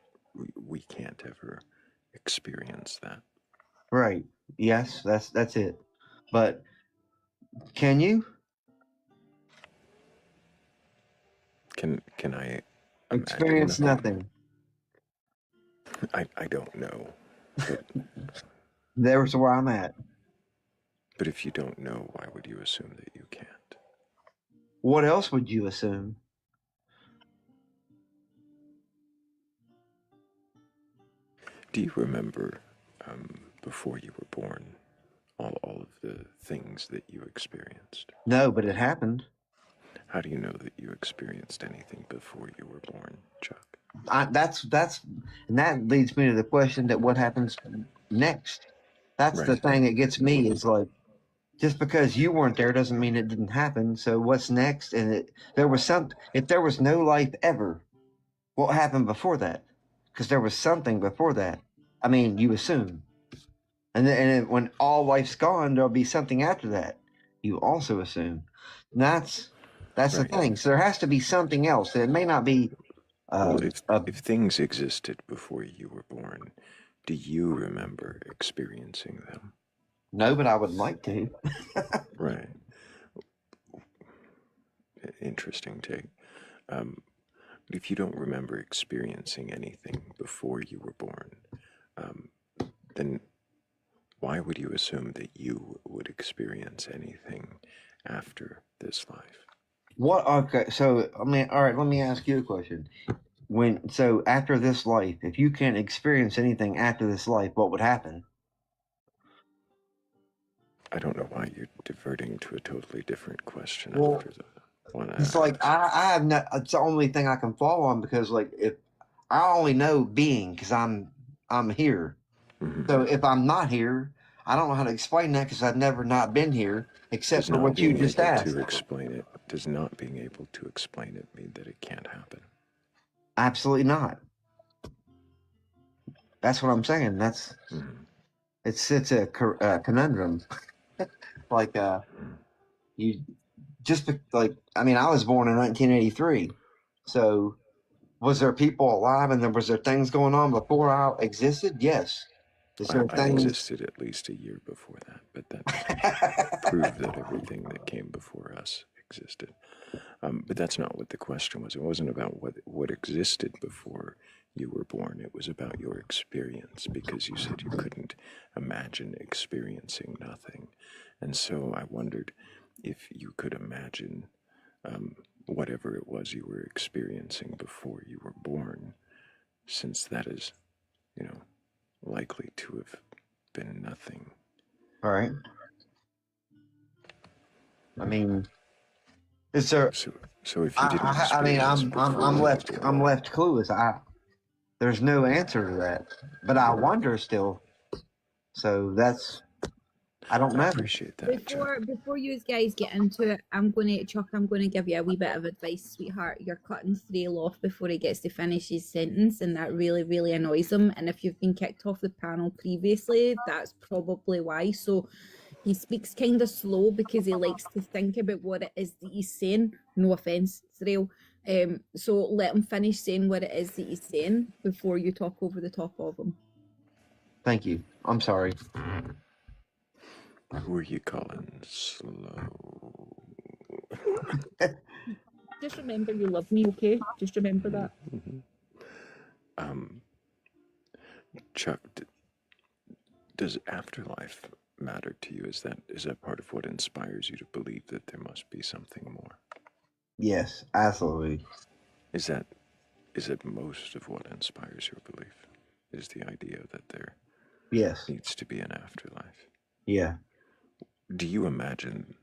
we can't ever experience that?
Right. Yes, that's it. But can you
Can I imagine
experience
nothing?
nothing?
I don't know, but
There's where I'm at.
but if you don't know, why would you assume that you can't?
What else would you assume?
Do you remember before you were born all of the things that you experienced?
No, but it happened.
How do you know that you experienced anything before you were born, Chuck?
That's and that leads me to the question that what happens next. That's the
Right.
thing that gets me is like just because you weren't there doesn't mean it didn't happen. So what's next? And there was some. If there was no life ever, what happened before that? Because there was something before that. I mean, you assume, and then when all life's gone, there'll be something after that. You also assume. And that's the
Right.
thing. So there has to be something else. It may not be.
Well, if things existed before you were born, do you remember experiencing them?
No, but I would like to.
Right. Interesting take. But if you don't remember experiencing anything before you were born, then why would you assume that you would experience anything after this life?
What? Okay, so I mean, all right. Let me ask you a question. So after this life, if you can't experience anything after this life, what would happen?
I don't know why you're diverting to a totally different question
Well,
after the one I
it's like
asked.
I have not. It's the only thing I can fall on because like if I only know being because I'm here.
Mm-hmm.
So if I'm not here, I don't know how to explain that because I've never not been here except
Does
for
not
what you
being
just
able
asked.
to explain it does not being able to explain it mean that it can't happen?
Absolutely not. That's what I'm saying. That's it's a conundrum. Like you just like I mean I was born in 1983, so was there people alive and was there things going on before I existed? Yes. Is there
I
things?
existed at least a year before that, but that doesn't prove that everything that came before us existed. But that's not what the question was. It wasn't about what existed before you were born. It was about your experience because you said you couldn't imagine experiencing nothing. And so I wondered if you could imagine whatever it was you were experiencing before you were born, since that is, you know, likely to have been nothing.
All right. I mean, is there?
So if you didn't
I mean,
experience before
I'm
you were
left
born,
clueless. There's no answer to that, but I wonder still. So that's I don't
I
know.
appreciate that, Chuck.
Before you guys get into it, I'm gonna give you a wee bit of advice, sweetheart. You're cutting Thrayle off before he gets to finish his sentence, and that really, really annoys him. And if you've been kicked off the panel previously, that's probably why. So he speaks kind of slow because he likes to think about what it is that he's saying. No offense, Thrayle. So let him finish saying what it is that he's saying before you talk over the top of him.
Thank you. I'm sorry.
Who are you calling slow?
Just remember you love me, okay? Just remember that.
Chuck, does afterlife matter to you? Is that part of what inspires you to believe that there must be something more?
Yes, absolutely.
Is it most of what inspires your belief? Is the idea that there
Yes.
needs to be an afterlife?
Yeah.
do you imagine?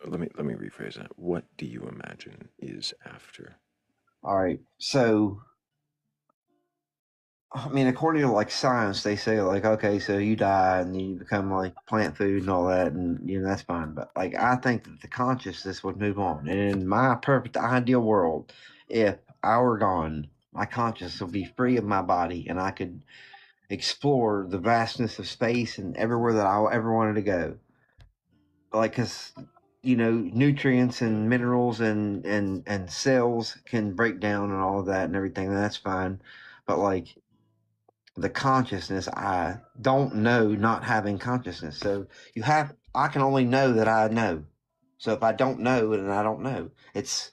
Let me rephrase that. What do you imagine is after?
All right. So, I mean, according to like science, they say like, okay, so you die and you become like plant food and all that, and that's fine. But like, I think that the consciousness would move on. And in my perfect ideal world, if I were gone, my consciousness would be free of my body, and I could explore the vastness of space and everywhere that I ever wanted to go. Like, cause nutrients and minerals and cells can break down and all of that and everything, and that's fine. But like the consciousness, I don't know not having consciousness. So I can only know that I know. So if I don't know, then I don't know. It's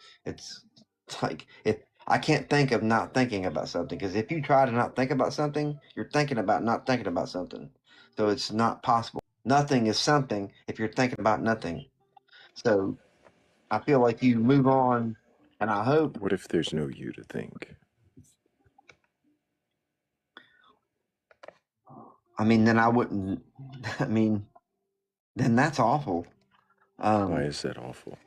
like if I can't think of not thinking about something, because if you try to not think about something, you're thinking about not thinking about something. So it's not possible. Nothing is something if you're thinking about nothing. So I feel like you move on, and I hope.
What if there's no you to think?
I mean, then I wouldn't. I mean, then that's awful.
Why is that awful?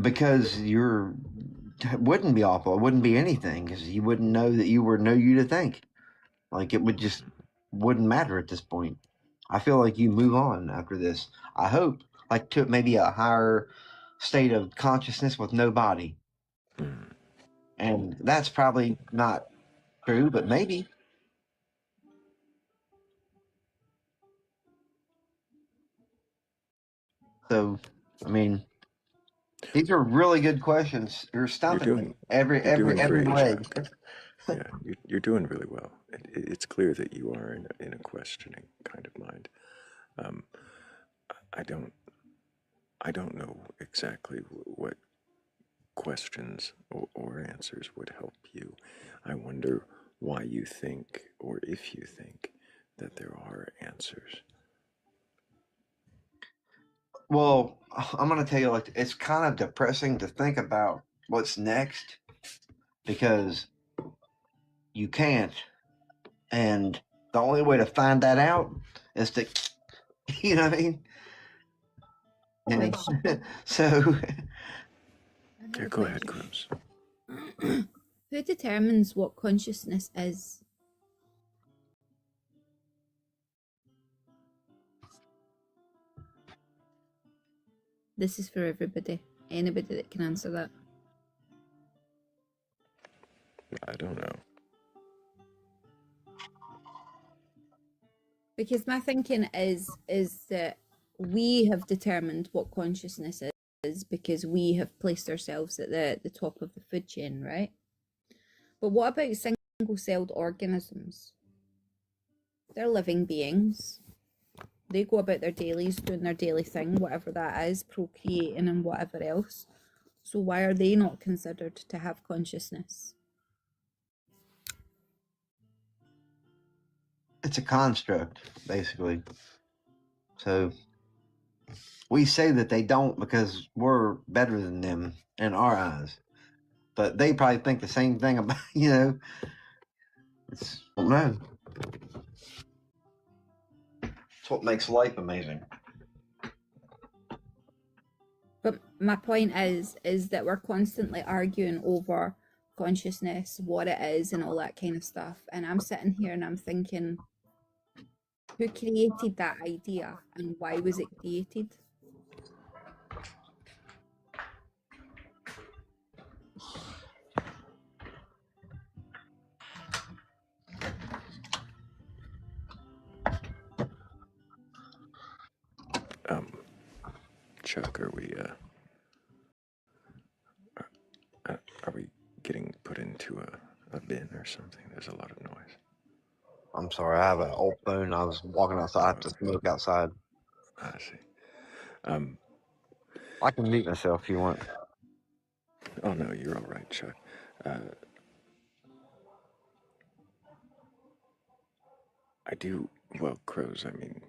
Because it wouldn't be awful. It wouldn't be anything, because you wouldn't know that you were no you to think. Like it would just wouldn't matter at this point. I feel like you move on after this. I hope, like, to maybe a higher state of consciousness with no body. And that's probably not true, but maybe. So, I mean, these are really good questions. You're stumping me every
great,
way.
Chuck. Yeah, you're doing really well. It's clear that you are in a questioning kind of mind. I don't know exactly what questions or answers would help you. I wonder why you think, or if you think, that there are answers.
Well, I'm going to tell you, like, it's kind of depressing to think about what's next, because you can't. And the only way to find that out is to, you know what I mean? And so,
Yeah, go ahead, Cruz.
Who determines what consciousness is? This is for everybody. Anybody that can answer that.
I don't know.
Because my thinking is that we have determined what consciousness is because we have placed ourselves at the top of the food chain, right? But what about single-celled organisms? They're living beings. They go about their dailies, doing their daily thing, whatever that is, procreating and whatever else. So why are they not considered to have consciousness?
it's a construct, basically. So we say that they don't because we're better than them in our eyes. But they probably think the same thing about, I don't know. It's what makes life amazing.
But my point is that we're constantly arguing over consciousness, what it is, and all that kind of stuff. And I'm sitting here and I'm thinking, who created that idea and why was it created?
Chuck, are we getting put into a bin or something? There's a lot of noise.
I'm sorry, I have an old phone. I was walking outside to smoke outside.
I see.
I can mute myself if you want.
Oh no, you're all right, Chuck. I do. Well, Crows. I mean,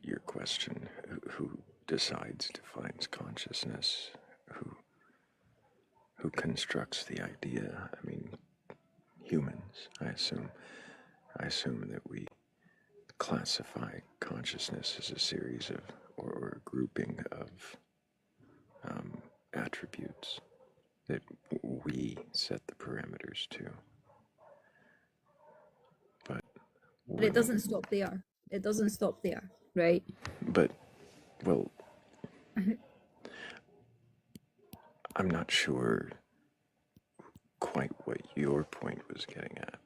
your question: who decides, defines consciousness? Who constructs the idea? I mean, humans. I assume that we classify consciousness as a series of, or a grouping of attributes that we set the parameters to. But
it doesn't stop there. It doesn't stop there, right?
But, well, I'm not sure quite what your point was getting at,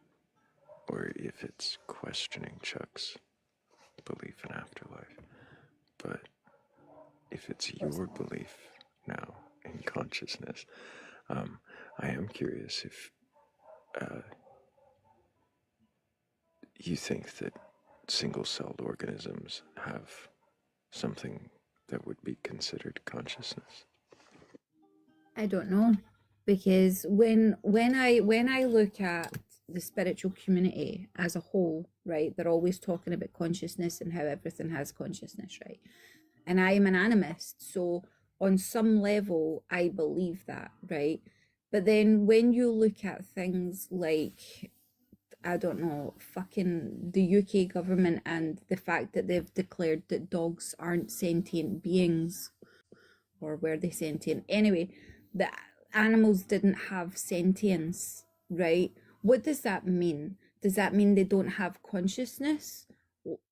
or if it's questioning Chuck's belief in afterlife. But if it's your belief now in consciousness, I am curious if you think that single-celled organisms have something that would be considered consciousness.
I don't know, because when I look at the spiritual community as a whole, right, they're always talking about consciousness and how everything has consciousness, right? And I am an animist, so on some level I believe that, right? But then when you look at things like, I don't know, fucking the UK government and the fact that they've declared that dogs aren't sentient beings, or were they sentient? Anyway, the animals didn't have sentience, right? What does that mean? Does that mean they don't have consciousness?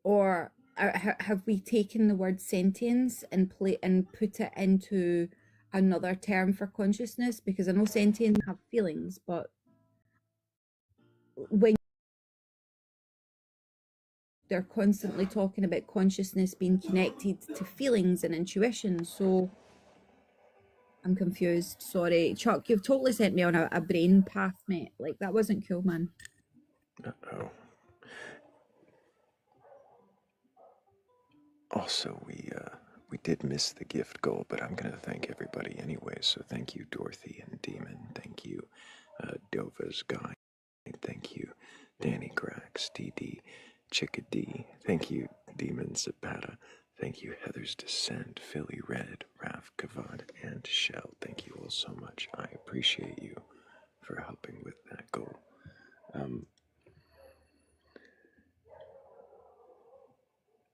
Or have we taken the word sentience and put it into another term for consciousness? Because I know sentience have feelings, but when they're constantly talking about consciousness being connected to feelings and intuition, so I'm confused. Sorry, Chuck, you've totally sent me on a brain path, mate. Like, that wasn't cool, man.
Uh-oh. Also, we did miss the gift goal, but I'm going to thank everybody anyway. So thank you, Dorothy and Demon. Thank you, Dova's Guy. Thank you, Danny Grax, DD, Chickadee. Thank you, Demon Zapata. Thank you, Heather's Descent, Philly Red, Raf Kavad, and Shell. Thank you all so much. I appreciate you for helping with that goal.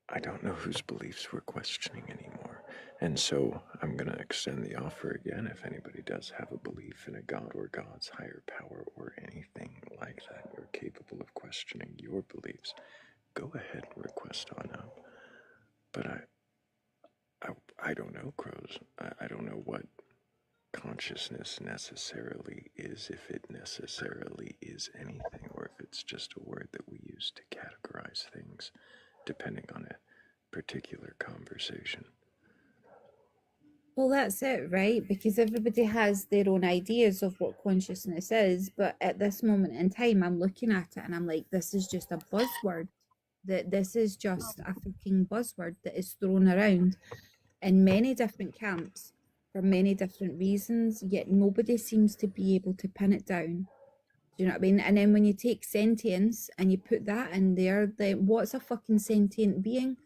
I don't know whose beliefs we're questioning anymore, and so I'm going to extend the offer again. If anybody does have a belief in a god or God's higher power or anything like that, you're capable of questioning your beliefs, go ahead and request on up. But I don't know, Crows. I don't know what consciousness necessarily is, if it necessarily is anything, or if it's just a word that we use to categorize things depending on a particular conversation.
Well, that's it, right? Because everybody has their own ideas of what consciousness is, but at this moment in time, I'm looking at it and I'm like, this is just a buzzword. That this is just a fucking buzzword that is thrown around in many different camps for many different reasons, yet nobody seems to be able to pin it down. Do you know what I mean? And then when you take sentience and you put that in there, then what's a fucking sentient being?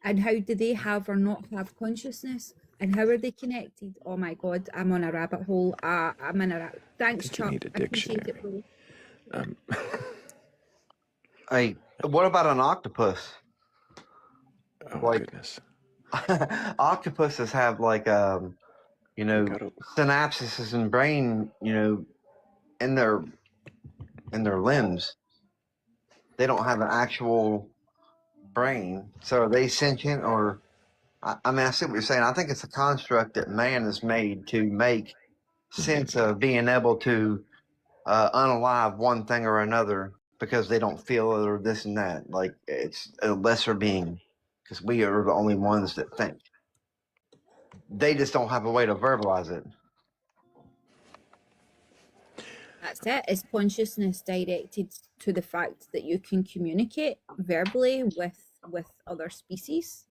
And how do they have or not have consciousness? And how are they connected? Oh my God, I'm on a rabbit hole. I'm in a rabbit. Thanks, Chuck.
Need a
I appreciate it,
dictionary.
bro.
Hey, what about an octopus?
Oh,
Like,
goodness.
octopuses have like synapses and brain, in their limbs. They don't have an actual brain. So are they sentient, or I mean, I see what you're saying. I think it's a construct that man has made to make sense of being able to unalive one thing or another because they don't feel it or this and that. Like, it's a lesser being because we are the only ones that think. They just don't have a way to verbalize it.
That's it. Is consciousness directed to the fact that you can communicate verbally with other species?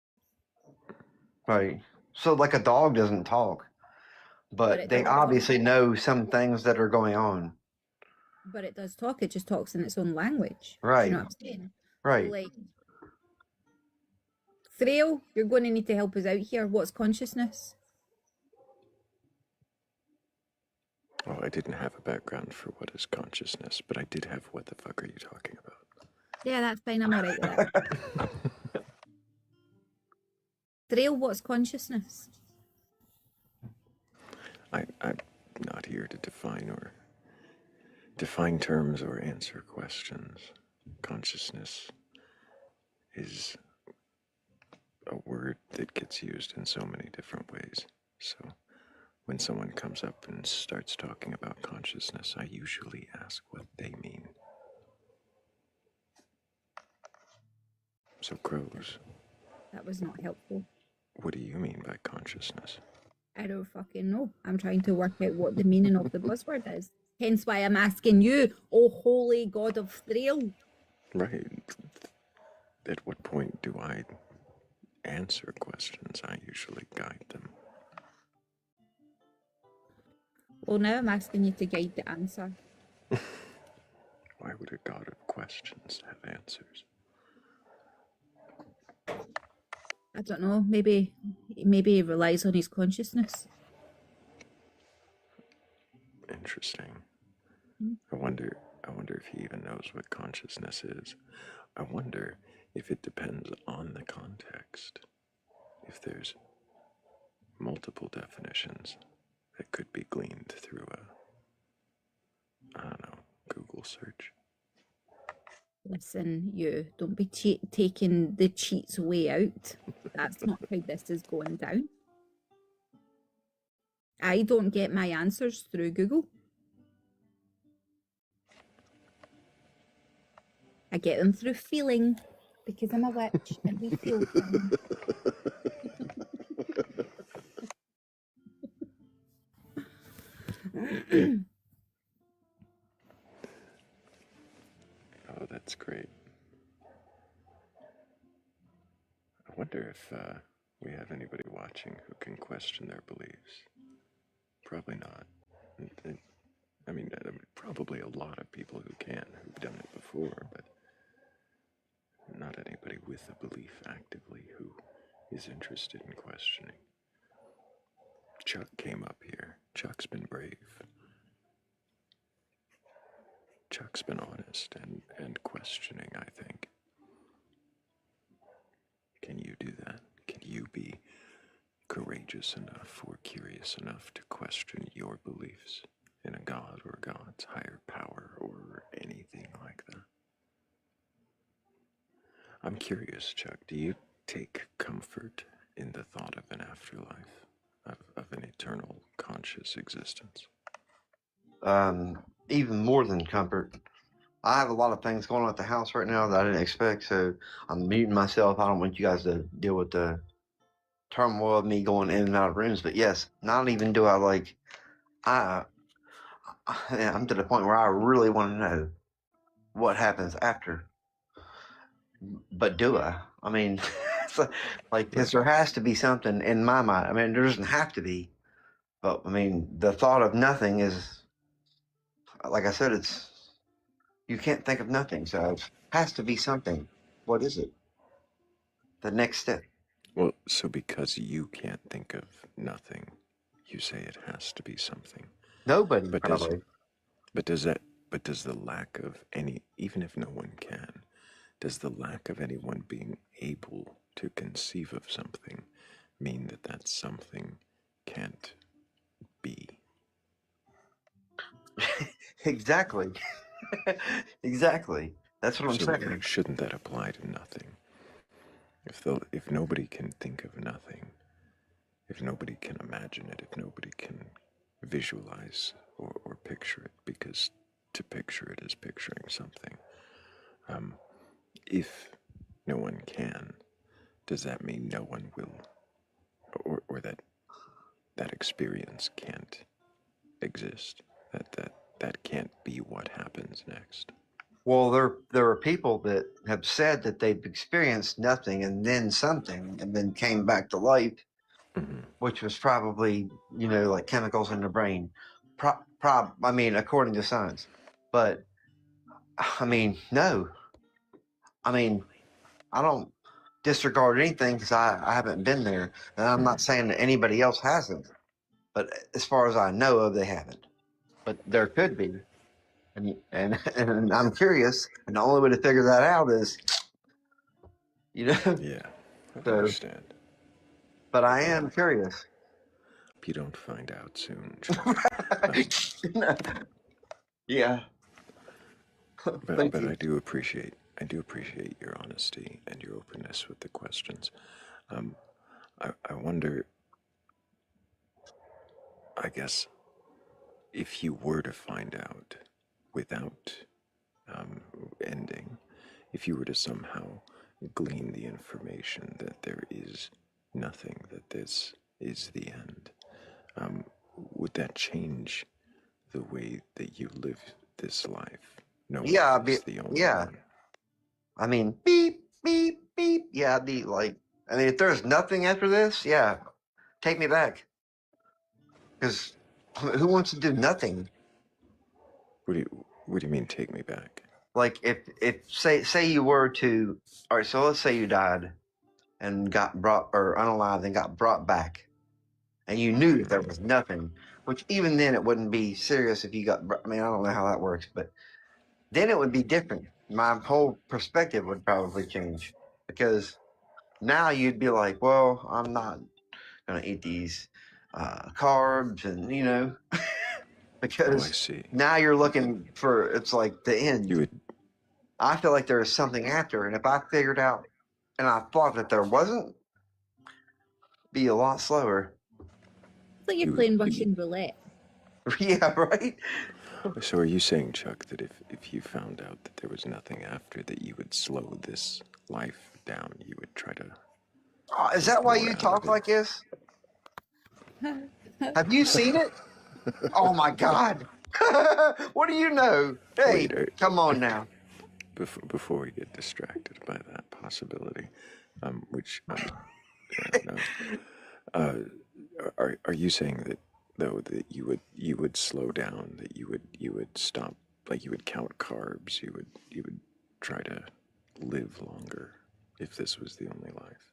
Right. So, like, a dog doesn't talk, but they obviously know some things that are going on.
But it does talk. It just talks in its own language.
Right.
Do you know what I'm saying?
Right.
So, like, Thrayle, you're going to need to help us out here. What's consciousness?
Oh, I didn't have a background for what is consciousness, but I did have what the fuck are you talking about?
Yeah, that's fine. I'm all right with that. Thrayle, what's consciousness?
I'm not here to define terms or answer questions. Consciousness is a word that gets used in so many different ways. So when someone comes up and starts talking about consciousness, I usually ask what they mean. So, Crows,
That was not helpful.
what do you mean by consciousness?
I don't fucking know. I'm trying to work out what the meaning of the buzzword is. Hence why I'm asking you, oh holy God of Thrayle.
Right. At what point do I answer questions? I usually guide them.
Well, now I'm asking you to guide the answer.
Why would a god of questions have answers?
I don't know. Maybe he relies on his consciousness.
Interesting. I wonder if he even knows what consciousness is. I wonder if it depends on the context. If there's multiple definitions that could be gleaned through I don't know, Google search.
Listen, you don't be taking the cheats way out. That's not how this is going down. I don't get my answers through Google. I get them through feeling, because I'm a witch and we feel things.
Oh, that's great. I wonder if we have anybody watching who can question their beliefs. Probably not. I mean, probably a lot of people who can, who've done it before, but not anybody with a belief actively who is interested in questioning. Chuck came up here. Chuck's been brave. Chuck's been honest and questioning, I think. Can you do that? Can you be courageous enough or curious enough to question your beliefs in a god or God's higher power or anything like that? I'm curious, Chuck, do you take comfort in the thought of an afterlife, of an eternal conscious existence?
Even more than comfort. I have a lot of things going on at the house right now that I didn't expect, so I'm muting myself. I don't want you guys to deal with the turmoil of me going in and out of rooms. But yes, not even do I like. I'm to the point where I really want to know what happens after. But do I? I mean, it's like there has to be something in my mind. I mean, there doesn't have to be, but I mean, the thought of nothing is, like I said, it's you can't think of nothing. So it has to be something. What is it? The next step.
Well, so because you can't think of nothing, you say it has to be something.
Nobody,
but
probably.
does the lack of any, even if no one can, does the lack of anyone being able to conceive of something mean that that something can't be?
Exactly. Exactly. That's what I'm saying.
Shouldn't that apply to nothing? If nobody can think of nothing, if nobody can imagine it, if nobody can visualize or picture it, because to picture it is picturing something. If no one can, does that mean no one will, or that experience can't exist? That can't be what happens next?
Well, there are people that have said that they've experienced nothing and then something and then came back to life, which was probably, like chemicals in the brain. I mean, according to science. But, I mean, no. I mean, I don't disregard anything because I haven't been there. And I'm not saying that anybody else hasn't. But as far as I know of, they haven't. But there could be. and I'm curious, and the only way to figure that out is,
Yeah, I
So,
understand.
but I am curious.
If you don't find out soon, Chuck.
Yeah.
But I do appreciate your honesty and your openness with the questions. I wonder, I guess, if you were to find out without ending, if you were to somehow glean the information that there is nothing, that this is the end, would that change the way that you live this life? Knowing it's the only one.
I mean, beep, beep, beep. Yeah, I'd be like, I mean, if there's nothing after this, yeah, take me back. Because who wants to do nothing?
What do you mean, take me back?
Like, if say you were to, all right, so let's say you died and got brought, or unalived and got brought back, and you knew that there was nothing, which even then it wouldn't be serious if you got, I mean, I don't know how that works, but then it would be different. My whole perspective would probably change, because now you'd be like, well, I'm not going to eat these carbs, and because
I see.
now you're looking for, it's like the end. I feel like there is something after, and if I figured out and I thought that there wasn't, be a lot slower.
It's like you're playing Russian roulette.
Yeah, right?
So are you saying, Chuck, that if you found out that there was nothing after, that you would slow this life down? You would try to...
Is that why you talk like this? Have you seen it? Oh my God. What do you know? Hey, come on now.
Before we get distracted by that possibility, which no, are you saying that, though, that you would slow down, that you would stop, like you would count carbs, you would try to live longer if this was the only life?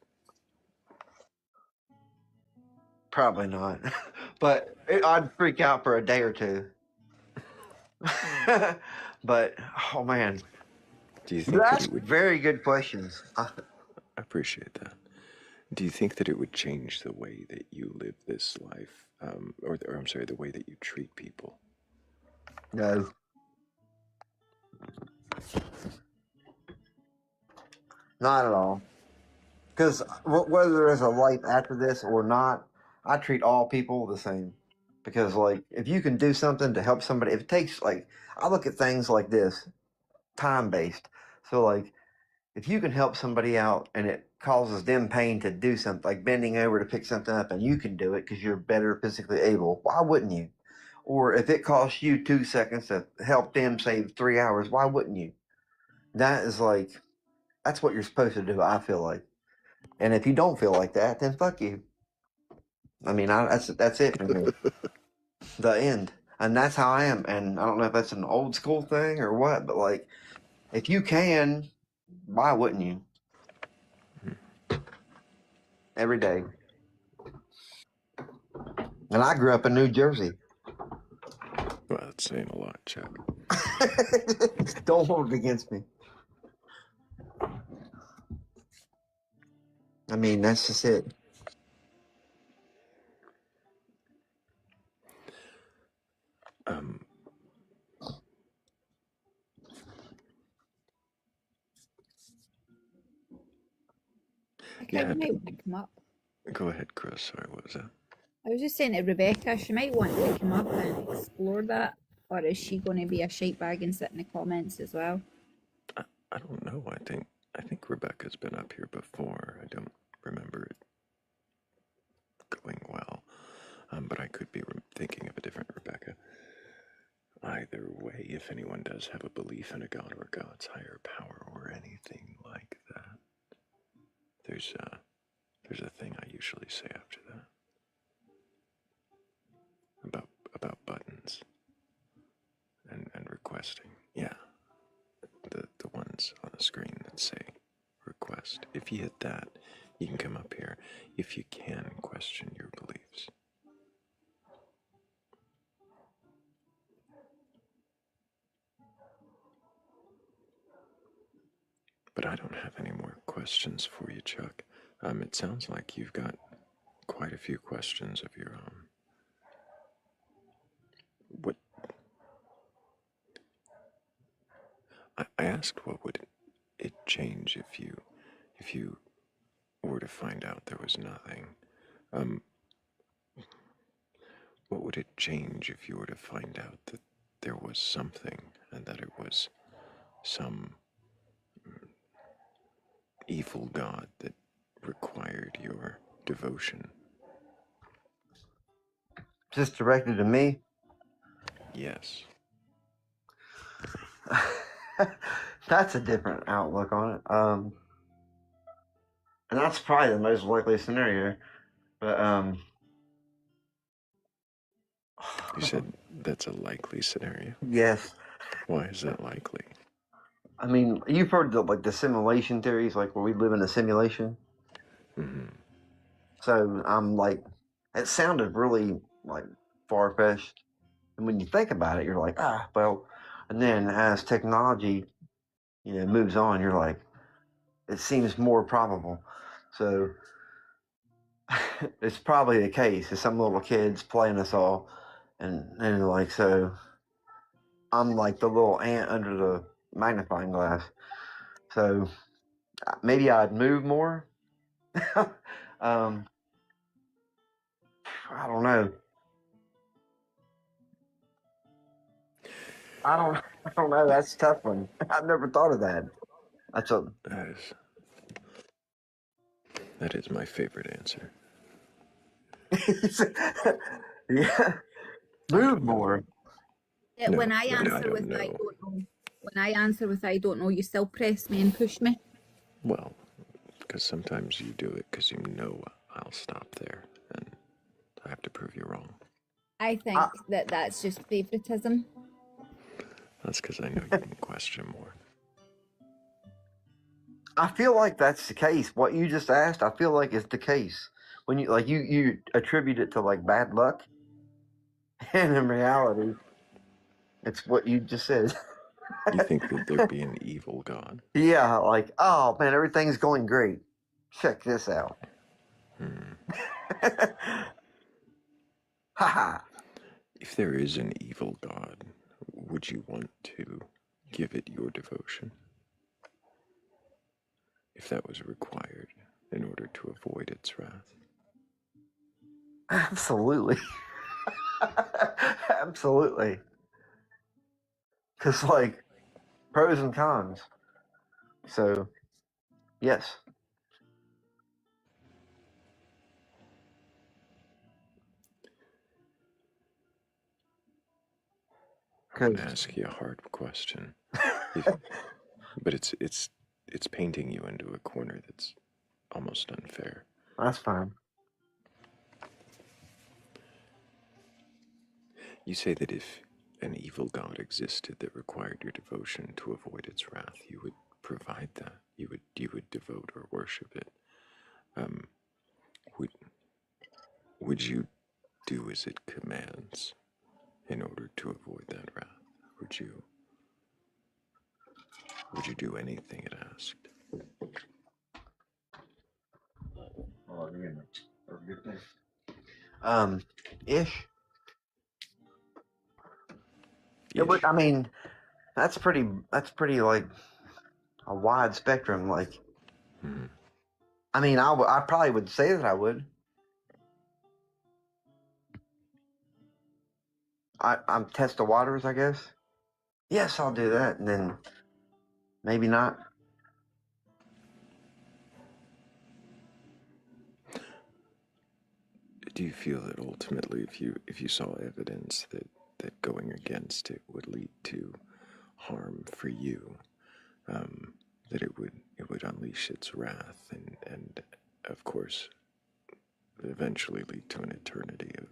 Probably not, but I'd freak out for a day or two. But oh man,
do you think
that's
that it would...
very good questions.
I appreciate that. Do you think that it would change the way that you live this life, or I'm sorry, the way that you treat people?
No. Not at all. Because whether there's a life after this or not, I treat all people the same. Because, like, if you can do something to help somebody, if it takes, like, I look at things like this, time based. So, like, if you can help somebody out and it causes them pain to do something, like bending over to pick something up, and you can do it because you're better physically able, why wouldn't you? Or if it costs you 2 seconds to help them save 3 hours, why wouldn't you? That is like, that's what you're supposed to do, I feel like. And if you don't feel like that, then fuck you. I mean, that's it for me. The end. And that's how I am. And I don't know if that's an old school thing or what, but like, if you can, why wouldn't you? Every day. And I grew up in New Jersey.
Well, that's saying a lot, Chuck.
Don't hold it against me. I mean, that's just it.
I think you might want to come up.
Go ahead, Chris. Sorry, what was that?
I was just saying to Rebecca, she might want to come up and explore that, or is she going to be a shite bag and sit in the comments as well?
I don't know. I think Rebecca's been up here before. I don't remember it going well, but I could be thinking of a different Rebecca. Either way, if anyone does have a belief in a god or God's higher power or anything like that, there's a thing I usually say after that about buttons and requesting. Yeah, the ones on the screen that say request. If you hit that, you can come up here if you can question your beliefs. But I don't have any more questions for you, Chuck. It sounds like you've got quite a few questions of your own. What I asked, what would it change if you were to find out there was nothing? What would it change if you were to find out that there was something and that it was some evil god that required your devotion?
Just directed to me?
Yes.
That's a different outlook on it. And that's probably the most likely scenario. But
You said that's a likely scenario?
yes.
Why is that likely?
I mean, you've heard the simulation theories, like where we live in a simulation.
Mm-hmm.
So I'm like, it sounded really like far fetched, and when you think about it, you're like, well. And then as technology, moves on, you're like, it seems more probable. So it's probably the case. It's some little kids playing us all, and like so. I'm like the little ant under the magnifying glass. So maybe I'd move more. I don't know. I don't know. That's a tough one. I've never thought of that.
That is my favorite answer.
Yeah. Move more.
Yeah,
No,
when I
no,
answer
I don't
with
know.
I don't know, when I answer with I don't know, you still press me and push me.
Well, because sometimes you do it because you know I'll stop there, and I have to prove you wrong.
I think that's just favoritism.
That's because I know you can question more.
I feel like that's the case. What you just asked, I feel like is the case. When you attribute it to like bad luck, and in reality, it's what you just said.
You think that there'd be an evil god?
Yeah, like, oh man, everything's going great. Check this out. Haha.
If there is an evil god, would you want to give it your devotion? If that was required in order to avoid its wrath?
Absolutely. Absolutely. Because, like, pros and cons. So, yes.
I'm going to ask you a hard question, but it's painting you into a corner that's almost unfair.
That's fine.
You say that if an evil god existed that required your devotion to avoid its wrath, you would provide that. You would devote or worship it. Would you do as it commands in order to avoid that wrath? Would you do anything it asked?
Ish. It would, I mean, that's pretty like a wide spectrum. Like, I mean, I probably would say that I would. I'm test the waters, I guess. Yes, I'll do that, and then maybe not.
Do you feel that ultimately, if you saw evidence that going against it would lead to harm for you, that it would unleash its wrath and of course eventually lead to an eternity of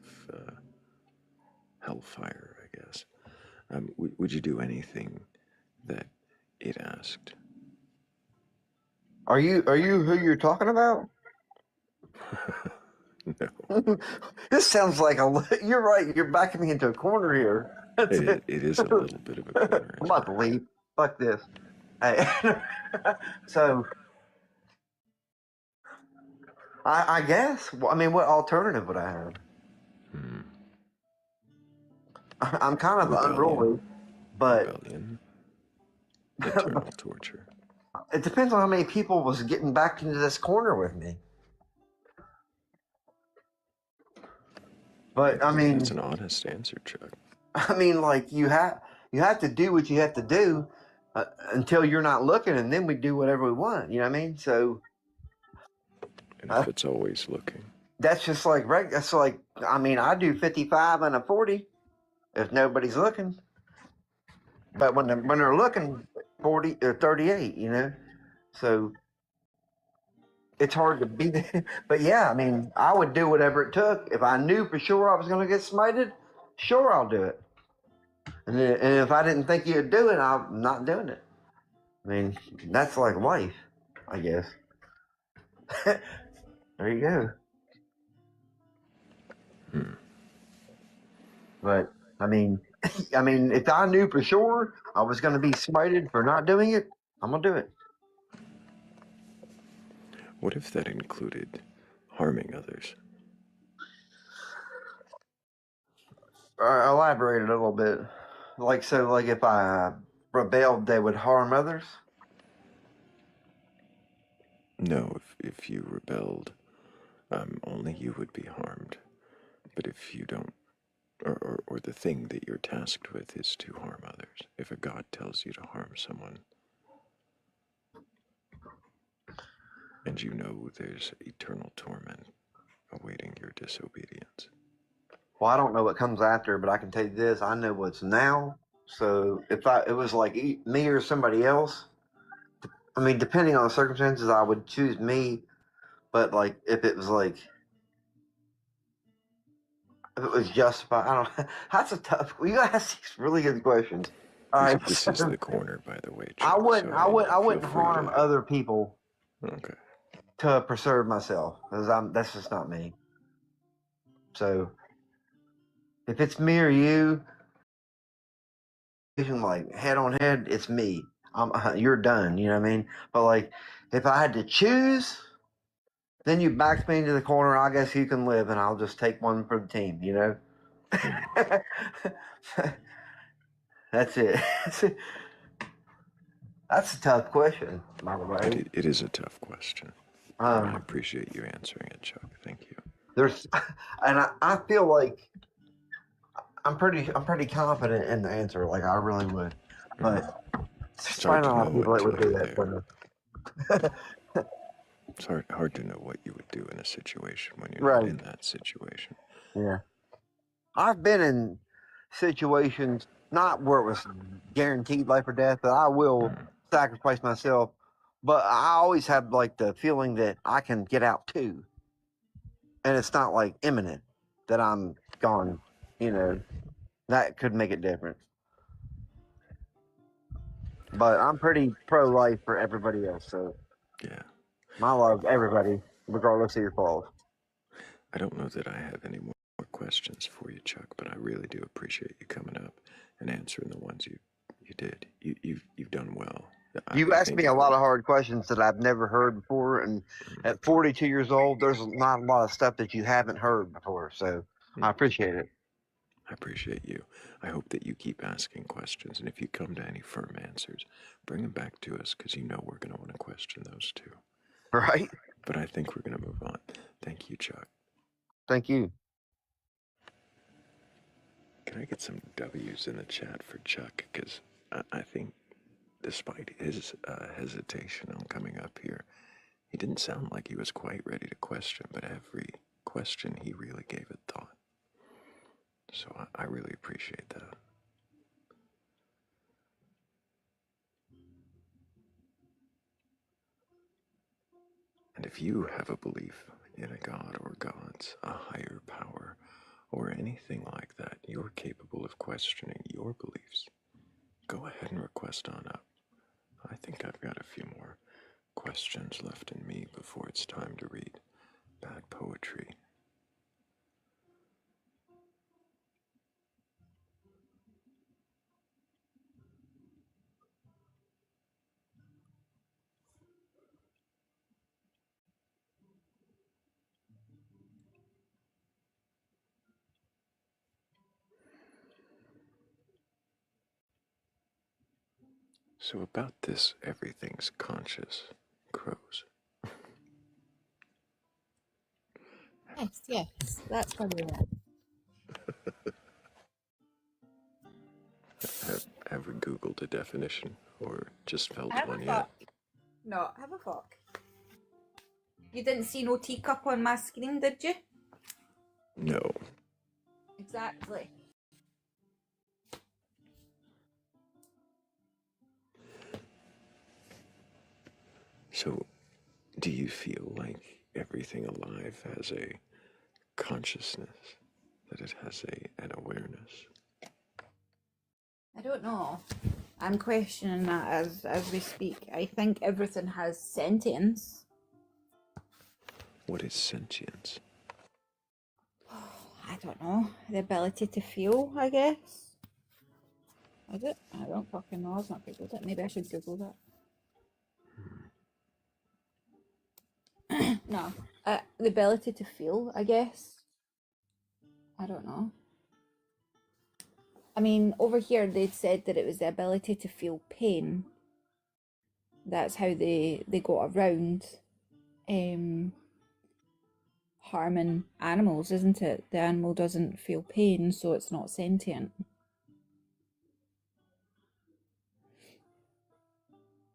hellfire, I guess? Would you do anything that it asked?
Are you who you're talking about?
No.
This sounds like you're right. You're backing me into a corner here.
It is a little bit of a corner.
I'm about to leave. Fuck this. So I guess. Well, I mean, what alternative would I have? I'm kind of unruly, but
rebellion, eternal torture.
it depends on how many people was getting back into this corner with me. But I mean,
That's an honest answer, Chuck.
I mean, like you have to do what you have to do until you're not looking, and then we do whatever we want. You know what I mean? So,
and if it's always looking,
that's just like that's like I mean, I do 55 and a 40 if nobody's looking, but when they're looking, 40 or 38. You know, so it's hard to beat it. But yeah, I mean, I would do whatever it took if I knew for sure I was going to get smited. Sure, I'll do it. And if I didn't think you'd do it, I'm not doing it. I mean, that's like life, I guess. There you go. But I mean, if I knew for sure I was going to be smited for not doing it, I'm gonna do it.
what if that included harming others?
Elaborate a little bit. Like so, like if I rebelled, they would harm others.
No, if you rebelled, only you would be harmed. But if you don't, or the thing that you're tasked with is to harm others, if a god tells you to harm someone, and you know there's eternal torment awaiting your disobedience.
Well, I don't know what comes after, but I can tell you this: I know what's now. So if it was like me or somebody else, I mean, depending on the circumstances, I would choose me. But like, if it was like, if it was justified, I don't. That's a tough. You gotta ask these really good questions. All right,
This is the corner, by the way,
I
Chuck.
wouldn't.
So,
I wouldn't
feel free
harm
to.
other people.
Okay.
To preserve myself, because that's just not me. So if it's me or you, like head on head, it's me. You're done. You know what I mean? But like, if I had to choose, then you backed me into the corner. I guess you can live, and I'll just take one for the team. You know. That's it. That's a tough question, by the way.
It is a tough question. I appreciate you answering it, Chuck. Thank you.
There's, and I feel like I'm pretty confident in the answer. Like I really would, but
It's hard to know
people that
until
would do
you're
that for
there.
me.
It's hard to know what you would do in a situation when you're
Right.
not in that situation.
Yeah. I've been in situations not where it was guaranteed life or death, but I will sacrifice myself. But I always have like the feeling that I can get out too, and it's not like imminent that I'm gone. You know, that could make it different. But I'm pretty pro life for everybody else, so
yeah,
I love everybody regardless of your faults.
I don't know that I have any more questions for you, Chuck, but I really do appreciate you coming up and answering the ones you did. You've done well.
You asked me a lot of hard questions that I've never heard before, and at 42 years old, there's not a lot of stuff that you haven't heard before. So I appreciate it.
I appreciate you. I hope that you keep asking questions, and if you come to any firm answers, bring them back to us, because you know we're going to want to question those too.
Right?
But I think we're going to move on. Thank you, Chuck.
Thank you.
Can I get some W's in the chat for Chuck? Because I think, despite his hesitation on coming up here, he didn't sound like he was quite ready to question, but every question he really gave it thought. So I really appreciate that. And if you have a belief in a god or gods, a higher power, or anything like that, you're capable of questioning your beliefs, go ahead and request on up. I think I've got a few more questions left in me before it's time to read bad poetry. So about this everything's conscious, crows.
Yes, that's probably right.
Have we Googled a definition or just felt
Have
one
a
yet?
fuck. No, have a fuck. You didn't see no teacup on my screen, did you?
No.
Exactly.
So, do you feel like everything alive has a consciousness, that it has an awareness?
I don't know. I'm questioning that as we speak. I think everything has sentience.
What is sentience?
I don't know. The ability to feel, I guess. Is it? I don't fucking know. I've not googled it. Maybe I should Google that. No. The ability to feel, I guess. I don't know. I mean, over here they'd said that it was the ability to feel pain. That's how they got around harming animals, isn't it? The animal doesn't feel pain, so it's not sentient.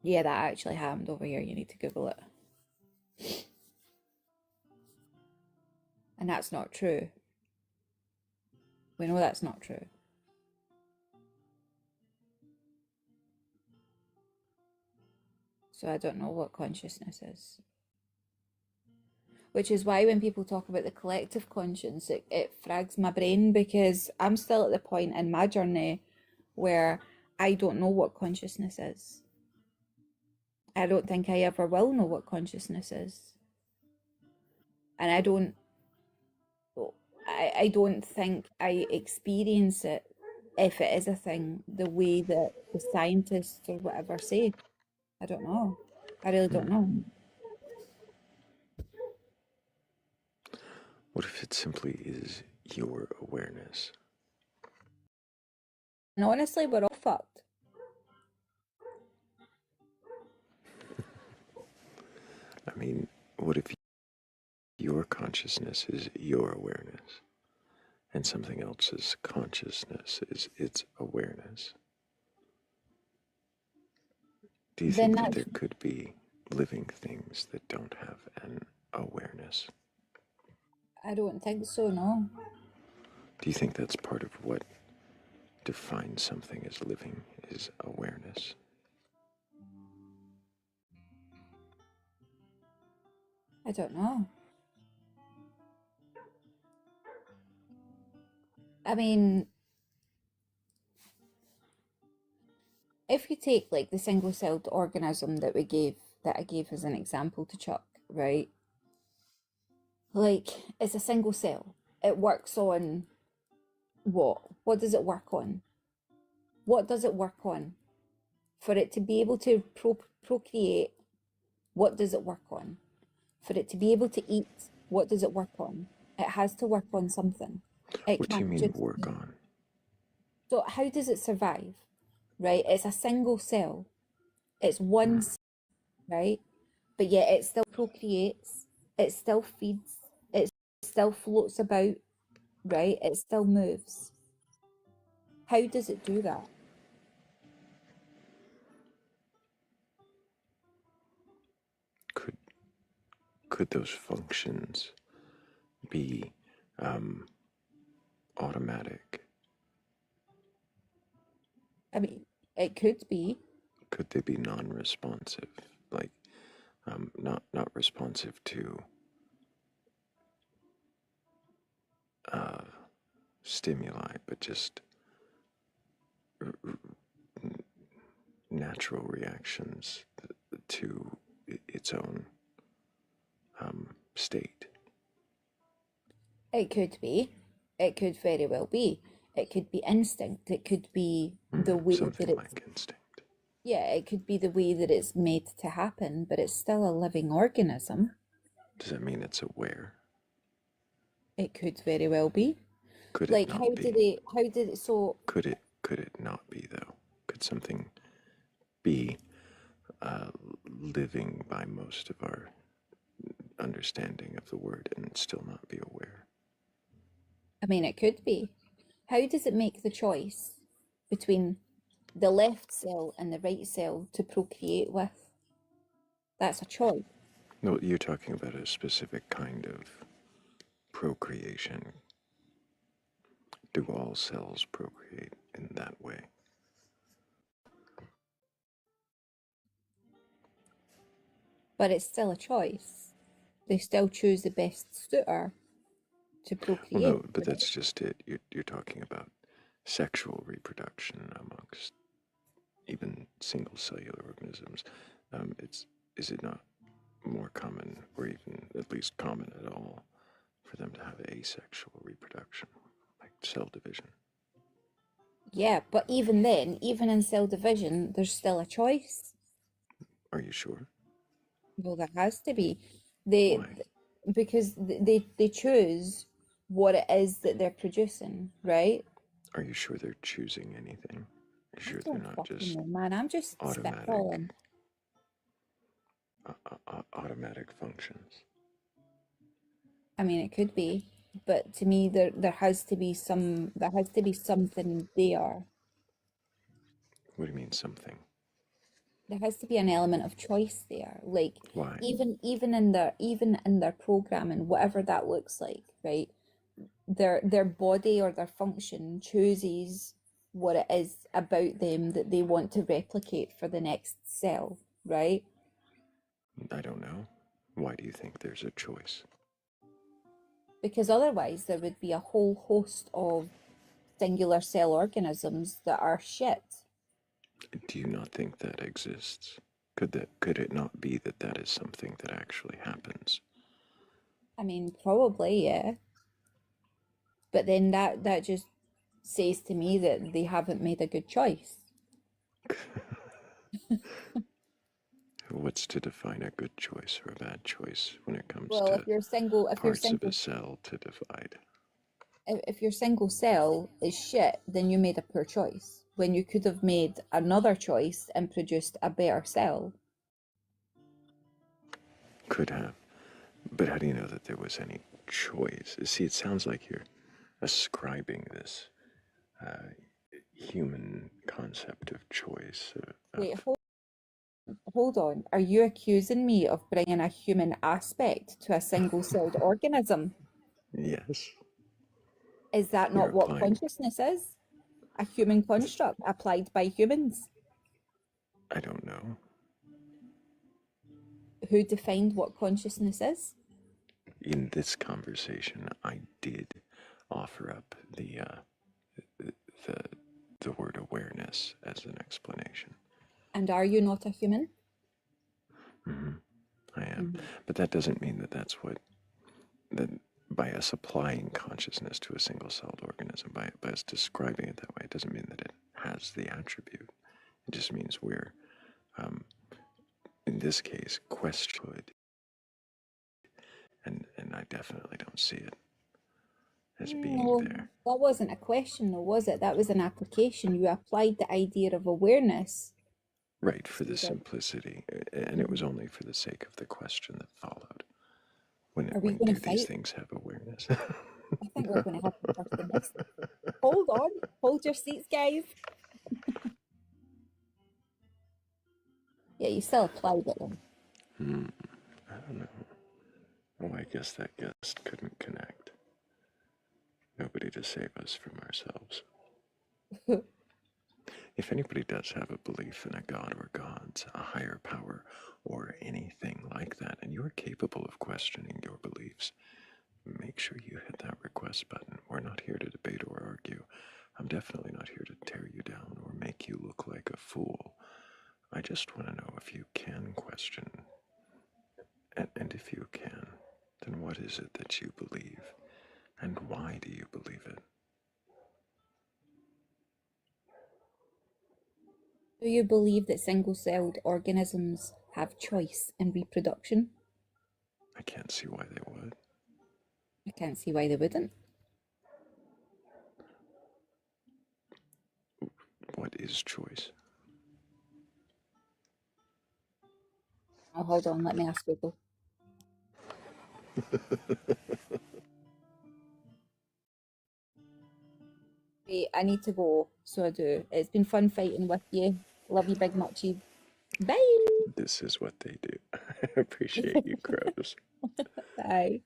Yeah, that actually happened over here. You need to Google it. And that's not true. We know that's not true. So I don't know what consciousness is. Which is why when people talk about the collective conscience, it frags my brain, because I'm still at the point in my journey where I don't know what consciousness is. I don't think I ever will know what consciousness is. And I don't think I experience it, if it is a thing, the way that the scientists or whatever say. I don't know. I really don't know.
What if it simply is your awareness?
And honestly, we're all fucked.
I mean, what if your consciousness is your awareness, and something else's consciousness is its awareness? Do you
Then
think that
that's,
there could be living things that don't have an awareness?
I don't think so, no.
Do you think that's part of what defines something as living, is awareness?
I don't know. I mean, if you take like the single-celled organism that I gave as an example to Chuck, right? Like, it's a single cell. It works on what? What does it work on? What does it work on? For it to be able to procreate, what does it work on? For it to be able to eat, what does it work on? It has to work on something. It
What do you
can't
mean
just
work
be.
on?
So how does it survive? Right? It's a single cell. It's one cell, right? But yet it still procreates, it still feeds, it still floats about, right? It still moves. How does it do that?
Could those functions be automatic?
I mean, it could be.
Could they be non-responsive, like not responsive to stimuli, but just natural reactions to its own state?
It could be. It could very well be. It could be instinct. It could be the way that
Something
it's,
like instinct.
yeah, it could be the way that it's made to happen, but it's still a living organism.
Does that mean it's aware?
It could very well be.
Could it
Like,
not be?
how did it, so
Could it not be though? Could something be living by most of our understanding of the word and still not be aware.
I mean, it could be. How does it make the choice between the left cell and the right cell to procreate with? That's a choice.
No, you're talking about a specific kind of procreation. Do all cells procreate in that way?
But it's still a choice. They still choose the best suitor to procreate.
Well, no, but that's just it. You're talking about sexual reproduction amongst even single cellular organisms. Is it not more common, or even at least common at all, for them to have asexual reproduction, like cell division?
Yeah, but even then, even in cell division, there's still a choice.
Are you sure?
Well, there has to be.
Why?
Because they choose what it is that they're producing, right?
Are you sure they're choosing anything? Are you sure they're
Don't
not
fucking
just
know, man. I'm just
automatic
spitballing.
automatic functions?
I mean, it could be, but to me, there has to be something there.
What do you mean something?
There has to be an element of choice there. Like
Why?
even in their programming, whatever that looks like, right? Their body or their function chooses what it is about them that they want to replicate for the next cell, right?
I don't know. Why do you think there's a choice?
Because otherwise there would be a whole host of singular cell organisms that are shit.
Do you not think that exists? Could it not be that that is something that actually happens?
I mean, probably, yeah. But then that just says to me that they haven't made a good choice.
What's to define a good choice or a bad choice when it comes
Well,
to
if you're single,
parts of a cell to divide?
if your single cell is shit, then you made a poor choice when you could have made another choice and produced a better cell.
Could have. But how do you know that there was any choice? See, it sounds like you're ascribing this human concept of choice.
Wait, hold on. Are you accusing me of bringing a human aspect to a single-celled organism?
Yes.
Is that
You're
not what
applying.
consciousness is? A human construct applied by humans.
I don't know.
Who defined what consciousness is?
In this conversation, I did offer up the word awareness as an explanation.
And are you not a human?
I am. But that doesn't mean that that's what, that by us applying consciousness to a single-celled organism, by us describing it that way, it doesn't mean that it has the attribute. It just means we're, in this case, questionhood. And I definitely don't see it as being
No,
there.
that wasn't a question though, was it? That was an application. You applied the idea of awareness.
Right, for the simplicity. And it was only for the sake of the question that followed. When do these things have awareness?
I think we're going to have to first in this. Hold on. Hold your seats, guys. Yeah, you still applied it then.
I don't know. Oh, I guess that guest couldn't connect. Nobody to save us from ourselves. If anybody does have a belief in a god or gods, a higher power, or anything like that, and you're capable of questioning your beliefs, make sure you hit that request button. We're not here to debate or argue. I'm definitely not here to tear you down or make you look like a fool. I just want to know if you can question. And if you can, then what is it that you believe? And why do you believe it?
Do you believe that single-celled organisms have choice in reproduction?
I can't see why they would.
I can't see why they wouldn't.
What is choice?
hold on, let me ask Google. Wait, I need to go, so I do. It's been fun fighting with you. Love you, big muchies. Bye.
This is what they do. I appreciate you, crows.
Bye.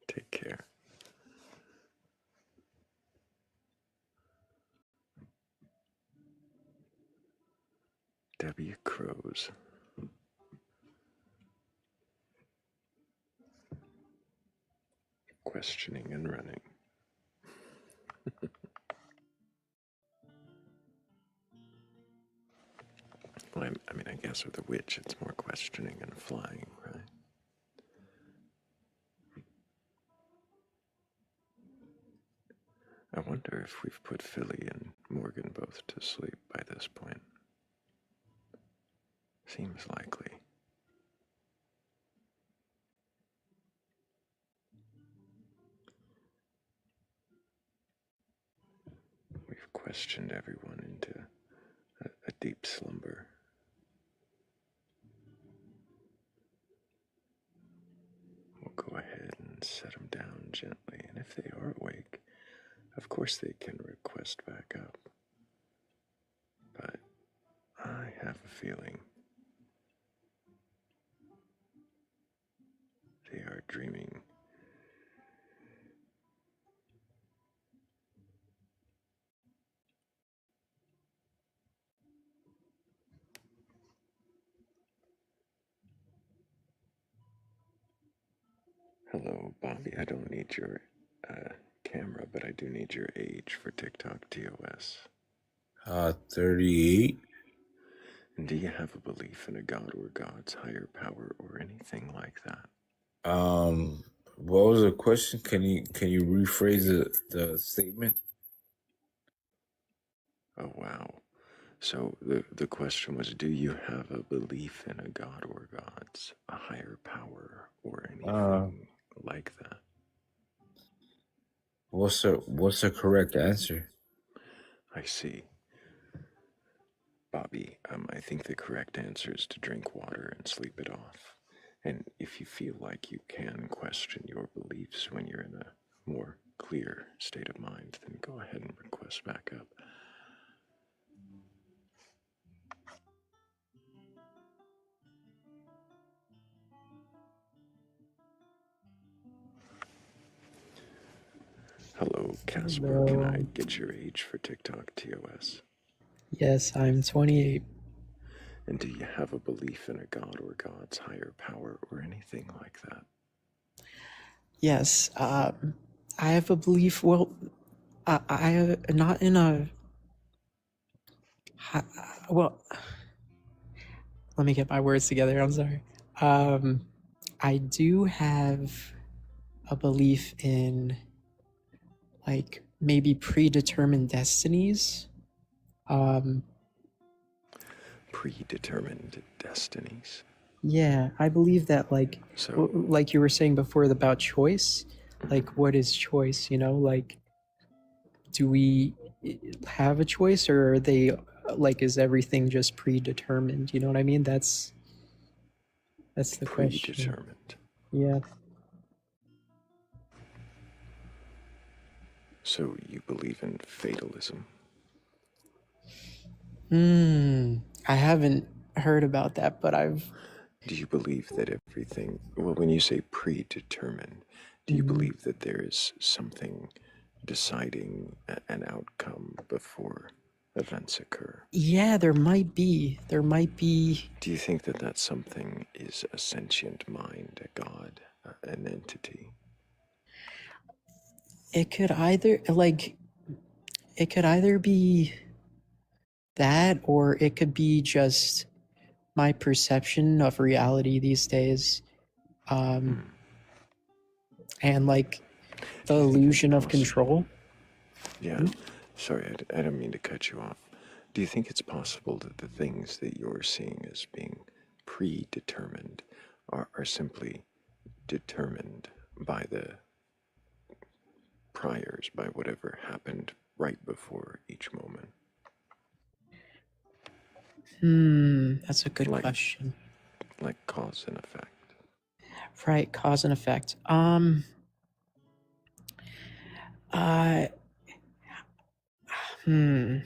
Take care. W. Crows. Questioning and running. Well, I mean, I guess with a witch, it's more questioning and flying, right? I wonder if we've put Philly and Morgan both to sleep by this point. Seems likely. We've questioned everyone into a deep slumber. We'll go ahead and set them down gently, and if they are awake, of course they can request back up. But I have a feeling they are dreaming. Hello, Bobby. I don't need your camera, but I do need your age for TikTok TOS.
38.
And do you have a belief in a god or gods, higher power, or anything like that?
What was the question? Can you rephrase the statement?
Oh, wow. So the question was, do you have a belief in a god or gods, a higher power, or anything like that?
What's the correct answer?
I see. Bobby, I think the correct answer is to drink water and sleep it off. And if you feel like you can question your beliefs when you're in a more clear state of mind, then go ahead and request back up. Hello, Casper. Can I get your age for TikTok TOS?
Yes, I'm 28.
And do you have a belief in a god or gods, higher power, or anything like that?
Yes, I have a belief. Well, I not in a. Well, let me get my words together. I'm sorry. I do have a belief in like maybe predetermined destinies.
Predetermined destinies.
Yeah, I believe that
So,
like you were saying before about choice, like what is choice, like do we have a choice or are they like is everything just predetermined? You know what I mean? That's the question.
predetermined.
Yeah.
So you believe in fatalism?
I haven't heard about that, but I've.
Do you believe that everything, well, when you say predetermined, do you believe that there is something deciding an outcome before events occur?
Yeah, there might be. There might be.
Do you think that that something is a sentient mind, a god, an entity?
It could either be that or it could be just my perception of reality these days. And like the illusion of control.
Yeah, sorry, I don't mean to cut you off. Do you think it's possible that the things that you're seeing as being predetermined are simply determined by the priors, by whatever happened right before each moment?
That's a good question.
like cause and effect.
Right, cause and effect. Uh, hmm.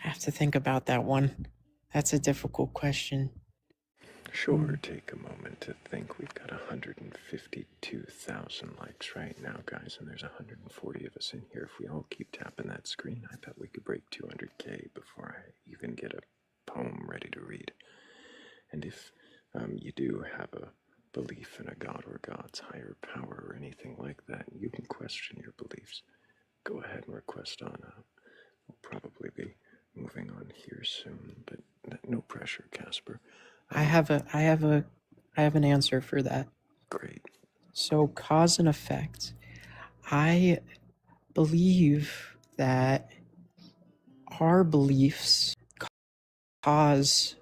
I have to think about that one. That's a difficult question.
Sure, take a moment to think. We've got 152,000 likes right now, guys, and there's 140 of us in here. If we all keep tapping that screen, I bet we could break 200K before I even get a poem ready to read. And if you do have a belief in a god or God's higher power or anything like that, you can question your beliefs. Go ahead and request on up. We'll probably be moving on here soon, but no pressure, Casper.
I have an answer for that.
Great.
So cause and effect. I believe that our beliefs cause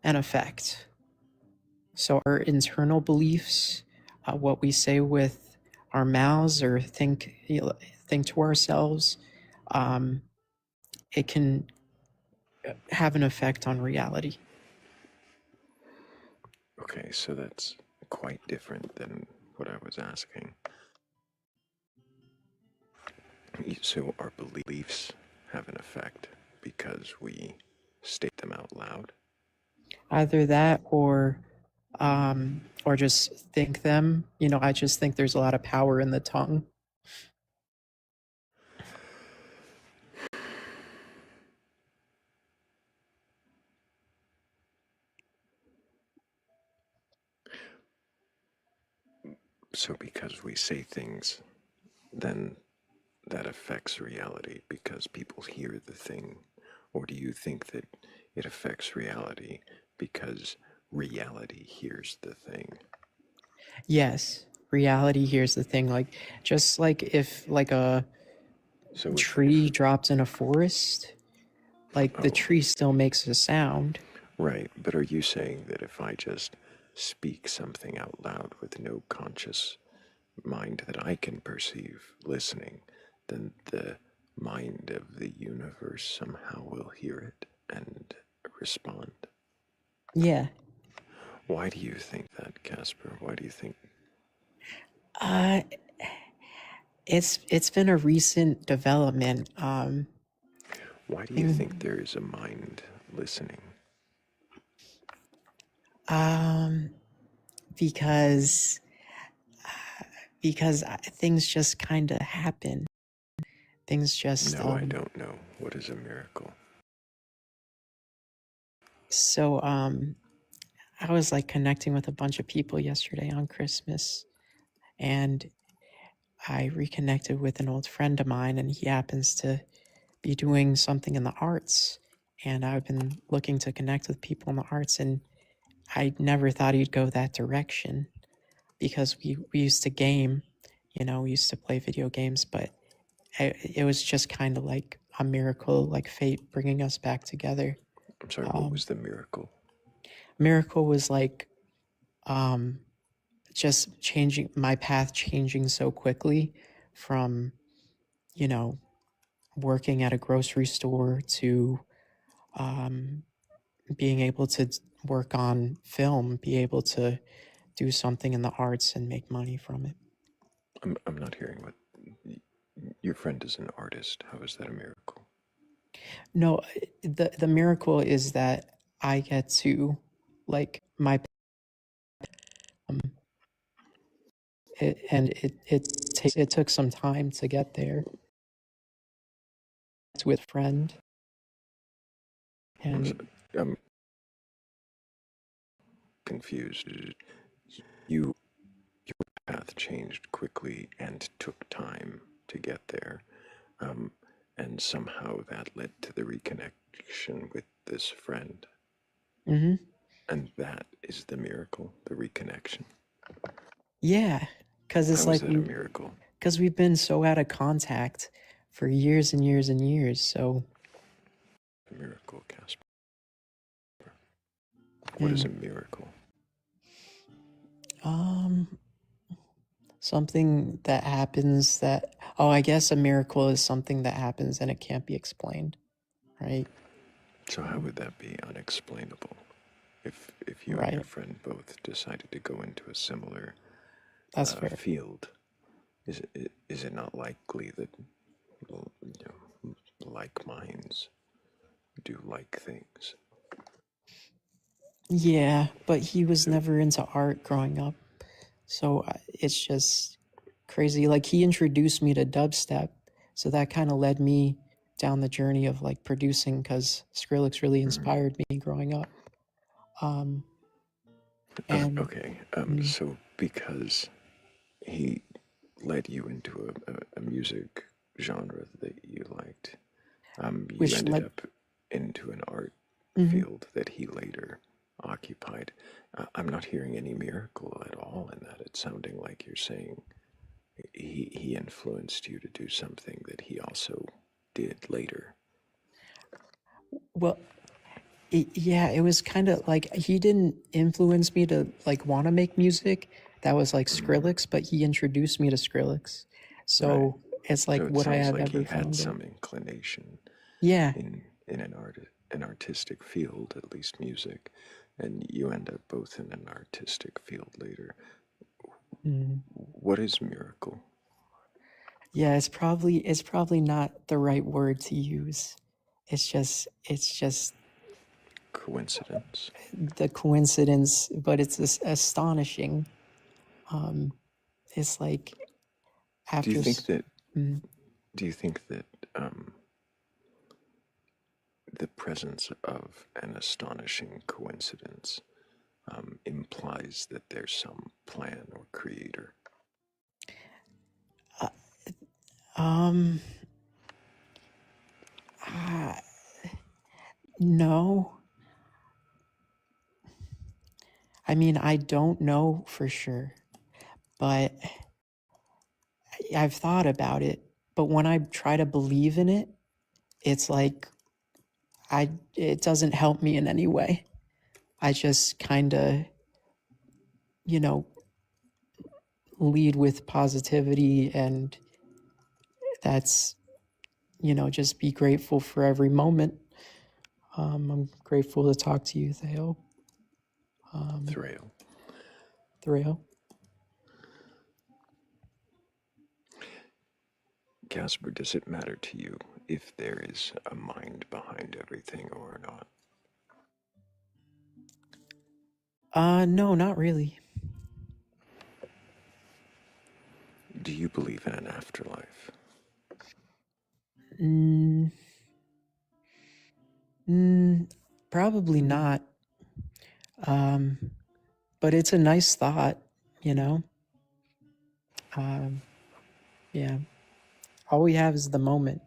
an effect. So our internal beliefs, what we say with our mouths or think to ourselves, it can have an effect on reality.
Okay, so that's quite different than what I was asking. So our beliefs have an effect because we state them out loud?
Either that or just think them. I just think there's a lot of power in the tongue.
So because we say things, then that affects reality because people hear the thing? Or do you think that it affects reality because reality hears the thing?
Yes, reality here's the thing. Just like if a tree dropped in a forest, the tree still makes a sound.
Right, but are you saying that if I just speak something out loud with no conscious mind that I can perceive listening, then the mind of the universe somehow will hear it and respond?
Yeah.
Why do you think that, Casper? Why do you think?
It's been a recent development.
Why do you think there is a mind listening?
Because things just kind of happen. Things just
No, I don't know. What is a miracle?
So I was connecting with a bunch of people yesterday on Christmas, and I reconnected with an old friend of mine, and he happens to be doing something in the arts. And I've been looking to connect with people in the arts, and I never thought he'd go that direction because we used to game, we used to play video games, but it was just kind of like a miracle, like fate bringing us back together.
I'm sorry, what was the miracle?
Miracle was just changing my path, changing so quickly from, working at a grocery store to being able to work on film, be able to do something in the arts and make money from it.
I'm not hearing what your friend is an artist. How is that a miracle?
No, the miracle is that I get to it took some time to get there. It's with a friend. And
I'm confused. Your path changed quickly and took time to get there. And somehow that led to the reconnection with this friend.
Mm-hmm.
And that is the miracle, the reconnection.
Yeah, because it's
How is that a miracle?
Because we've been so out of contact for years and years and years. So,
a miracle, Casper. What is a miracle?
Something that happens I guess a miracle is something that happens and it can't be explained. right?
So how would that be unexplainable? If you and your friend both decided to go into a similar
That's fair.
field, is it not likely that like minds do like things?
Yeah, but he was never into art growing up. So it's just crazy. Like he introduced me to dubstep. So that kind of led me down the journey of like producing because Skrillex really inspired me growing up.
So because he led you into a music genre that you liked, you
Which
ended
led-
up into an art
Mhm.
field that he later occupied. I'm not hearing any miracle at all in that. It's sounding like you're saying he influenced you to do something that he also did later.
Well, yeah, it was kind of like he didn't influence me to like want to make music. That was like Skrillex, but he introduced me to Skrillex. So it's like,
So it
would I
sounds
have
like he
ever
had
found
some
it?
inclination
Yeah.
in an artistic field, at least music, and you end up both in an artistic field later.
Mm.
What is miracle?
Yeah, it's probably not the right word to use. It's just
Coincidence.
the coincidence, but it's astonishing. It's like after.
Do you think that?
Mm.
Do you think that the presence of an astonishing coincidence implies that there's some plan or creator?
Um. No. I mean, I don't know for sure, but I've thought about it. But when I try to believe in it, it's like it doesn't help me in any way. I just kind of, you know, lead with positivity, and that's, just be grateful for every moment. I'm grateful to talk to you, Thrayle. Thrayle.
Casper, does it matter to you if there is a mind behind everything or not?
No, not really.
Do you believe in an afterlife?
Probably not. But it's a nice thought, you know? Yeah. All we have is the moment.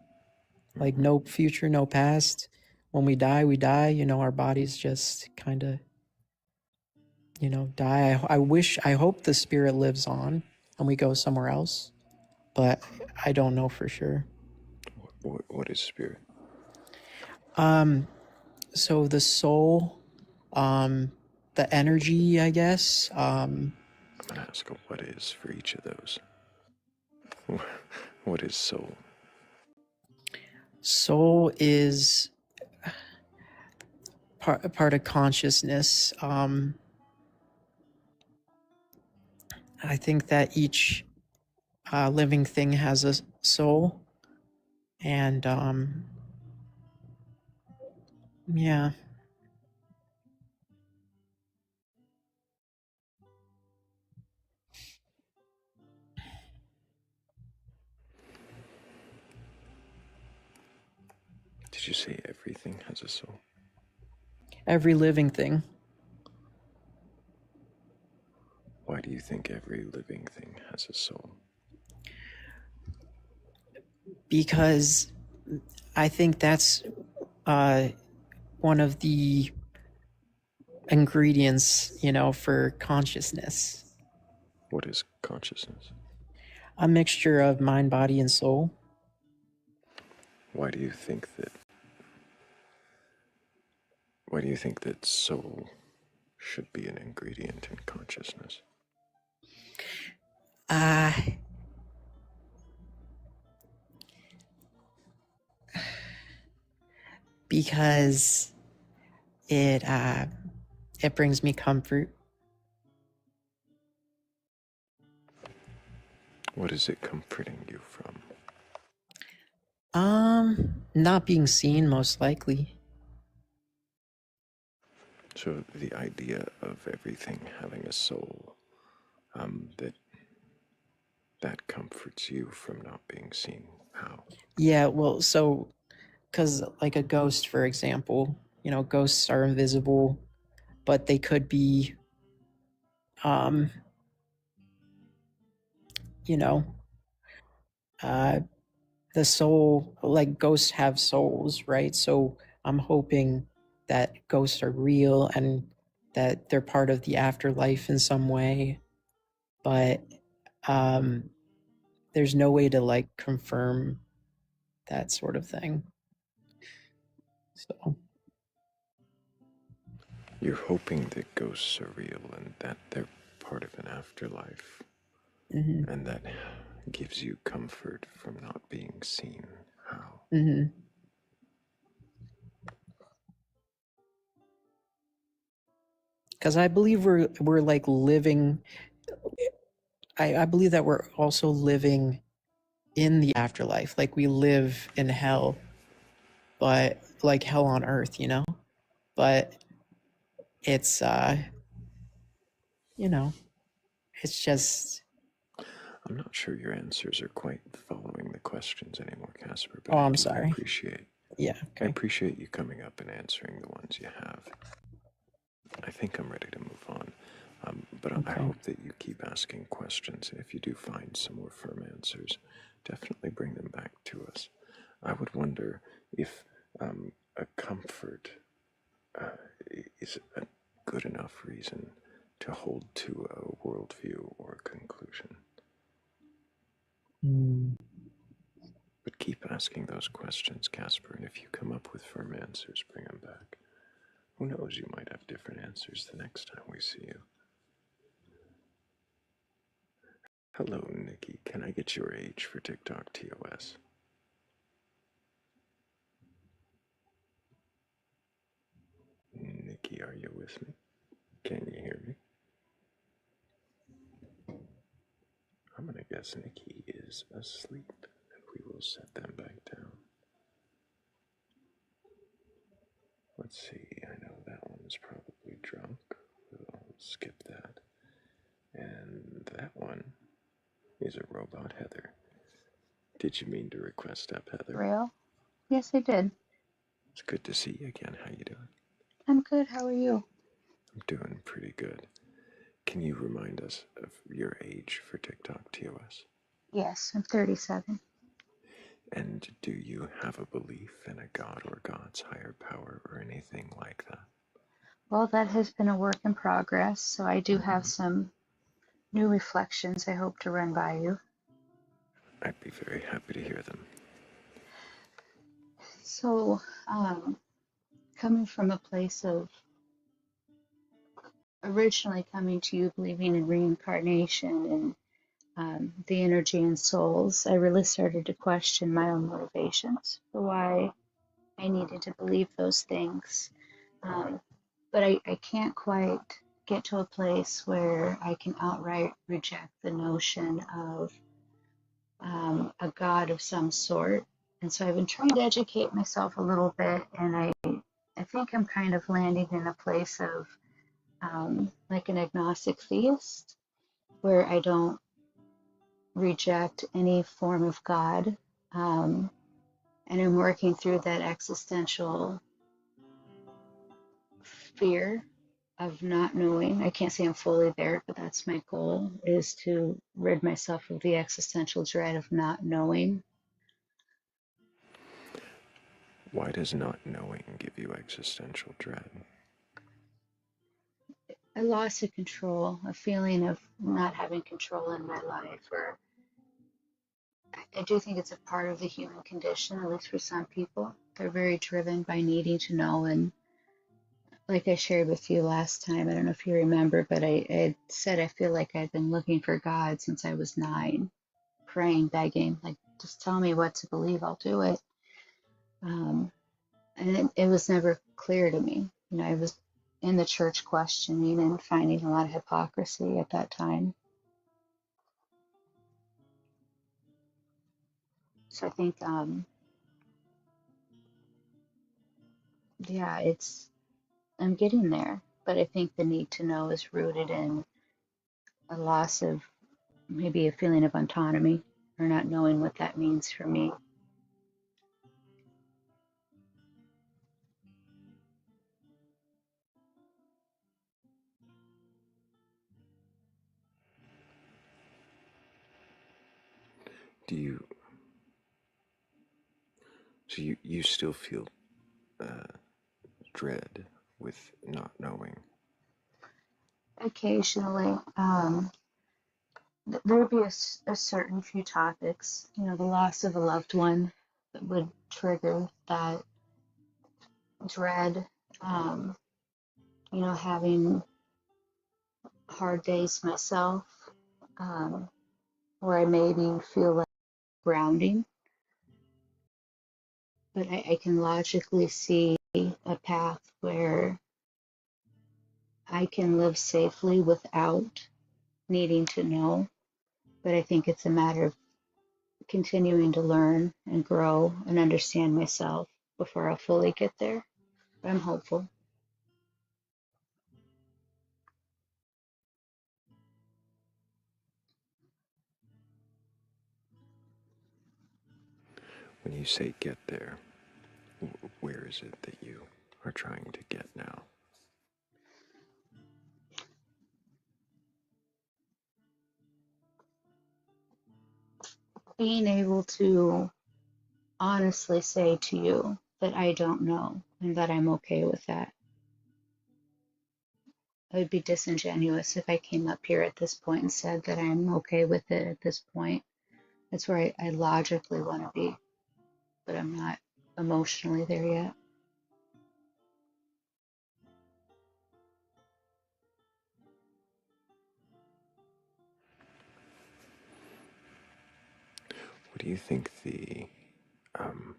Like no future, no past. When we die, we die. Our bodies just kind of, die. I hope the spirit lives on and we go somewhere else, but I don't know for sure.
What is spirit?
So the soul, the energy, I guess.
I'm gonna ask what is for each of those. What is soul?
Soul is part of consciousness. I think that each living thing has a soul, and yeah.
Did you say everything has a soul?
Every living thing.
Why do you think every living thing has a soul?
Because I think that's one of the ingredients, for consciousness.
What is consciousness?
A mixture of mind, body, and soul.
Why do you think that soul should be an ingredient in consciousness?
because it brings me comfort.
What is it comforting you from?
Not being seen, most likely.
So the idea of everything having a soul, that comforts you from not being seen. How?
Yeah, well, so, because like a ghost, for example, ghosts are invisible, but they could be, you know, the soul, like ghosts have souls, right? So I'm hoping that ghosts are real and that they're part of the afterlife in some way, but there's no way to like confirm that sort of thing. So
You're hoping that ghosts are real and that they're part of an afterlife, and that gives you comfort from not being seen. How?
Because I believe we're like living. I believe that we're also living in the afterlife, like we live in hell, but like hell on earth, but it's it's just.
I'm not sure your answers are quite following the questions anymore, Casper, but
I'm
I do
sorry.
appreciate.
Yeah,
I appreciate you coming up and answering the ones you have. I think I'm ready to move on, but I hope that you keep asking questions, and if you do find some more firm answers, definitely bring them back to us. I would wonder if a comfort is a good enough reason to hold to a worldview or a conclusion. But keep asking those questions, Casper, and if you come up with firm answers, bring them back. Who knows, you might have different answers the next time we see you. Hello, Nikki. Can I get your age for TikTok TOS? Nikki, are you with me? Can you hear me? I'm gonna guess Nikki is asleep, and we will set them back down. Let's see, I know that one is probably drunk. We'll skip that. And that one is a robot Heather. Did you mean to request up, Heather?
Thrayle? Yes, I did.
It's good to see you again. How you doing?
I'm good. How are you?
I'm doing pretty good. Can you remind us of your age for TikTok TOS?
Yes, I'm 37.
And do you have a belief in a god or God's higher power or anything like that?
Well, that has been a work in progress, so I do have some new reflections I hope to run by you.
I'd be very happy to hear them.
So, coming from a place of originally coming to you believing in reincarnation and the energy and souls, I really started to question my own motivations for why I needed to believe those things. But I can't quite get to a place where I can outright reject the notion of a God of some sort. And so I've been trying to educate myself a little bit, and I think I'm kind of landing in a place of like an agnostic theist, where I don't reject any form of God. And I'm working through that existential fear of not knowing. I can't say I'm fully there, but that's my goal, is to rid myself of the existential dread of not knowing.
Why does not knowing give you existential dread?
A loss of control, a feeling of not having control in my life, or I do think it's a part of the human condition, at least for some people. They're very driven by needing to know. And like I shared with you last time, I don't know if you remember, but I said I feel like I've been looking for God since I was 9, praying, begging, like, just tell me what to believe, I'll do it. And it was never clear to me. You know, I was in the church questioning and finding a lot of hypocrisy at that time. So I think, yeah, I'm getting there, but I think the need to know is rooted in a loss of maybe a feeling of autonomy or not knowing what that means for me.
Do you, so you still feel dread with not knowing?
Occasionally, there would be a certain few topics, you know, the loss of a loved one that would trigger that dread, um, you know, having hard days myself, um, where I maybe feel like grounding, but I can logically see a path where I can live safely without needing to know. But I think it's a matter of continuing to learn and grow and understand myself before I'll fully get there. But I'm hopeful.
When you say get there, where is it that you are trying to get now?
Being able to honestly say to you that I don't know and that I'm okay with that. It would be disingenuous if I came up here at this point and said that I'm okay with it at this point. That's where I logically want to be, but I'm not emotionally there yet.
What do you think um,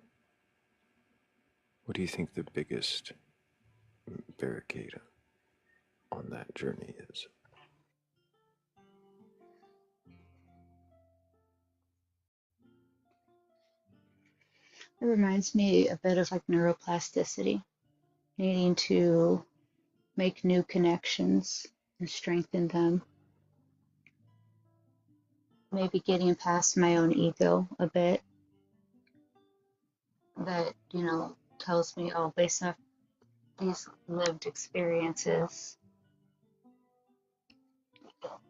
what do you think the biggest barricade on that journey is?
It reminds me a bit of like neuroplasticity, needing to make new connections and strengthen them. Maybe getting past my own ego a bit that, you know, tells me, oh, based off these lived experiences,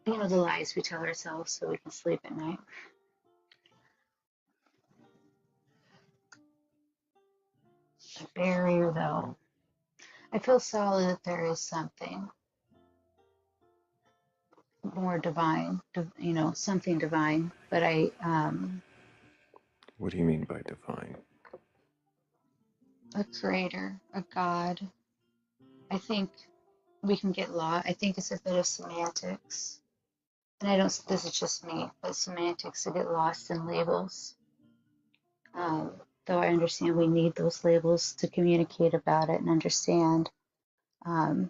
you know, the lies we tell ourselves so we can sleep at night. A barrier, though, I feel solid that there is something more divine, you know, something divine, but
What do you mean by divine?
a creator, a God. I think we can get lost. I think it's a bit of semantics. And I don't, this is just me, but semantics to get lost in labels. Um, though I understand we need those labels to communicate about it and understand. Um,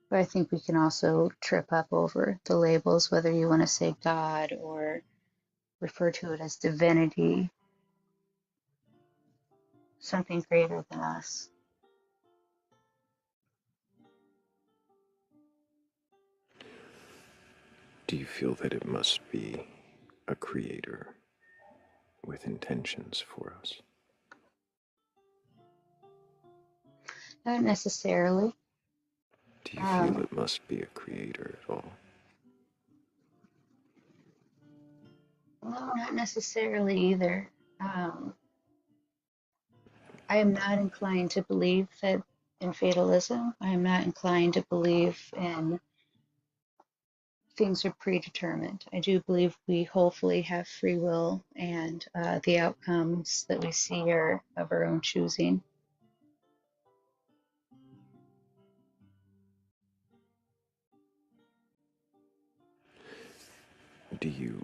but I think we can also trip up over the labels, whether you want to say God or refer to it as divinity, something greater than us.
Do you feel that it must be a creator with intentions for us?
Not necessarily.
Do you feel it must be a creator at all?
No, not necessarily either. I am not inclined to believe that in fatalism. I am not inclined to believe in things are predetermined. I do believe we hopefully have free will and the outcomes that we see are of our own choosing.
Do you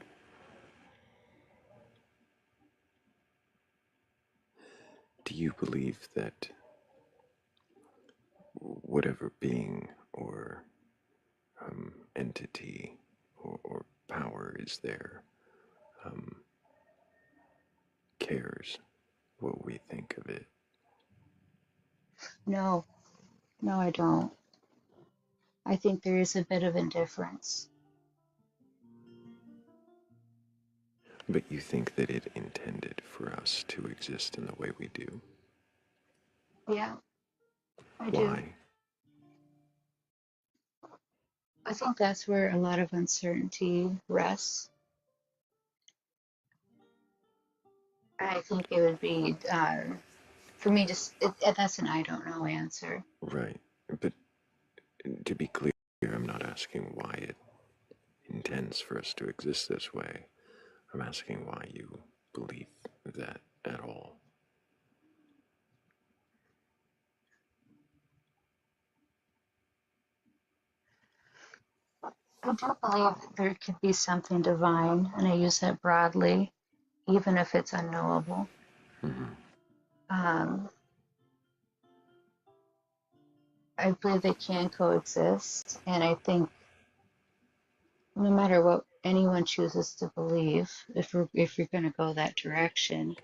Do you believe that whatever being or entity or power is there cares what we think of it?
No, no, I don't. I think there is a bit of indifference.
But you think that it intended for us to exist in the way we do?
Yeah, I do.
Why?
I think that's where a lot of uncertainty rests. I think it would be, for me, that's an I don't know answer.
Right. But to be clear, I'm not asking why it intends for us to exist this way. I'm asking why you believe that at all.
I do believe there could be something divine, and I use that broadly, even if it's unknowable. Um, I believe they can coexist, and I think no matter what anyone chooses to believe, if you're going to go that direction,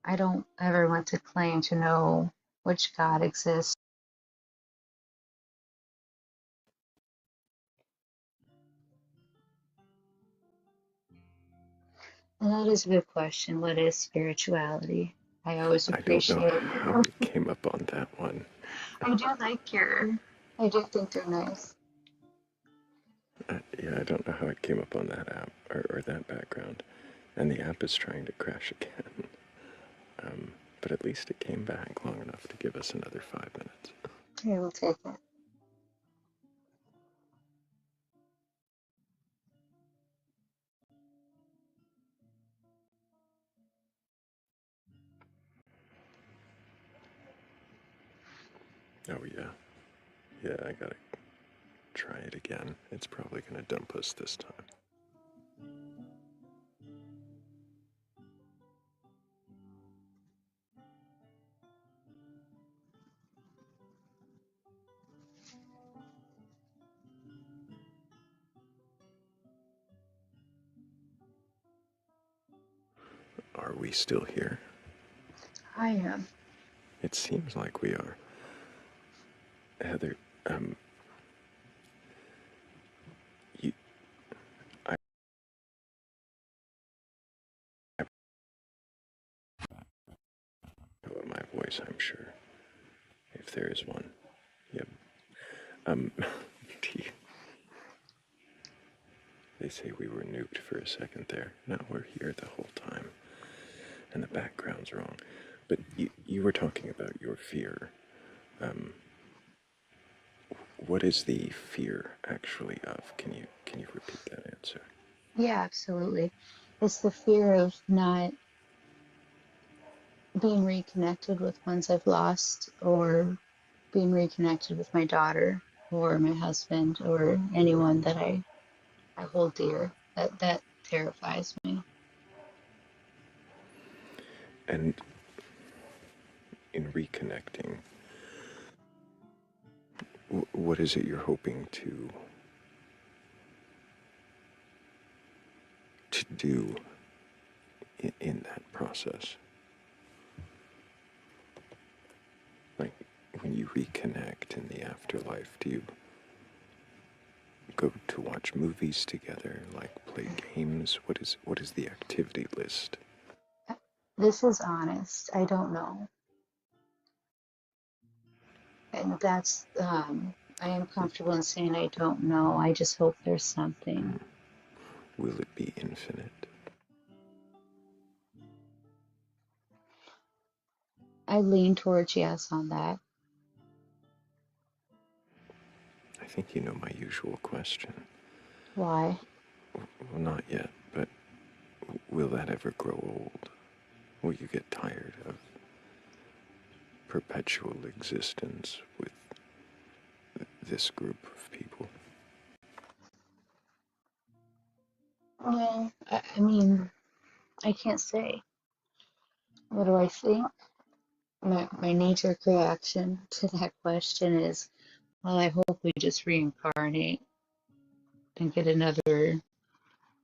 I don't ever want to claim to know which God exists. And that is a good question. What is spirituality? I always
I don't know
appreciate.
how we came up on that one.
I do like your. I do think they're nice.
Yeah, I don't know how it came up on that app or that background. And the app is trying to crash again. But at least it came back long enough to give us another 5 minutes.
I will take it.
Oh, yeah. Yeah, I gotta try it again. It's probably gonna dump us this time. Are we still here?
I am.
It seems like we are. Heather, you, I know my voice, I'm sure, if there is one. Yep. They say we were nuked for a second there. Now we're here the whole time. And the background's wrong. But you were talking about your fear. What is the fear actually of? Can you repeat that answer?
Yeah, absolutely. It's the fear of not being reconnected with ones I've lost, or being reconnected with my daughter or my husband or anyone that I hold dear. That terrifies me.
And in reconnecting, what is it you're hoping to do in that process? Like, when you reconnect in the afterlife, do you go to watch movies together, like play games? What is the activity list?
This is honest. I don't know. And that's, I am comfortable in saying I don't know. I just hope there's something.
Will it be infinite?
I lean towards yes on that.
I think you know my usual question.
Why?
Well, not yet, but will that ever grow old? Will you get tired of perpetual existence with this group of people?
Well, I mean, I can't say. What do I think? My knee-jerk reaction to that question is, well, I hope we just reincarnate and get another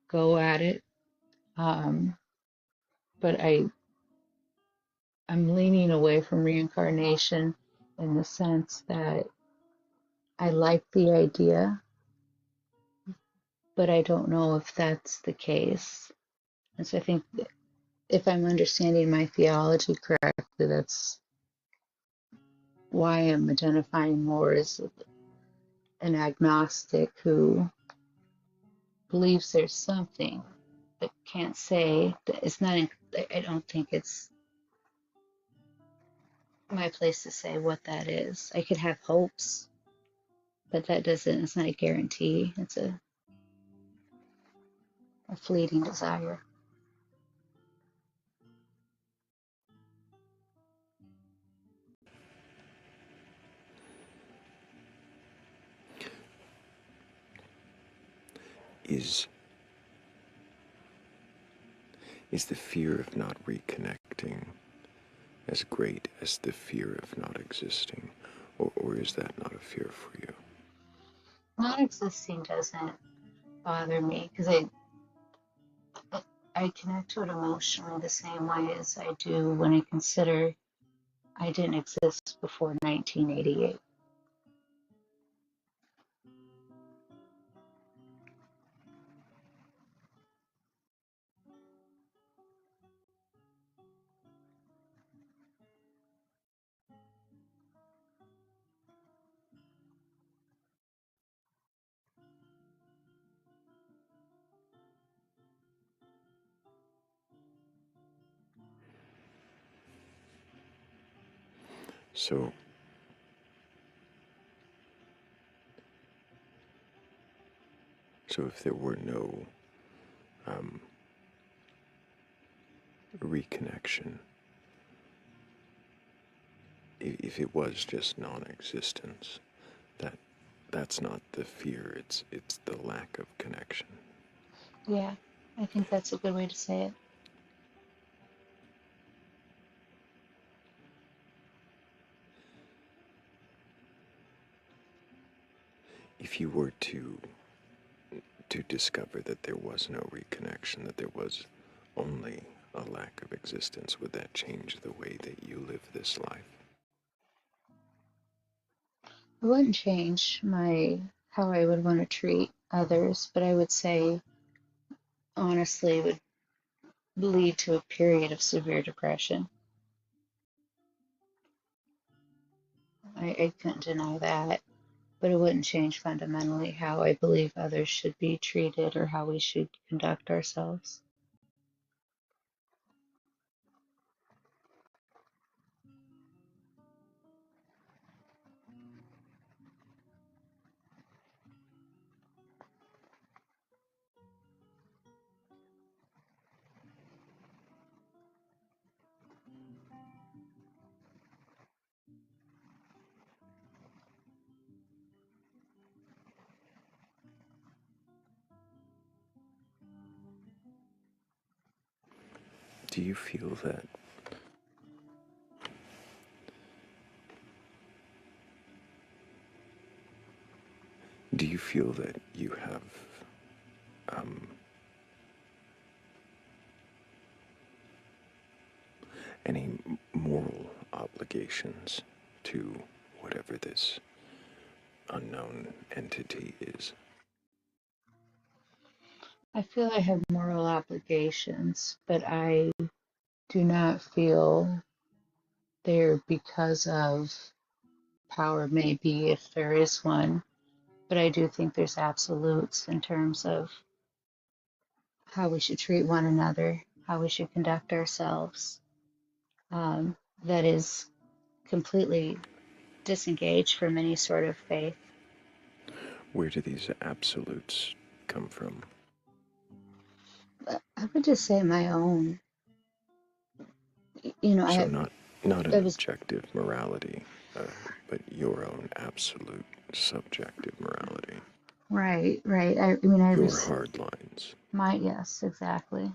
go at it. But I'm leaning away from reincarnation in the sense that I like the idea, but I don't know if that's the case. And so I think if I'm understanding my theology correctly, that's why I'm identifying more as an agnostic who believes there's something but can't say that it's not. I don't think it's my place to say what that is. I could have hopes, but that doesn't. It's not a guarantee. It's a fleeting desire.
Is the fear of not reconnecting as great as the fear of not existing? Or is that not a fear for you?
Not existing doesn't bother me because I connect to it emotionally the same way as I do when I consider I didn't exist before 1988.
So, if there were no reconnection, if it was just non-existence, that's not the fear. It's the lack of connection.
Yeah, I think that's a good way to say it.
If you were to discover that there was no reconnection, that there was only a lack of existence, would that change the way that you live this life?
It wouldn't change how I would want to treat others, but I would say honestly it would lead to a period of severe depression. I couldn't deny that, but it wouldn't change fundamentally how I believe others should be treated or how we should conduct ourselves.
Do you feel that you have any moral obligations to whatever this unknown entity is?
I feel I have moral obligations, but I do not feel they're because of power, maybe if there is one, but I do think there's absolutes in terms of how we should treat one another, how we should conduct ourselves. That is completely disengaged from any sort of faith.
Where do these absolutes come from?
I would just say my own. You know,
So not
I
an
was
objective morality, but your own absolute subjective morality.
right. I mean,
Your hard lines.
yes, exactly.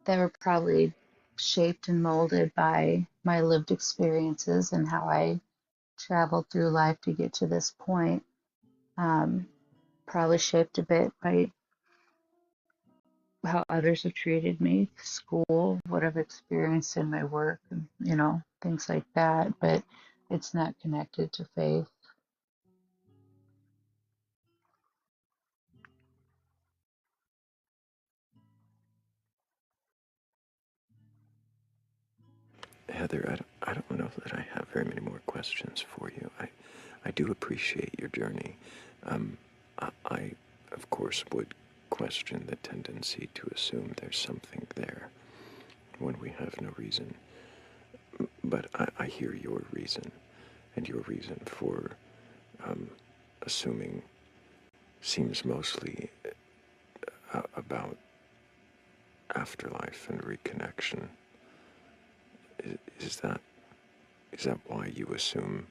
They were probably shaped and molded by my lived experiences and how I traveled through life to get to this point. Um, Probably shaped a bit by how others have treated me, school, what I've experienced in my work, and, things like that. But it's not connected to faith.
Heather, I don't know that I have very many more questions for you. I do appreciate your journey. I, of course, would question the tendency to assume there's something there when we have no reason. But I hear your reason, and your reason for assuming seems mostly about afterlife and reconnection. Is that why you assume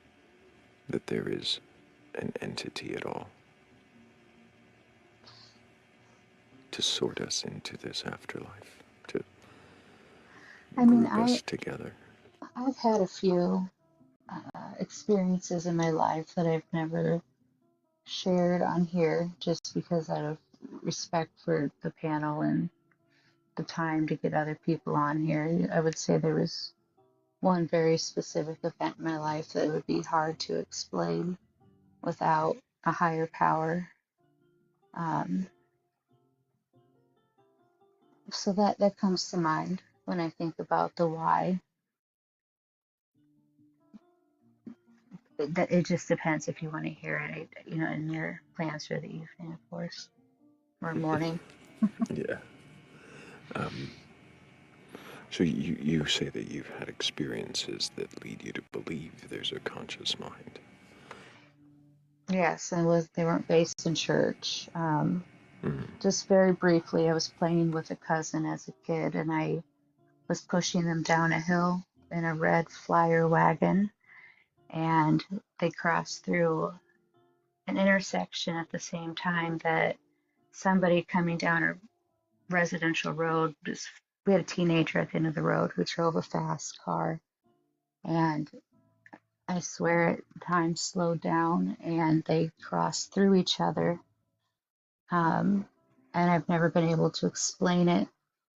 that there is an entity at all to sort us into this afterlife, to
I mean,
group us together?
I've had a few experiences in my life that I've never shared on here just because out of respect for the panel and the time to get other people on here. I would say there was one very specific event in my life that would be hard to explain without a higher power. So that comes to mind when I think about the why. It just depends if you want to hear it, in your plans for the evening, of course, or morning.
Yeah. So you say that you've had experiences that lead you to believe there's a conscious mind.
Yes, and they weren't based in church. Just very briefly, I was playing with a cousin as a kid, and I was pushing them down a hill in a red flyer wagon, and they crossed through an intersection at the same time that somebody coming down a residential road, we had a teenager at the end of the road who drove a fast car, and I swear time slowed down and they crossed through each other. And I've never been able to explain it.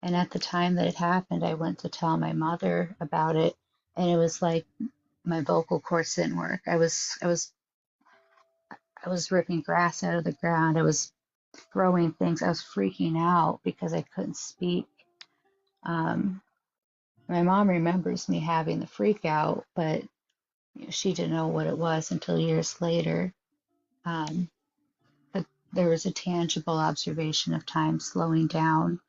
And at the time that it happened, I went to tell my mother about it, and it was like my vocal cords didn't work. I was ripping grass out of the ground. I was throwing things. I was freaking out because I couldn't speak. My mom remembers me having the freak out, but she didn't know what it was until years later. But there was a tangible observation of time slowing down.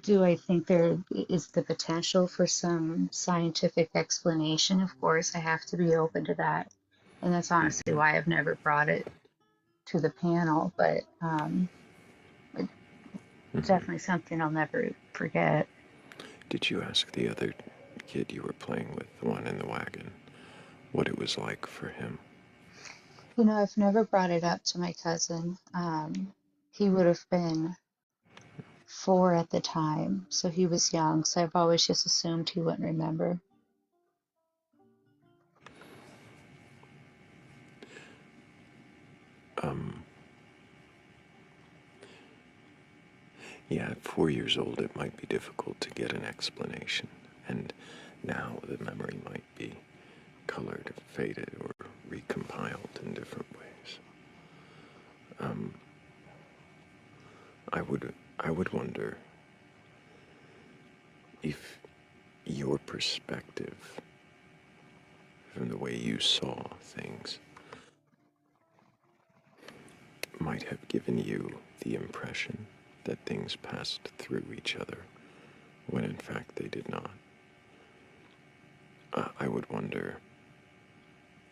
Do I think there is the potential for some scientific explanation? Of course, I have to be open to that. And that's honestly why I've never brought it to the panel, but it's definitely something I'll never forget.
Did you ask the other kid you were playing with, the one in the wagon, what it was like for him?
I've never brought it up to my cousin. He would have been 4 at the time, so he was young, so I've always just assumed he wouldn't remember.
Yeah, at 4 years old, it might be difficult to get an explanation, and now the memory might be colored, faded, or recompiled in different ways. I would wonder if your perspective from the way you saw things might have given you the impression that things passed through each other when in fact they did not. I would wonder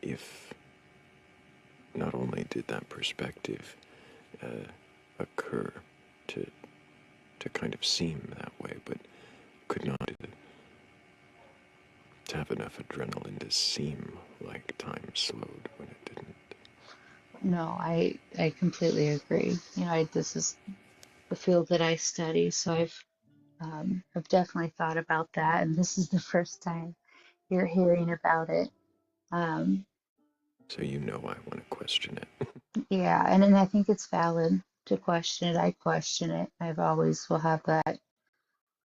if not only did that perspective occur to kind of seem that way, but could not to have enough adrenaline to seem like time slowed when it didn't.
No, I completely agree. This is the field that I study, so I've definitely thought about that, and this is the first time you're hearing about it.
So I want to question it.
Yeah, and I think it's valid to question it. I question it. I've always will have that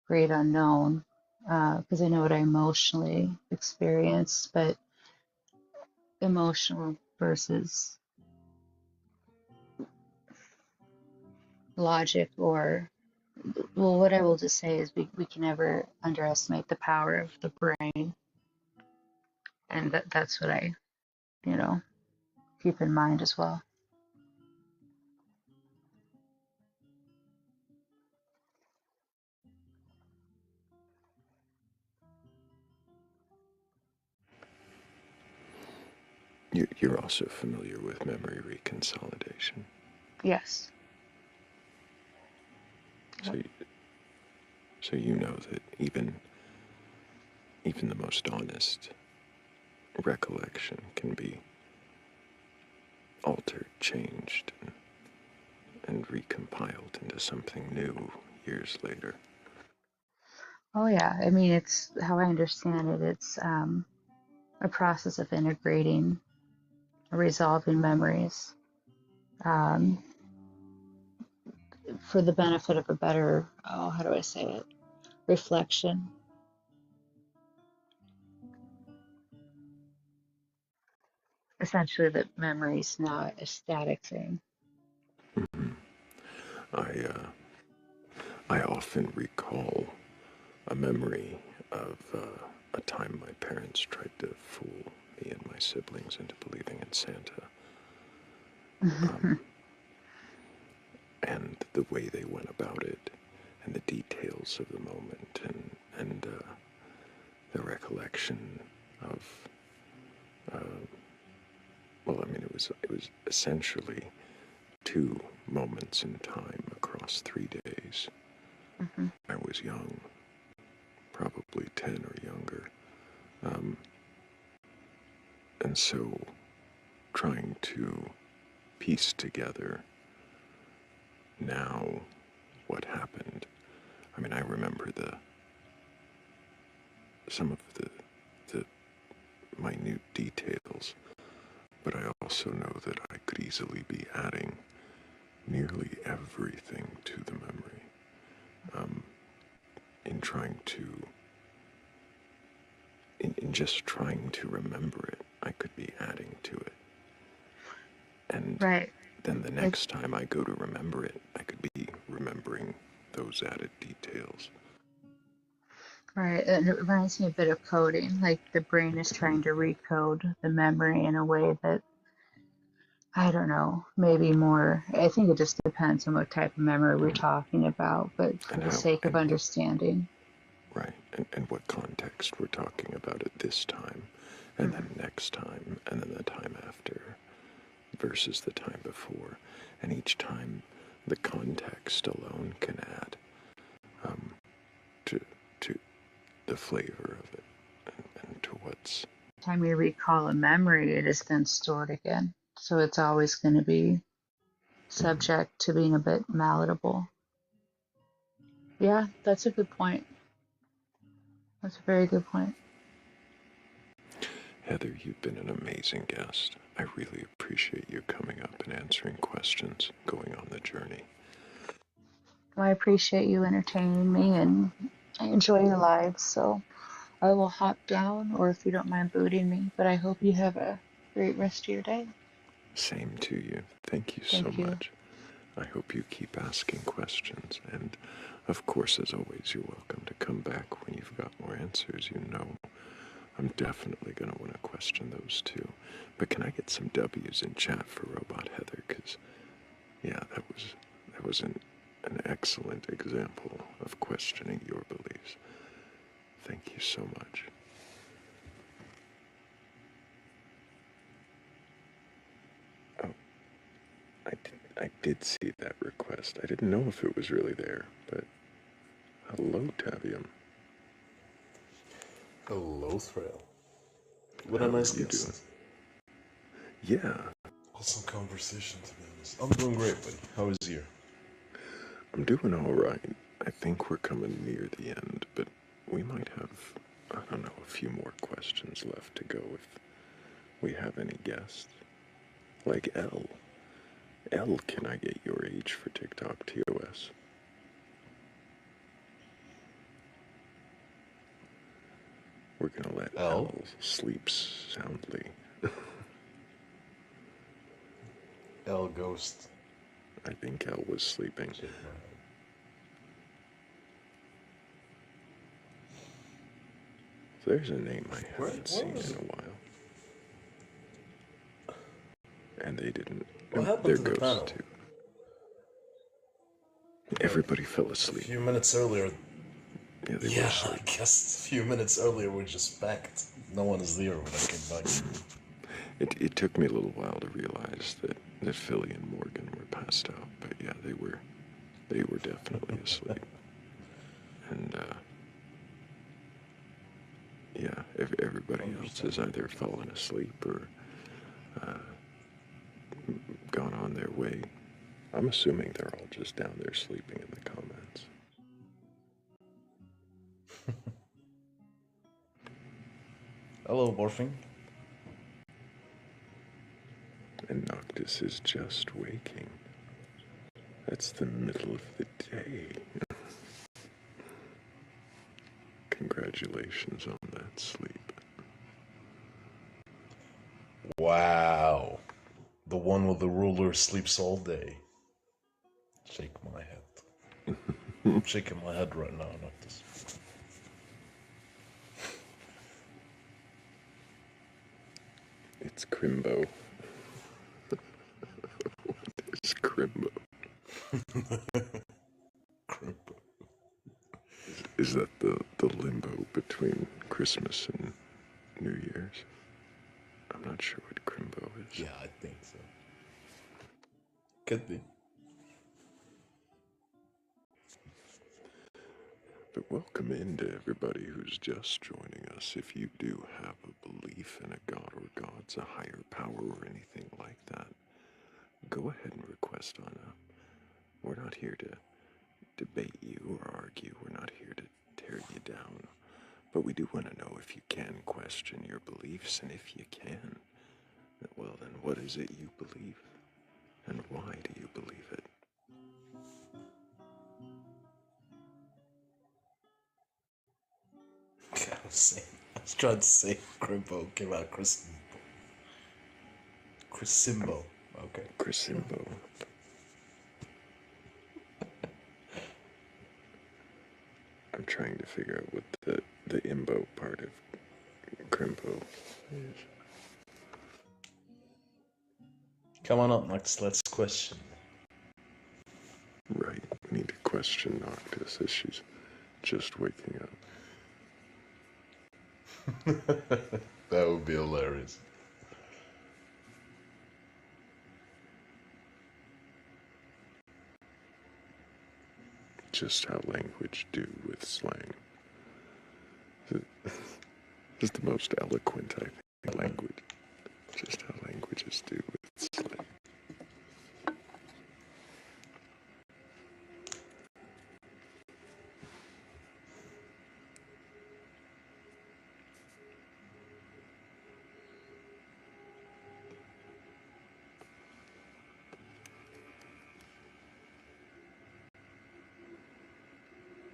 great unknown because I know what I emotionally experienced, but emotional versus logic, or what I will just say is we can never underestimate the power of the brain, and that's what I keep in mind as well.
You're also familiar with memory reconsolidation.
Yes.
So you know that even the most honest recollection can be altered, changed, and recompiled into something new years later.
Oh yeah. I mean, it's how I understand it. It's a process of integrating, resolving memories. for the benefit of a better, oh, how do I say it? Reflection. Essentially, that memory is not a static thing.
I often recall a memory of a time my parents tried to fool me and my siblings into believing in Santa. And the way they went about it, and the details of the moment, and the recollection of, well, I mean, it was essentially 2 moments in time across 3 days. I was young, probably 10 or younger, and so trying to piece together now what happened. I mean, I remember some of the minute details, but I also know that I could easily be adding nearly everything to the memory. In trying to, in just trying to remember it, I could be adding to it. And
right.
then the next time I go to remember it, I could be remembering those added details.
Right, and it reminds me a bit of coding, like the brain is trying to recode the memory in a way that, I don't know, maybe more, I think it just depends on what type of memory we're talking about, but for the sake of understanding.
Right, and what context we're talking about at this time, and then next time, and then the time after, versus the time before. And each time, the context alone can add to the flavor of it, and to what's...
Time you recall a memory, it is then stored again. So it's always going to be subject to being a bit malleable. Yeah, that's a good point. That's a very good point.
Heather, you've been an amazing guest. I really appreciate you coming up and answering questions, going on the journey.
Well, I appreciate you entertaining me, and I enjoy your lives, so I will hop down, or if you don't mind booting me, but I hope you have a great rest of your day.
Same to you. Thank you so much. I hope you keep asking questions, and of course, as always, you're welcome to come back when you've got more answers. You know, I'm definitely going to want to question those too. But can I get some W's in chat for Robot Heather? Because, yeah, that was an excellent example of questioning your beliefs. Thank you so much. Oh, I did see that request. I didn't know if it was really there, but hello, Tavium.
Hello, Thrayle. What
How
a nice
are you
guest.
doing? Yeah.
Awesome conversation, to be honest. I'm doing great, buddy. How is you?
I'm doing all right. I think we're coming near the end, but we might have, I don't know, a few more questions left to go if we have any guests. Like L. L, can I get your age for TikTok TOS? We're gonna let L sleep soundly.
L Ghost.
I think L was sleeping. There's a name I haven't seen in a while. And they didn't.
What happened
they're
to the
ghosts
panel?
too. Everybody fell asleep.
A few minutes earlier.
Yeah, they were
Yeah,
asleep.
I guess a few minutes earlier we just packed. No one is there when I came back.
It took me a little while to realize that Philly and Morgan were passed out, but yeah, they were definitely asleep. And yeah, everybody else has either fallen asleep or gone on their way. I'm assuming they're all just down there sleeping in the comments.
Hello, Morphing.
And Noctis is just waking. It's the middle of the day. Congratulations on that sleep.
Wow. The one with the ruler sleeps all day. Shake my head. I'm shaking my head right now, not this.
It's Crimbo. What is Crimbo?
Crimbo.
Is that the limbo between Christmas and New Year's? I'm not sure what Crimbo is.
Yeah, I think so. Could be.
But welcome in to everybody who's just joining us. If you do have a belief in a god or gods, a higher power or anything like that, go ahead and request on up. We're not here to debate you or argue. We're not here to tear you down. But we do want to know if you can question your beliefs, and if you can, well then what is it you believe? And why do you believe it?
I was trying to say Crimbo came out Chris Simbo. Okay.
Simbo. I'm trying to figure out what the imbo part of Crimbo is.
Come on up, Max. Let's question.
Right. We need to question Noctis as she's just waking up.
That would be hilarious.
Just how language do with slang. It's the most eloquent, I think, language. Just how languages do with slang.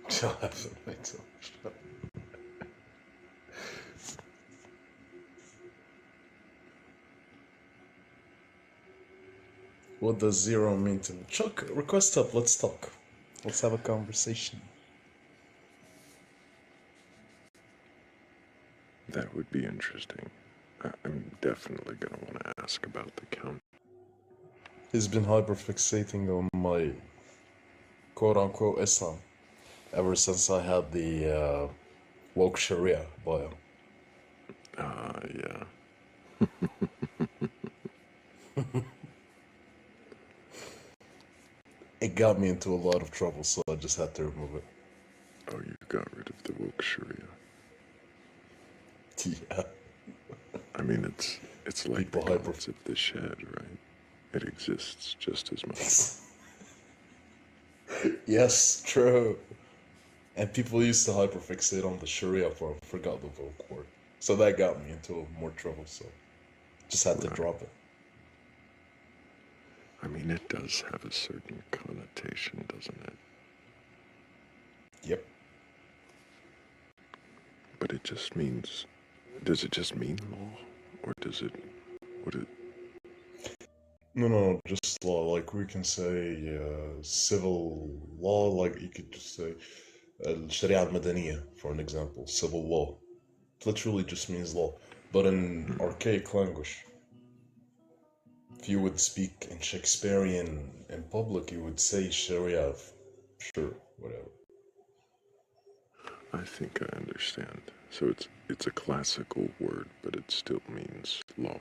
Shut up, shut up. What does zero mean to me? Chuck, request up, let's talk. Let's have a conversation.
That would be interesting. I'm definitely going to want to ask about the count.
He's been hyperfixating on my quote-unquote Islam ever since I had the woke Sharia bio.
Yeah.
It got me into a lot of trouble, so I just had to remove it.
Oh, you got rid of the woke Sharia.
Yeah.
I mean, it's like
People
the gods of the shed, right? It exists just as much.
Yes, true. And people used to hyperfixate on the Sharia part, forgot the woke word. So that got me into more trouble, so just had to drop it.
I mean, it does have a certain connotation, doesn't it?
Yep.
But it just means... Does it just mean law? Or does it...
No, just law. Like, we can say civil law, like you could just say Sharia al-Madaniya, for an example, civil law. It literally just means law. But in archaic language, if you would speak in Shakespearean in public, you would say Sharia, sure, whatever.
I think I understand. So it's a classical word, but it still means law.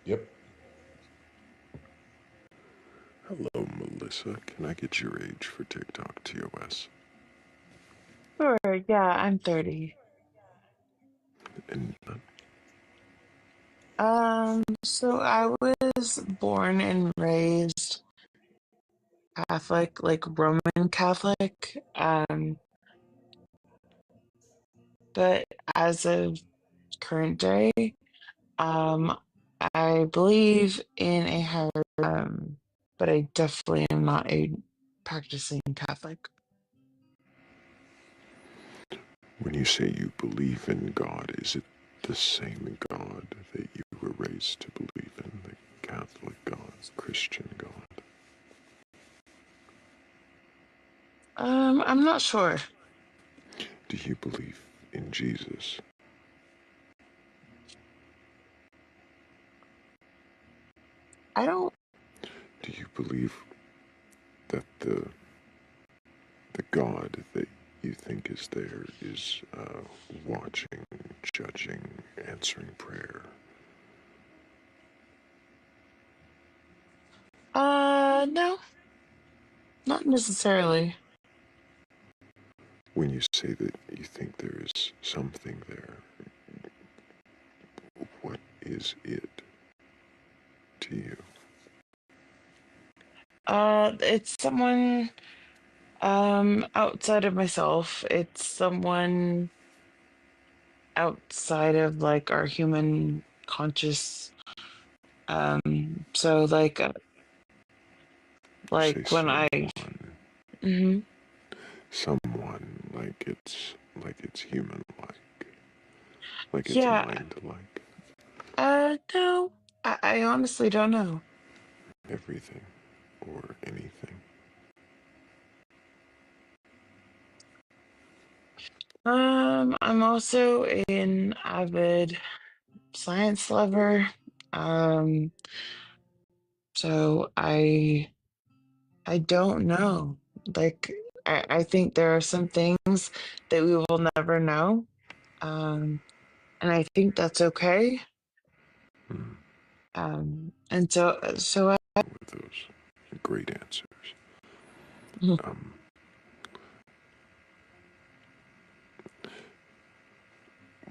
Yep.
Hello, Melissa. Can I get your age for TikTok TOS?
Sure, yeah, I'm 30.
And
So I was born and raised Catholic, like Roman Catholic. But as of current day, I believe in a higher but I definitely am not a practicing Catholic.
When you say you believe in God, is it the same God that you were raised to believe in, the Catholic God, Christian God?
I'm not sure.
Do you believe in Jesus?
I don't.
Do you believe that the God that you think is there is watching, judging, answering prayer?
No, not necessarily.
When you say that you think there is something there, what is it to you?
It's someone outside of myself. It's someone outside of like our human conscious. So
Say
like when I.
someone,
Mhm.
someone like it's human like it's
Yeah.
mind like
No, I honestly don't know.
everything or anything.
I'm also an avid science lover. Um, so I don't know. Like I think there are some things that we will never know. And I think that's okay. And so
With those great answers. Um,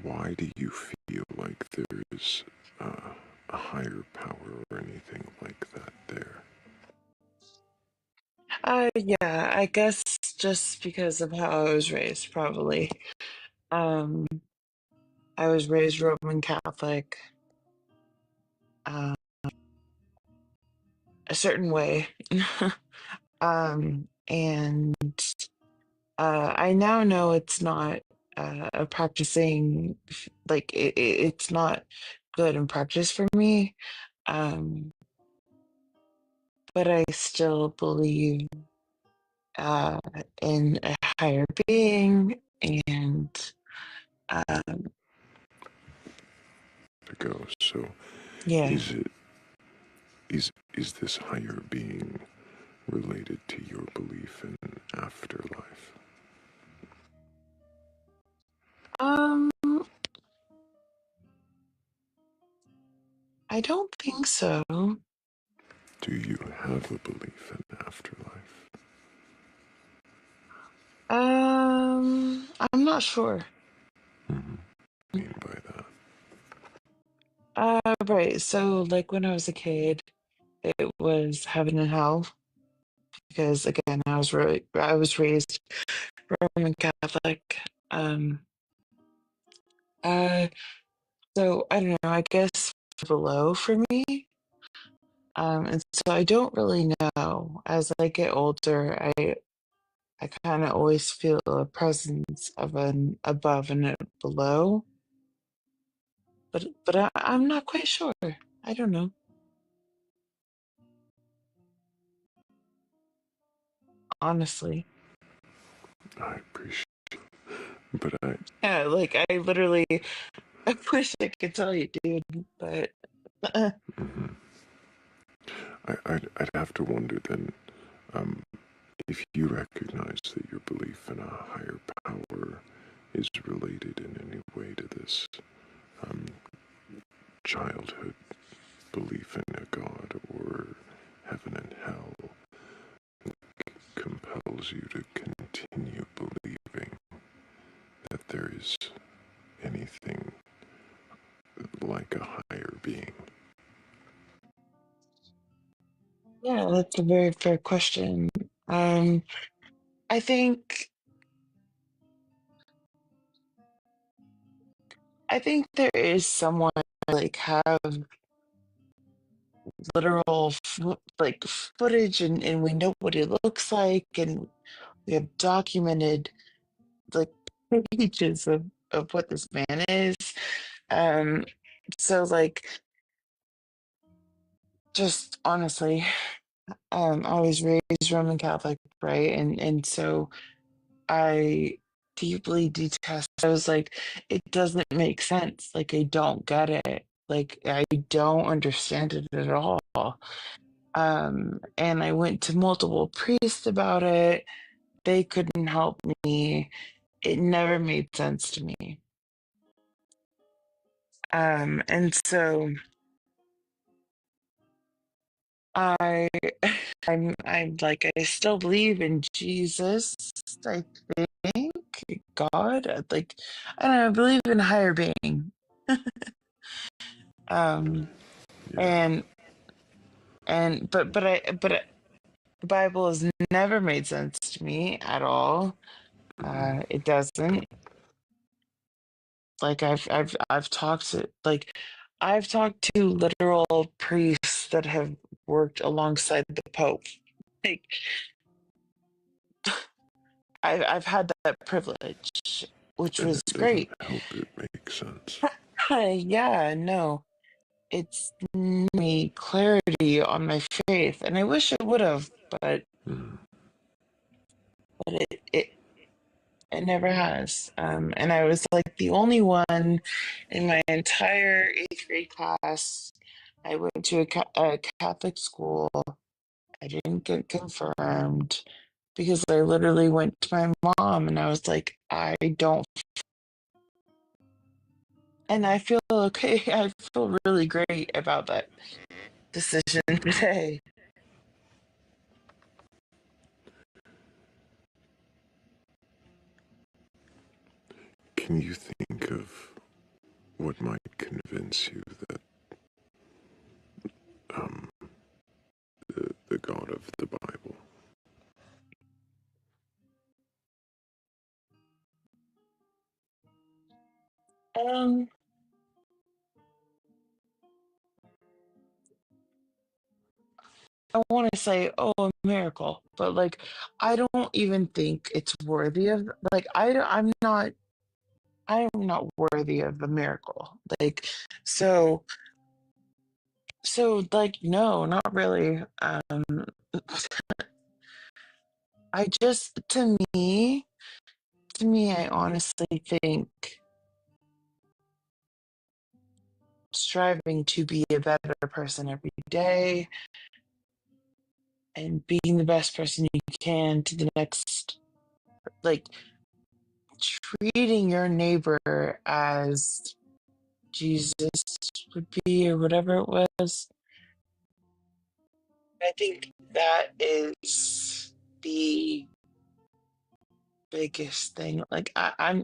why do you feel like there is a higher power or anything like that there?
yeah, I guess just because of how I was raised, probably. Um, I was raised Roman Catholic, uh, a certain way. And I now know it's not a practicing, like, it's not good in practice for me. Um, but I still believe uh, in a higher being and
To go. So
yeah.
is it is this higher being related to your belief in afterlife?
Um, I don't think so.
Do you have a belief in afterlife?
I'm not sure.
Mean by that?
Right. So, like when I was a kid, it was heaven and hell because again, I was raised Roman Catholic. Um, uh, so I don't know. I guess below for me. And so I don't really know. As I get older, I kind of always feel a presence of an above and a below, but I'm not quite sure. I don't know. Honestly.
I appreciate it. But I
Yeah, like I literally, I wish I could tell you, dude, but
I'd have to wonder then, um, if you recognize that your belief in a higher power is related in any way to this um, childhood belief in a God or heaven and hell, compels you to continue believing that there is anything like a higher being.
yeah, that's a very fair question. I think I think there is someone like have literal like footage, and we know what he looks like, and we have documented like pages of what this man is. Um, so like just honestly, I was raised Roman Catholic, right? And so I deeply detest. I was like, it doesn't make sense. Like I don't get it. Like I don't understand it at all. And I went to multiple priests about it. They couldn't help me. It never made sense to me. And so I I'm like I still believe in Jesus, I think. God, like I don't know, I believe in a higher being. Um and but the Bible has never made sense to me at all. It doesn't. Like I've talked to literal priests that have worked alongside the Pope. Like I've had that privilege, which
And
was
it doesn't
great.
help it make sense.
Yeah, no, it's me clarity on my faith, and I wish it would have, but it it never has. And I was like the only one in my entire eighth grade class. I went to a Catholic school. I didn't get confirmed because I literally went to my mom and I was like, I don't. And I feel okay. I feel really great about that decision today.
Can you think of what might convince you that the God of the Bible?
Um, I want to say, oh, a miracle, but like, I don't even think it's worthy of. Like, I am not worthy of a miracle. Like, so, like, no, not really. I just, to me, I honestly think striving to be a better person every day and being the best person you can to the next, like treating your neighbor as Jesus would be, or whatever it was. I think that is the biggest thing. Like I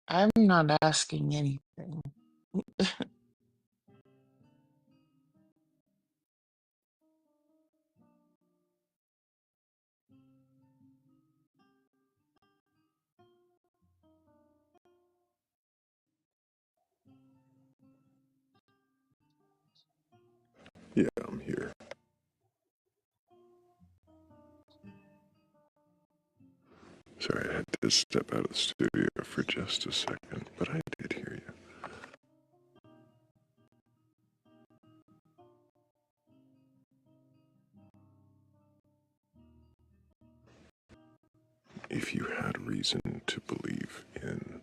I'm not asking anything.
Yeah, I'm here. Sorry, I had to step out of the studio for just a second, but I did hear you. If you had reason to believe in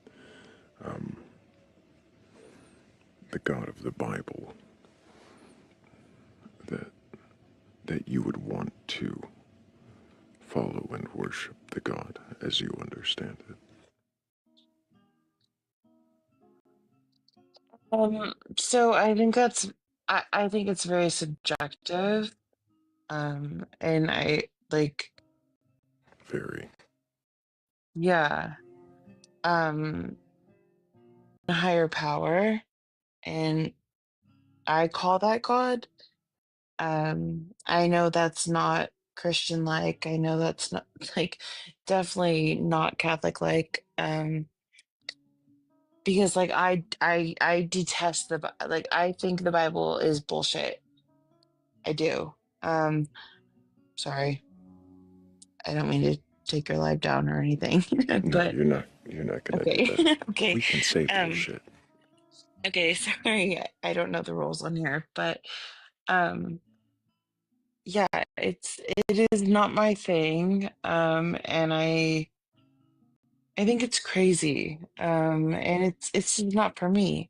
the God of the Bible, that you would want to follow and worship the God as you understand it.
So I think I think it's very subjective. And I like,
Very.
yeah, a higher power, and I call that God. I know that's not Christian like. I know that's not like definitely not Catholic like. because like I detest like I think the Bible is bullshit. I do. Sorry. I don't mean to take your life down or anything.
No,
But
you're not gonna do
okay.
that.
Okay.
We can say
Um
bullshit.
okay, sorry. I don't know the rules on here, but um yeah, it is not my thing. And I think it's crazy. And it's just not for me.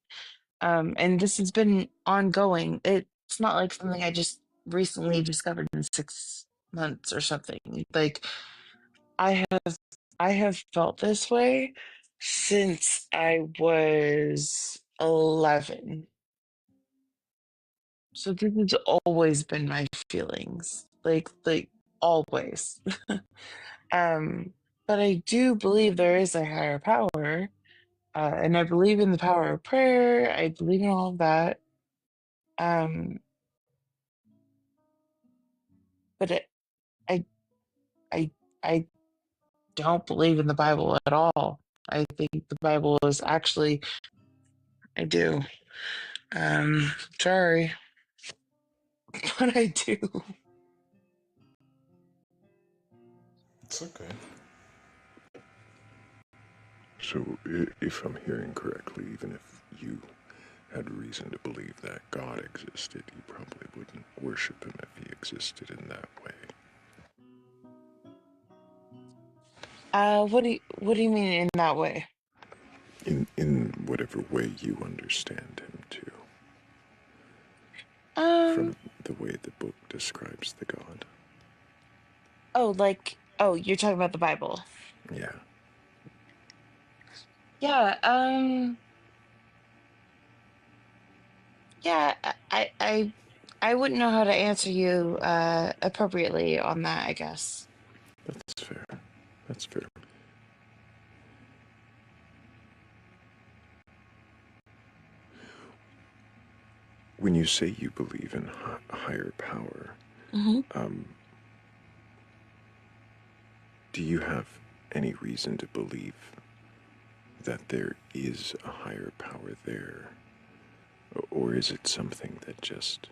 And this has been ongoing. It's not like something I just recently discovered in 6 months or something. Like I have felt this way since I was 11. So this has always been my feelings. Like always. um but I do believe there is a higher power. And I believe in the power of prayer. I believe in all of that. Um but I I I don't believe in the Bible at all. I think the Bible is actually I do. Sorry, but I do.
It's okay.
So, if I'm hearing correctly, even if you had reason to believe that God existed, you probably wouldn't worship him if he existed in that way.
What do you mean in that way?
In whatever way you understand him to,
Um
from the way the book describes the God.
oh, you're talking about the Bible.
Yeah.
Yeah, yeah, I wouldn't know how to answer you appropriately on that, I guess.
That's fair. That's fair. When you say you believe in higher power,
Hmm.
um, do you have any reason to believe that there is a higher power there? Or is it something that just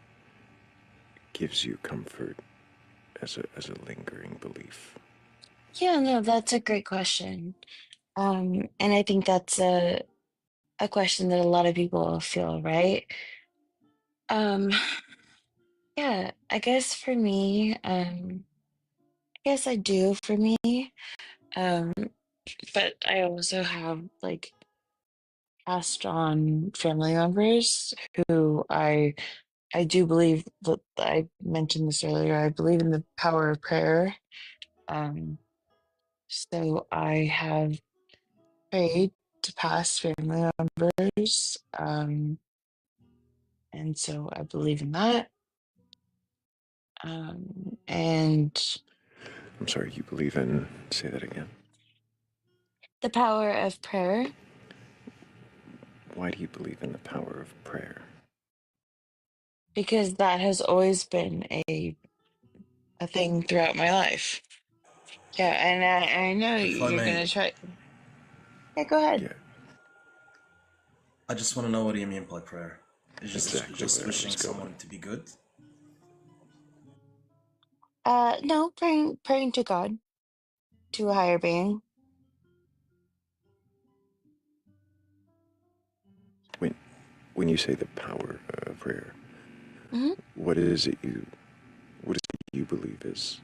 gives you comfort as a lingering belief?
Yeah, no, that's a great question. And I think that's a question that a lot of people feel, right? Um, yeah, I guess for me, I guess I do for me. Um, but I also have like passed on family members who I do believe that I mentioned this earlier. I believe in the power of prayer. Um, so I have prayed to past family members. And so I believe in that. And
I'm sorry, you believe in, say that again.
the power of prayer,
Why do you believe in the power of prayer?
because that has always been a thing throughout my life. Yeah, and I know
If I
you're
may,
gonna try. Yeah, go ahead.
Yeah,
I just want to know what do you mean by prayer? Is
exactly
just
where I was
wishing
going.
someone to be good?
No, praying to God, to a higher being.
When when you say the power of prayer,
Hmm.
what is it you believe is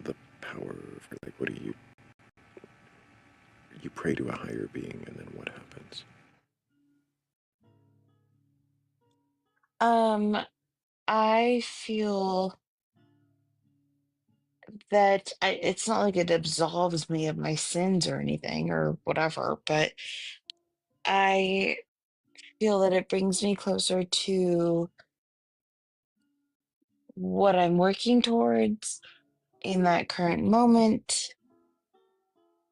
the power of, like, what do you pray to a higher being, and then what happens?
I feel that it's not like it absolves me of my sins or anything or whatever, but I feel that it brings me closer to what I'm working towards in that current moment,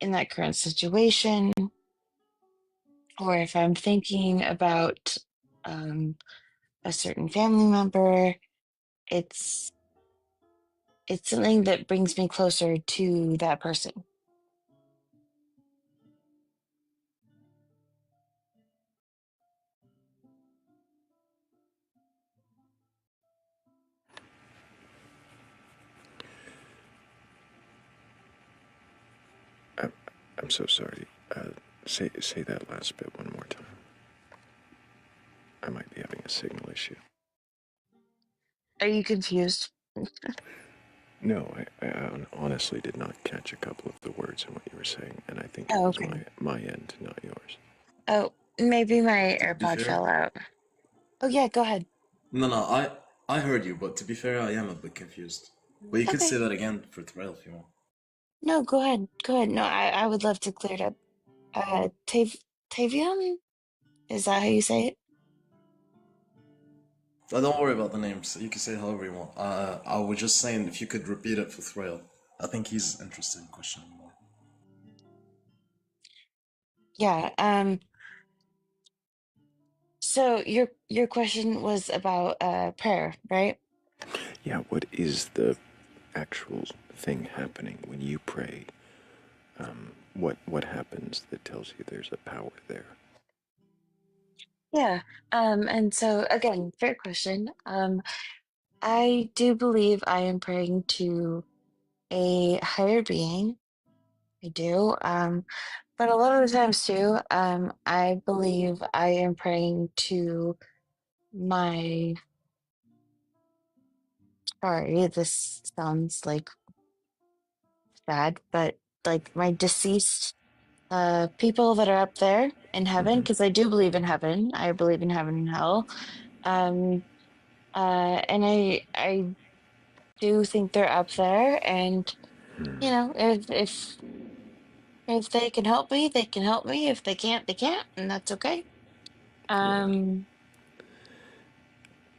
in that current situation, or if I'm thinking about um, a certain family member, it's it's something that brings me closer to that person.
I'm so sorry. Say that last bit one more time. I might be having a signal issue.
Are you confused?
No, I honestly did not catch a couple of the words in what you were saying, and I think it
Oh,
was
okay.
my end, not yours.
Oh, maybe my
To be
AirPod
fair,
fell out. Oh yeah, go ahead.
no, I heard you, but to be fair, I am a bit confused. But you could say
Okay.
that again for Thrayle if you want.
No, go ahead. Go ahead. No, I would love to clear it up. Tavium? Is that how you say it?
Don't worry about the names. You can say it however you want. I was just saying if you could repeat it for Thrayle. I think he's interested in questioning more.
Yeah. So your question was about prayer, right?
Yeah, what is the actual thing happening when you pray? What happens that tells you there's a power there?
Yeah. And so again, fair question. I do believe I am praying to a higher being. I do. But a lot of the times too, I believe I am praying to my, sorry, this sounds like sad, but like my deceased people that are up there in heaven, because I do believe in heaven. I believe in heaven and hell. Um, and I do think they're up there, and you know, if they can help me, they can help me. If they can't, they can't, and that's okay.
Yeah.
Um,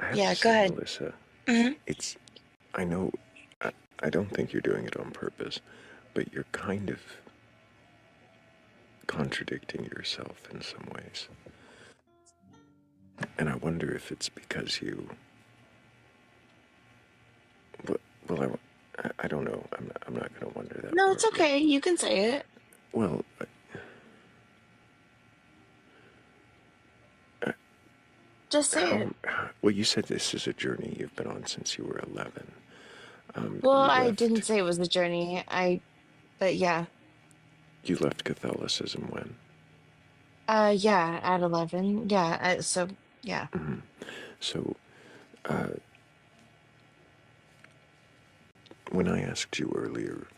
I have to
yeah, go
say,
ahead.
Melissa,
Hmm.
it's, I know, I don't think you're doing it on purpose, but you're kind of contradicting yourself in some ways. And I wonder if it's because you, well, I don't know. I'm not going to wonder that
No, it's
part, but,
okay. You can say it.
well,
Just say
how,
it.
well, you said this is a journey you've been on since you were 11.
Well,
You
I didn't
left,
say it was a journey. But yeah.
you left Catholicism when?
Yeah, at 11. Yeah, so yeah.
So, uh, when I asked you earlier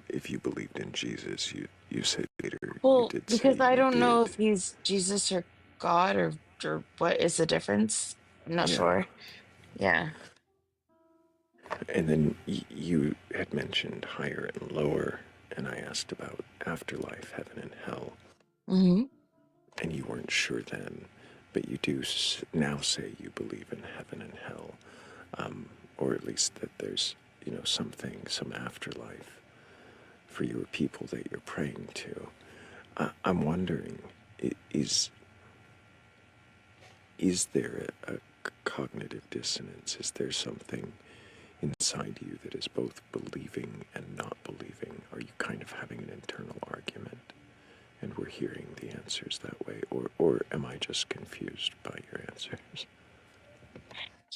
if you believed in Jesus, you said later you
Well,
did
because
say
I
you
don't know
did.
if he's Jesus or God or what is the difference. I'm not
Yeah.
sure. Yeah.
And then you had mentioned higher and lower, and I asked about afterlife, heaven and hell,
Hmm.
and you weren't sure then, but you do now say you believe in heaven and hell, or at least that there's, something, some afterlife for your people that you're praying to. I'm wondering, is there a cognitive dissonance? Is there something inside you that is both believing and not believing? Are you kind of having an internal argument and we're hearing the answers that way? Or am I just confused by your answers?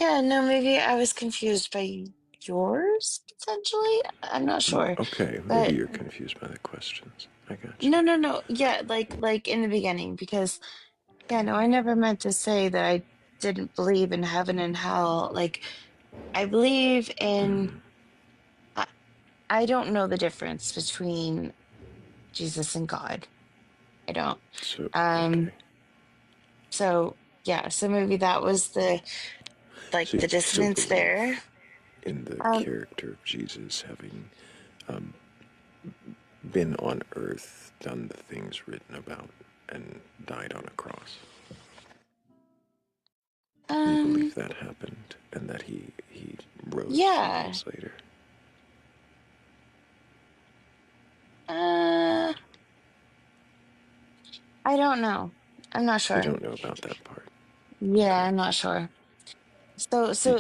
Yeah, no, maybe I was confused by yours potentially. I'm not sure.
Okay, maybe
But
you're confused by the questions. I got you.
no. Yeah, like in the beginning, because yeah, no, I never meant to say that I didn't believe in heaven and hell. Like I believe in I, I don't know the difference between Jesus and God. I don't.
So,
Um
okay.
so yeah, so maybe that was the like the
So
dissonance there.
belief in the
Um
character of Jesus having um, been on earth, done the things written about, and died on a cross. You
um
believe that happened and that he rose 3
yeah.
days later.
Uh I don't know. I'm not
You
sure.
don't know about that part.
Yeah,
Okay.
I'm not sure. So
You,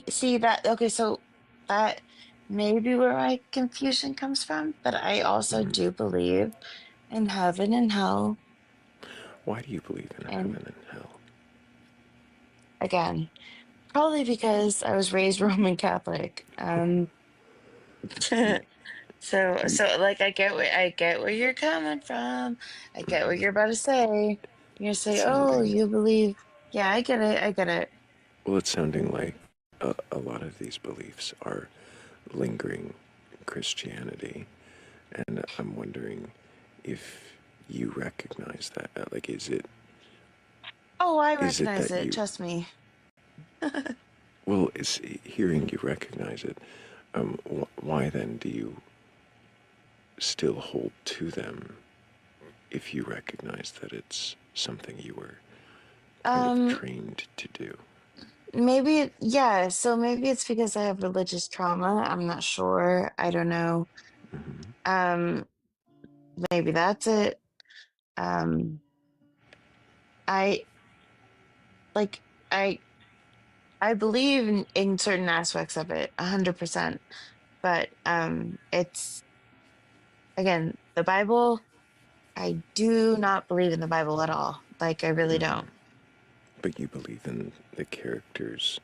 see that okay, so that may be where my confusion comes from, but I also do believe in heaven and hell.
why do you believe in
And
heaven and hell?
again, probably because I was raised Roman Catholic. So like I get where you're coming from. I get what you're about to say. You're gonna say, "Oh,
sounding
you believe." Yeah, I get it. I get it.
well. It's sounding like a lot of these beliefs are lingering Christianity, and I'm wondering if you recognize that. Like,
Oh, I
is it
recognize
that
it.
you?
Trust me.
Well, it's hearing you recognize it. Why then do you still hold to them if you recognize that it's something you were kind of
Um,
trained to do?
yeah. So maybe it's because I have religious trauma. I'm not sure. I don't know. Um, maybe that's it. Um, I like I I believe in certain aspects of it, 100%. But it's again the Bible. I do not believe in the Bible at all. Like I really don't.
But you believe in the characters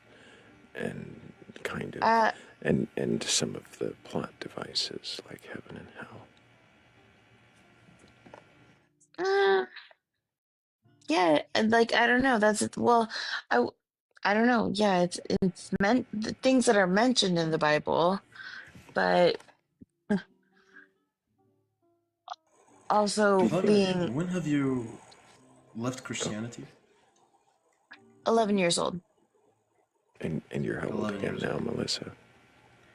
and kind of
Uh,
and some of the plot devices like heaven and hell.
uh yeah, and, like I don't know. That's it. Well, I don't know. Yeah, it's meant the things that are mentioned in the Bible, but also
If I may,
being
when have you left Christianity?
11 years old,
And you're how old
11
again
years
now,
old.
Melissa?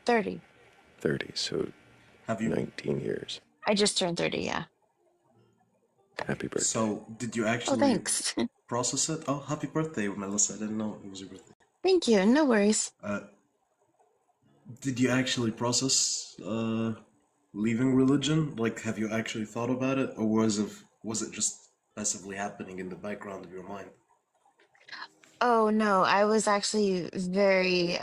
30.
30, so
Have you?
19 years.
I just turned 30. Yeah.
Happy birthday.
So, did you
Oh,
actually
thanks.
process it? Oh, happy birthday, Melissa. I didn't know it was your birthday.
Thank you. No worries.
Did you actually process leaving religion? Like, have you actually thought about it, or was it just passively happening in the background of your mind?
Oh no, I was actually very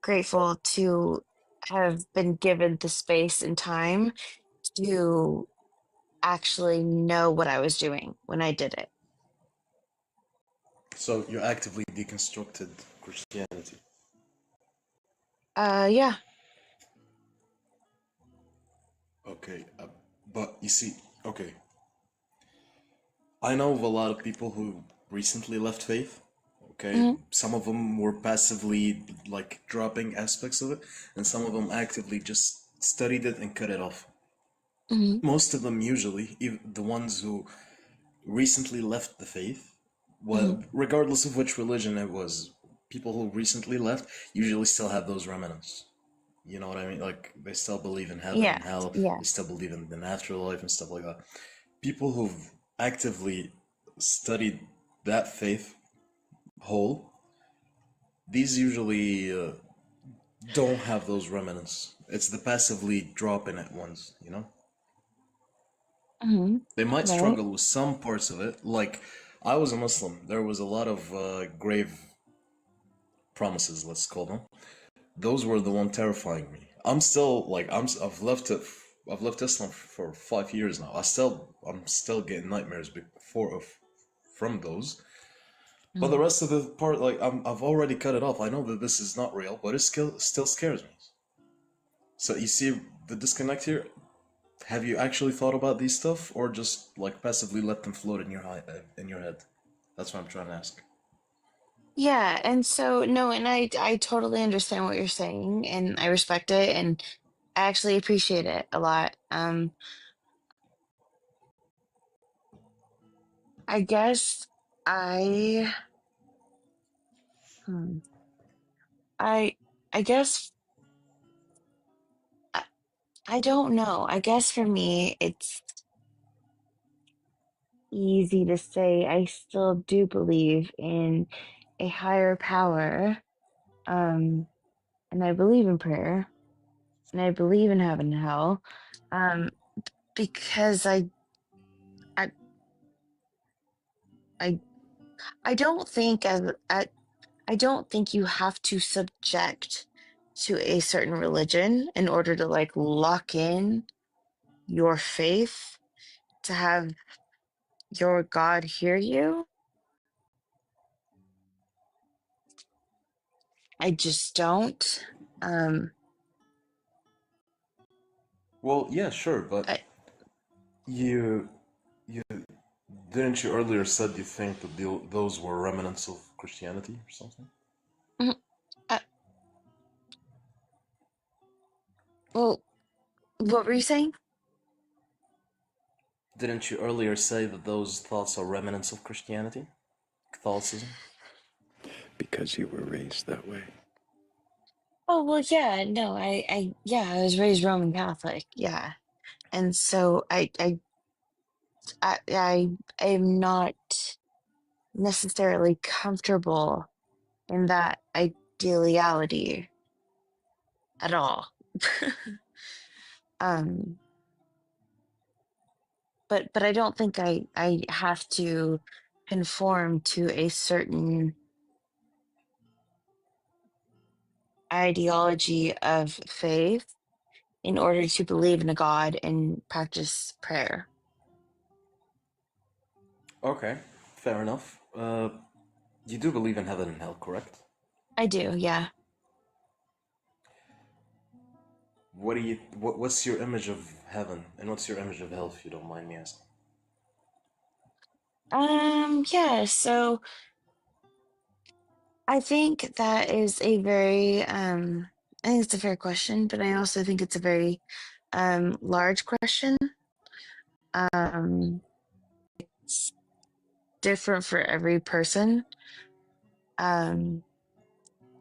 grateful to have been given the space and time to actually know what I was doing when I did it.
So you actively deconstructed Christianity.
Yeah.
Okay, but you see, okay, I know of a lot of people who recently left faith. Okay,
Hmm.
some of them were passively like dropping aspects of it, and some of them actively just studied it and cut it off.
Hmm.
Most of them, usually, even the ones who recently left the faith,
Hmm.
well, regardless of which religion it was, people who recently left usually still have those remnants. You know what I mean? Like they still believe in heaven
Yeah.
and hell. They
Yes.
still believe in an afterlife and stuff like that. People who've actively studied that faith whole, these usually don't have those remnants. It's the passively dropping at ones, you know?
Hmm.
They might
Right.
struggle with some parts of it. Like, I was a Muslim. There was a lot of grave promises, let's call them. Those were the one terrifying me. I'm still like I've left it. I've left Islam for 5 years now. I'm still getting nightmares before of from those. But the
Hmm.
rest of the part, like I've already cut it off. I know that this is not real, but it still scares me. So you see the disconnect here. Have you actually thought about these stuff, or just like passively let them float in in your head? That's what I'm trying to ask.
Yeah. And so, no, and I totally understand what you're saying and I respect it and I actually appreciate it a lot. I guess I, hmm, I, I guess I, I don't know. I guess for me, it's easy to say I still do believe in a higher power. Um, and I believe in prayer and I believe in heaven and hell. Um, because I, I, I don't think I don't think you have to subject to a certain religion in order to like lock in your faith to have your God hear you. I just don't. Um,
Well, yeah, sure, but you didn't you earlier said you think that those were remnants of Christianity or something?
Mhm. Uh, well, what were you saying?
Didn't you earlier say that those thoughts are remnants of Christianity? Catholicism?
Because you were raised that way.
Oh, well, yeah, no, yeah, I was raised Roman Catholic, yeah. And so I am not necessarily comfortable in that ideality at all. um, but I don't think I have to conform to a certain ideology of faith in order to believe in a God and practice prayer.
Okay, fair enough. You do believe in heaven and hell, correct?
I do, yeah.
What's your image of heaven and what's your image of hell, if you don't mind me asking?
Yeah, so I think that is a very I think it's a fair question, but I also think it's a very large question. It's different for every person.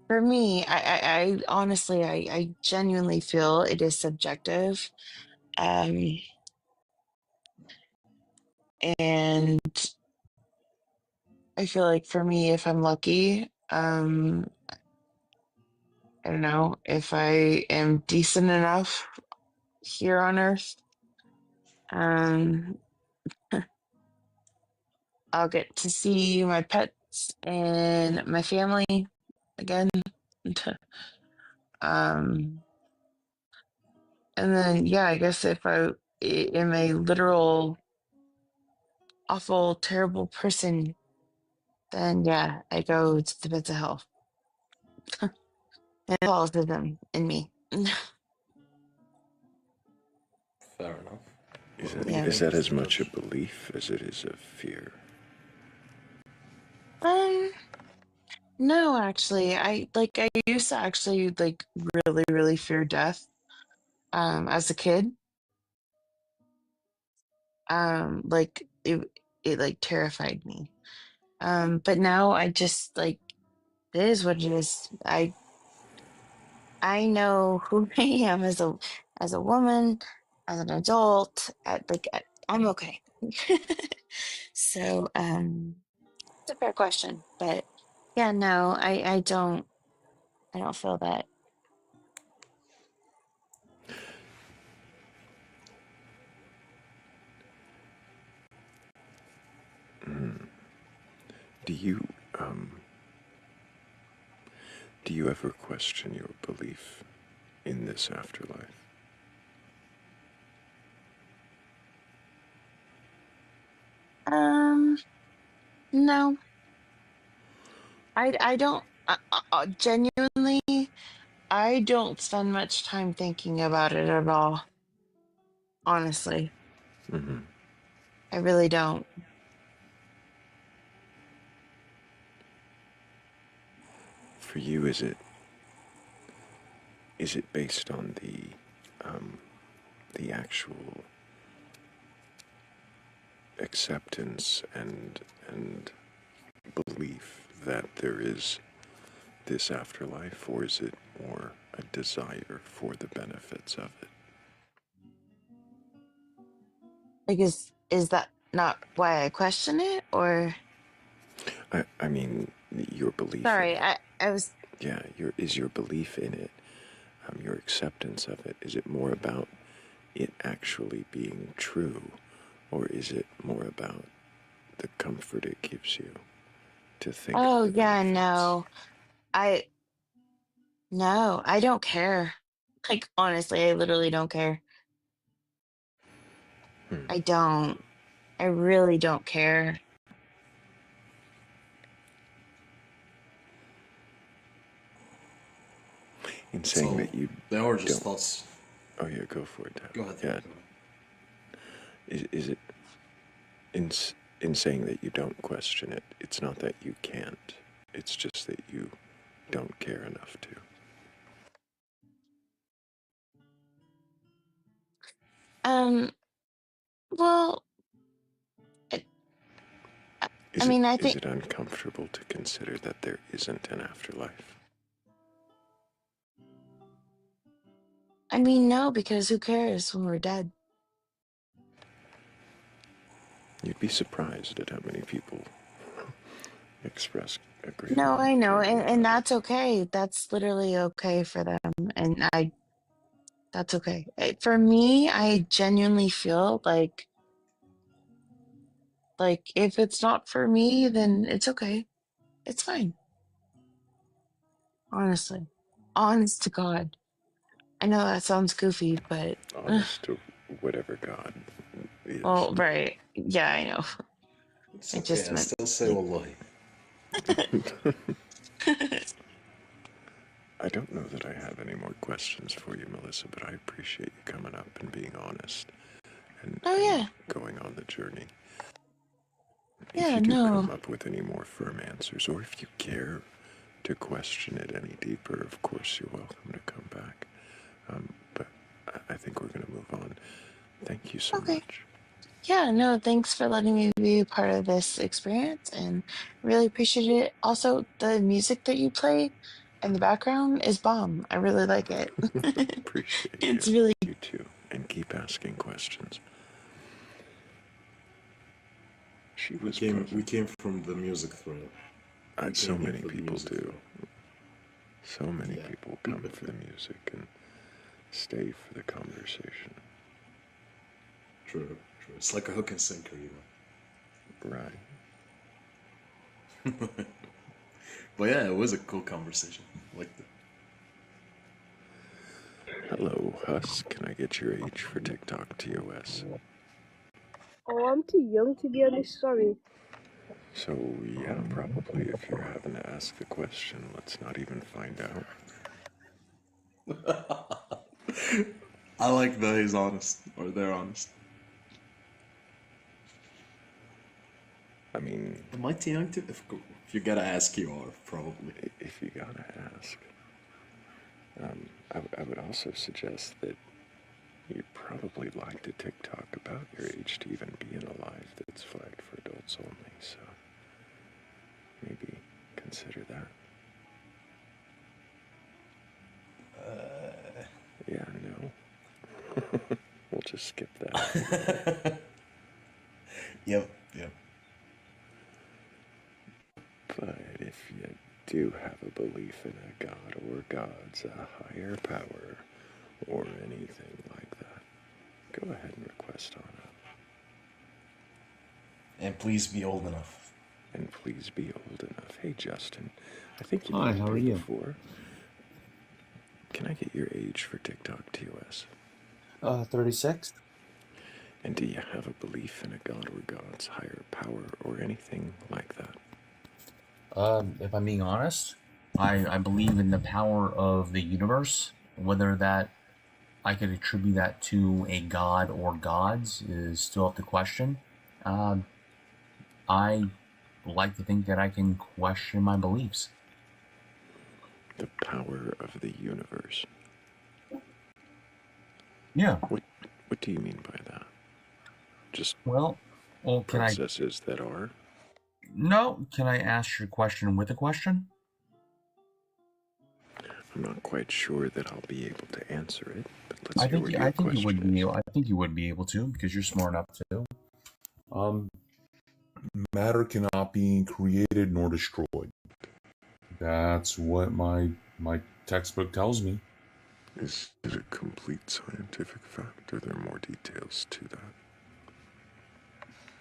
For me, I honestly I genuinely feel it is subjective. Um and I feel like for me, if I'm lucky, I don't know, if I am decent enough here on earth, um I'll get to see my pets and my family again. um and then yeah, I guess if am a literal awful terrible person, then yeah, I go to the pits of hell. And it falls to them in me.
Fair enough. What do you
Yeah.
Is
think,
that as
Mr.
much a
Judge?
belief as it is a fear?
um no, actually, I used to actually like really fear death as a kid. Like it like terrified me. But now I just like, it is what it is. I know who I am as a woman, as an adult. I'm okay. So it's a fair question, but yeah, no, I don't feel that.
Do you, do you ever question your belief in this afterlife?
Um, no, I don't. Genuinely, I don't spend much time thinking about it at all. Honestly,
Mm-hmm.
I really don't.
For you, is it based on the actual acceptance and belief that there is this afterlife, or is it more a desire for the benefits of it?
Like, is that not why I question it, or?
I mean, your belief in
Sorry,
it.
I was.
Yeah, is your belief in it, your acceptance of it, is it more about it actually being true, or is it more about the comfort it gives you to think of
Oh
the
yeah,
benefits?
no, I no, I don't care. Like honestly, I literally don't care.
Hmm.
I don't. I really don't care.
In saying
So
that you
they are just
don't.
thoughts.
Oh yeah, go for it, Dad.
Go ahead.
Yeah. Is it in saying that you don't question it? It's not that you can't. It's just that you don't care enough to.
Well, I mean, I
Is
think,
it uncomfortable to consider that there isn't an afterlife?
I mean, no, because who cares when we're dead?
You'd be surprised at how many people express a great
No,
amount
I
of
know,
caring
and
about it.
that's okay. That's literally okay for them, and that's okay. For me, I genuinely feel like if it's not for me, then it's okay. It's fine. Honestly, honest to God. I know that sounds goofy, but
Honest to whatever God is.
well, right? Yeah, I know.
It's
I
okay.
just
I
meant.
still say wallahi.
I don't know that I have any more questions for you, Melissa, but I appreciate you coming up and being honest and
Oh
going on the journey. If
yeah,
you do
no.
come up with any more firm answers, or if you care to question it any deeper, of course you're welcome to come back. But I think we're going to move on. Thank you so
Okay.
much.
Yeah, no, thanks for letting me be a part of this experience and really appreciate it. Also, the music that you play in the background is bomb. I really like it.
Appreciate
It's
you.
really
You too. And keep asking questions. She was
We came from the music Thrayle.
so many people do. So many people come for the music and stay for the conversation.
True. It's like a hook and sinker, you know.
Right.
But yeah, it was a cool conversation. Like
Hello, Huss. Can I get your age for TikTok TOS?
Oh, I'm too young to be honest, sorry.
So, yeah, probably if you're having to ask the question, let's not even find out.
I like that he's honest, or they're honest.
I mean...
Am I too young to? If you gotta ask, you are, probably.
If you gotta ask. I would also suggest that you'd probably like to TikTok about your age to even be in a live that's flagged for adults only, so maybe consider that. Yeah, no. We'll just skip that.
Yep.
But if you do have a belief in a god or gods, a higher power, or anything like that, go ahead and request on up.
And please be old enough.
And please be old enough. Hey, Justin, I think you've
Hi,
been
how are
there
you?
before. Can I get your age for TikTok TOS?
36.
And do you have a belief in a god or gods, higher power, or anything like that?
If I'm being honest, I believe in the power of the universe. Whether that I could attribute that to a god or gods is still up to question. I like to think that I can question my beliefs.
The power of the universe.
Yeah.
What do you mean by that? Just
well, can
processes that are?
No. Can I ask your question with a question?
I'm not quite sure that I'll be able to answer it, but let's
I
hear what your question
you would be. I think you would be able to because you're smart enough to.
Matter cannot be created nor destroyed. That's what my textbook tells me.
Is it a complete scientific fact, or are there more details to that?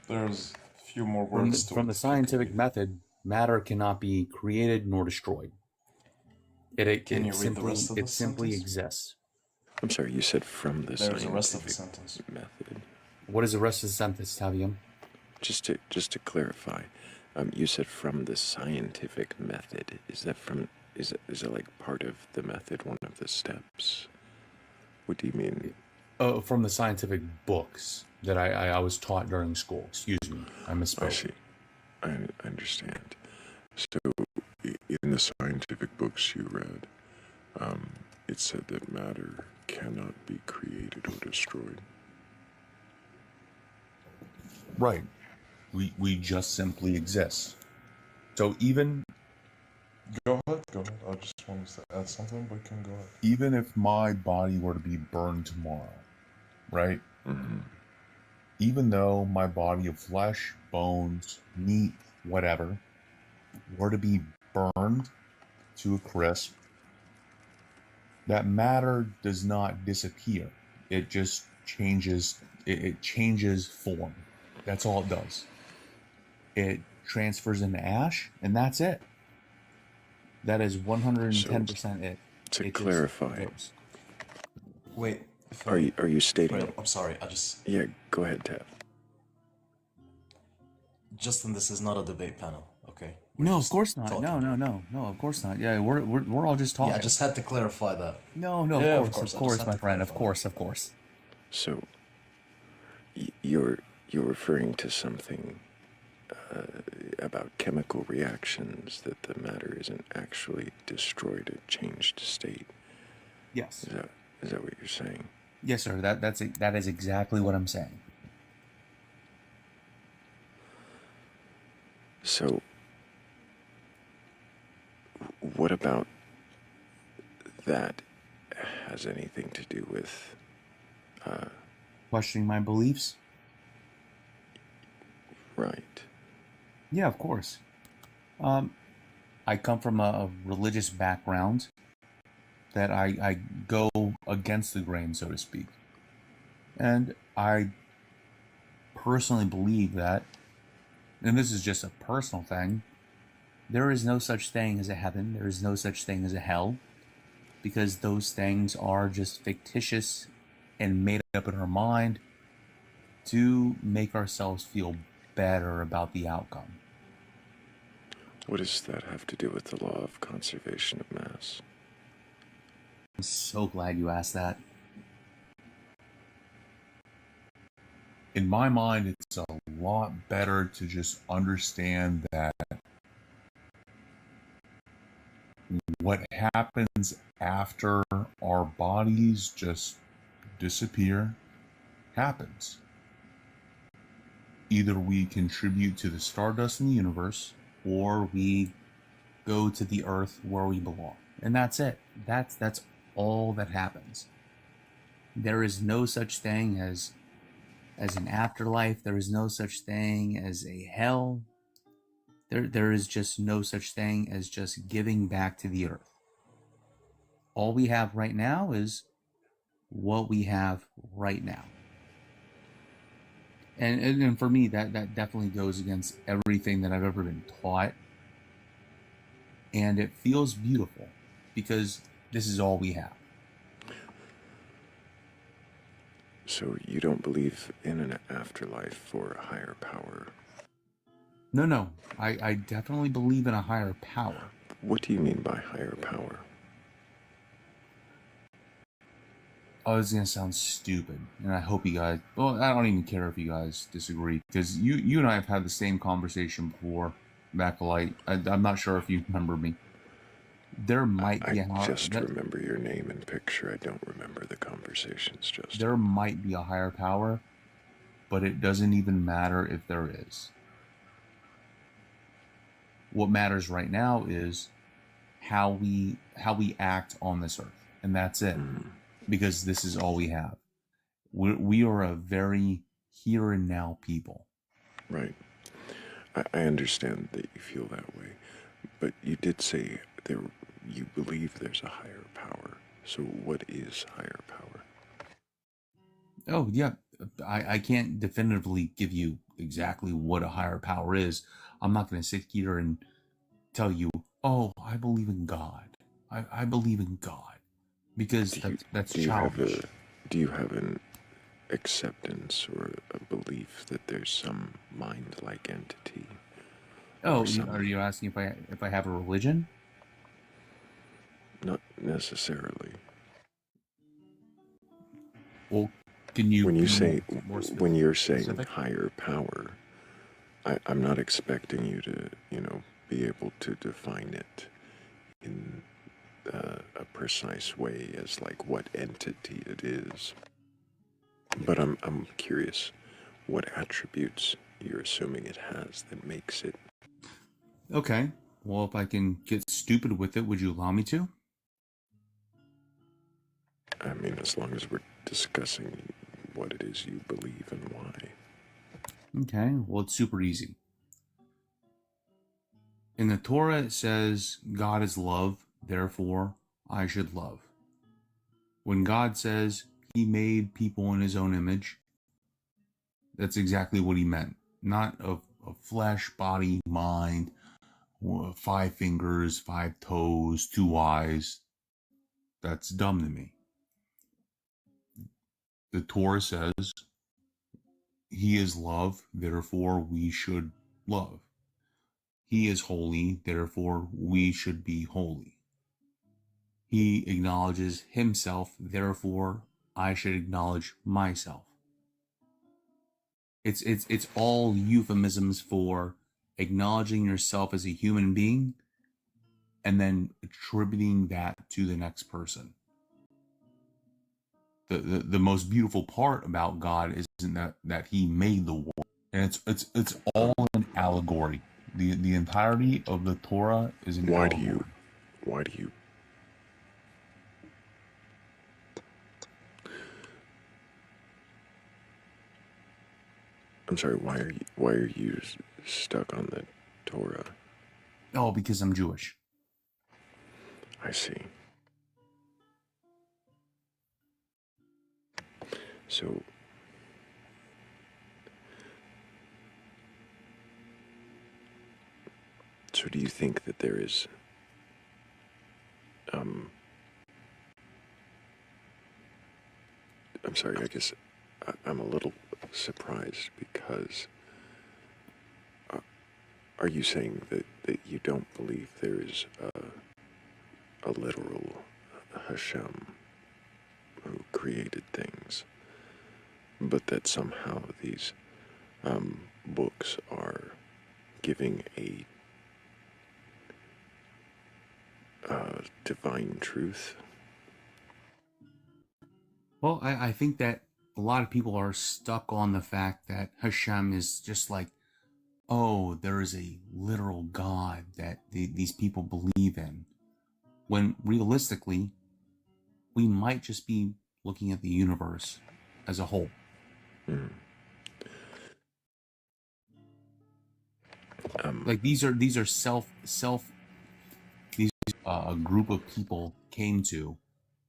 There's a few more words
From the scientific method, matter cannot be created nor destroyed.
Can you read the rest of the
simply
sentence?
exists.
I'm sorry, you said from the
There's the
scientific
rest of the sentence.
method.
What is the rest of the sentence, Tavium?
Just to clarify, you said from the scientific method. Is that from? Is it like part of the method? One of the steps? What do you mean?
From the scientific books that I was taught during school. Excuse me, I misspoke.
I see. I understand. So, in the scientific books you read, it said that matter cannot be created or destroyed.
Right. We just simply exist. So even
Go ahead, go ahead. I just wanted to add something, but you can go ahead.
even if my body were to be burned tomorrow, right?
Mm-hmm.
Even though my body of flesh, bones, meat, whatever, were to be burned to a crisp, that matter does not disappear. It just changes. It changes form. That's all it does. It transfers into ash, and that's it. That is 110% it.
To
It
clarify,
just goes.
Wait.
are you stating?
Thrayle, I'm sorry.
Yeah, go ahead, Tab.
Justin, this is not a debate panel, okay?
No, of course not. No, of course not. Yeah, we're all just talking.
Yeah, I just had to clarify that.
No,
Yeah,
of course, my friend. Of course.
So, you're referring to something about chemical reactions, that the matter isn't actually destroyed, it changed state.
Yes.
Is that what you're saying?
Yes, sir. That is exactly what I'm saying.
So, what about that has anything to do with
Questioning my beliefs?
Right.
Yeah, of course. I come from a religious background that I go against the grain, so to speak. And I personally believe that, and this is just a personal thing, there is no such thing as a heaven, there is no such thing as a hell, because those things are just fictitious and made up in our mind to make ourselves feel better about the outcome.
What does that have to do with the law of conservation of mass?
I'm so glad you asked that.
In my mind, it's a lot better to just understand that what happens after our bodies just disappear happens. Either we contribute to the stardust in the universe, or we go to the earth where we belong. And that's it. That's all that happens. There is no such thing as an afterlife. There is no such thing as a hell. There is just no such thing as just giving back to the earth. All we have right now is what we have right now. And for me, that definitely goes against everything that I've ever been taught. And it feels beautiful because this is all we have.
So you don't believe in an afterlife or a higher power?
No. I definitely believe in a higher power.
What do you mean by higher power?
Oh, this is gonna sound stupid, and I hope you guys. Well, I don't even care if you guys disagree, because you and I have had the same conversation before, Batcolyte. I'm not sure if you remember me. There might be.
I just remember your name and picture. I don't remember the conversations. Just
there might be a higher power, but it doesn't even matter if there is. What matters right now is how we act on this earth, and that's it. Because this is all we have. We are a very here and now people.
Right. I understand that you feel that way, but you did say you believe there's a higher power. So what is higher power?
Oh, yeah. I can't definitively give you exactly what a higher power is. I'm not going to sit here and tell you, oh, I believe in God. I believe in God. Because that's childish.
Do you have an acceptance or a belief that there's some mind-like entity?
Oh, are you asking if I have a religion?
Not necessarily.
Well, can you
When you
be
say,
more
when you're saying
specific?
higher power, I'm not expecting you to, be able to define it in a precise way as like what entity it is. But I'm curious what attributes you're assuming it has that makes it.
Okay. Well, if I can get stupid with it, would you allow me to?
I mean, as long as we're discussing what it is you believe and why.
Okay. Well, it's super easy. In the Torah, it says, God is love, therefore I should love. When God says he made people in his own image, that's exactly what he meant. Not of flesh, body, mind, 5 fingers, 5 toes, 2 eyes. That's dumb to me. The Torah says he is love, therefore we should love. He is holy, therefore we should be holy. He acknowledges himself, therefore I should acknowledge myself. It's all euphemisms for acknowledging yourself as a human being and then attributing that to the next person. The most beautiful part about God isn't that he made the world. And it's all an allegory. The entirety of the Torah is an allegory.
Why do you I'm sorry, why are you stuck on the Torah?
Oh, because I'm Jewish.
I see. So do you think that there is I'm sorry, I guess I'm a little surprised because are you saying that you don't believe there is a literal Hashem who created things, but that somehow these books are giving a divine truth?
Well, I think that a lot of people are stuck on the fact that Hashem is just like, oh, there is a literal God that these people believe in. When realistically, we might just be looking at the universe as a whole. Like these are a group of people came to,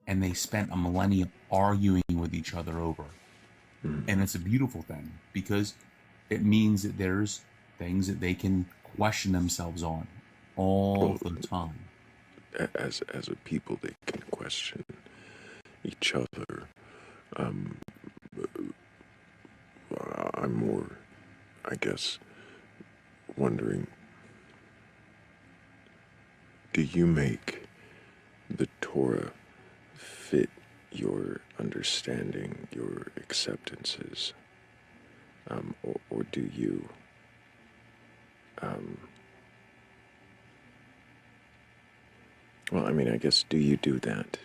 and they spent a millennia arguing with each other over. And it's a beautiful thing because it means that there's things that they can question themselves on all the time.
As a people, they can question each other. I'm more, I guess, wondering, do you make the Torah fit your understanding, your acceptances, or do you well, I mean, I guess, do you do that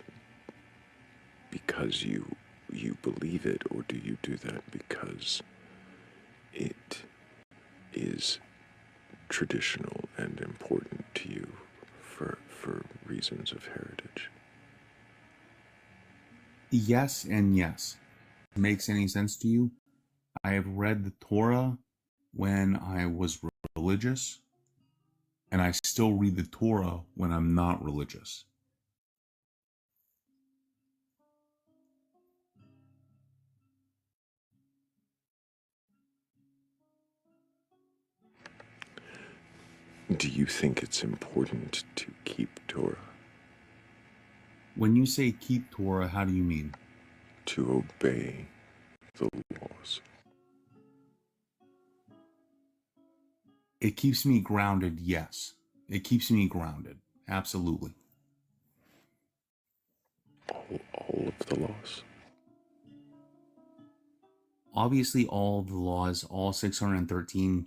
because you believe it, or do you do that because it is traditional and important to you for reasons of heritage?
Yes and yes. Makes any sense to you? I have read the Torah when I was religious, and I still read the Torah when I'm not religious.
Do you think it's important to keep Torah?
When you say keep Torah, how do you mean?
To obey the laws.
It keeps me grounded, yes. It keeps me grounded, absolutely.
All of the laws?
obviously all the laws, all 613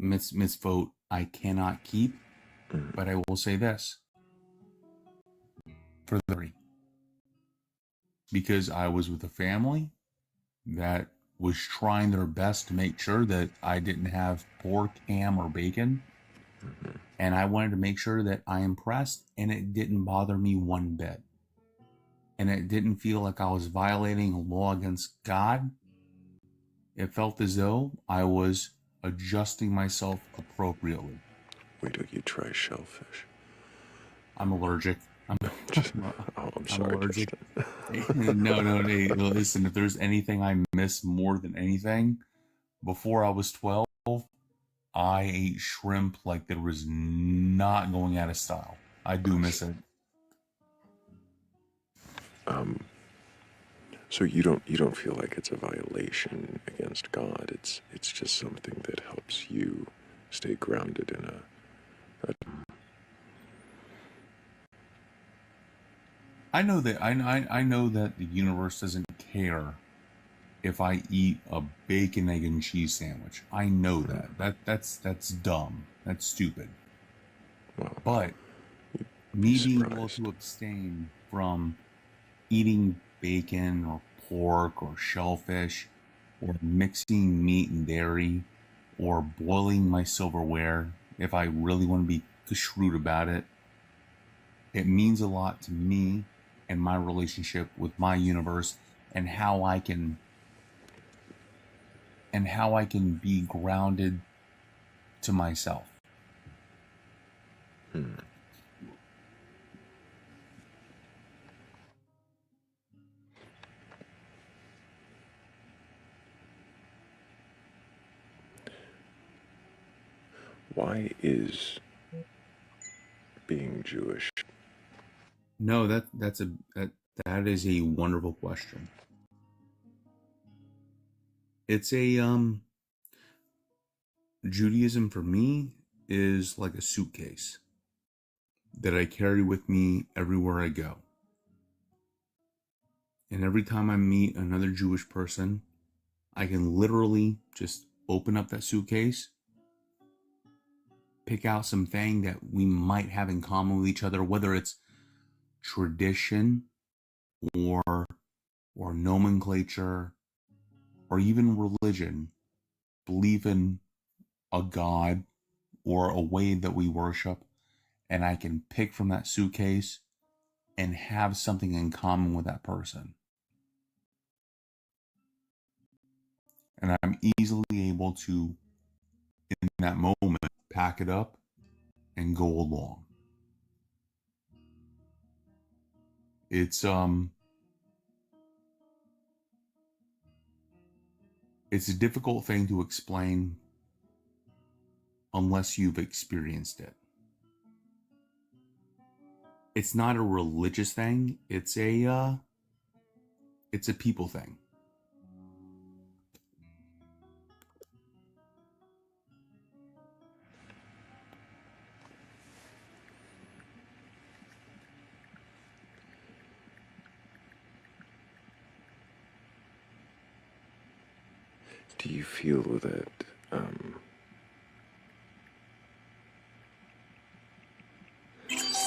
mitzvot, I cannot keep, but I will say this for the three, because I was with a family that was trying their best to make sure that I didn't have pork, ham, or bacon. And I wanted to make sure that I impressed, and it didn't bother me one bit. And it didn't feel like I was violating a law against God. It felt as though I was adjusting myself appropriately.
Wait till you try shellfish.
I'm allergic. I'm
sorry,
allergic. No, hey, listen, if there's anything I miss more than anything, before I was 12, I ate shrimp like there was not going out of style. I do miss it.
So you don't feel like it's a violation against God. It's just something that helps you stay grounded in a
I know that I know that the universe doesn't care if I eat a bacon, egg, and cheese sandwich. I know that. That's dumb. That's stupid. But me being able to abstain from eating bacon or pork or shellfish or mixing meat and dairy or boiling my silverware, if I really want to be shrewd about it, it means a lot to me and my relationship with my universe and how I can be grounded to myself.
Why is being Jewish?
No, that is a wonderful question. It's Judaism for me is like a suitcase that I carry with me everywhere I go. And every time I meet another Jewish person, I can literally just open up that suitcase, pick out something that we might have in common with each other, whether it's tradition or nomenclature or even religion, believe in a God or a way that we worship, and I can pick from that suitcase and have something in common with that person. And I'm easily able to, in that moment, pack it up and go along. It's a difficult thing to explain unless you've experienced it. It's not a religious thing, it's a people thing.
Do you feel that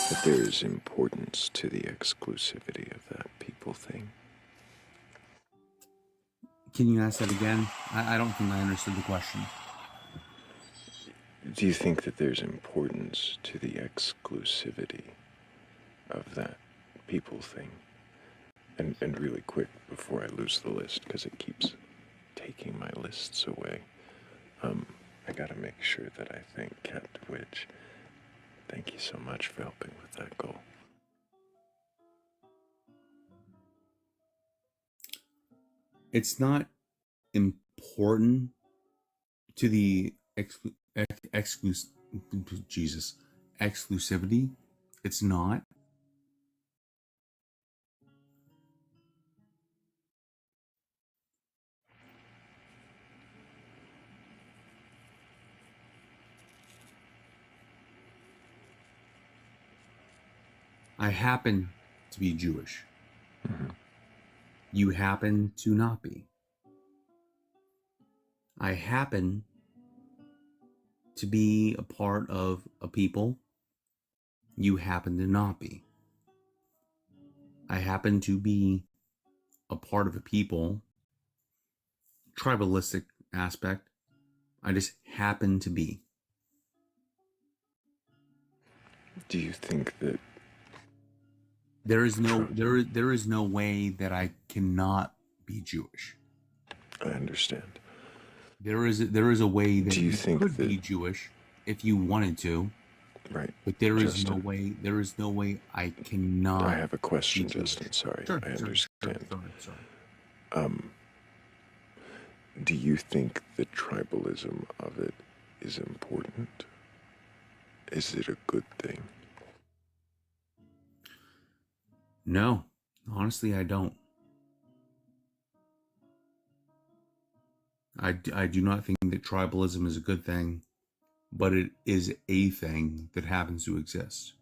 that there is importance to the exclusivity of that people thing?
Can you ask that again? I don't think I understood the question.
Do you think that there's importance to the exclusivity of that people thing? And really quick, before I lose the list, because it keeps taking my lists away, I gotta make sure that I thank Cat Witch. Thank you so much for helping with that goal.
It's not important to the exclusivity. It's not. I happen to be Jewish. You happen to not be. I happen to be a part of a people you happen to not be. I happen to be a part of a people, tribalistic aspect. I just happen to be.
Do you think that
there is no way that I cannot be Jewish?
I understand.
There is a way that
Do you
you
think
could
that,
be Jewish if you wanted to.
right?
But there is
Justin,
no way I cannot.
I have a question, Justin. Sorry,
Sure,
I understand.
Sorry.
Do you think the tribalism of it is important? Is it a good thing?
No, honestly, I don't. I do not think that tribalism is a good thing, but it is a thing that happens to exist.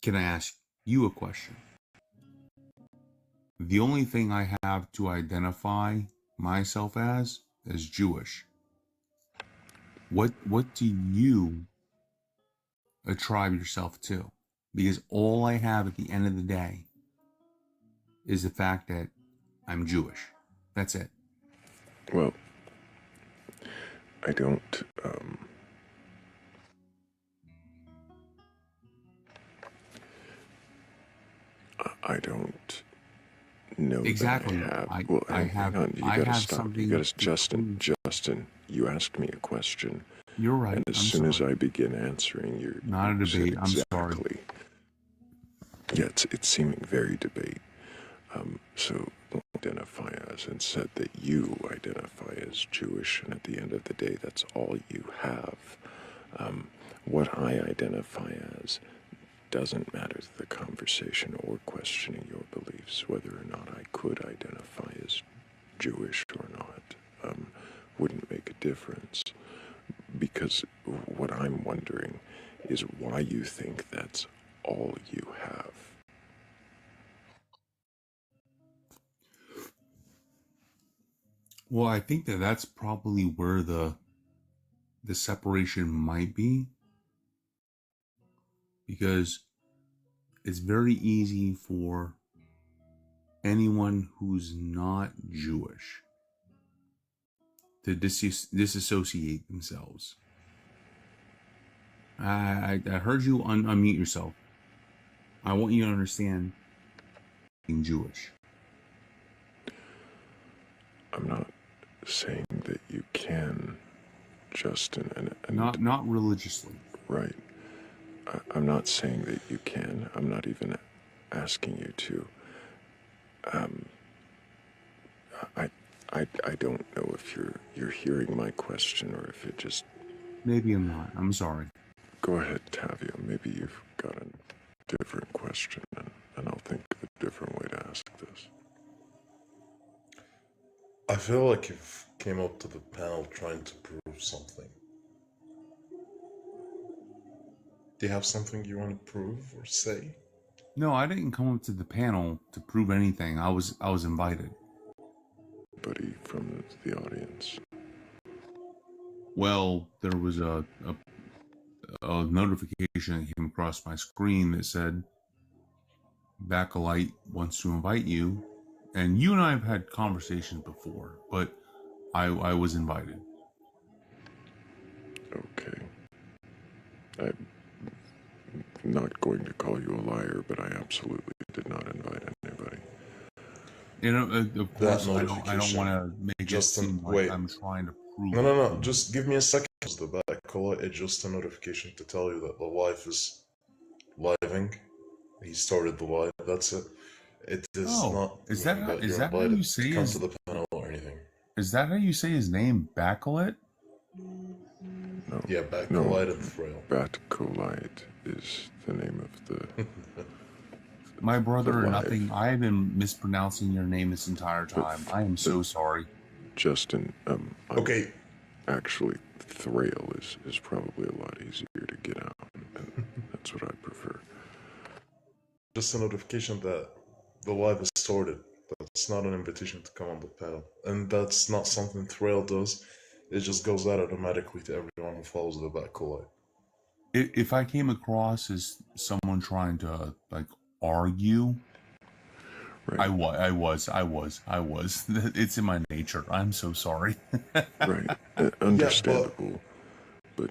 Can I ask you a question? The only thing I have to identify myself as is Jewish. What do you attribute yourself to? Because all I have at the end of the day is the fact that I'm Jewish. That's it.
Well, I don't. I don't know
exactly.
that I have.
Hang
on. You gotta stop. You gotta, Justin. You asked me a question.
You're right.
And as soon as I begin answering, you're
not a debate. I'm sorry.
Yeah, it's seeming very debate. So identify as, and said that you identify as Jewish, and at the end of the day, that's all you have. What I identify as doesn't matter to the conversation or questioning your beliefs. Whether or not I could identify as Jewish or not wouldn't make a difference, because what I'm wondering is why you think that's all you have.
Well, I think that that's probably where the separation might be, because it's very easy for anyone who's not Jewish to disassociate themselves. I heard you unmute yourself. I want you to understand being Jewish.
I'm not saying that you can, Justin, and
not religiously.
Right. I'm not saying that you can. I'm not even asking you to. I don't know if you're hearing my question or if it just.
Maybe I'm not. I'm sorry.
Go ahead, Tavia. Maybe you've got a different question, and I'll think of a different way to ask this.
I feel like you came up to the panel trying to prove something. Do you have something you want to prove or say?
No, I didn't come up to the panel to prove anything. I was invited.
Buddy from the audience.
Well, there was a notification that came across my screen that said Batcolyte wants to invite you, and you and I have had conversations before, but I was invited.
Okay. I'm not going to call you a liar, but I absolutely did not invite anybody.
You know, of course, I don't want to make
Justin,
it seem like I'm trying to prove.
No. Just give me a second. The Batcolyte is just a notification to tell you that the live is living. He started the live. That's it. It is not.
Is that how you say
to come to the panel or anything?
Is that how you say his name, Batcolyte?
No.
Yeah, Batcolyte and Thrayle.
Batcolyte is the name of the.
My brother or nothing. I have been mispronouncing your name this entire time. I am so sorry.
Justin,
okay.
Actually, Thrayle is probably a lot easier to get out, and that's what I prefer.
Just a notification that the live is started. It's not an invitation to come on the panel. And that's not something Thrayle does. It just goes out automatically to everyone who follows the Batcolyte.
If I came across as someone trying to like argue,
Right.
I was. It's in my nature. I'm so sorry.
Right. Understandable. But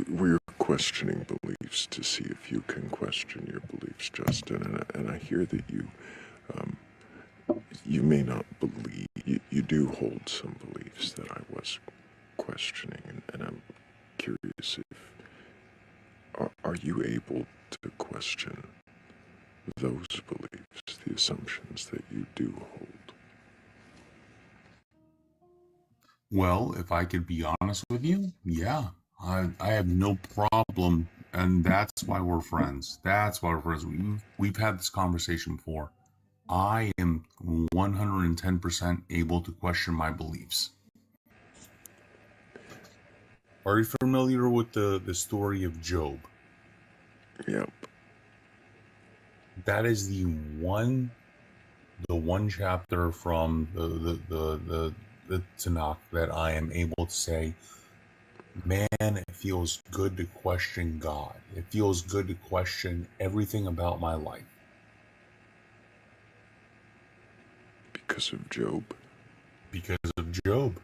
we're questioning beliefs to see if you can question your beliefs, Justin. And I hear that you may not believe, you do hold some beliefs that I was questioning, and I'm curious if, are you able to question those beliefs, the assumptions that you do hold?
Well, if I could be honest with you, yeah, I have no problem, and that's why we're friends. That's why we're friends. We've had this conversation before. I am 110% able to question my beliefs. Are you familiar with the story of Job?
Yep.
That is the one chapter from the Tanakh that I am able to say, man, it feels good to question God. It feels good to question everything about my life.
Because of Job?
Because of Job.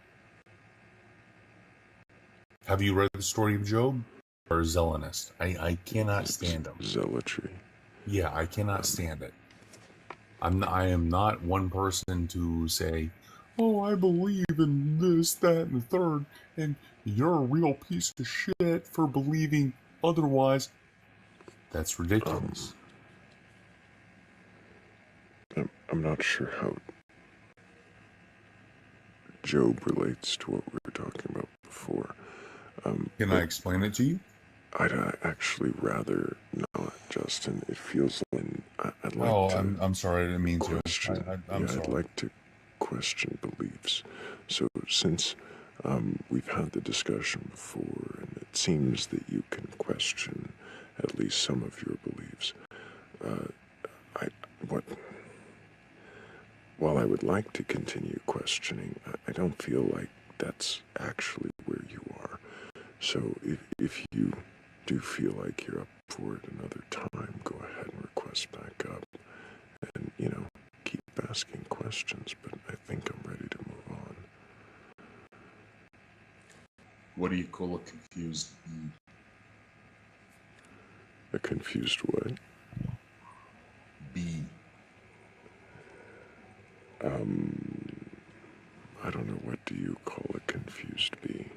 Have you read the story of Job? Or Zealotist? I cannot stand him.
Zealotry.
Yeah, I cannot stand it. I am not one person to say, oh, I believe in this, that, and the third, and you're a real piece of shit for believing otherwise. That's ridiculous.
I'm not sure how Job relates to what we were talking about before.
Can I explain it to you?
I'd actually rather not, Justin. It feels like I'd like to.
I'm sorry, I didn't mean
question.
to. I'm sorry.
I'd like to question beliefs. So since we've had the discussion before, and it seems that you can question at least some of your beliefs, while I would like to continue questioning, I don't feel like that's actually where you are. So if you do feel like you're up for it another time, go ahead and request back up and, keep asking questions, but I think I'm ready to move on.
What do you call a confused bee?
A confused what?
Bee.
I don't know, what do you call a confused bee?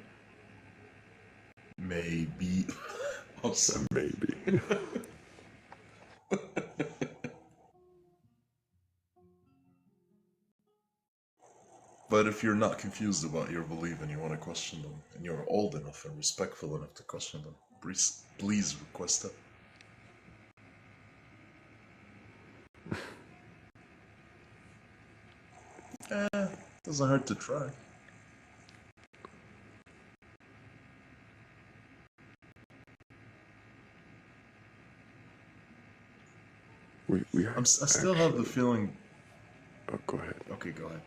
Maybe.
Awesome. Maybe.
But if you're not confused about your belief and you want to question them, and you're old enough and respectful enough to question them, please request it. Doesn't hurt to try. I still have the feeling.
Oh, go ahead.
Okay, go ahead.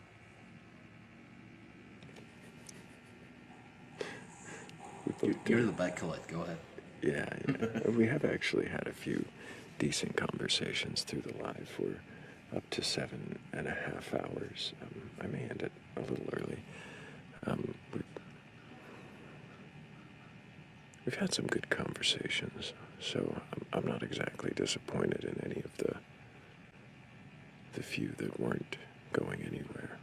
You're the Batcolyte, go ahead.
Yeah. We have actually had a few decent conversations through the live. We're up to 7.5 hours. I may end it a little early. We've had some good conversations, so I'm not exactly disappointed in any of the few that weren't going anywhere,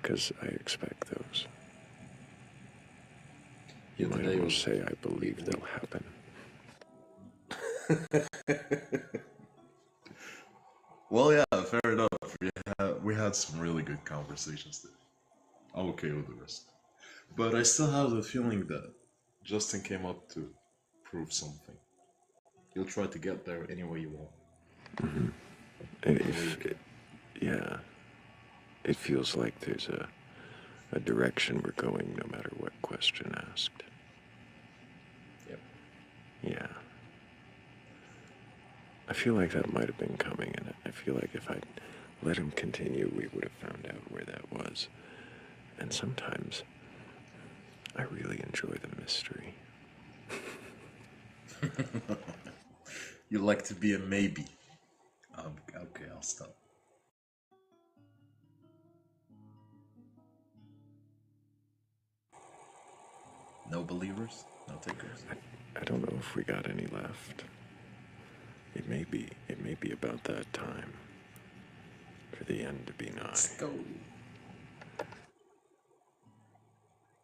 because I expect those. You might almost say I believe they'll happen.
Well, yeah, fair enough. We had some really good conversations today. I'm okay with the rest. But I still have the feeling that Justin came up to prove something. He'll try to get there any way you want.
Mm-hmm. And it feels like there's a direction we're going no matter what question asked.
Yep.
Yeah. I feel like that might have been coming, and I feel like if I'd let him continue, we would have found out where that was. And sometimes I really enjoy the mystery.
You like to be a maybe. Okay, I'll stop. No believers? No takers?
I don't know if we got any left. It may be about that time for the end to be nigh.
Let's go.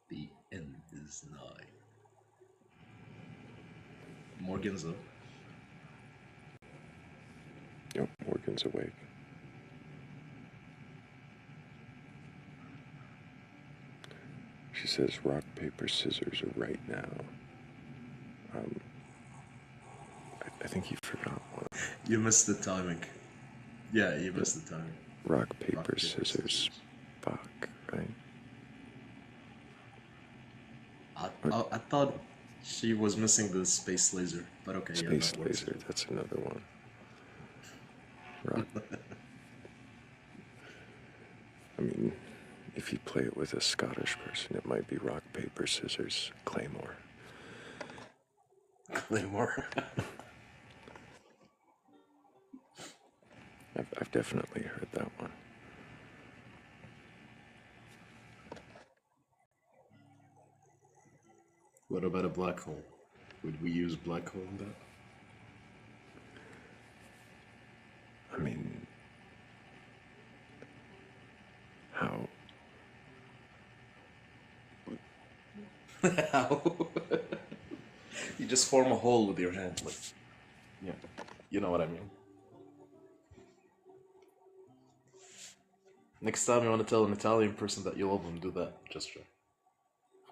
The end is nigh. Morgan's up.
Yep, Morgan's awake. She says rock, paper, scissors right now. I think you forgot one.
You missed the timing. Yeah, you missed the timing.
Rock, paper, scissors, Spock, right?
I thought she was missing the space laser, but okay.
Space
yeah,
laser, that's another one. Rock. I mean, if you play it with a Scottish person, it might be rock, paper, scissors, Claymore.
Claymore.
I've definitely heard that one.
What about a black hole? Would we use black hole in that?
I mean, how?
How? You just form a hole with your hand, like, yeah, you know what I mean. Next time you want to tell an Italian person that you love them, do that gesture.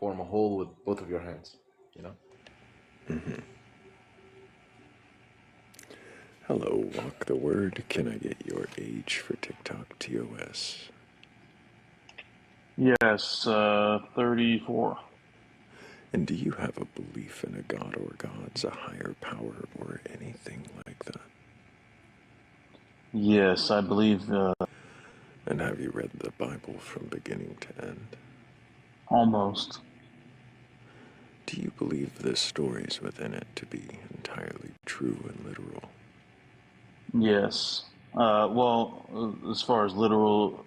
Form a hole with both of your hands, you know?
Mm-hmm. Hello, walk the word. Can I get your age for TikTok TOS?
Yes, 34.
And do you have a belief in a god or gods, a higher power, or anything like that?
Yes, I believe.
And have you read the Bible from beginning to end?
Almost.
Do you believe the stories within it to be entirely true and literal?
Yes. Well, as far as literal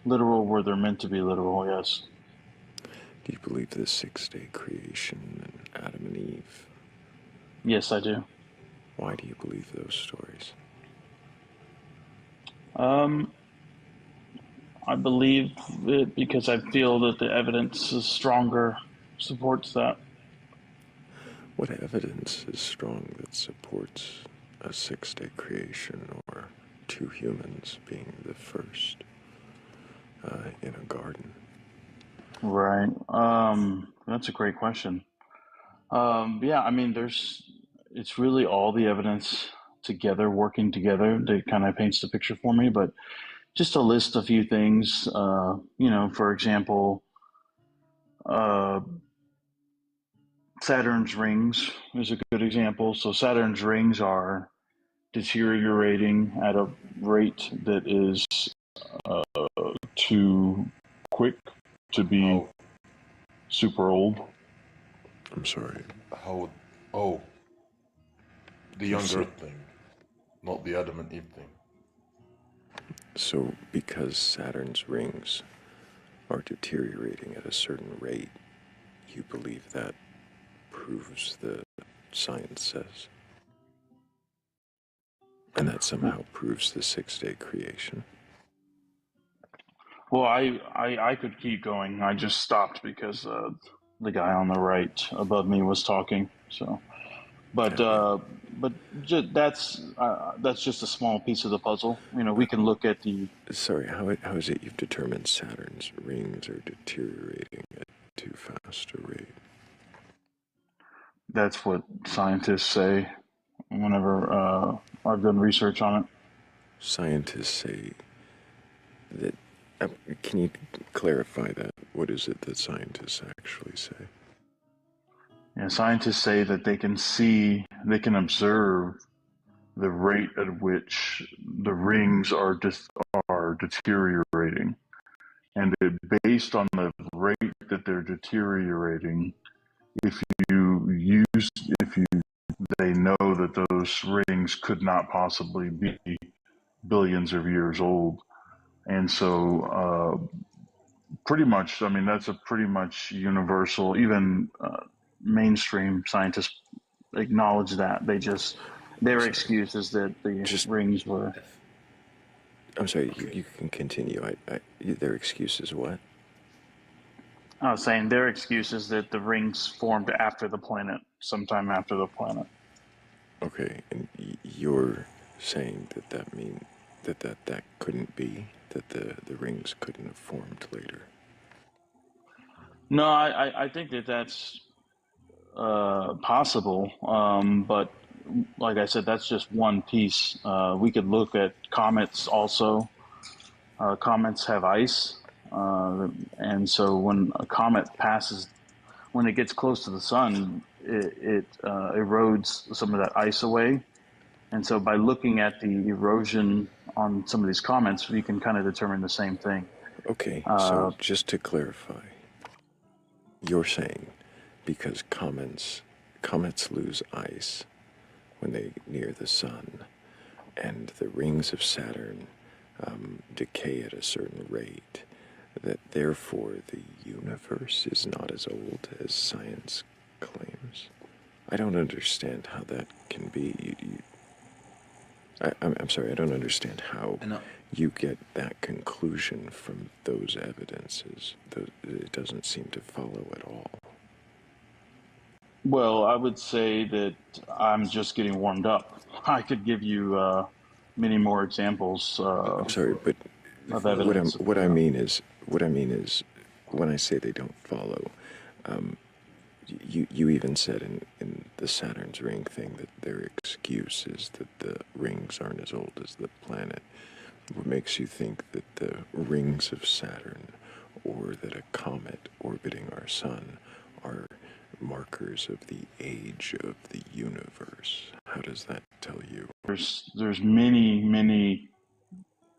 where they're meant to be literal, yes.
Do you believe the 6-day creation and Adam and Eve?
Yes, I do.
Why do you believe those stories?
I believe it because I feel that the evidence is stronger, supports that.
What evidence is strong that supports a 6-day creation or 2 humans being the first in a garden?
Right. That's a great question. Yeah, I mean, it's really all the evidence together, working together, that kind of paints the picture for me. But just to list a few things, for example, Saturn's rings is a good example. So Saturn's rings are deteriorating at a rate that is too quick to be super old.
I'm sorry.
How? Oh, the young Earth thing, not the Adam and Eve thing.
So, because Saturn's rings are deteriorating at a certain rate, you believe that proves the science says? And that somehow proves the 6-day creation?
Well, I could keep going. I just stopped because the guy on the right above me was talking. So, but that's just a small piece of the puzzle. We can look at the.
Sorry, how is it you've determined Saturn's rings are deteriorating at too fast a rate?
That's what scientists say whenever I've done research on it.
Scientists say that. Can you clarify that? What is it that scientists actually say?
Yeah, scientists say that they can observe the rate at which the rings are deteriorating, and based on the rate that they're deteriorating, if they know that those rings could not possibly be billions of years old, and so pretty much, I mean, that's a pretty much universal. Even mainstream scientists acknowledge that. Their excuse is that the rings were.
I'm sorry, you can continue. Their excuse is what?
I was saying their excuse is that the rings formed after the planet, sometime after the planet.
Okay, and you're saying that couldn't be, that the rings couldn't have formed later.
No, I think that that's possible, but like I said, that's just one piece. We could look at comets also. Comets have ice, and so when a comet passes, when it gets close to the sun, it erodes some of that ice away. And so by looking at the erosion on some of these comets, we can kind of determine the same thing.
Okay, so just to clarify, you're saying because comets lose ice when they near the sun, and the rings of Saturn decay at a certain rate, that therefore the universe is not as old as science claims. I don't understand how that can be. I'm sorry, I don't understand how you get that conclusion from those evidences. It doesn't seem to follow at all.
Well, I would say that I'm just getting warmed up. I could give you many more examples.
I'm sorry, but
of evidence.
What I mean is, when I say they don't follow, you even said in the Saturn's ring thing that their excuse is that the rings aren't as old as the planet. What makes you think that the rings of Saturn, or that a comet orbiting our sun, are markers of the age of the universe? How does that tell you?
There's many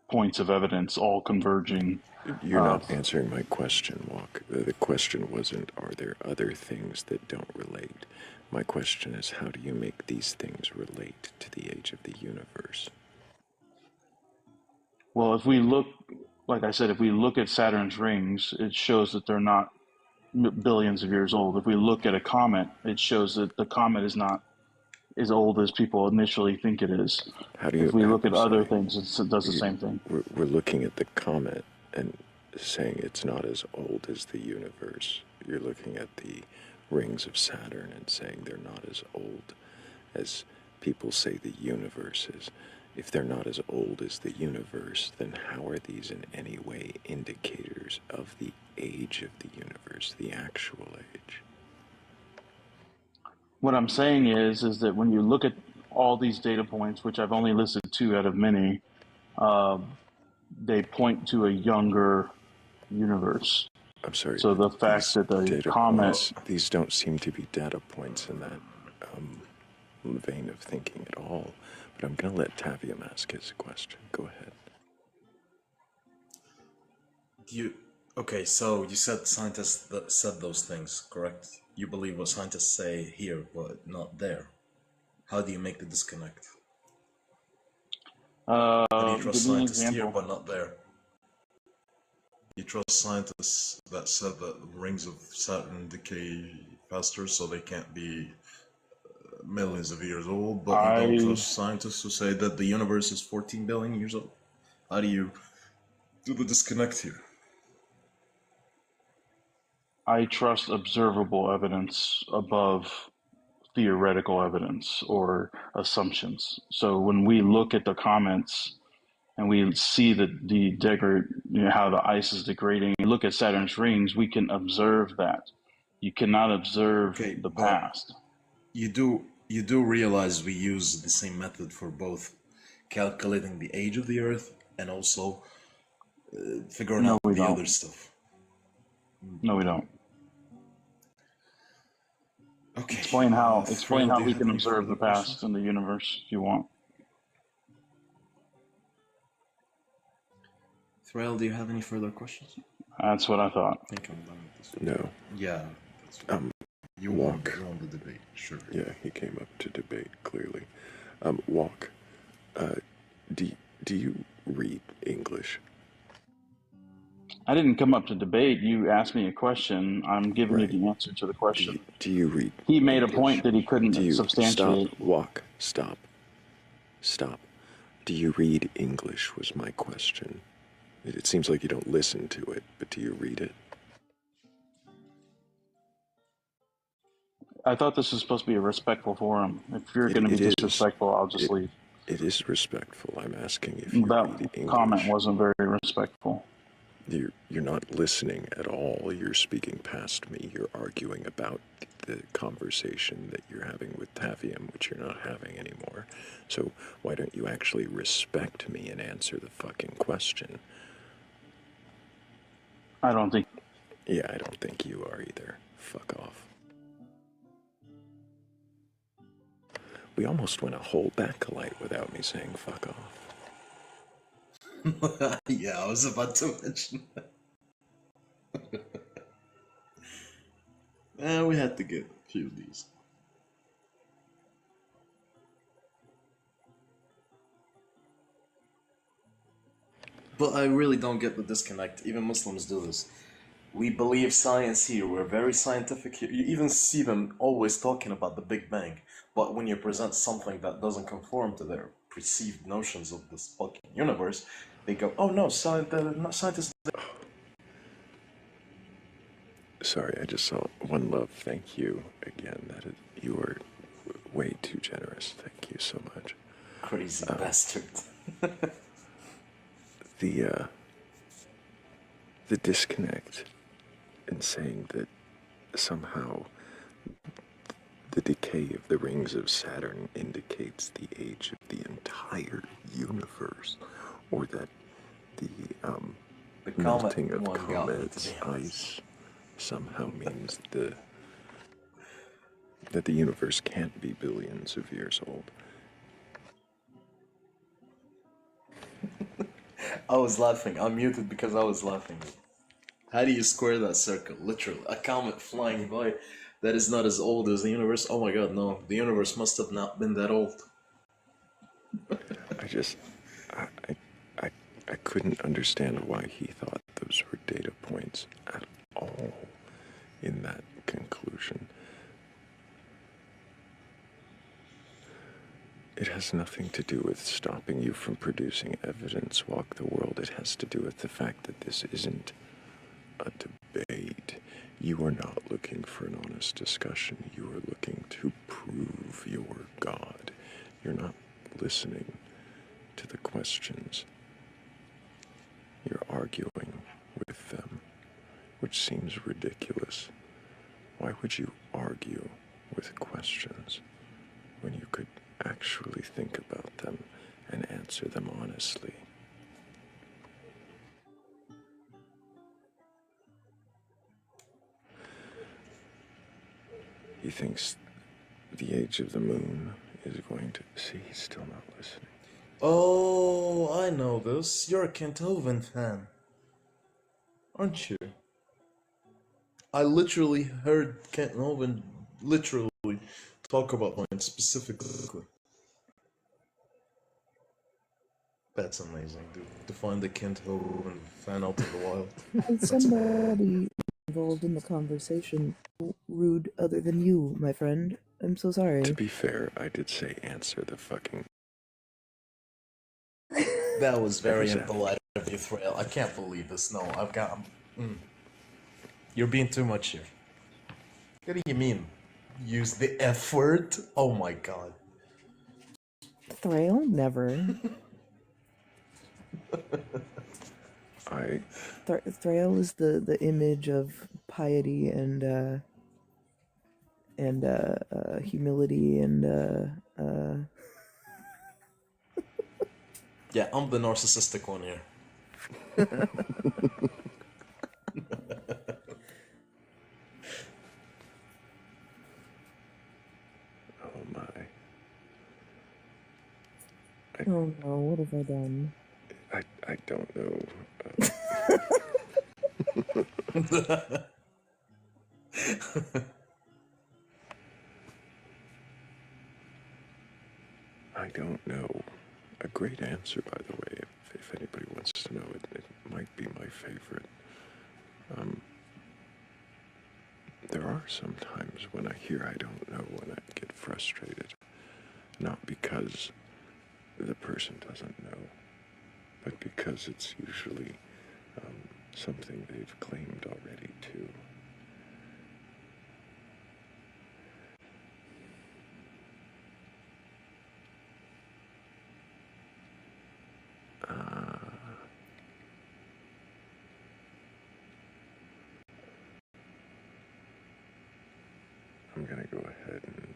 points of evidence all converging.
You're not answering my question, Walk. The question wasn't, are there other things that don't relate? My question is, how do you make these things relate to the age of the universe?
Well, if we look, like I said, if we look at Saturn's rings, it shows that they're not billions of years old. If we look at a comet, it shows that the comet is not as old as people initially think it is. If we look at other things, it does the same thing.
We're looking at the comet and saying it's not as old as the universe. You're looking at the rings of Saturn and saying they're not as old as people say the universe is. If they're not as old as the universe, then how are these in any way indicators of the age of the universe, the actual age?
What I'm saying is that when you look at all these data points, which I've only listed 2 out of many, they point to a younger universe.
I'm sorry.
So the fact that the comet...
These don't seem to be data points in that vein of thinking at all. But I'm going to let Tavium ask his question. Go ahead.
Okay, so you said scientists that said those things, correct? You believe what scientists say here, but not there. How do you make the disconnect? How do you trust scientists here, but not there? You trust scientists that said that the rings of Saturn decay faster, so they can't be millions of years old, but you don't trust scientists who say that the universe is 14 billion years old? How do you do the disconnect here?
I trust observable evidence above theoretical evidence or assumptions. So when we look at the comments and we see that how the ice is degrading, and look at Saturn's rings, we can observe that. You cannot observe the past.
You do realize we use the same method for both calculating the age of the Earth and also figuring out the other stuff.
No, we don't.
Okay.
Explain how we can observe the past in the universe if you want.
Thrayle, do you have any further questions?
That's what I thought.
I think I'm done with this.
No.
Yeah. That's you
Walk.
won the debate, sure.
Yeah, he came up to debate, clearly. Walk. Do you read English?
I didn't come up to debate. You asked me a question. I'm giving you the answer to the question.
Do you read
He made
English?
a point that he couldn't substantiate.
Stop. Walk. Stop. Do you read English was my question. It seems like you don't listen to it, but do you read it?
I thought this was supposed to be a respectful forum. If you're going to be disrespectful, I'll just leave.
It is respectful. I'm asking if you
That
read English.
comment wasn't very respectful.
You're not listening at all. You're speaking past me. You're arguing about the conversation that you're having with Tavium, which you're not having anymore. So why don't you actually respect me and answer the fucking question?
I don't think...
Yeah, I don't think you are either. Fuck off. We almost went a whole Batcolyte without me saying fuck off.
Yeah, I was about to mention that. We had to get a few of these. But I really don't get the disconnect. Even Muslims do this. We believe science here. We're very scientific here. You even see them always talking about the Big Bang. But when you present something that doesn't conform to their perceived notions of this fucking universe, they go, "Oh no, scientists."
Sorry, I just saw One Love. Thank you again. You are way too generous. Thank you so much.
Crazy bastard.
The disconnect in saying that somehow the decay of the rings of Saturn indicates the age of the entire universe, or that the melting of comets, ice, somehow means that the universe can't be billions of years old.
I was laughing. I'm muted because I was laughing. How do you square that circle? Literally, a comet flying by that is not as old as the universe. Oh my god, no. The universe must have not been that old.
I couldn't understand why he thought those were data points at all in that conclusion. It has nothing to do with stopping you from producing evidence, Walk the World. It has to do with the fact that this isn't a debate. You are not looking for an honest discussion. You are looking to prove your God. You're not listening to the questions. You're arguing with them, which seems ridiculous. Why would you argue with questions when you could actually think about them and answer them honestly? He thinks the age of the moon is going to... See, he's still not listening.
Oh, I know this. You're a Kent Hovind fan, aren't you? I literally heard Kent Hovind literally talk about mine specifically. That's amazing, dude. To find the Kent Hovind fan out in the wild.
Is somebody involved in the conversation rude other than you, my friend? I'm so sorry.
To be fair, I did say answer the fucking...
That was very impolite of you, Thrayle. I can't believe this. No, I've got... You're being too much here. What do you mean? Use the F word? Oh my god.
Thrayle? Never. Thrayle is the image of piety and humility and
Yeah, I'm the narcissistic one here.
Oh my.
Oh no, what have I done?
I I don't know. I don't know. A great answer, by the way, if anybody wants to know it. It might be my favorite. There are some times when I hear I don't know, when I get frustrated. Not because the person doesn't know, but because it's usually something they've claimed already too. I'm gonna go ahead and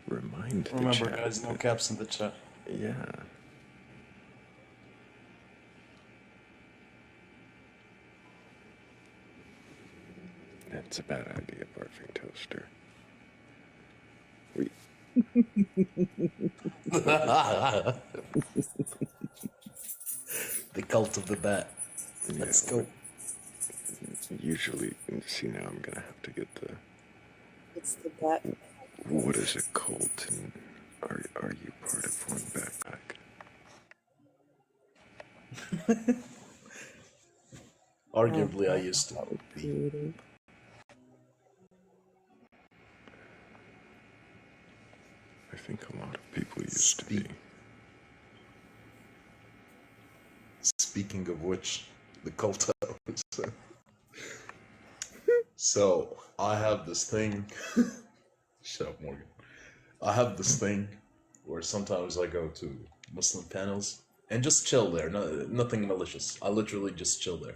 remind the
Remember,
chat.
guys, no caps in the chat.
Yeah. That's a bad idea, barfing toaster.
The cult of the bat. Let's go.
Usually, see, now I'm gonna have to get the.
It's the bat.
What is a cult, and are you part of one backpack?
Arguably, I used to be.
Created.
I think a lot of people used to be.
Speaking of which, the cult house. So, I have this thing. Shut up, Morgan. I have this thing where sometimes I go to Muslim panels and just chill there. Nothing malicious. I literally just chill there.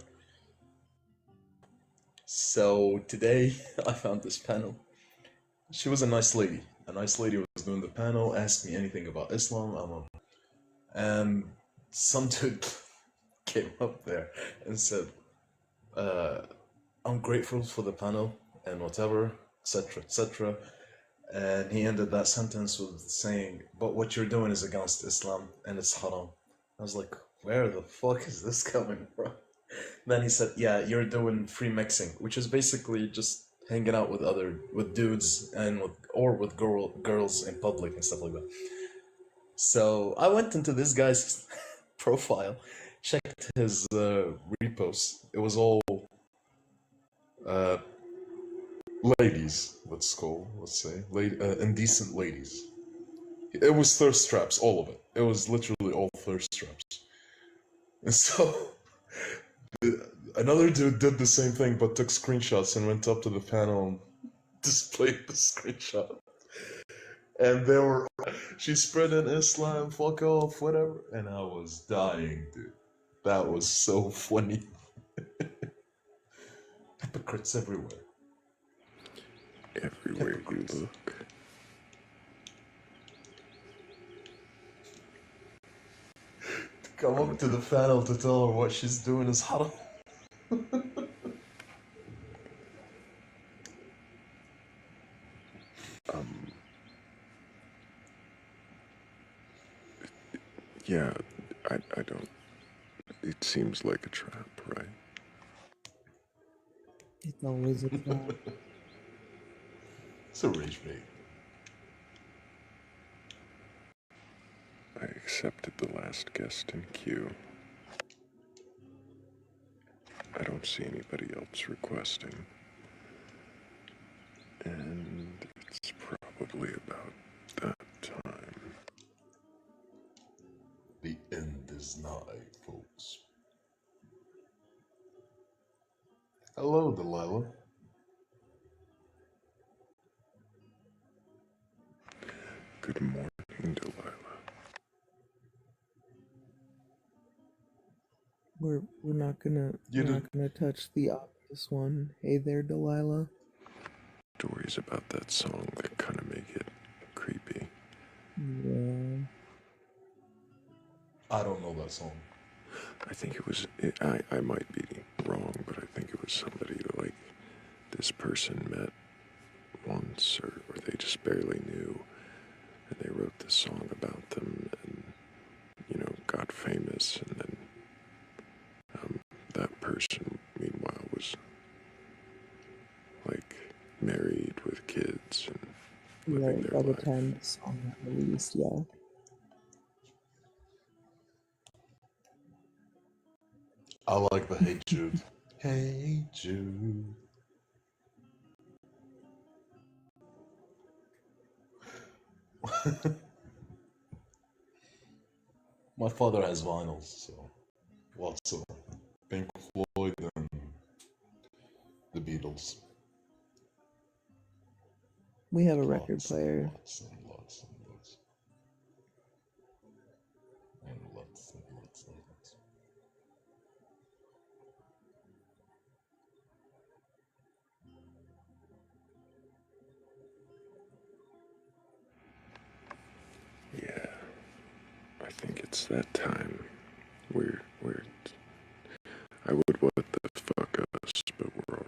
So, today I found this panel. She was a nice lady. A nice lady was doing the panel, asked me anything about Islam. And some dude came up there and said, I'm grateful for the panel and whatever, etc., etc. And he ended that sentence with saying, but what you're doing is against Islam and it's haram. I was like, where the fuck is this coming from? Then he said, yeah, you're doing free mixing, which is basically just hanging out with dudes and with girls in public and stuff like that. So I went into this guy's profile, checked his reposts. It was all ladies, let's say, indecent ladies. It was thirst traps, all of it. It was literally all thirst traps. And so another dude did the same thing, but took screenshots and went up to the panel and displayed the screenshot. And they were, she's spreading Islam, fuck off, whatever. And I was dying, dude. That was so funny. Hypocrites everywhere.
Everywhere you look.
To come up to the panel to tell her what she's doing is haram.
Yeah, I don't. It seems like a trap, right?
It's always a trap.
It's a rage bait.
I accepted the last guest in queue. I don't see anybody else requesting. And it's probably about that time.
The end is nigh, folks. Hello, Delilah.
Good morning, Delilah.
We're not gonna touch the obvious one. Hey there, Delilah.
Stories about that song that kind of make it creepy.
Yeah.
I don't know that song.
I think it was, I might be wrong, but I think it was somebody like this person met once, or they just barely knew, and they wrote a song about them and, got famous, and then that person, meanwhile, was like married with kids and living
Right,
their
by the
life.
time the song got released, yeah.
I like the Hey Jude. Hey Jude. My father has vinyls, so lots of Pink Floyd and the Beatles.
We have a record
Lots and
player.
lots and lots and lots. And lots and lots and lots.
Yeah, I think it's that time where I would what the fuck us, but we're all.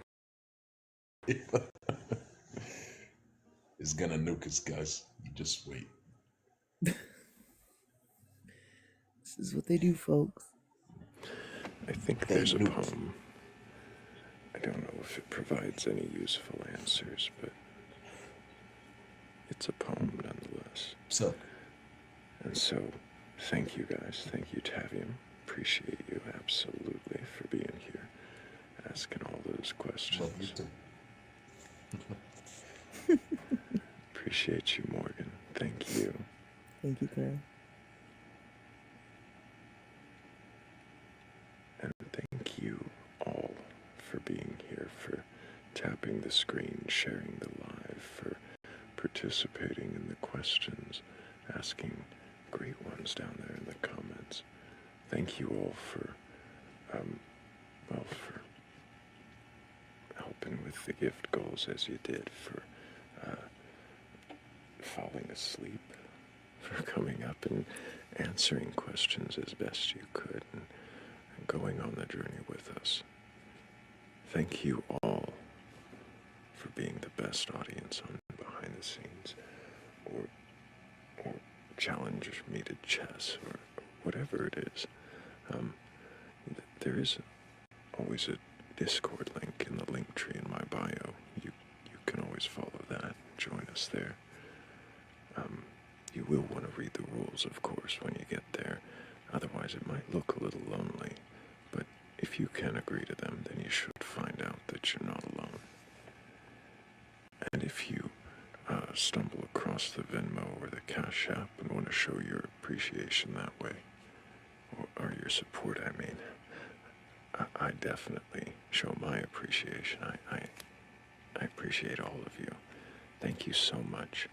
He's gonna nuke us, guys. You just wait.
This is what they do, folks.
I think
They
there's a
nuke.
poem. I don't know if it provides any useful answers, but it's a poem nonetheless.
So,
And so, thank you guys. Thank you, Tavium. Appreciate you absolutely for being here, asking all those questions.
love you too.
Appreciate you, Morgan. Thank you.
Thank you, Thrayle.
And thank you all for being here, for tapping the screen, sharing the live, for participating in the questions, asking great ones down there in the comments. Thank you all for, for helping with the gift goals as you did, for falling asleep, for coming up and answering questions as best you could, and going on the journey with us. Thank you all for being the best audience on Behind the Scenes, or challenge me to chess, or whatever it is. There is always a Discord link in the link tree in my bio. You can always follow that, join us there. You will want to read the rules, of course, when you get there. Otherwise, it might look a little lonely. But if you can agree to them, then you should find out that you're not alone. And if you stumble across the Venmo or the Cash App and want to show your appreciation that way, or your support, I mean, I definitely show my appreciation. I appreciate all of you. Thank you so much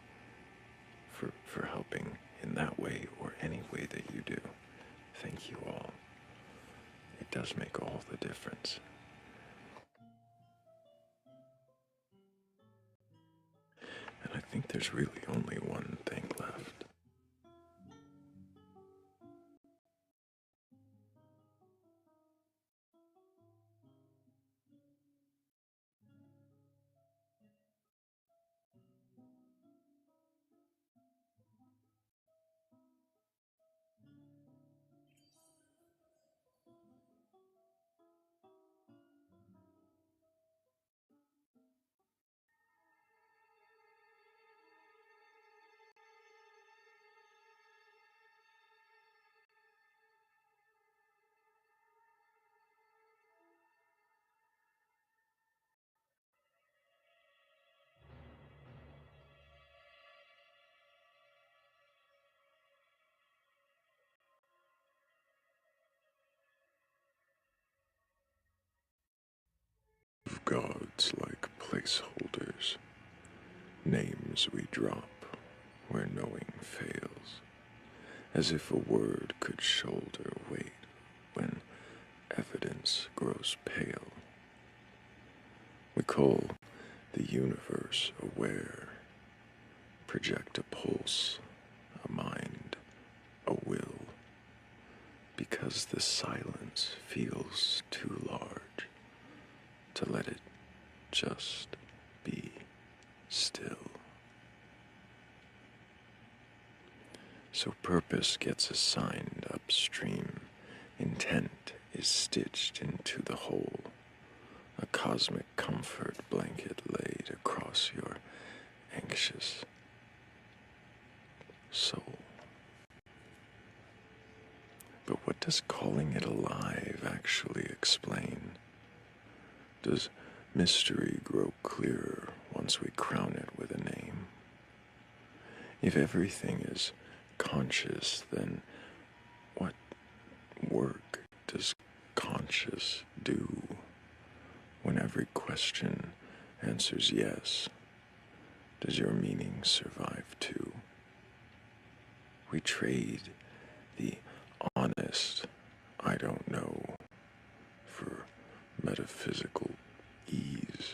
for helping in that way or any way that you do. Thank you all. It does make all the difference. And I think there's really only one thing left. Gods like placeholders, names we drop where knowing fails, as if a word could shoulder weight when evidence grows pale. We call the universe aware, project a pulse, a mind, a will, because the silence feels too large to let it just be still. So purpose gets assigned upstream, intent is stitched into the whole, a cosmic comfort blanket laid across your anxious soul. But what does calling it alive actually explain? Does mystery grow clearer once we crown it with a name? If everything is conscious, then what work does conscious do? When every question answers yes, does your meaning survive too? We trade the honest I don't know for metaphysical ease,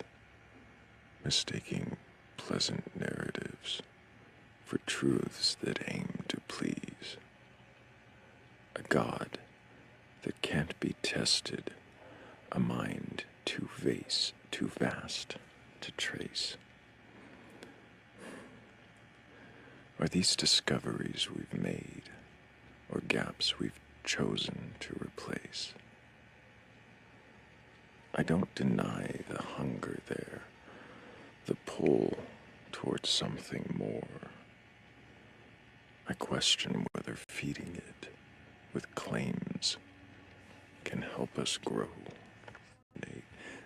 mistaking pleasant narratives for truths that aim to please. A God that can't be tested, a mind too vast to trace. Are these discoveries we've made, or gaps we've chosen to replace? I don't deny the hunger there, the pull towards something more. I question whether feeding it with claims can help us grow.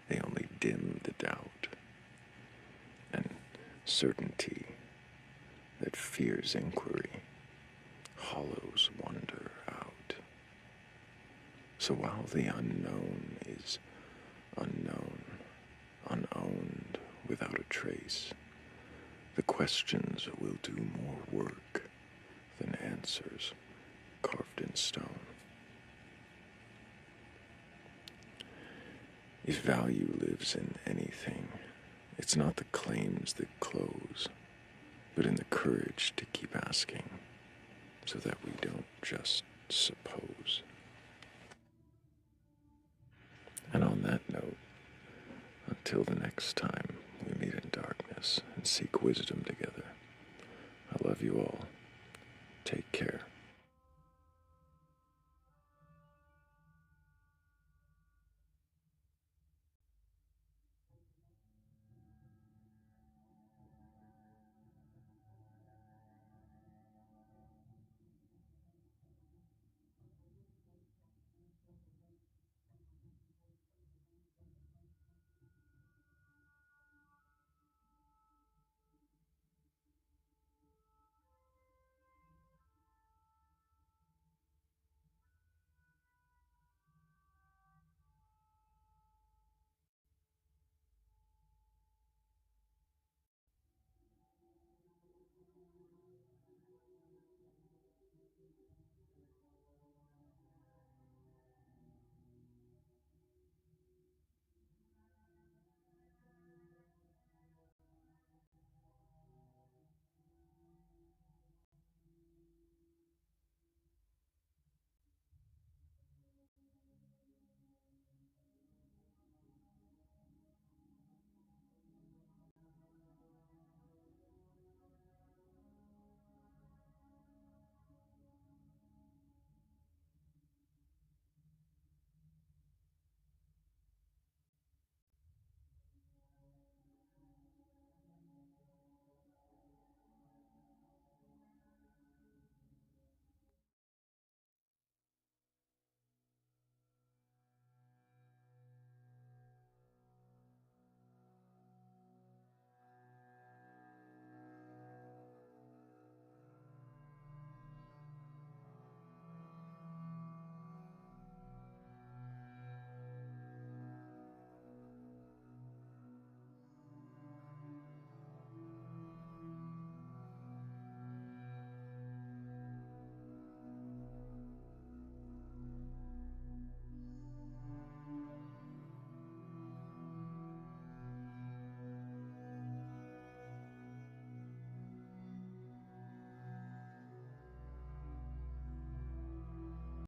They only dim the doubt and certainty that fears inquiry, hollows wonder out. So while the unknown is unknown, unowned, without a trace, the questions will do more work than answers carved in stone. If value lives in anything, it's not the claims that close, but in the courage to keep asking, so that we don't just suppose. And on that note, until the next time we meet in darkness and seek wisdom together, I love you all. Take care.